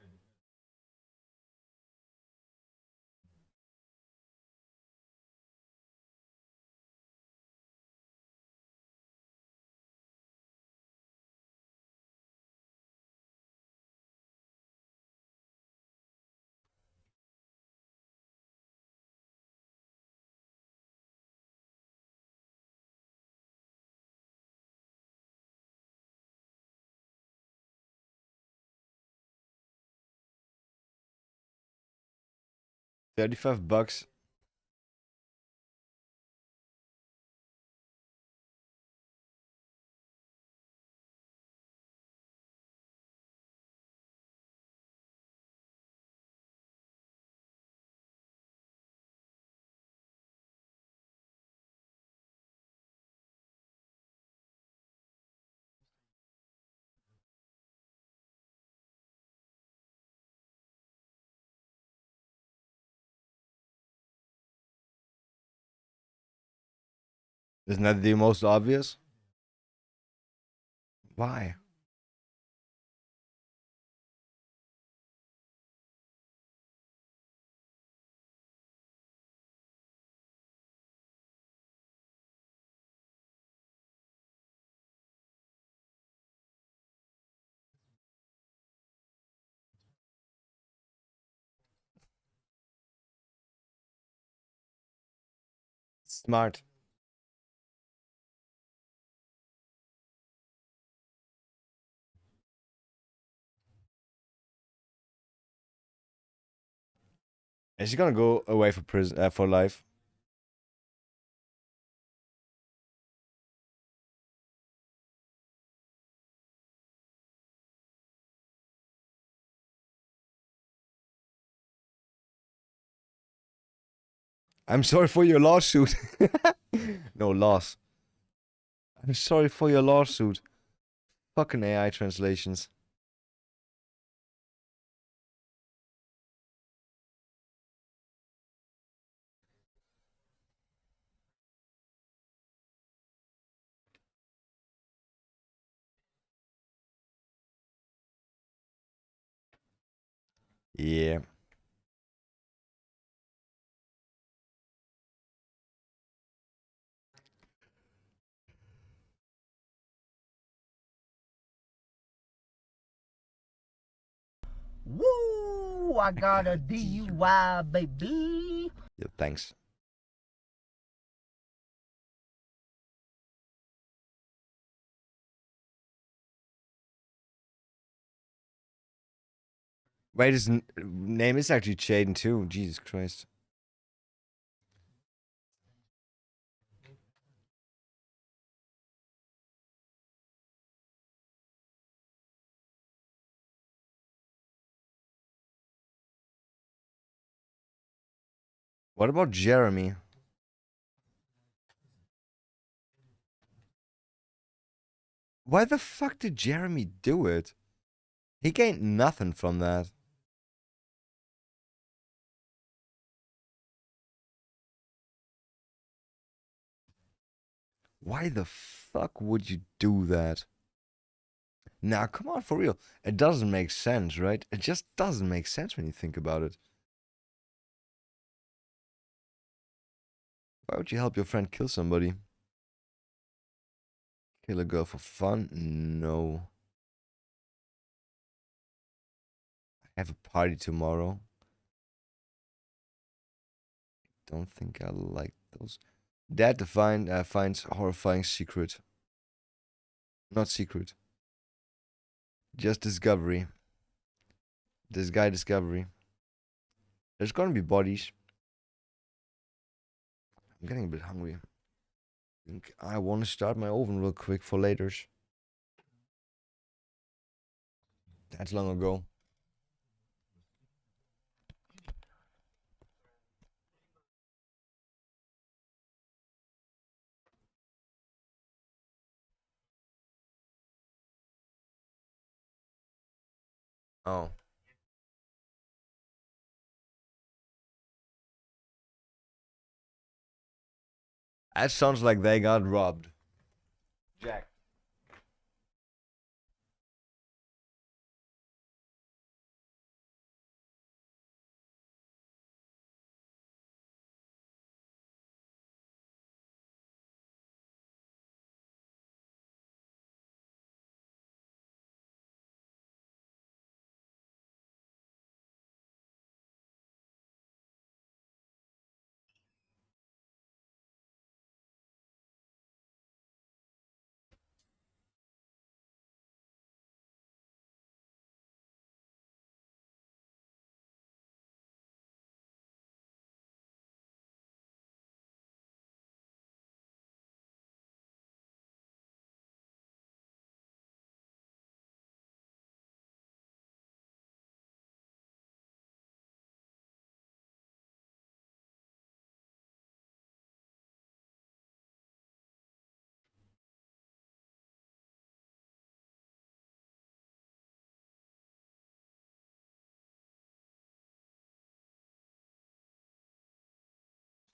$35. Isn't that the most obvious? Why? Smart. Is he gonna go away for prison for life? I'm sorry for your lawsuit. No loss. I'm sorry for your lawsuit. Fucking AI translations. Yeah. Woo! I got a DUI, baby. Yeah, thanks. Wait, his name is actually Jaden too. Jesus Christ. What about Jeremy? Why the fuck did Jeremy do it? He gained nothing from that. Why the fuck would you do that? Now, come on, for real. It doesn't make sense, right? It just doesn't make sense when you think about it. Why would you help your friend kill somebody? Kill a girl for fun? No. I have a party tomorrow. Don't think I like those. Dad finds horrifying secret. Not secret. Just discovery. This guy discovery. There's gonna be bodies. I'm getting a bit hungry. I think I want to start my oven real quick for later's. That's long ago. Oh. That sounds like they got robbed. Jack.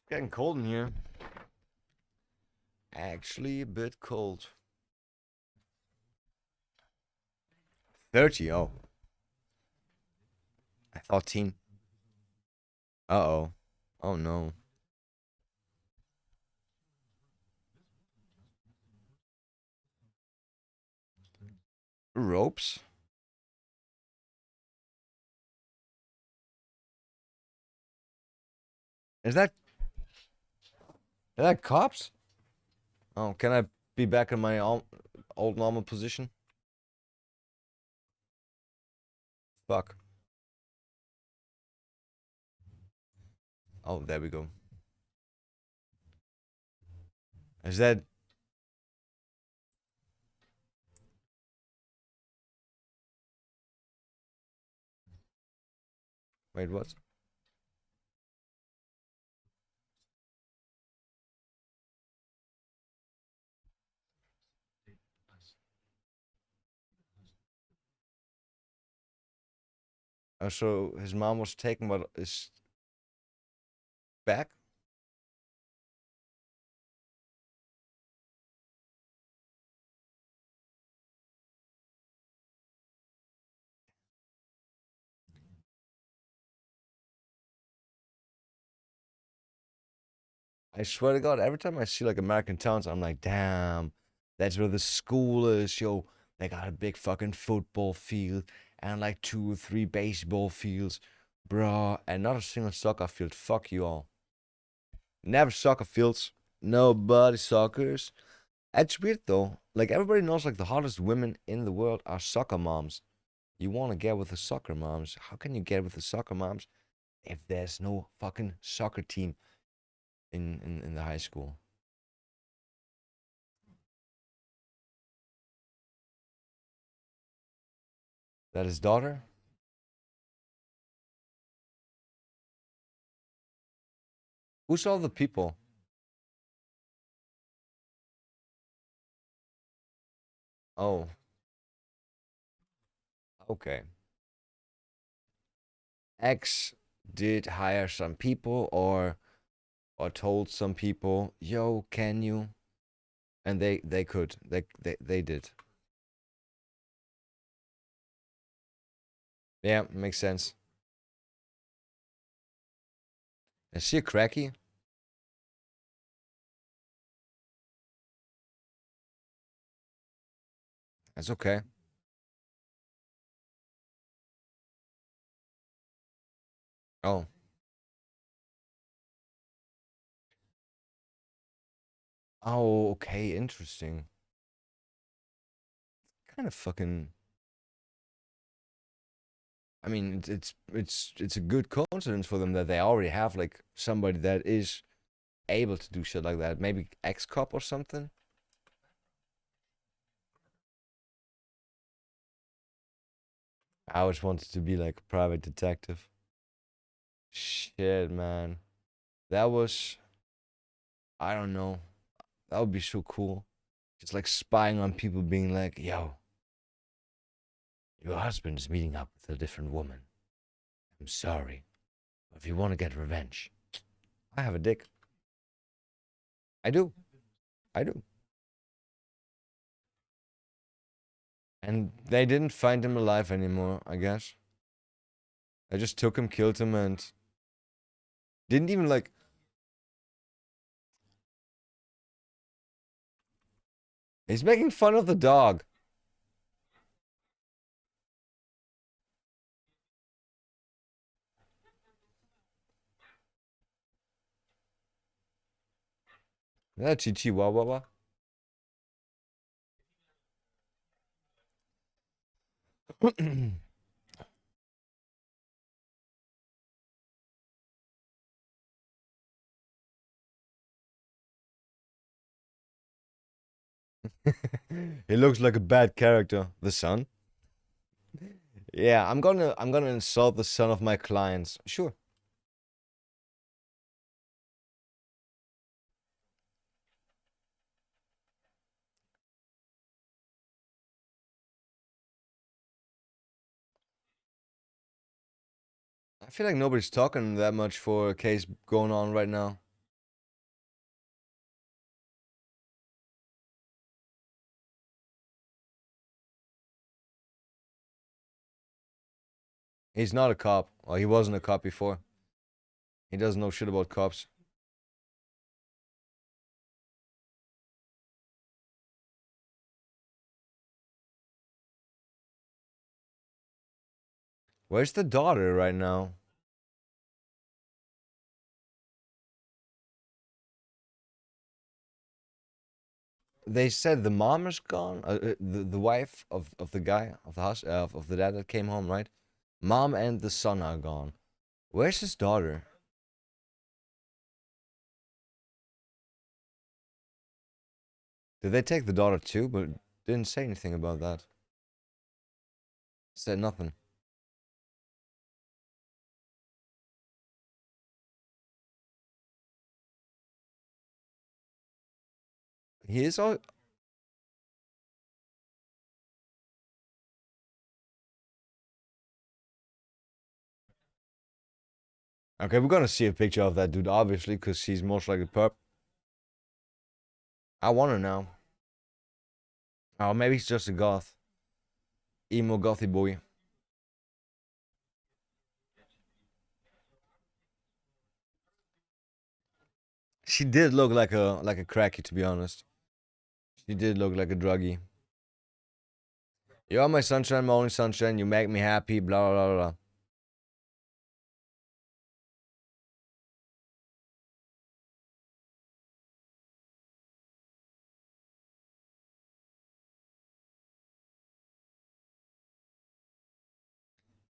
Getting cold in here. actually a bit cold. 30, oh. I thought teen. Uh-oh. Oh no. Ropes? Is that cops? Oh, can I be back in my old normal position? Fuck. Oh, there we go. Is that... Wait, what? Oh, so his mom was taken, but is back? I swear to God, every time I see like American towns, I'm like, damn, that's where the school is. Yo, they got a big fucking football field and like 2 or 3 baseball fields, bruh, and not a single soccer field. Fuck you all. Never soccer fields. Nobody soccers. It's weird though. Like everybody knows, like the hottest women in the world are soccer moms. You want to get with the soccer moms? How can you get with the soccer moms if there's no fucking soccer team in the high school? That his daughter? Who's all the people? Oh, okay. X did hire some people or told some people, yo, can you? And they could. They did. Yeah, makes sense. Is she a cracky? That's okay. Oh. Oh, okay, interesting. Kind of fucking. I mean, it's a good coincidence for them that they already have like somebody that is able to do shit like that. Maybe ex-cop or something. I always wanted to be like a private detective. Shit, man. That was, I don't know. That would be so cool. Just like spying on people, being like, yo, your husband is meeting up with a different woman. I'm sorry. But if you want to get revenge, I have a dick. I do. I do. And they didn't find him alive anymore, I guess. I just took him, killed him, and didn't even like. He's making fun of the dog. Is that Chihuahua? He looks like a bad character. The son? Yeah, I'm gonna insult the son of my clients. Sure. I feel like nobody's talking that much for a case going on right now. He's not a cop. Or he wasn't a cop before. He doesn't know shit about cops. Where's the daughter right now? They said the mom is gone. The wife of the guy of the house of the dad that came home, right? Mom and the son are gone. Where's his daughter? Did they take the daughter too? But didn't say anything about that. Said nothing. He is all. Okay, we're gonna see a picture of that dude, obviously, because he's most likely perp. I wanna know. Oh, maybe he's just a goth. Emo gothy boy. She did look like a cracky, to be honest. She did look like a druggie. You're my sunshine, my only sunshine. You make me happy. Blah blah blah blah.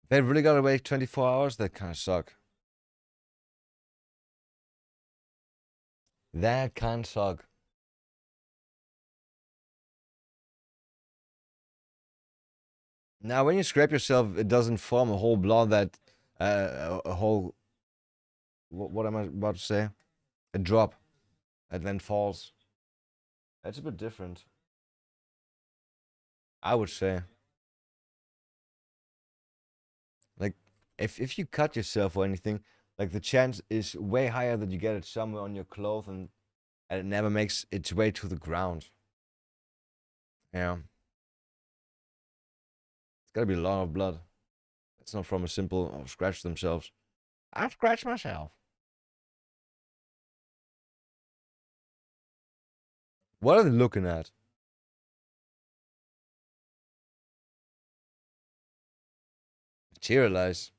They really gotta wait 24 hours? That kind of suck. That kind of suck. Now, when you scrape yourself, it doesn't form a whole blood that, a whole, what am I about to say? A drop that then falls. That's a bit different. I would say. Like, if you cut yourself or anything, like the chance is way higher that you get it somewhere on your clothes and it never makes its way to the ground. Yeah. It's gotta be a lot of blood. It's not from a simple scratch themselves. I scratched myself. What are they looking at? Materialize.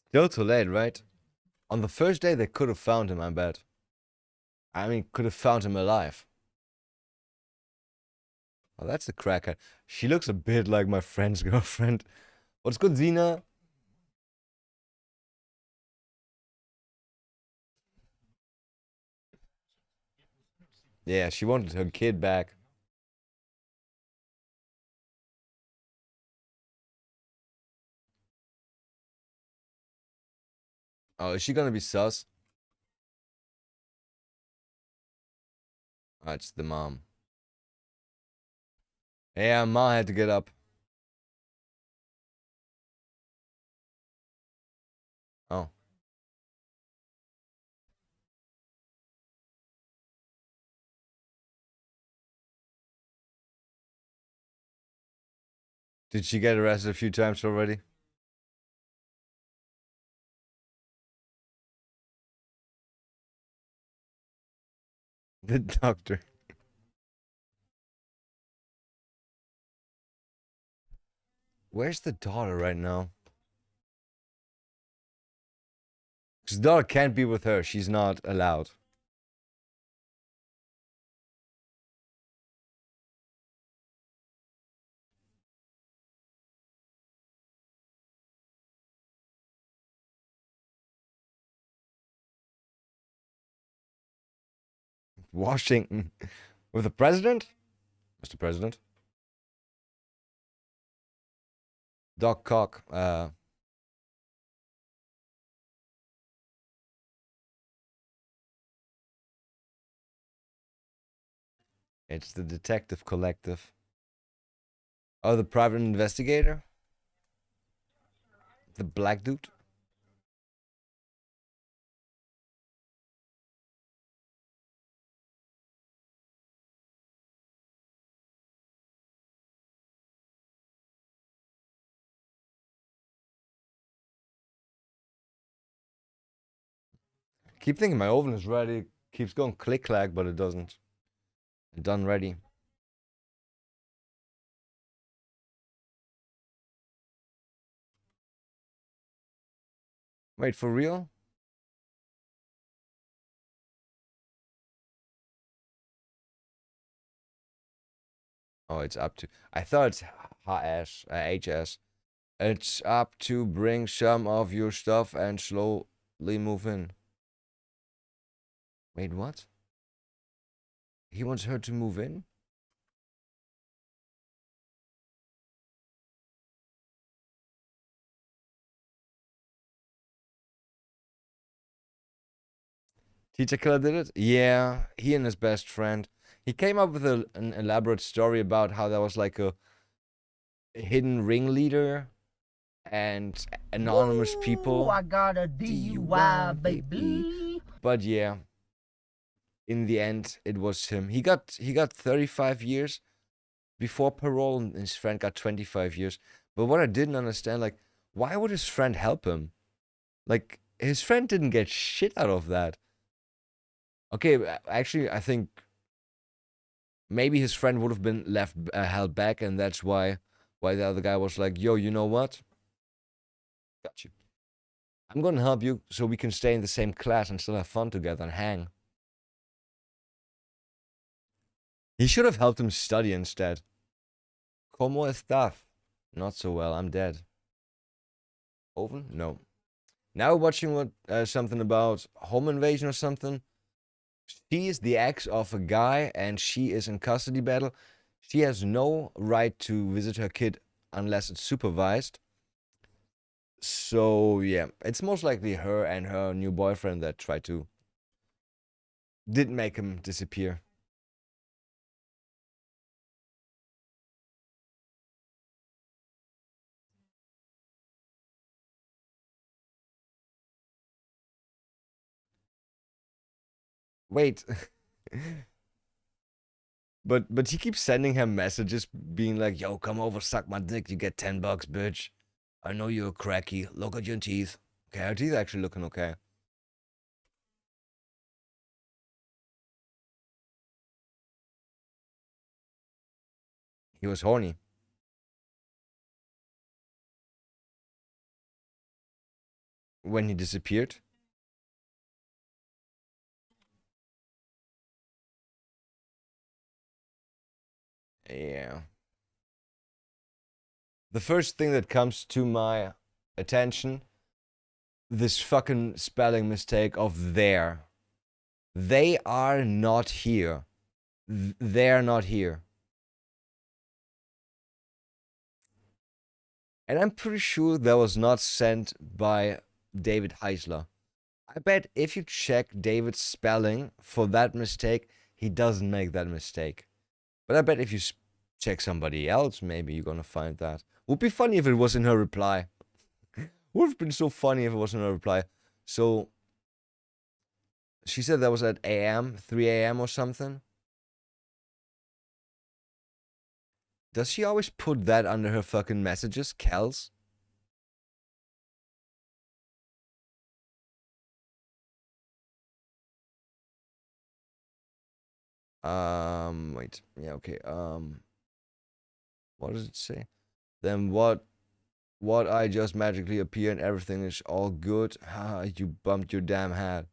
Still too late, right? On the first day, they could have found him, I bet. I mean, could have found him alive. Oh, that's the cracker. She looks a bit like my friend's girlfriend. What's good, Zena? Yeah, she wanted her kid back. Oh, is she gonna be sus? Oh, it's the mom. Yeah, Ma had to get up. Oh. Did she get arrested a few times already? The doctor. Where's the daughter right now? Because the daughter can't be with her. She's not allowed. Washington. With the president? Mr. President? Doc Cock. It's the Detective Collective. Oh, the private investigator? The black dude? Keep thinking my oven is ready. Keeps going click clack, but it doesn't. Done ready. Wait, for real? Oh, it's up to. I thought it's HS. It's up to bring some of your stuff and slowly move in. Wait, what? He wants her to move in? Teacher Killer did it? Yeah, he and his best friend. He came up with an elaborate story about how there was like a hidden ringleader and anonymous Ooh, people. I got a DUI, baby. But yeah, in the end, it was him. He got 35 years before parole, and his friend got 25 years. But what I didn't understand, like, why would his friend help him? Like, his friend didn't get shit out of that. Okay, actually, I think maybe his friend would have been left held back, and that's why the other guy was like, "Yo, you know what? Got you. I'm gonna help you so we can stay in the same class and still have fun together and hang." He should have helped him study instead. ¿Cómo estás? Not so well. I'm dead. Oven? No. Now we're watching something about home invasion or something. She is the ex of a guy and she is in custody battle. She has no right to visit her kid unless it's supervised. So yeah, it's most likely her and her new boyfriend that did make him disappear. Wait. But he keeps sending her messages being like, "Yo, come over, suck my dick, you get $10, bitch. I know you're cracky. Look at your teeth." Okay, her teeth are actually looking okay. He was horny. When he disappeared. Yeah. The first thing that comes to my attention, this fucking spelling mistake of there. They are not here. They're not here. And I'm pretty sure that was not sent by David Heisler. I bet if you check David's spelling for that mistake, he doesn't make that mistake. But I bet if you check somebody else, maybe you're gonna find that. Would be funny if it was in her reply. Would have been so funny if it was in her reply. So she said that was at 3 a.m. or something. Does she always put that under her fucking messages, Kels? Wait. Yeah, okay. What does it say? Then what I just magically appear and everything is all good? Haha, you bumped your damn head.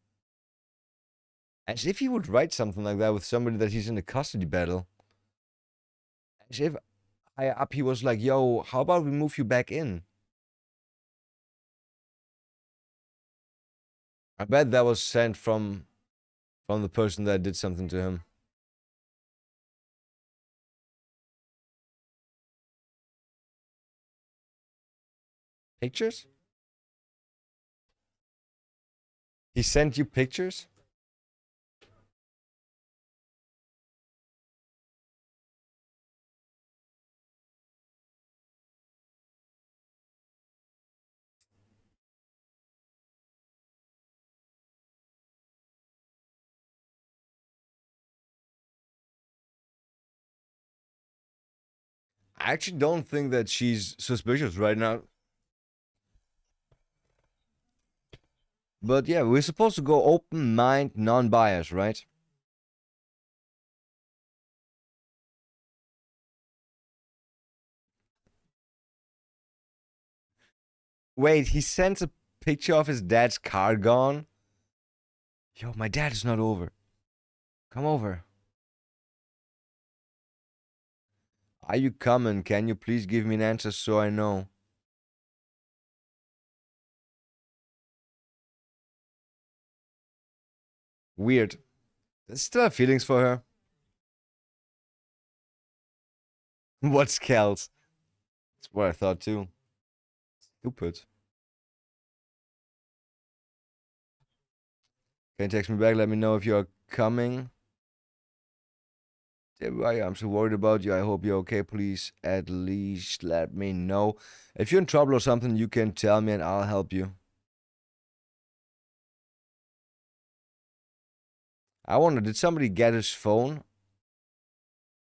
As if he would write something like that with somebody that he's in a custody battle. As if higher up he was like, "Yo, how about we move you back in?" I bet that was sent from the person that did something to him. Pictures? He sent you pictures? I actually don't think that she's suspicious right now. But yeah, we're supposed to go open mind, non-biased, right? Wait, he sends a picture of his dad's car gone? Yo, my dad is not over. Come over. Are you coming? Can you please give me an answer so I know? Weird. I still have feelings for her. What's Kels? That's what I thought too. Stupid. Can you text me back? Let me know if you're coming. I'm so worried about you. I hope you're okay. Please at least let me know. If you're in trouble or something, you can tell me and I'll help you. I wonder, did somebody get his phone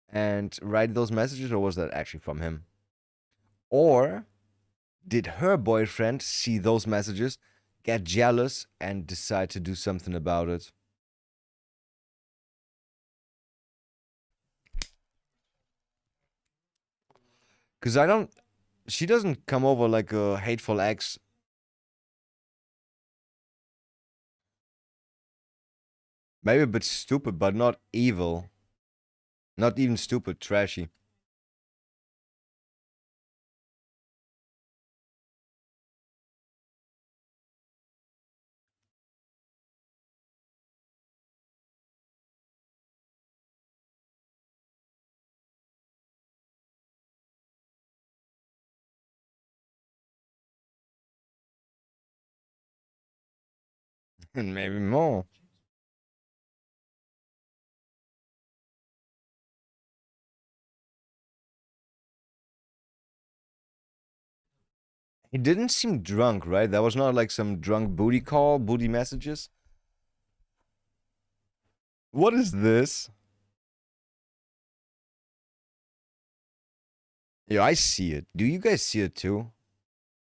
and write those messages, or was that actually from him? Or did her boyfriend see those messages, get jealous, and decide to do something about it? Because she doesn't come over like a hateful ex. Maybe a bit stupid, but not evil. Not even stupid, trashy. And maybe more. He didn't seem drunk, right? That was not like some drunk booty call, booty messages. What is this? Yeah, I see it. Do you guys see it too?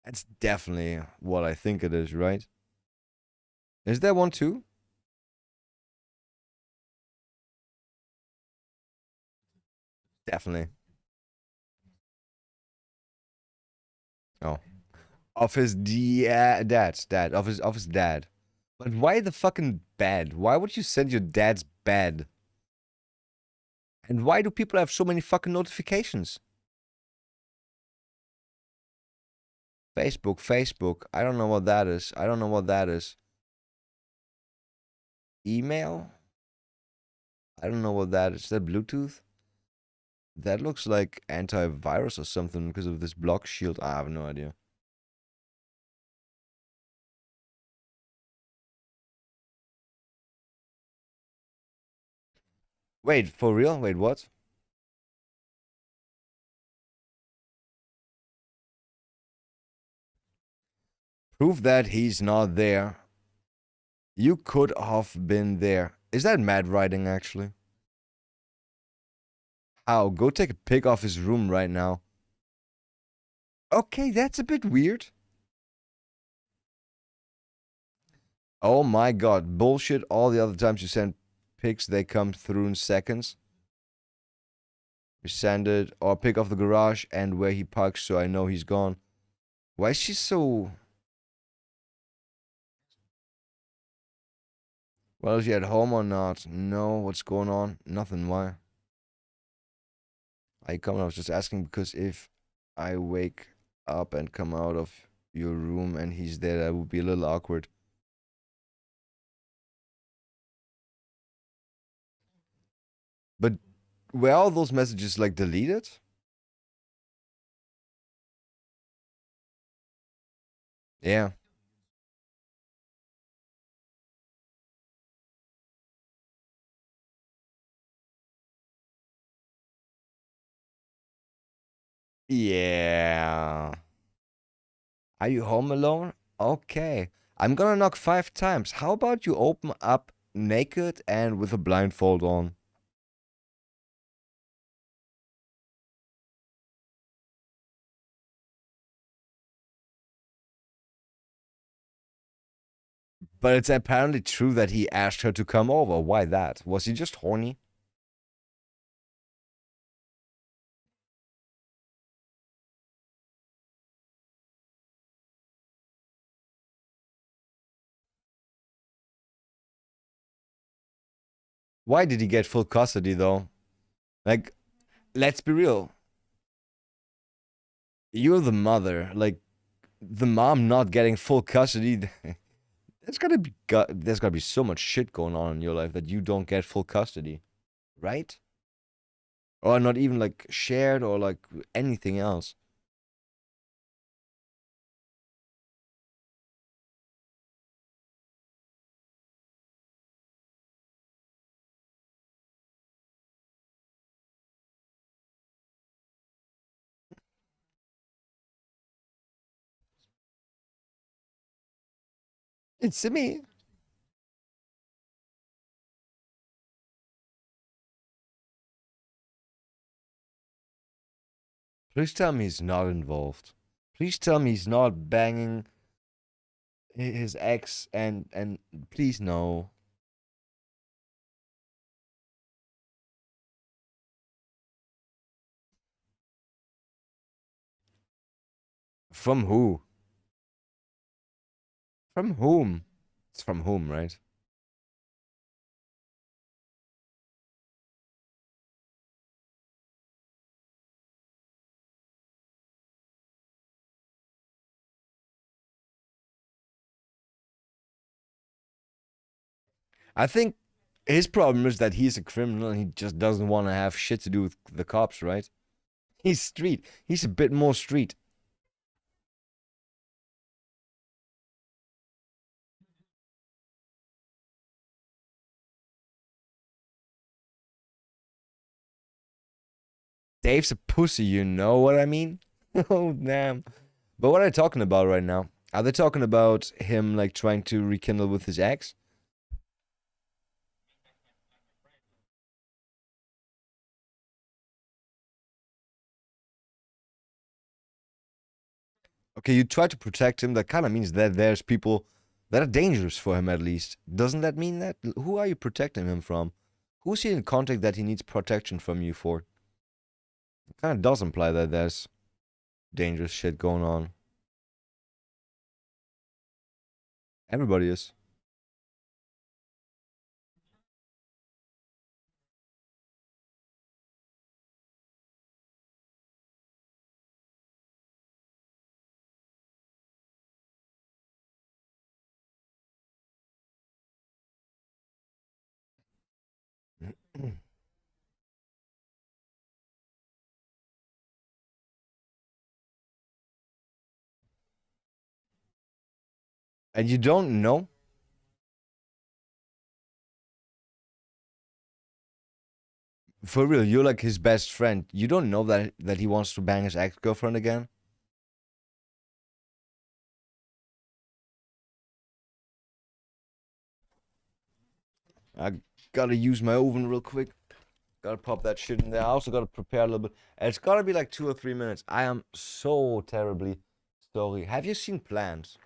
That's definitely what I think it is, right? Is there one too? Definitely. Oh. Of his dad's dad. Of his dad. But why the fucking bed? Why would you send your dad's bed? And why do people have so many fucking notifications? Facebook. I don't know what that is. I don't know what that is. Email? I don't know what that is. Is that Bluetooth? That looks like antivirus or something because of this block shield. I have no idea. Wait, for real? Wait, what? Prove that he's not there. You could have been there. Is that mad writing, actually? How? Go take a pic off his room right now. Okay, that's a bit weird. Oh my god, bullshit. All the other times you send pics, they come through in seconds. We send it, or pick off the garage and where he parks so I know he's gone. Why is she so... Well, is he at home or not? No, what's going on? Nothing, why? I come, I was just asking because if I wake up and come out of your room and he's there, that would be a little awkward. But were all those messages like deleted? Yeah. Yeah. Are you home alone? Okay. I'm gonna knock 5 times. How about you open up naked and with a blindfold on? But it's apparently true that he asked her to come over. Why that? Was he just horny? Why did he get full custody though? Like, let's be real. You're the mother. Like, the mom not getting full custody. There's gotta be so much shit going on in your life that you don't get full custody, right? Or not even like shared or like anything else. It's me. Please tell me he's not involved. Please tell me he's not banging his ex and please no. From who? From whom? It's from whom, right? I think his problem is that he's a criminal and he just doesn't want to have shit to do with the cops, right? He's street. He's a bit more street. Dave's a pussy, you know what I mean? Oh, damn. But what are they talking about right now? Are they talking about him like trying to rekindle with his ex? Okay, you try to protect him. That kind of means that there's people that are dangerous for him at least. Doesn't that mean that? Who are you protecting him from? Who's he in contact that he needs protection from you for? It kind of does imply that there's dangerous shit going on. Everybody is. And you don't know? For real, you're like his best friend. You don't know that he wants to bang his ex-girlfriend again? I gotta use my oven real quick. Gotta pop that shit in there. I also gotta prepare a little bit. And it's gotta be like 2 or 3 minutes. I am so terribly sorry. Have you seen Plants?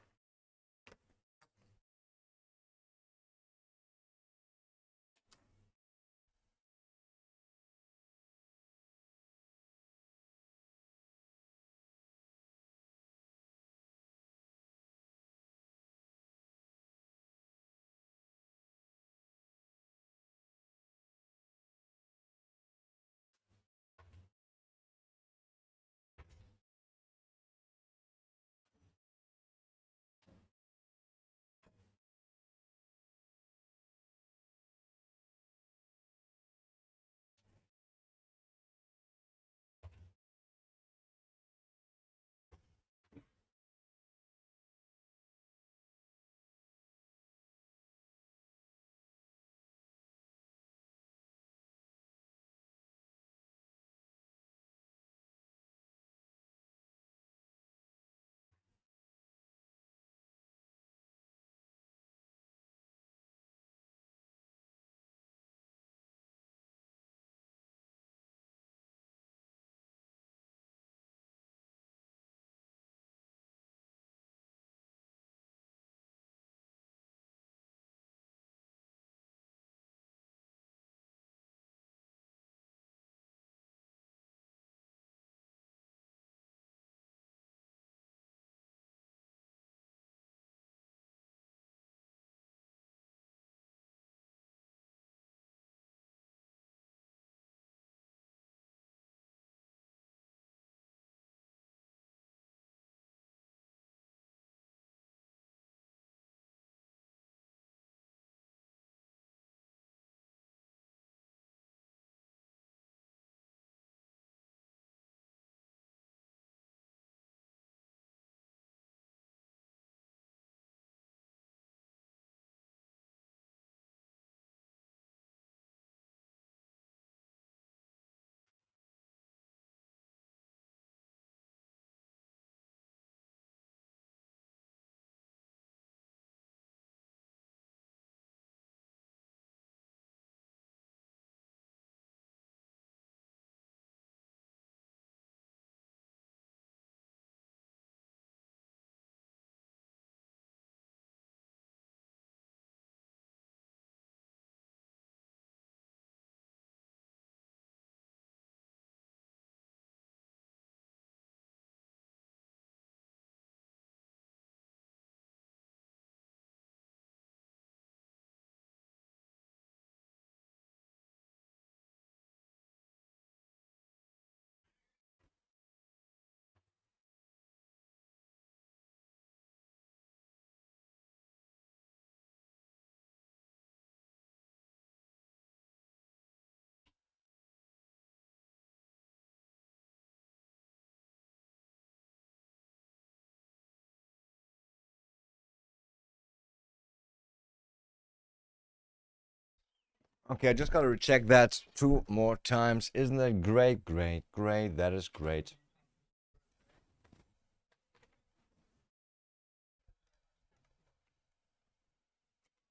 Okay, I just gotta recheck that 2 more times. Isn't that great? Great, great. That is great.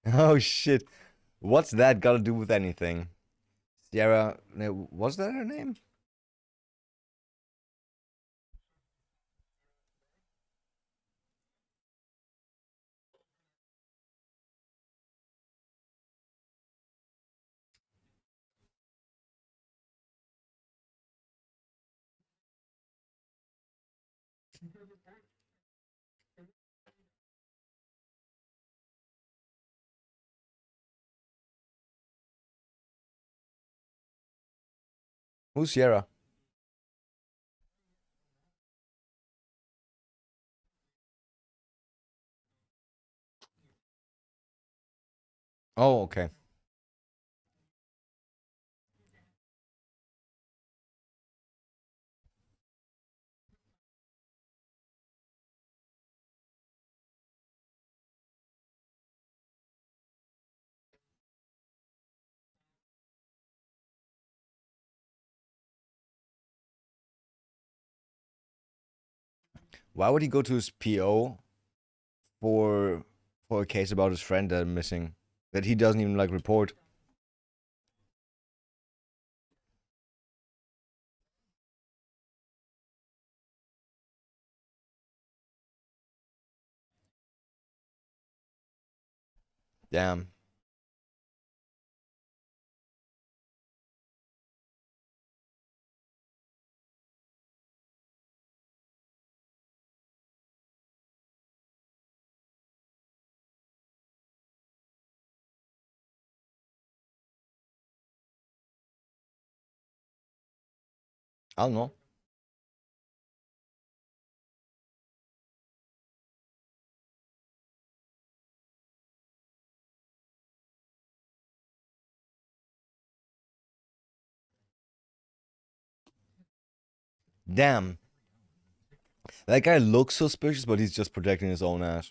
Oh shit. What's that got to do with anything? Sierra, no, was that her name? Who's Sierra? Oh, okay. Why would he go to his PO for a case about his friend that missing that he doesn't even like report? Damn. I don't know. Damn. That guy looks suspicious, but he's just protecting his own ass.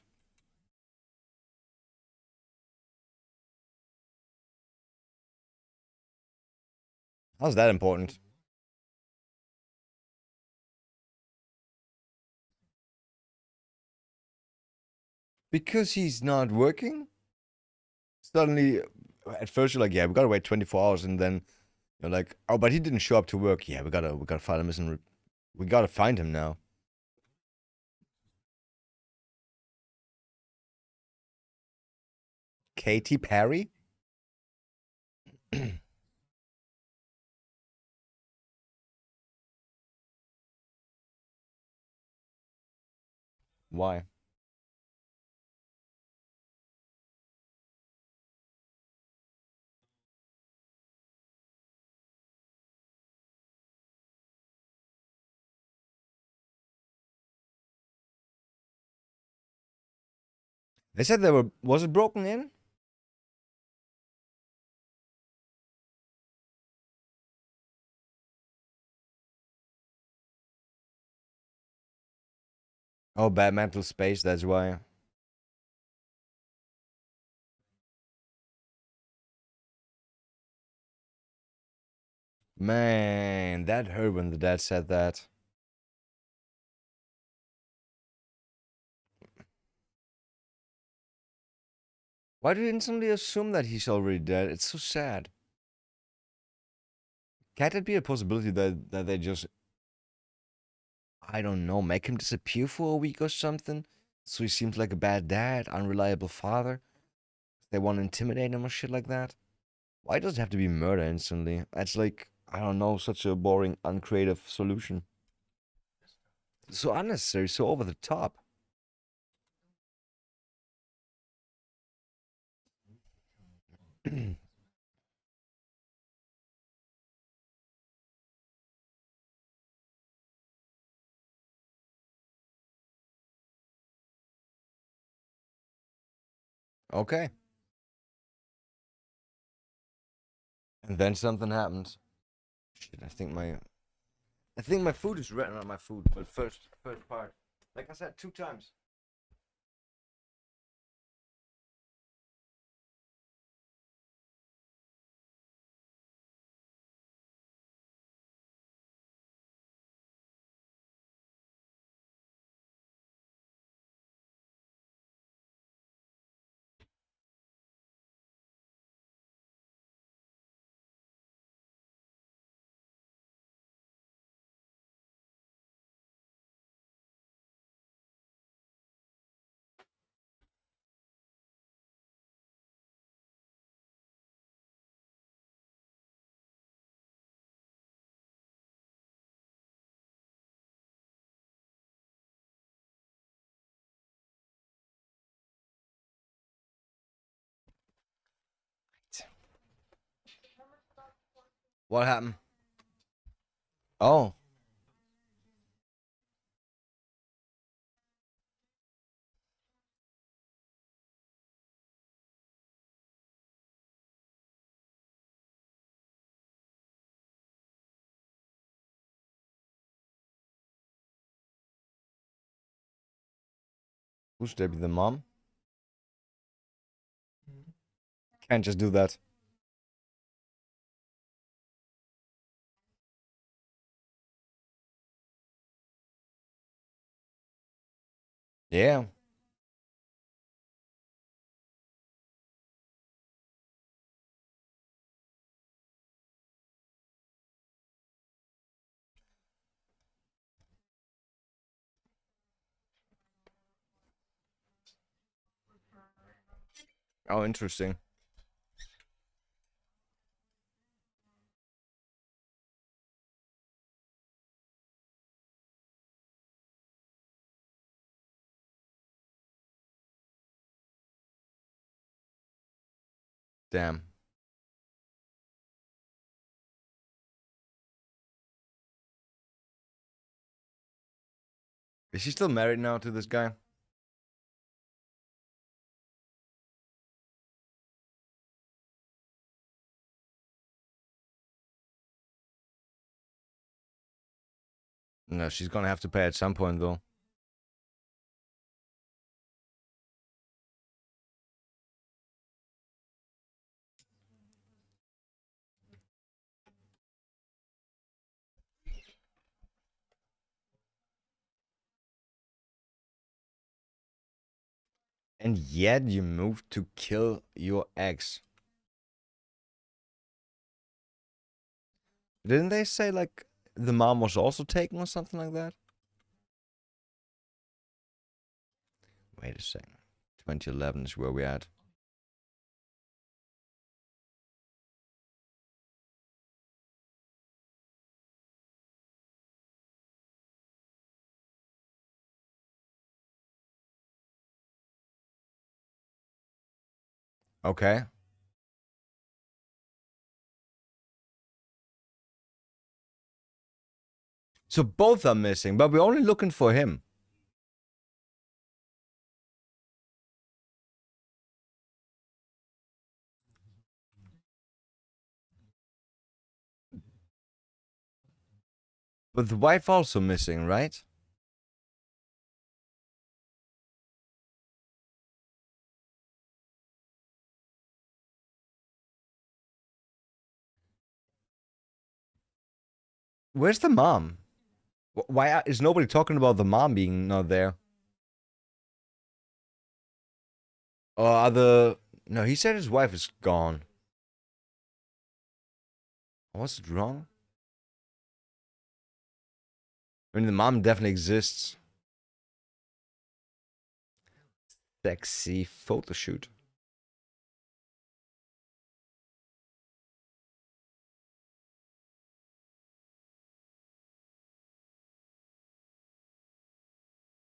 How's that important? Because he's not working? Suddenly, at first you're like, yeah, we gotta wait 24 hours, and then you're like, oh, but he didn't show up to work. Yeah, we gotta find him missing. We gotta find him now. Katy Perry? Why? They said they were. Was it broken in? Oh, bad mental space. That's why. Man, that hurt when the dad said that. Why do you instantly assume that he's already dead? It's so sad. Can't it be a possibility that they just, I don't know, make him disappear for a week or something? So he seems like a bad dad, unreliable father. They want to intimidate him or shit like that. Why does it have to be murder instantly? That's like, I don't know, such a boring, uncreative solution. So unnecessary, so over the top. Okay. And then something happens. Shit, I think my food is ready. Not my food, but first part. Like I said, 2 times. What happened? Oh. Who's Debbie, the mom? Can't just do that. Yeah. Oh, interesting. Damn. Is she still married now to this guy? No, she's gonna have to pay at some point, though. And yet you moved to kill your ex. Didn't they say, like, the mom was also taken or something like that? Wait a second. 2011 is where we're at. Okay. So both are missing, but we're only looking for him. But the wife also missing, right? Where's the mom? Why is nobody talking about the mom being not there? Or other... No, he said his wife is gone. Was it wrong? I mean, the mom definitely exists. Sexy photo shoot.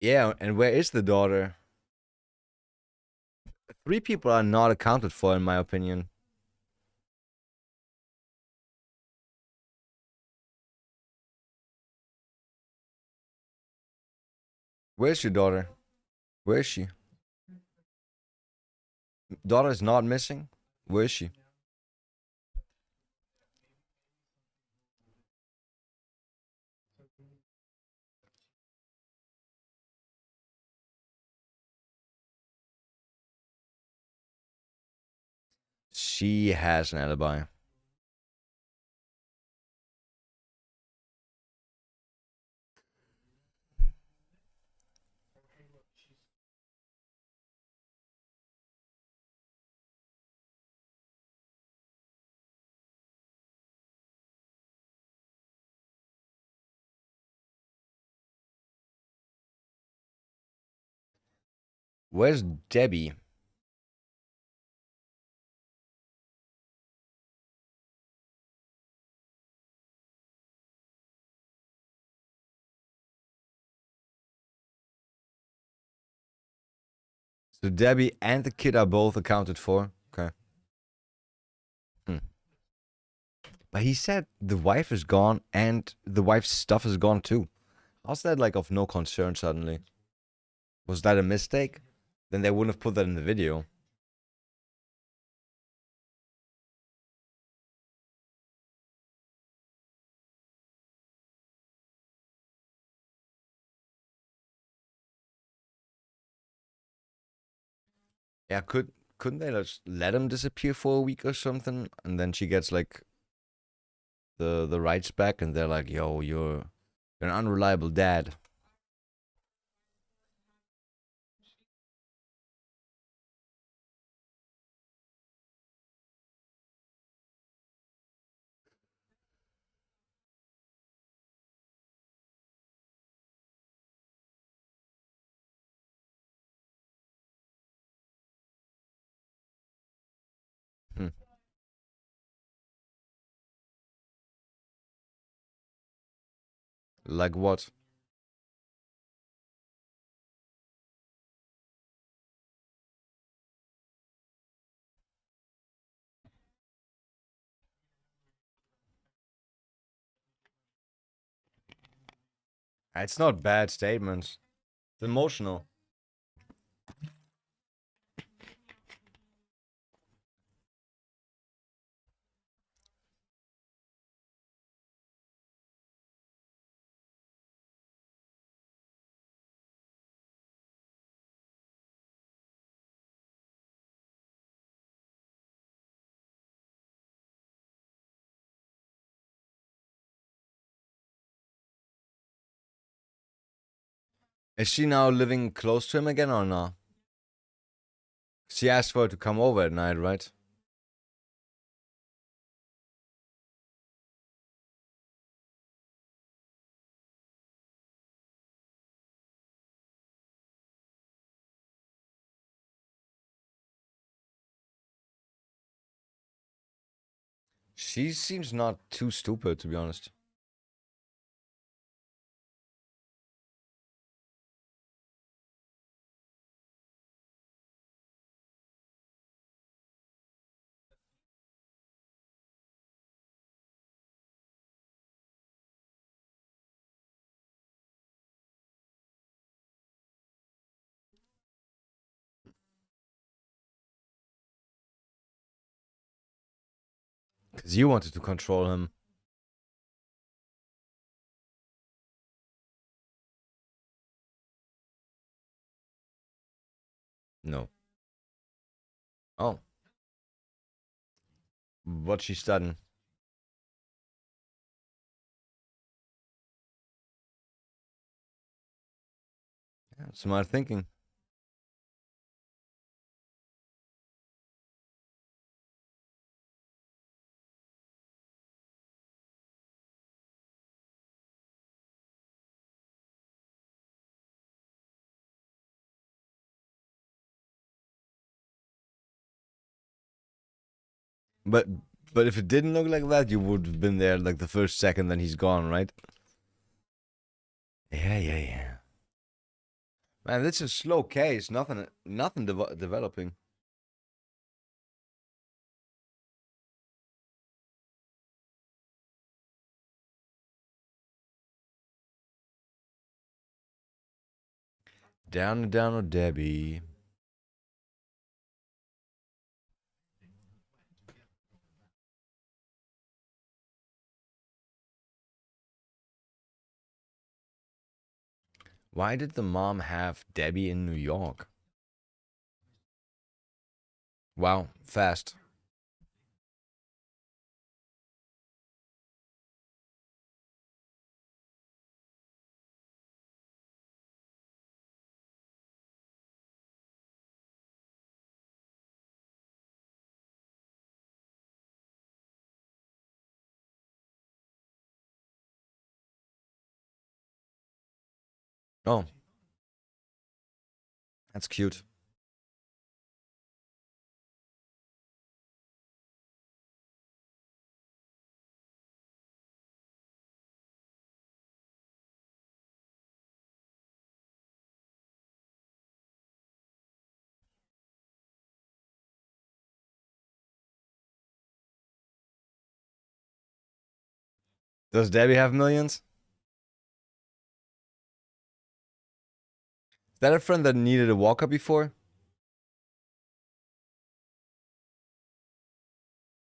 Yeah, and where is the daughter? 3 people are not accounted for, in my opinion. Where's your daughter? Where is she? Daughter is not missing? Where is she? She has an alibi. Where's Debbie? So Debbie and the kid are both accounted for. Okay. But he said the wife is gone and the wife's stuff is gone too. How's that like of no concern suddenly? Was that a mistake? Then they wouldn't have put that in the video. Yeah, couldn't they just let him disappear for a week or something, and then she gets like the rights back, and they're like, "Yo, you're an unreliable dad." Hmm. Like what? It's not bad statements. It's emotional. Is she now living close to him again or not? She asked for her to come over at night, right? She seems not too stupid, to be honest. Because you wanted to control him. No. Oh. What she studying? Yeah, smart thinking. But but if it didn't look like that, you would have been there like the first second, then he's gone, right? Yeah. Man, this is a slow case. Nothing developing. Down, oh Debbie. Why did the mom have Debbie in New York? Wow, fast. Oh, that's cute. Does Debbie have millions? Is that a friend that needed a walker before?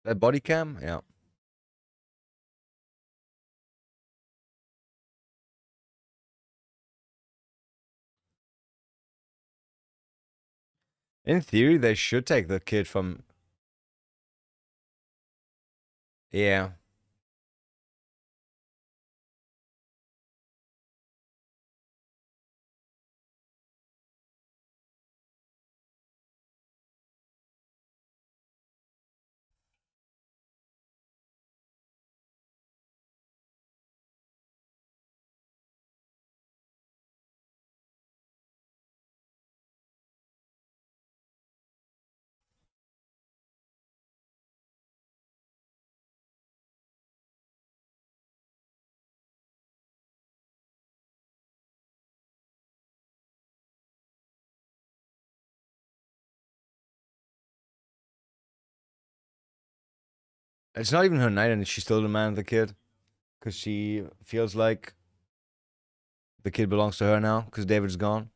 That body cam? Yeah. In theory, they should take the kid from. Yeah. It's not even her night and she's still demanding the kid. Because she feels like the kid belongs to her now. Because David's gone.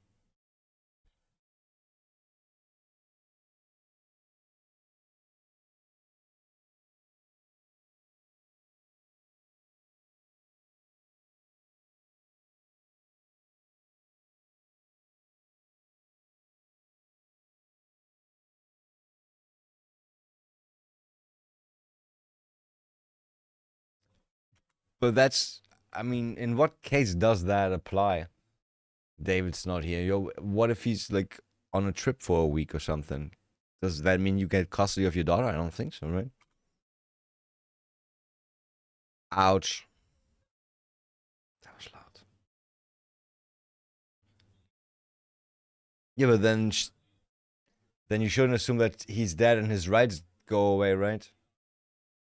But that's. I mean, in what case does that apply? David's not here. Yo, what if he's like on a trip for a week or something? Does that mean you get custody of your daughter? I don't think so, right? Ouch. That was loud. Yeah, but then you shouldn't assume that he's dead and his rights go away, right?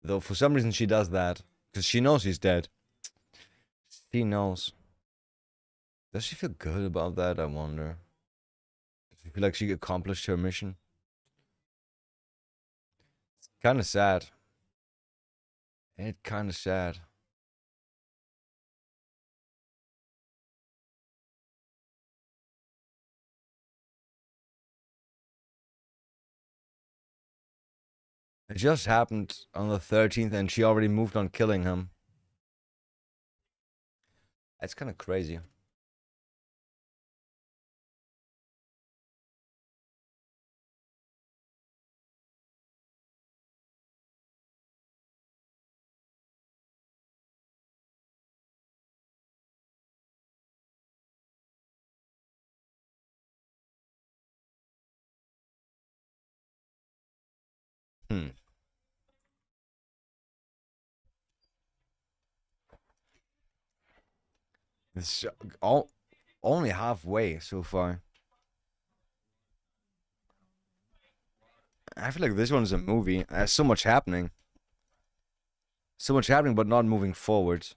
Though for some reason she does that because she knows he's dead. She knows. Does she feel good about that? I wonder. Does she feel like she accomplished her mission? It's kind of sad. It's kind of sad. It just happened on the 13th and she already moved on killing him. That's kind of crazy. Hmm. It's all only halfway so far. I feel like this one's a movie. There's so much happening. So much happening, but not moving forward.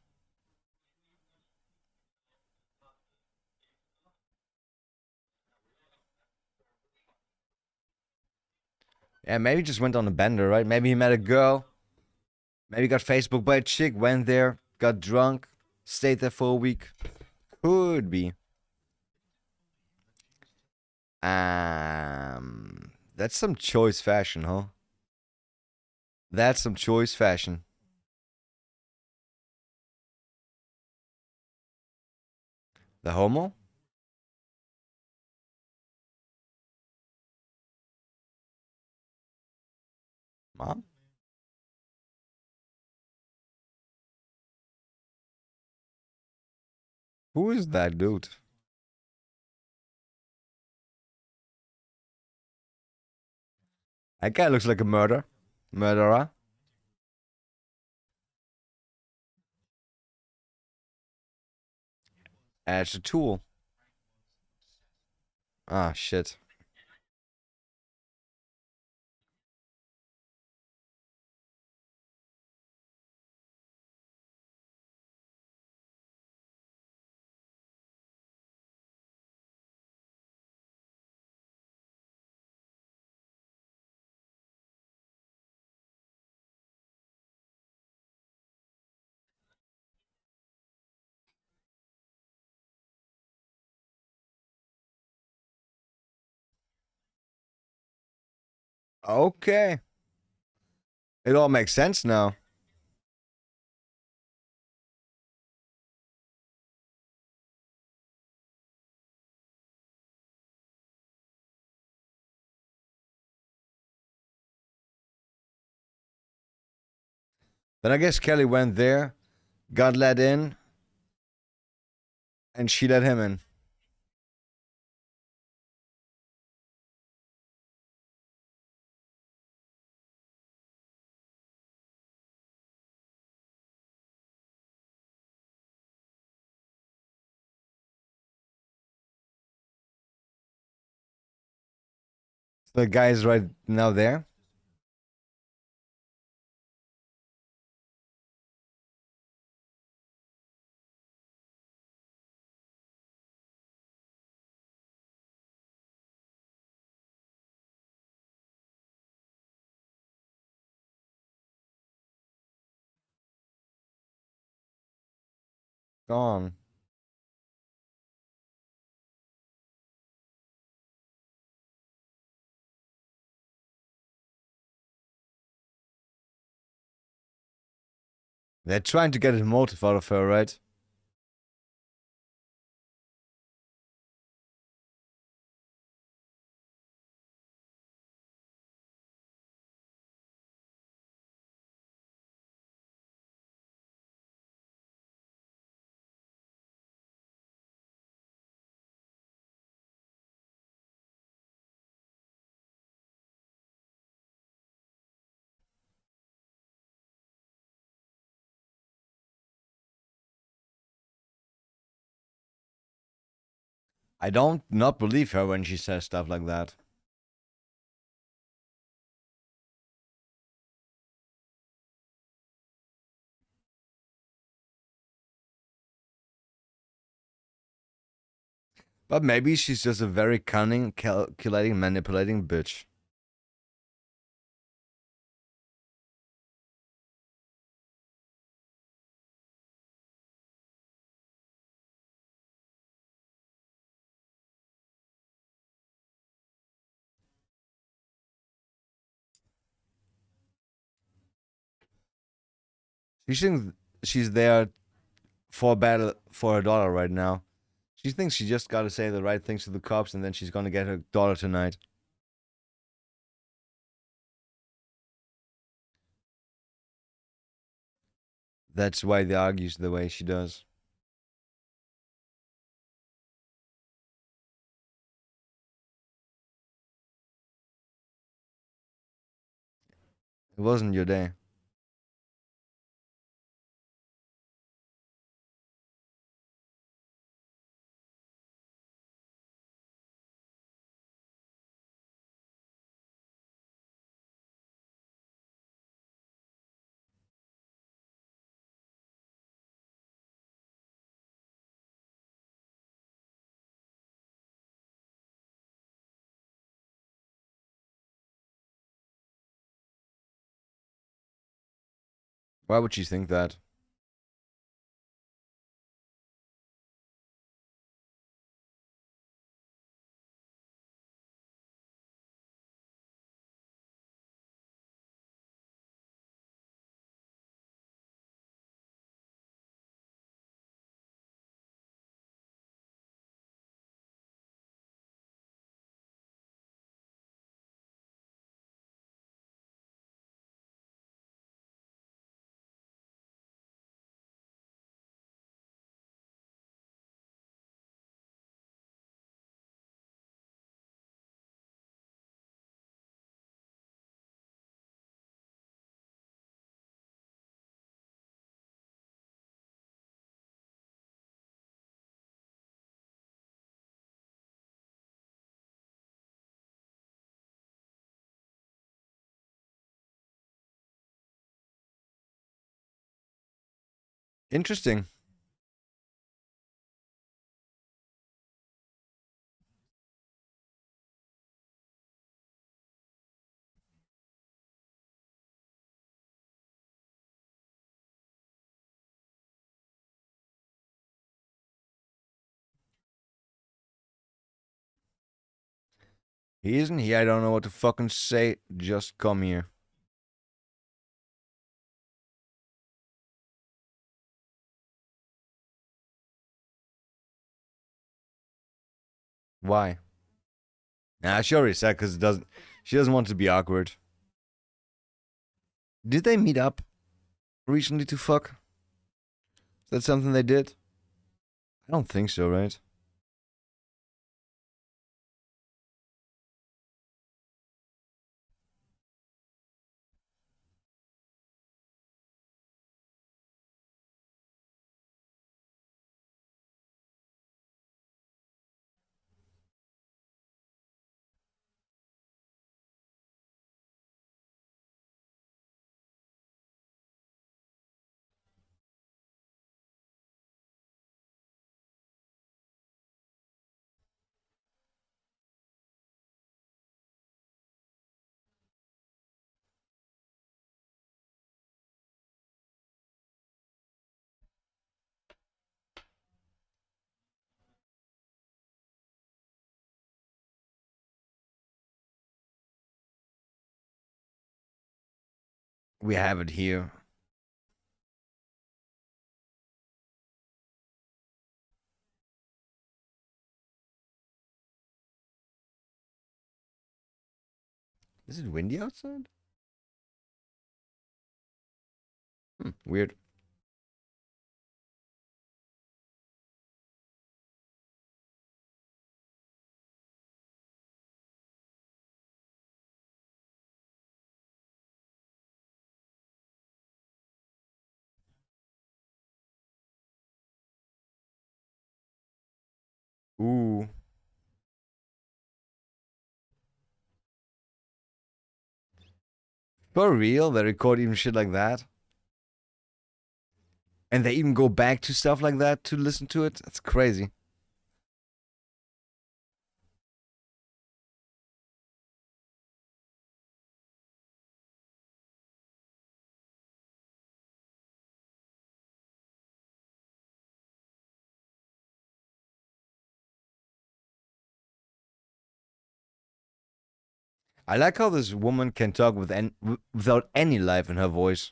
Yeah, maybe he just went on a bender, right? Maybe he met a girl. Maybe got Facebook by a chick, went there, got drunk, stayed there for a week. Could be. That's some choice fashion, huh? That's some choice fashion. The homo? Mom? Who is that dude? That guy looks like a murderer. It's a tool. Ah, shit. Okay. It all makes sense now. Then I guess Kelly went there, got let in, and she let him in. The guy is right now there. Gone. They're trying to get a motive out of her, right? I don't not believe her when she says stuff like that. But maybe she's just a very cunning, calculating, manipulating bitch. She thinks she's there for a battle for her daughter right now. She thinks she just got to say the right things to the cops and then she's going to get her daughter tonight. That's why they argues the way she does. It wasn't your day. Why would she think that? Interesting. He isn't here. I don't know what to fucking say. Just come here. Why? Nah, she already said because she doesn't want to be awkward. Did they meet up recently to fuck? Is that something they did? I don't think so, right? We have it here. Is it windy outside? Weird. Ooh. For real? They record even shit like that? And they even go back to stuff like that to listen to it? That's crazy. I like how this woman can talk without any life in her voice.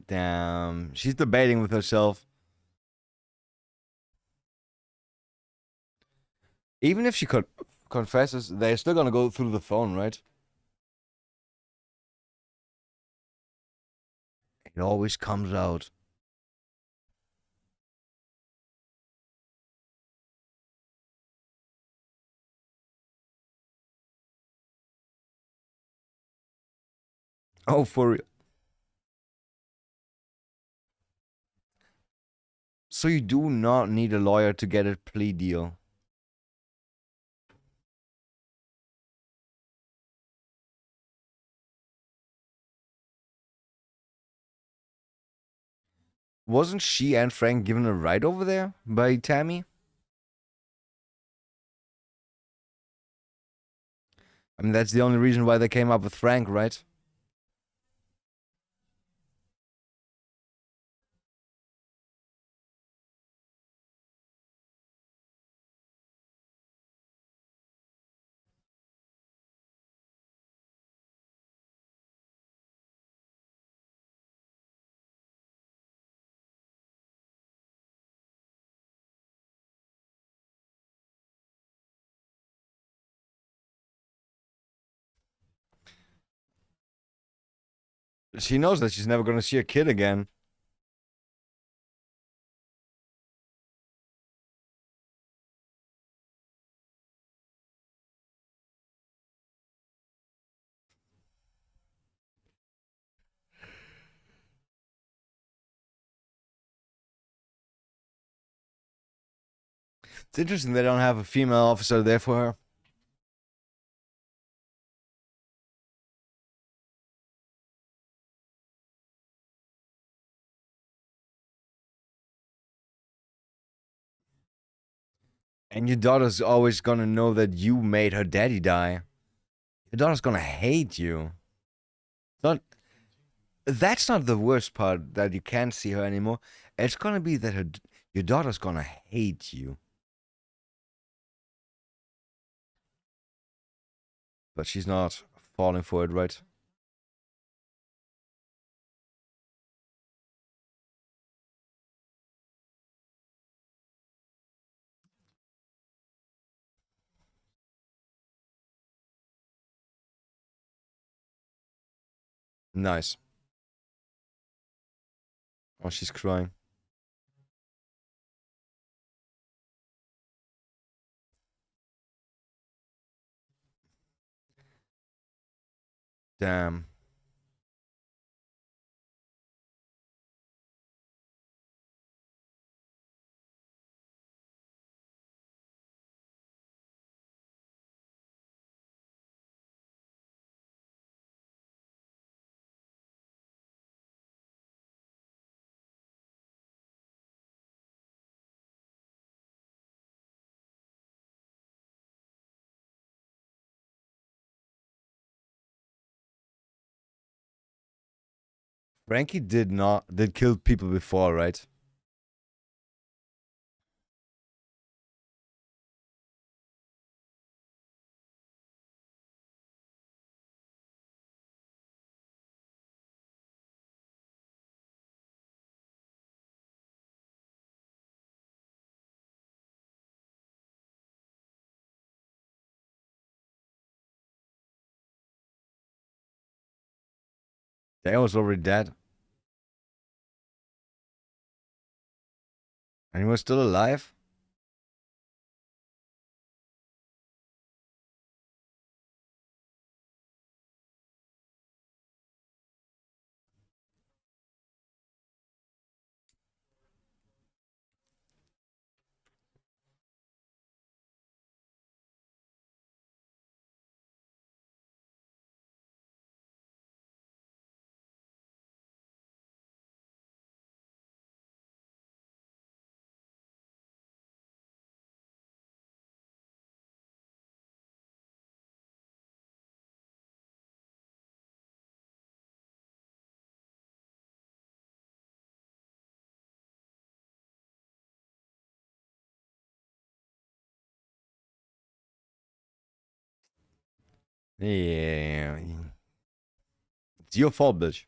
Damn. She's debating with herself. Even if she confesses, they're still gonna go through the phone, right? It always comes out. Oh, for real. So you do not need a lawyer to get a plea deal. Wasn't she and Frank given a ride over there by Tammy? I mean, that's the only reason why they came up with Frank, right? She knows that she's never gonna see her kid again. It's interesting they don't have a female officer there for her. And your daughter's always gonna know that you made her daddy die. Your daughter's gonna hate you. Not that's not the worst part that you can't see her anymore. It's gonna be that your daughter's gonna hate you. But she's not falling for it, right? Nice. Oh, she's crying. Damn. Frankie did kill people before, right? They was already dead. And he was still alive? Yeah. It's your fault, bitch.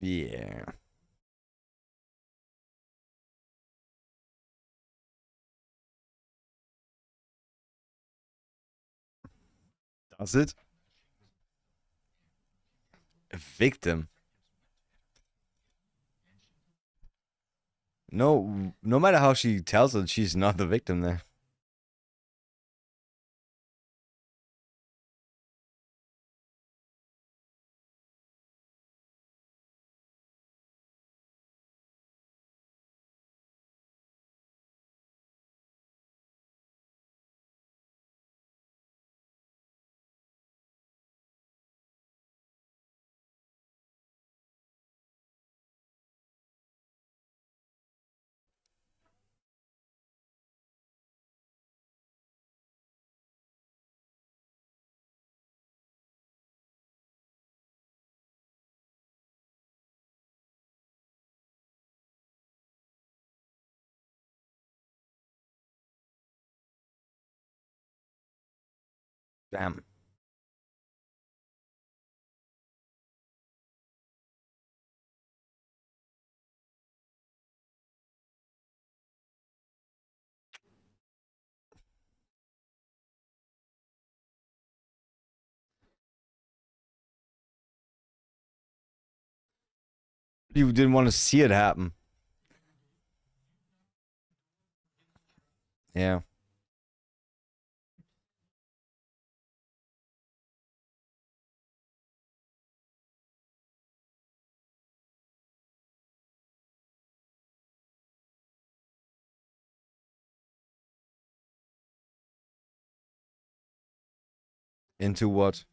Yeah. Does it? A victim? No, no matter how she tells it, she's not the victim there. Damn. You didn't want to see it happen. Yeah. Into what?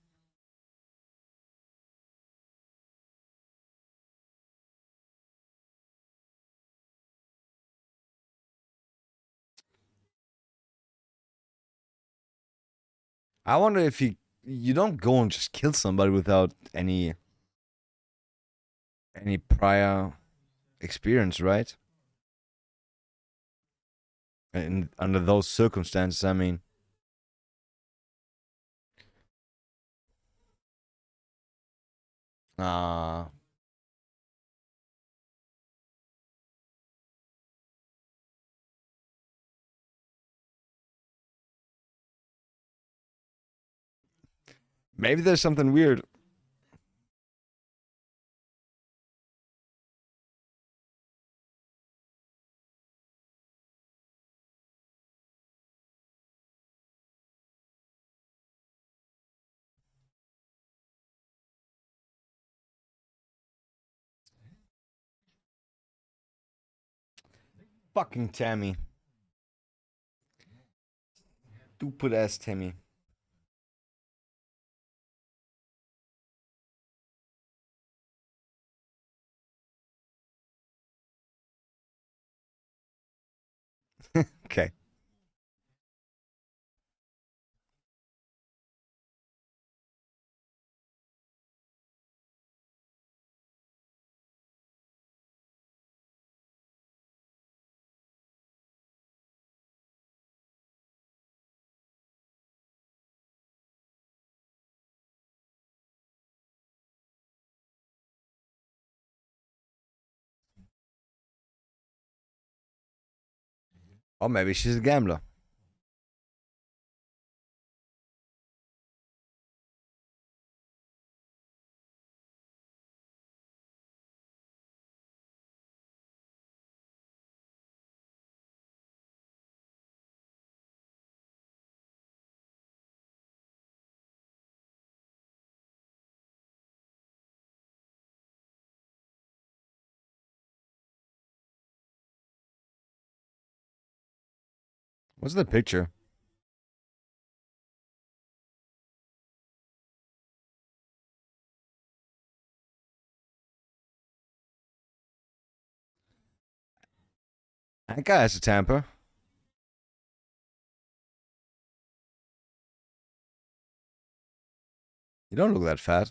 I wonder if you don't go and just kill somebody without any prior experience, right? And under those circumstances, I mean, uh maybe there's something weird. Fucking Tammy. Stupid ass Tammy. Okay. Or maybe she's a gambler. What's the picture? That guy has a temper. You don't look that fat.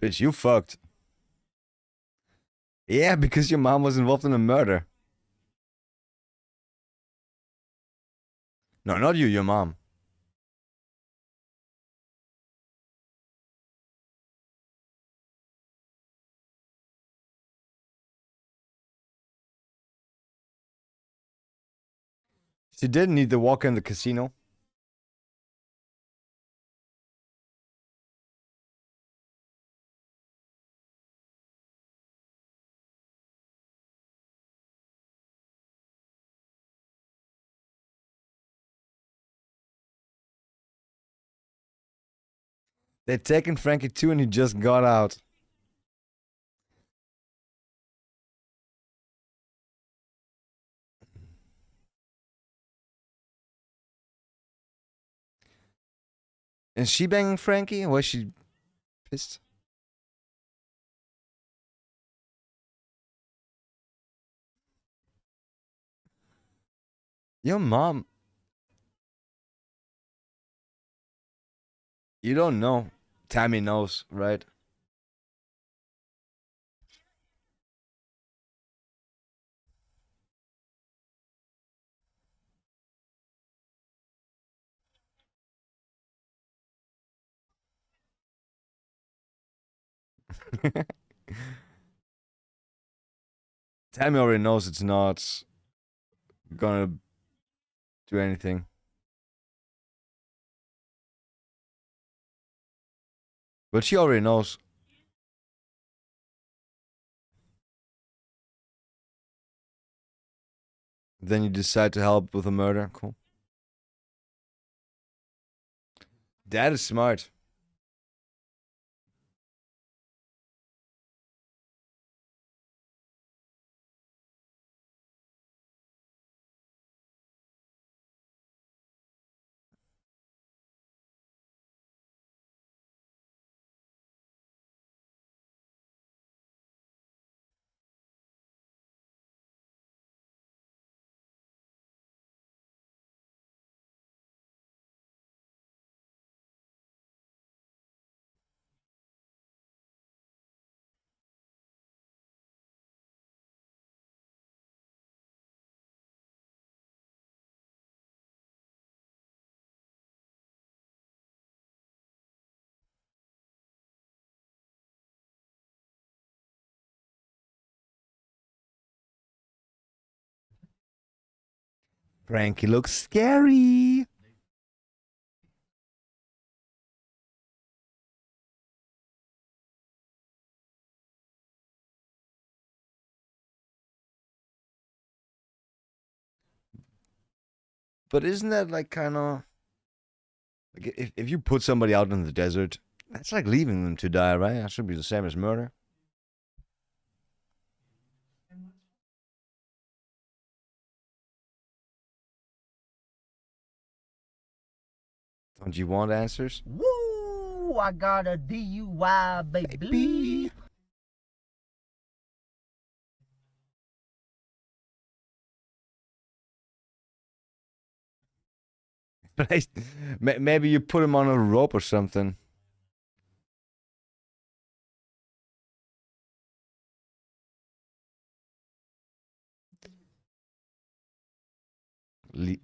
Bitch, you fucked. Yeah, because your mom was involved in a murder. No, not you, your mom. She didn't need to walk in the casino. They'd taken Frankie too, and he just got out. Is she banging Frankie? Was she pissed? Your mom. You don't know. Tammy knows, right? Tammy already knows it's not gonna do anything. But she already knows. Then you decide to help with a murder. Cool. That is smart. Frankie looks scary. But isn't that like kind of like if you put somebody out in the desert, that's like leaving them to die, right? That should be the same as murder. Don't you want answers? Woo! I got a DUI, baby. Maybe you put him on a rope or something. Le-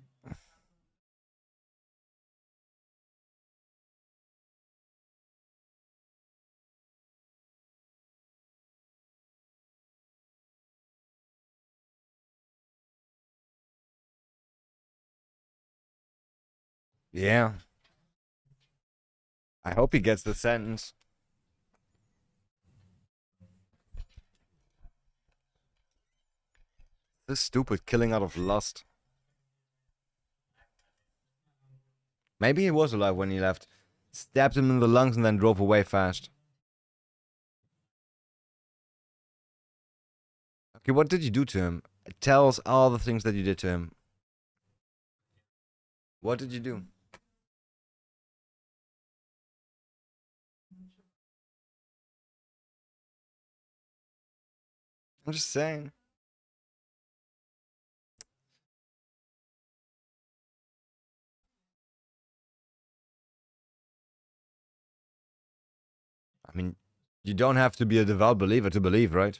yeah. I hope he gets the sentence. This stupid killing out of lust. Maybe he was alive when he left. Stabbed him in the lungs and then drove away fast. Okay, what did you do to him? Tell us all the things that you did to him. What did you do? I'm just saying. I mean, you don't have to be a devout believer to believe, right?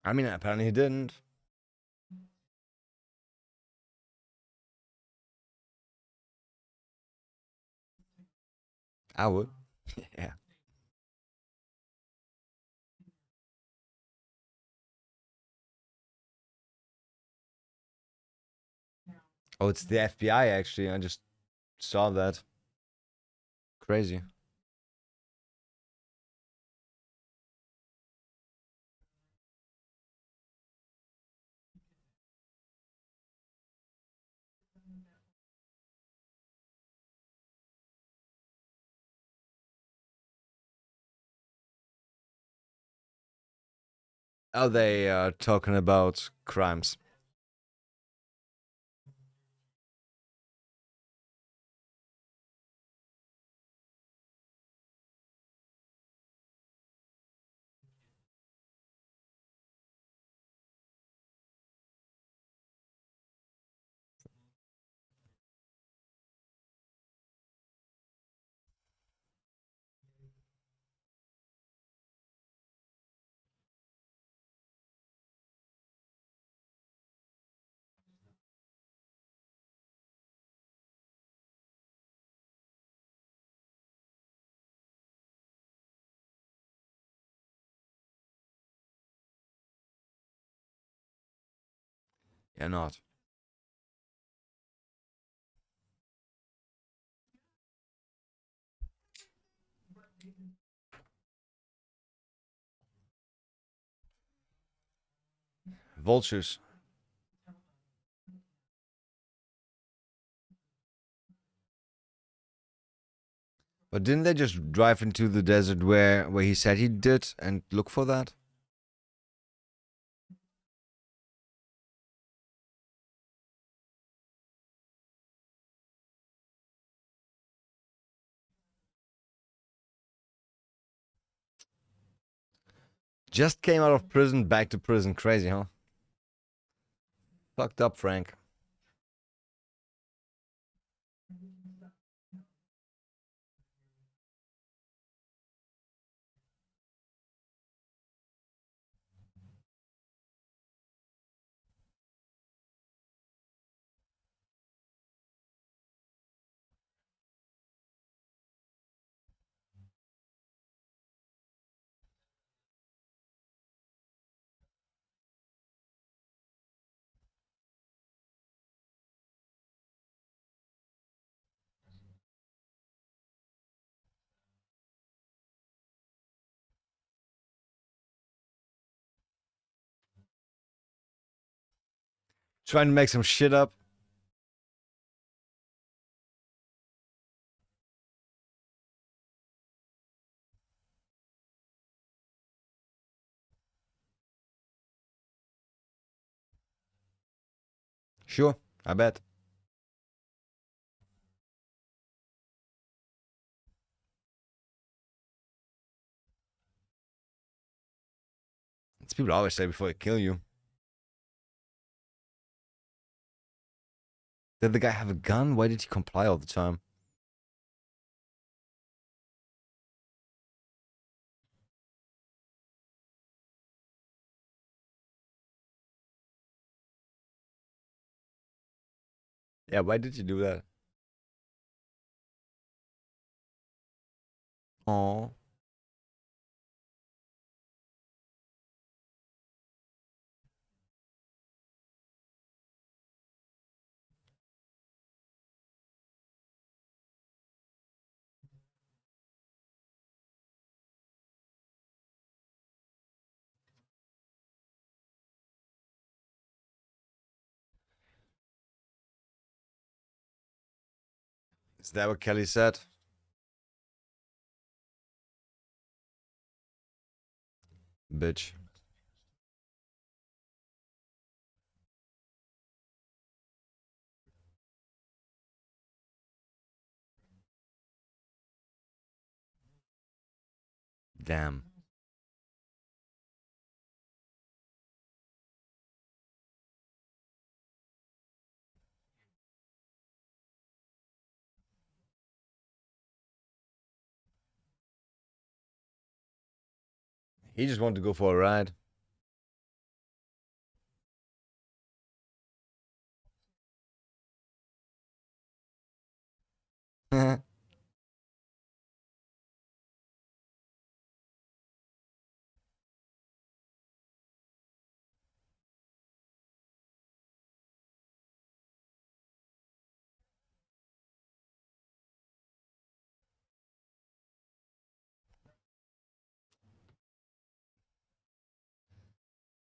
I mean, apparently he didn't. I would. Yeah. Oh, it's the FBI actually. I just saw that. Crazy. Oh, they are talking about crimes. You're not. Vultures. But didn't they just drive into the desert where he said he did and look for that? Just came out of prison, back to prison. Crazy, huh? Fucked up, Frank. Trying to make some shit up. Sure, I bet. It's people always say before they kill you. Did the guy have a gun? Why did he comply all the time? Yeah, why did you do that? Oh. Is that what Kelly said? Bitch. Damn. He just wanted to go for a ride.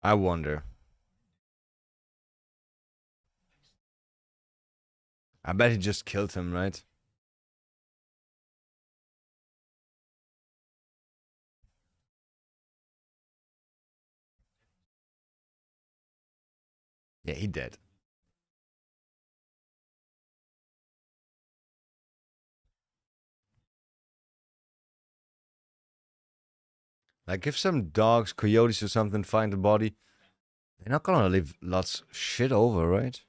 I wonder. I bet he just killed him, right? Yeah, he did. Like, if some dogs, coyotes, or something find the body, they're not gonna leave lots shit over, right?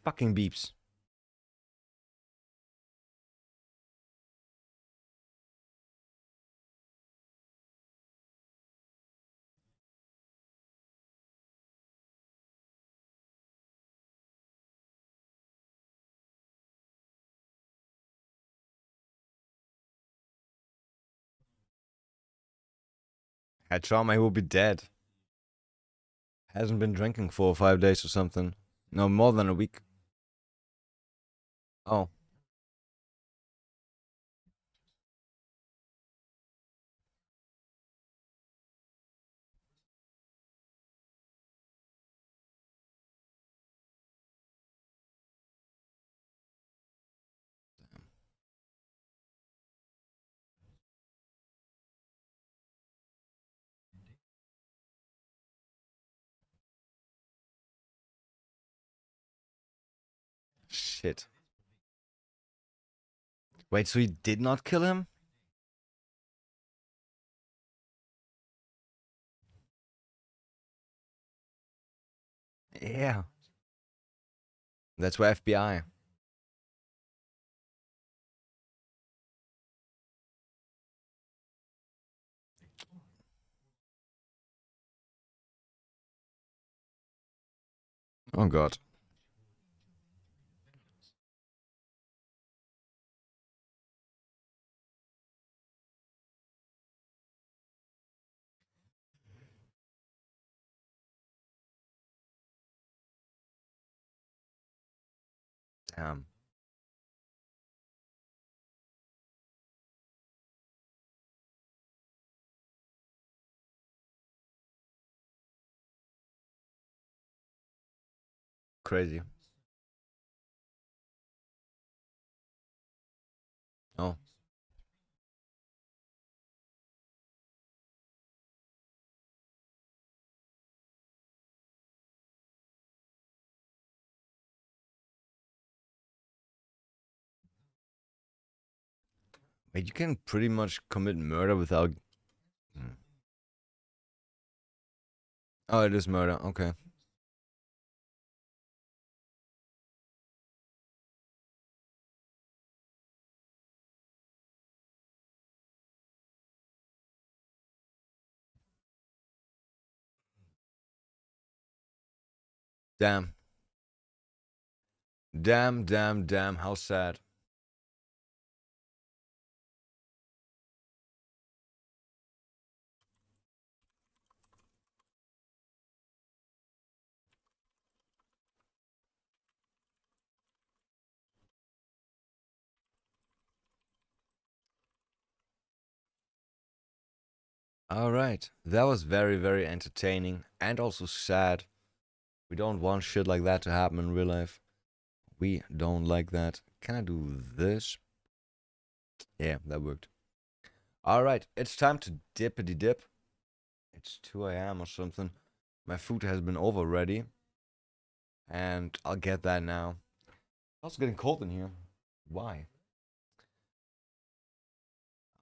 Fucking beeps. Had trauma, he will be dead. Hasn't been drinking 4 or 5 days or something. No, more than a week. Oh. Shit. Wait, so he did not kill him? Yeah. That's why FBI. Oh god. Damn. Crazy. Oh. Wait, you can pretty much commit murder without... Hmm. Oh, it is murder. Okay. Damn. Damn, damn, damn. How sad. Alright. That was very, very entertaining and also sad. We don't want shit like that to happen in real life. We don't like that. Can I do this? Yeah, that worked. Alright, it's time to dippity dip. It's 2 a.m. or something. My food has been over ready. And I'll get that now. It's also getting cold in here. Why?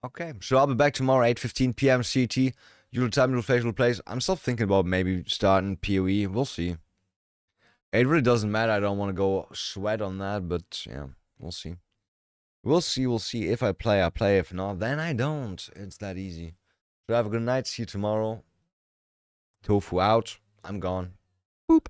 Okay, so I'll be back tomorrow, 8:15 p.m. CT. Usual time, usual place, usual place. I'm still thinking about maybe starting PoE. We'll see. It really doesn't matter. I don't want to go sweat on that, but yeah, we'll see. We'll see, we'll see. If I play, I play. If not, then I don't. It's that easy. So have a good night. See you tomorrow. Tofu out. I'm gone. Boop.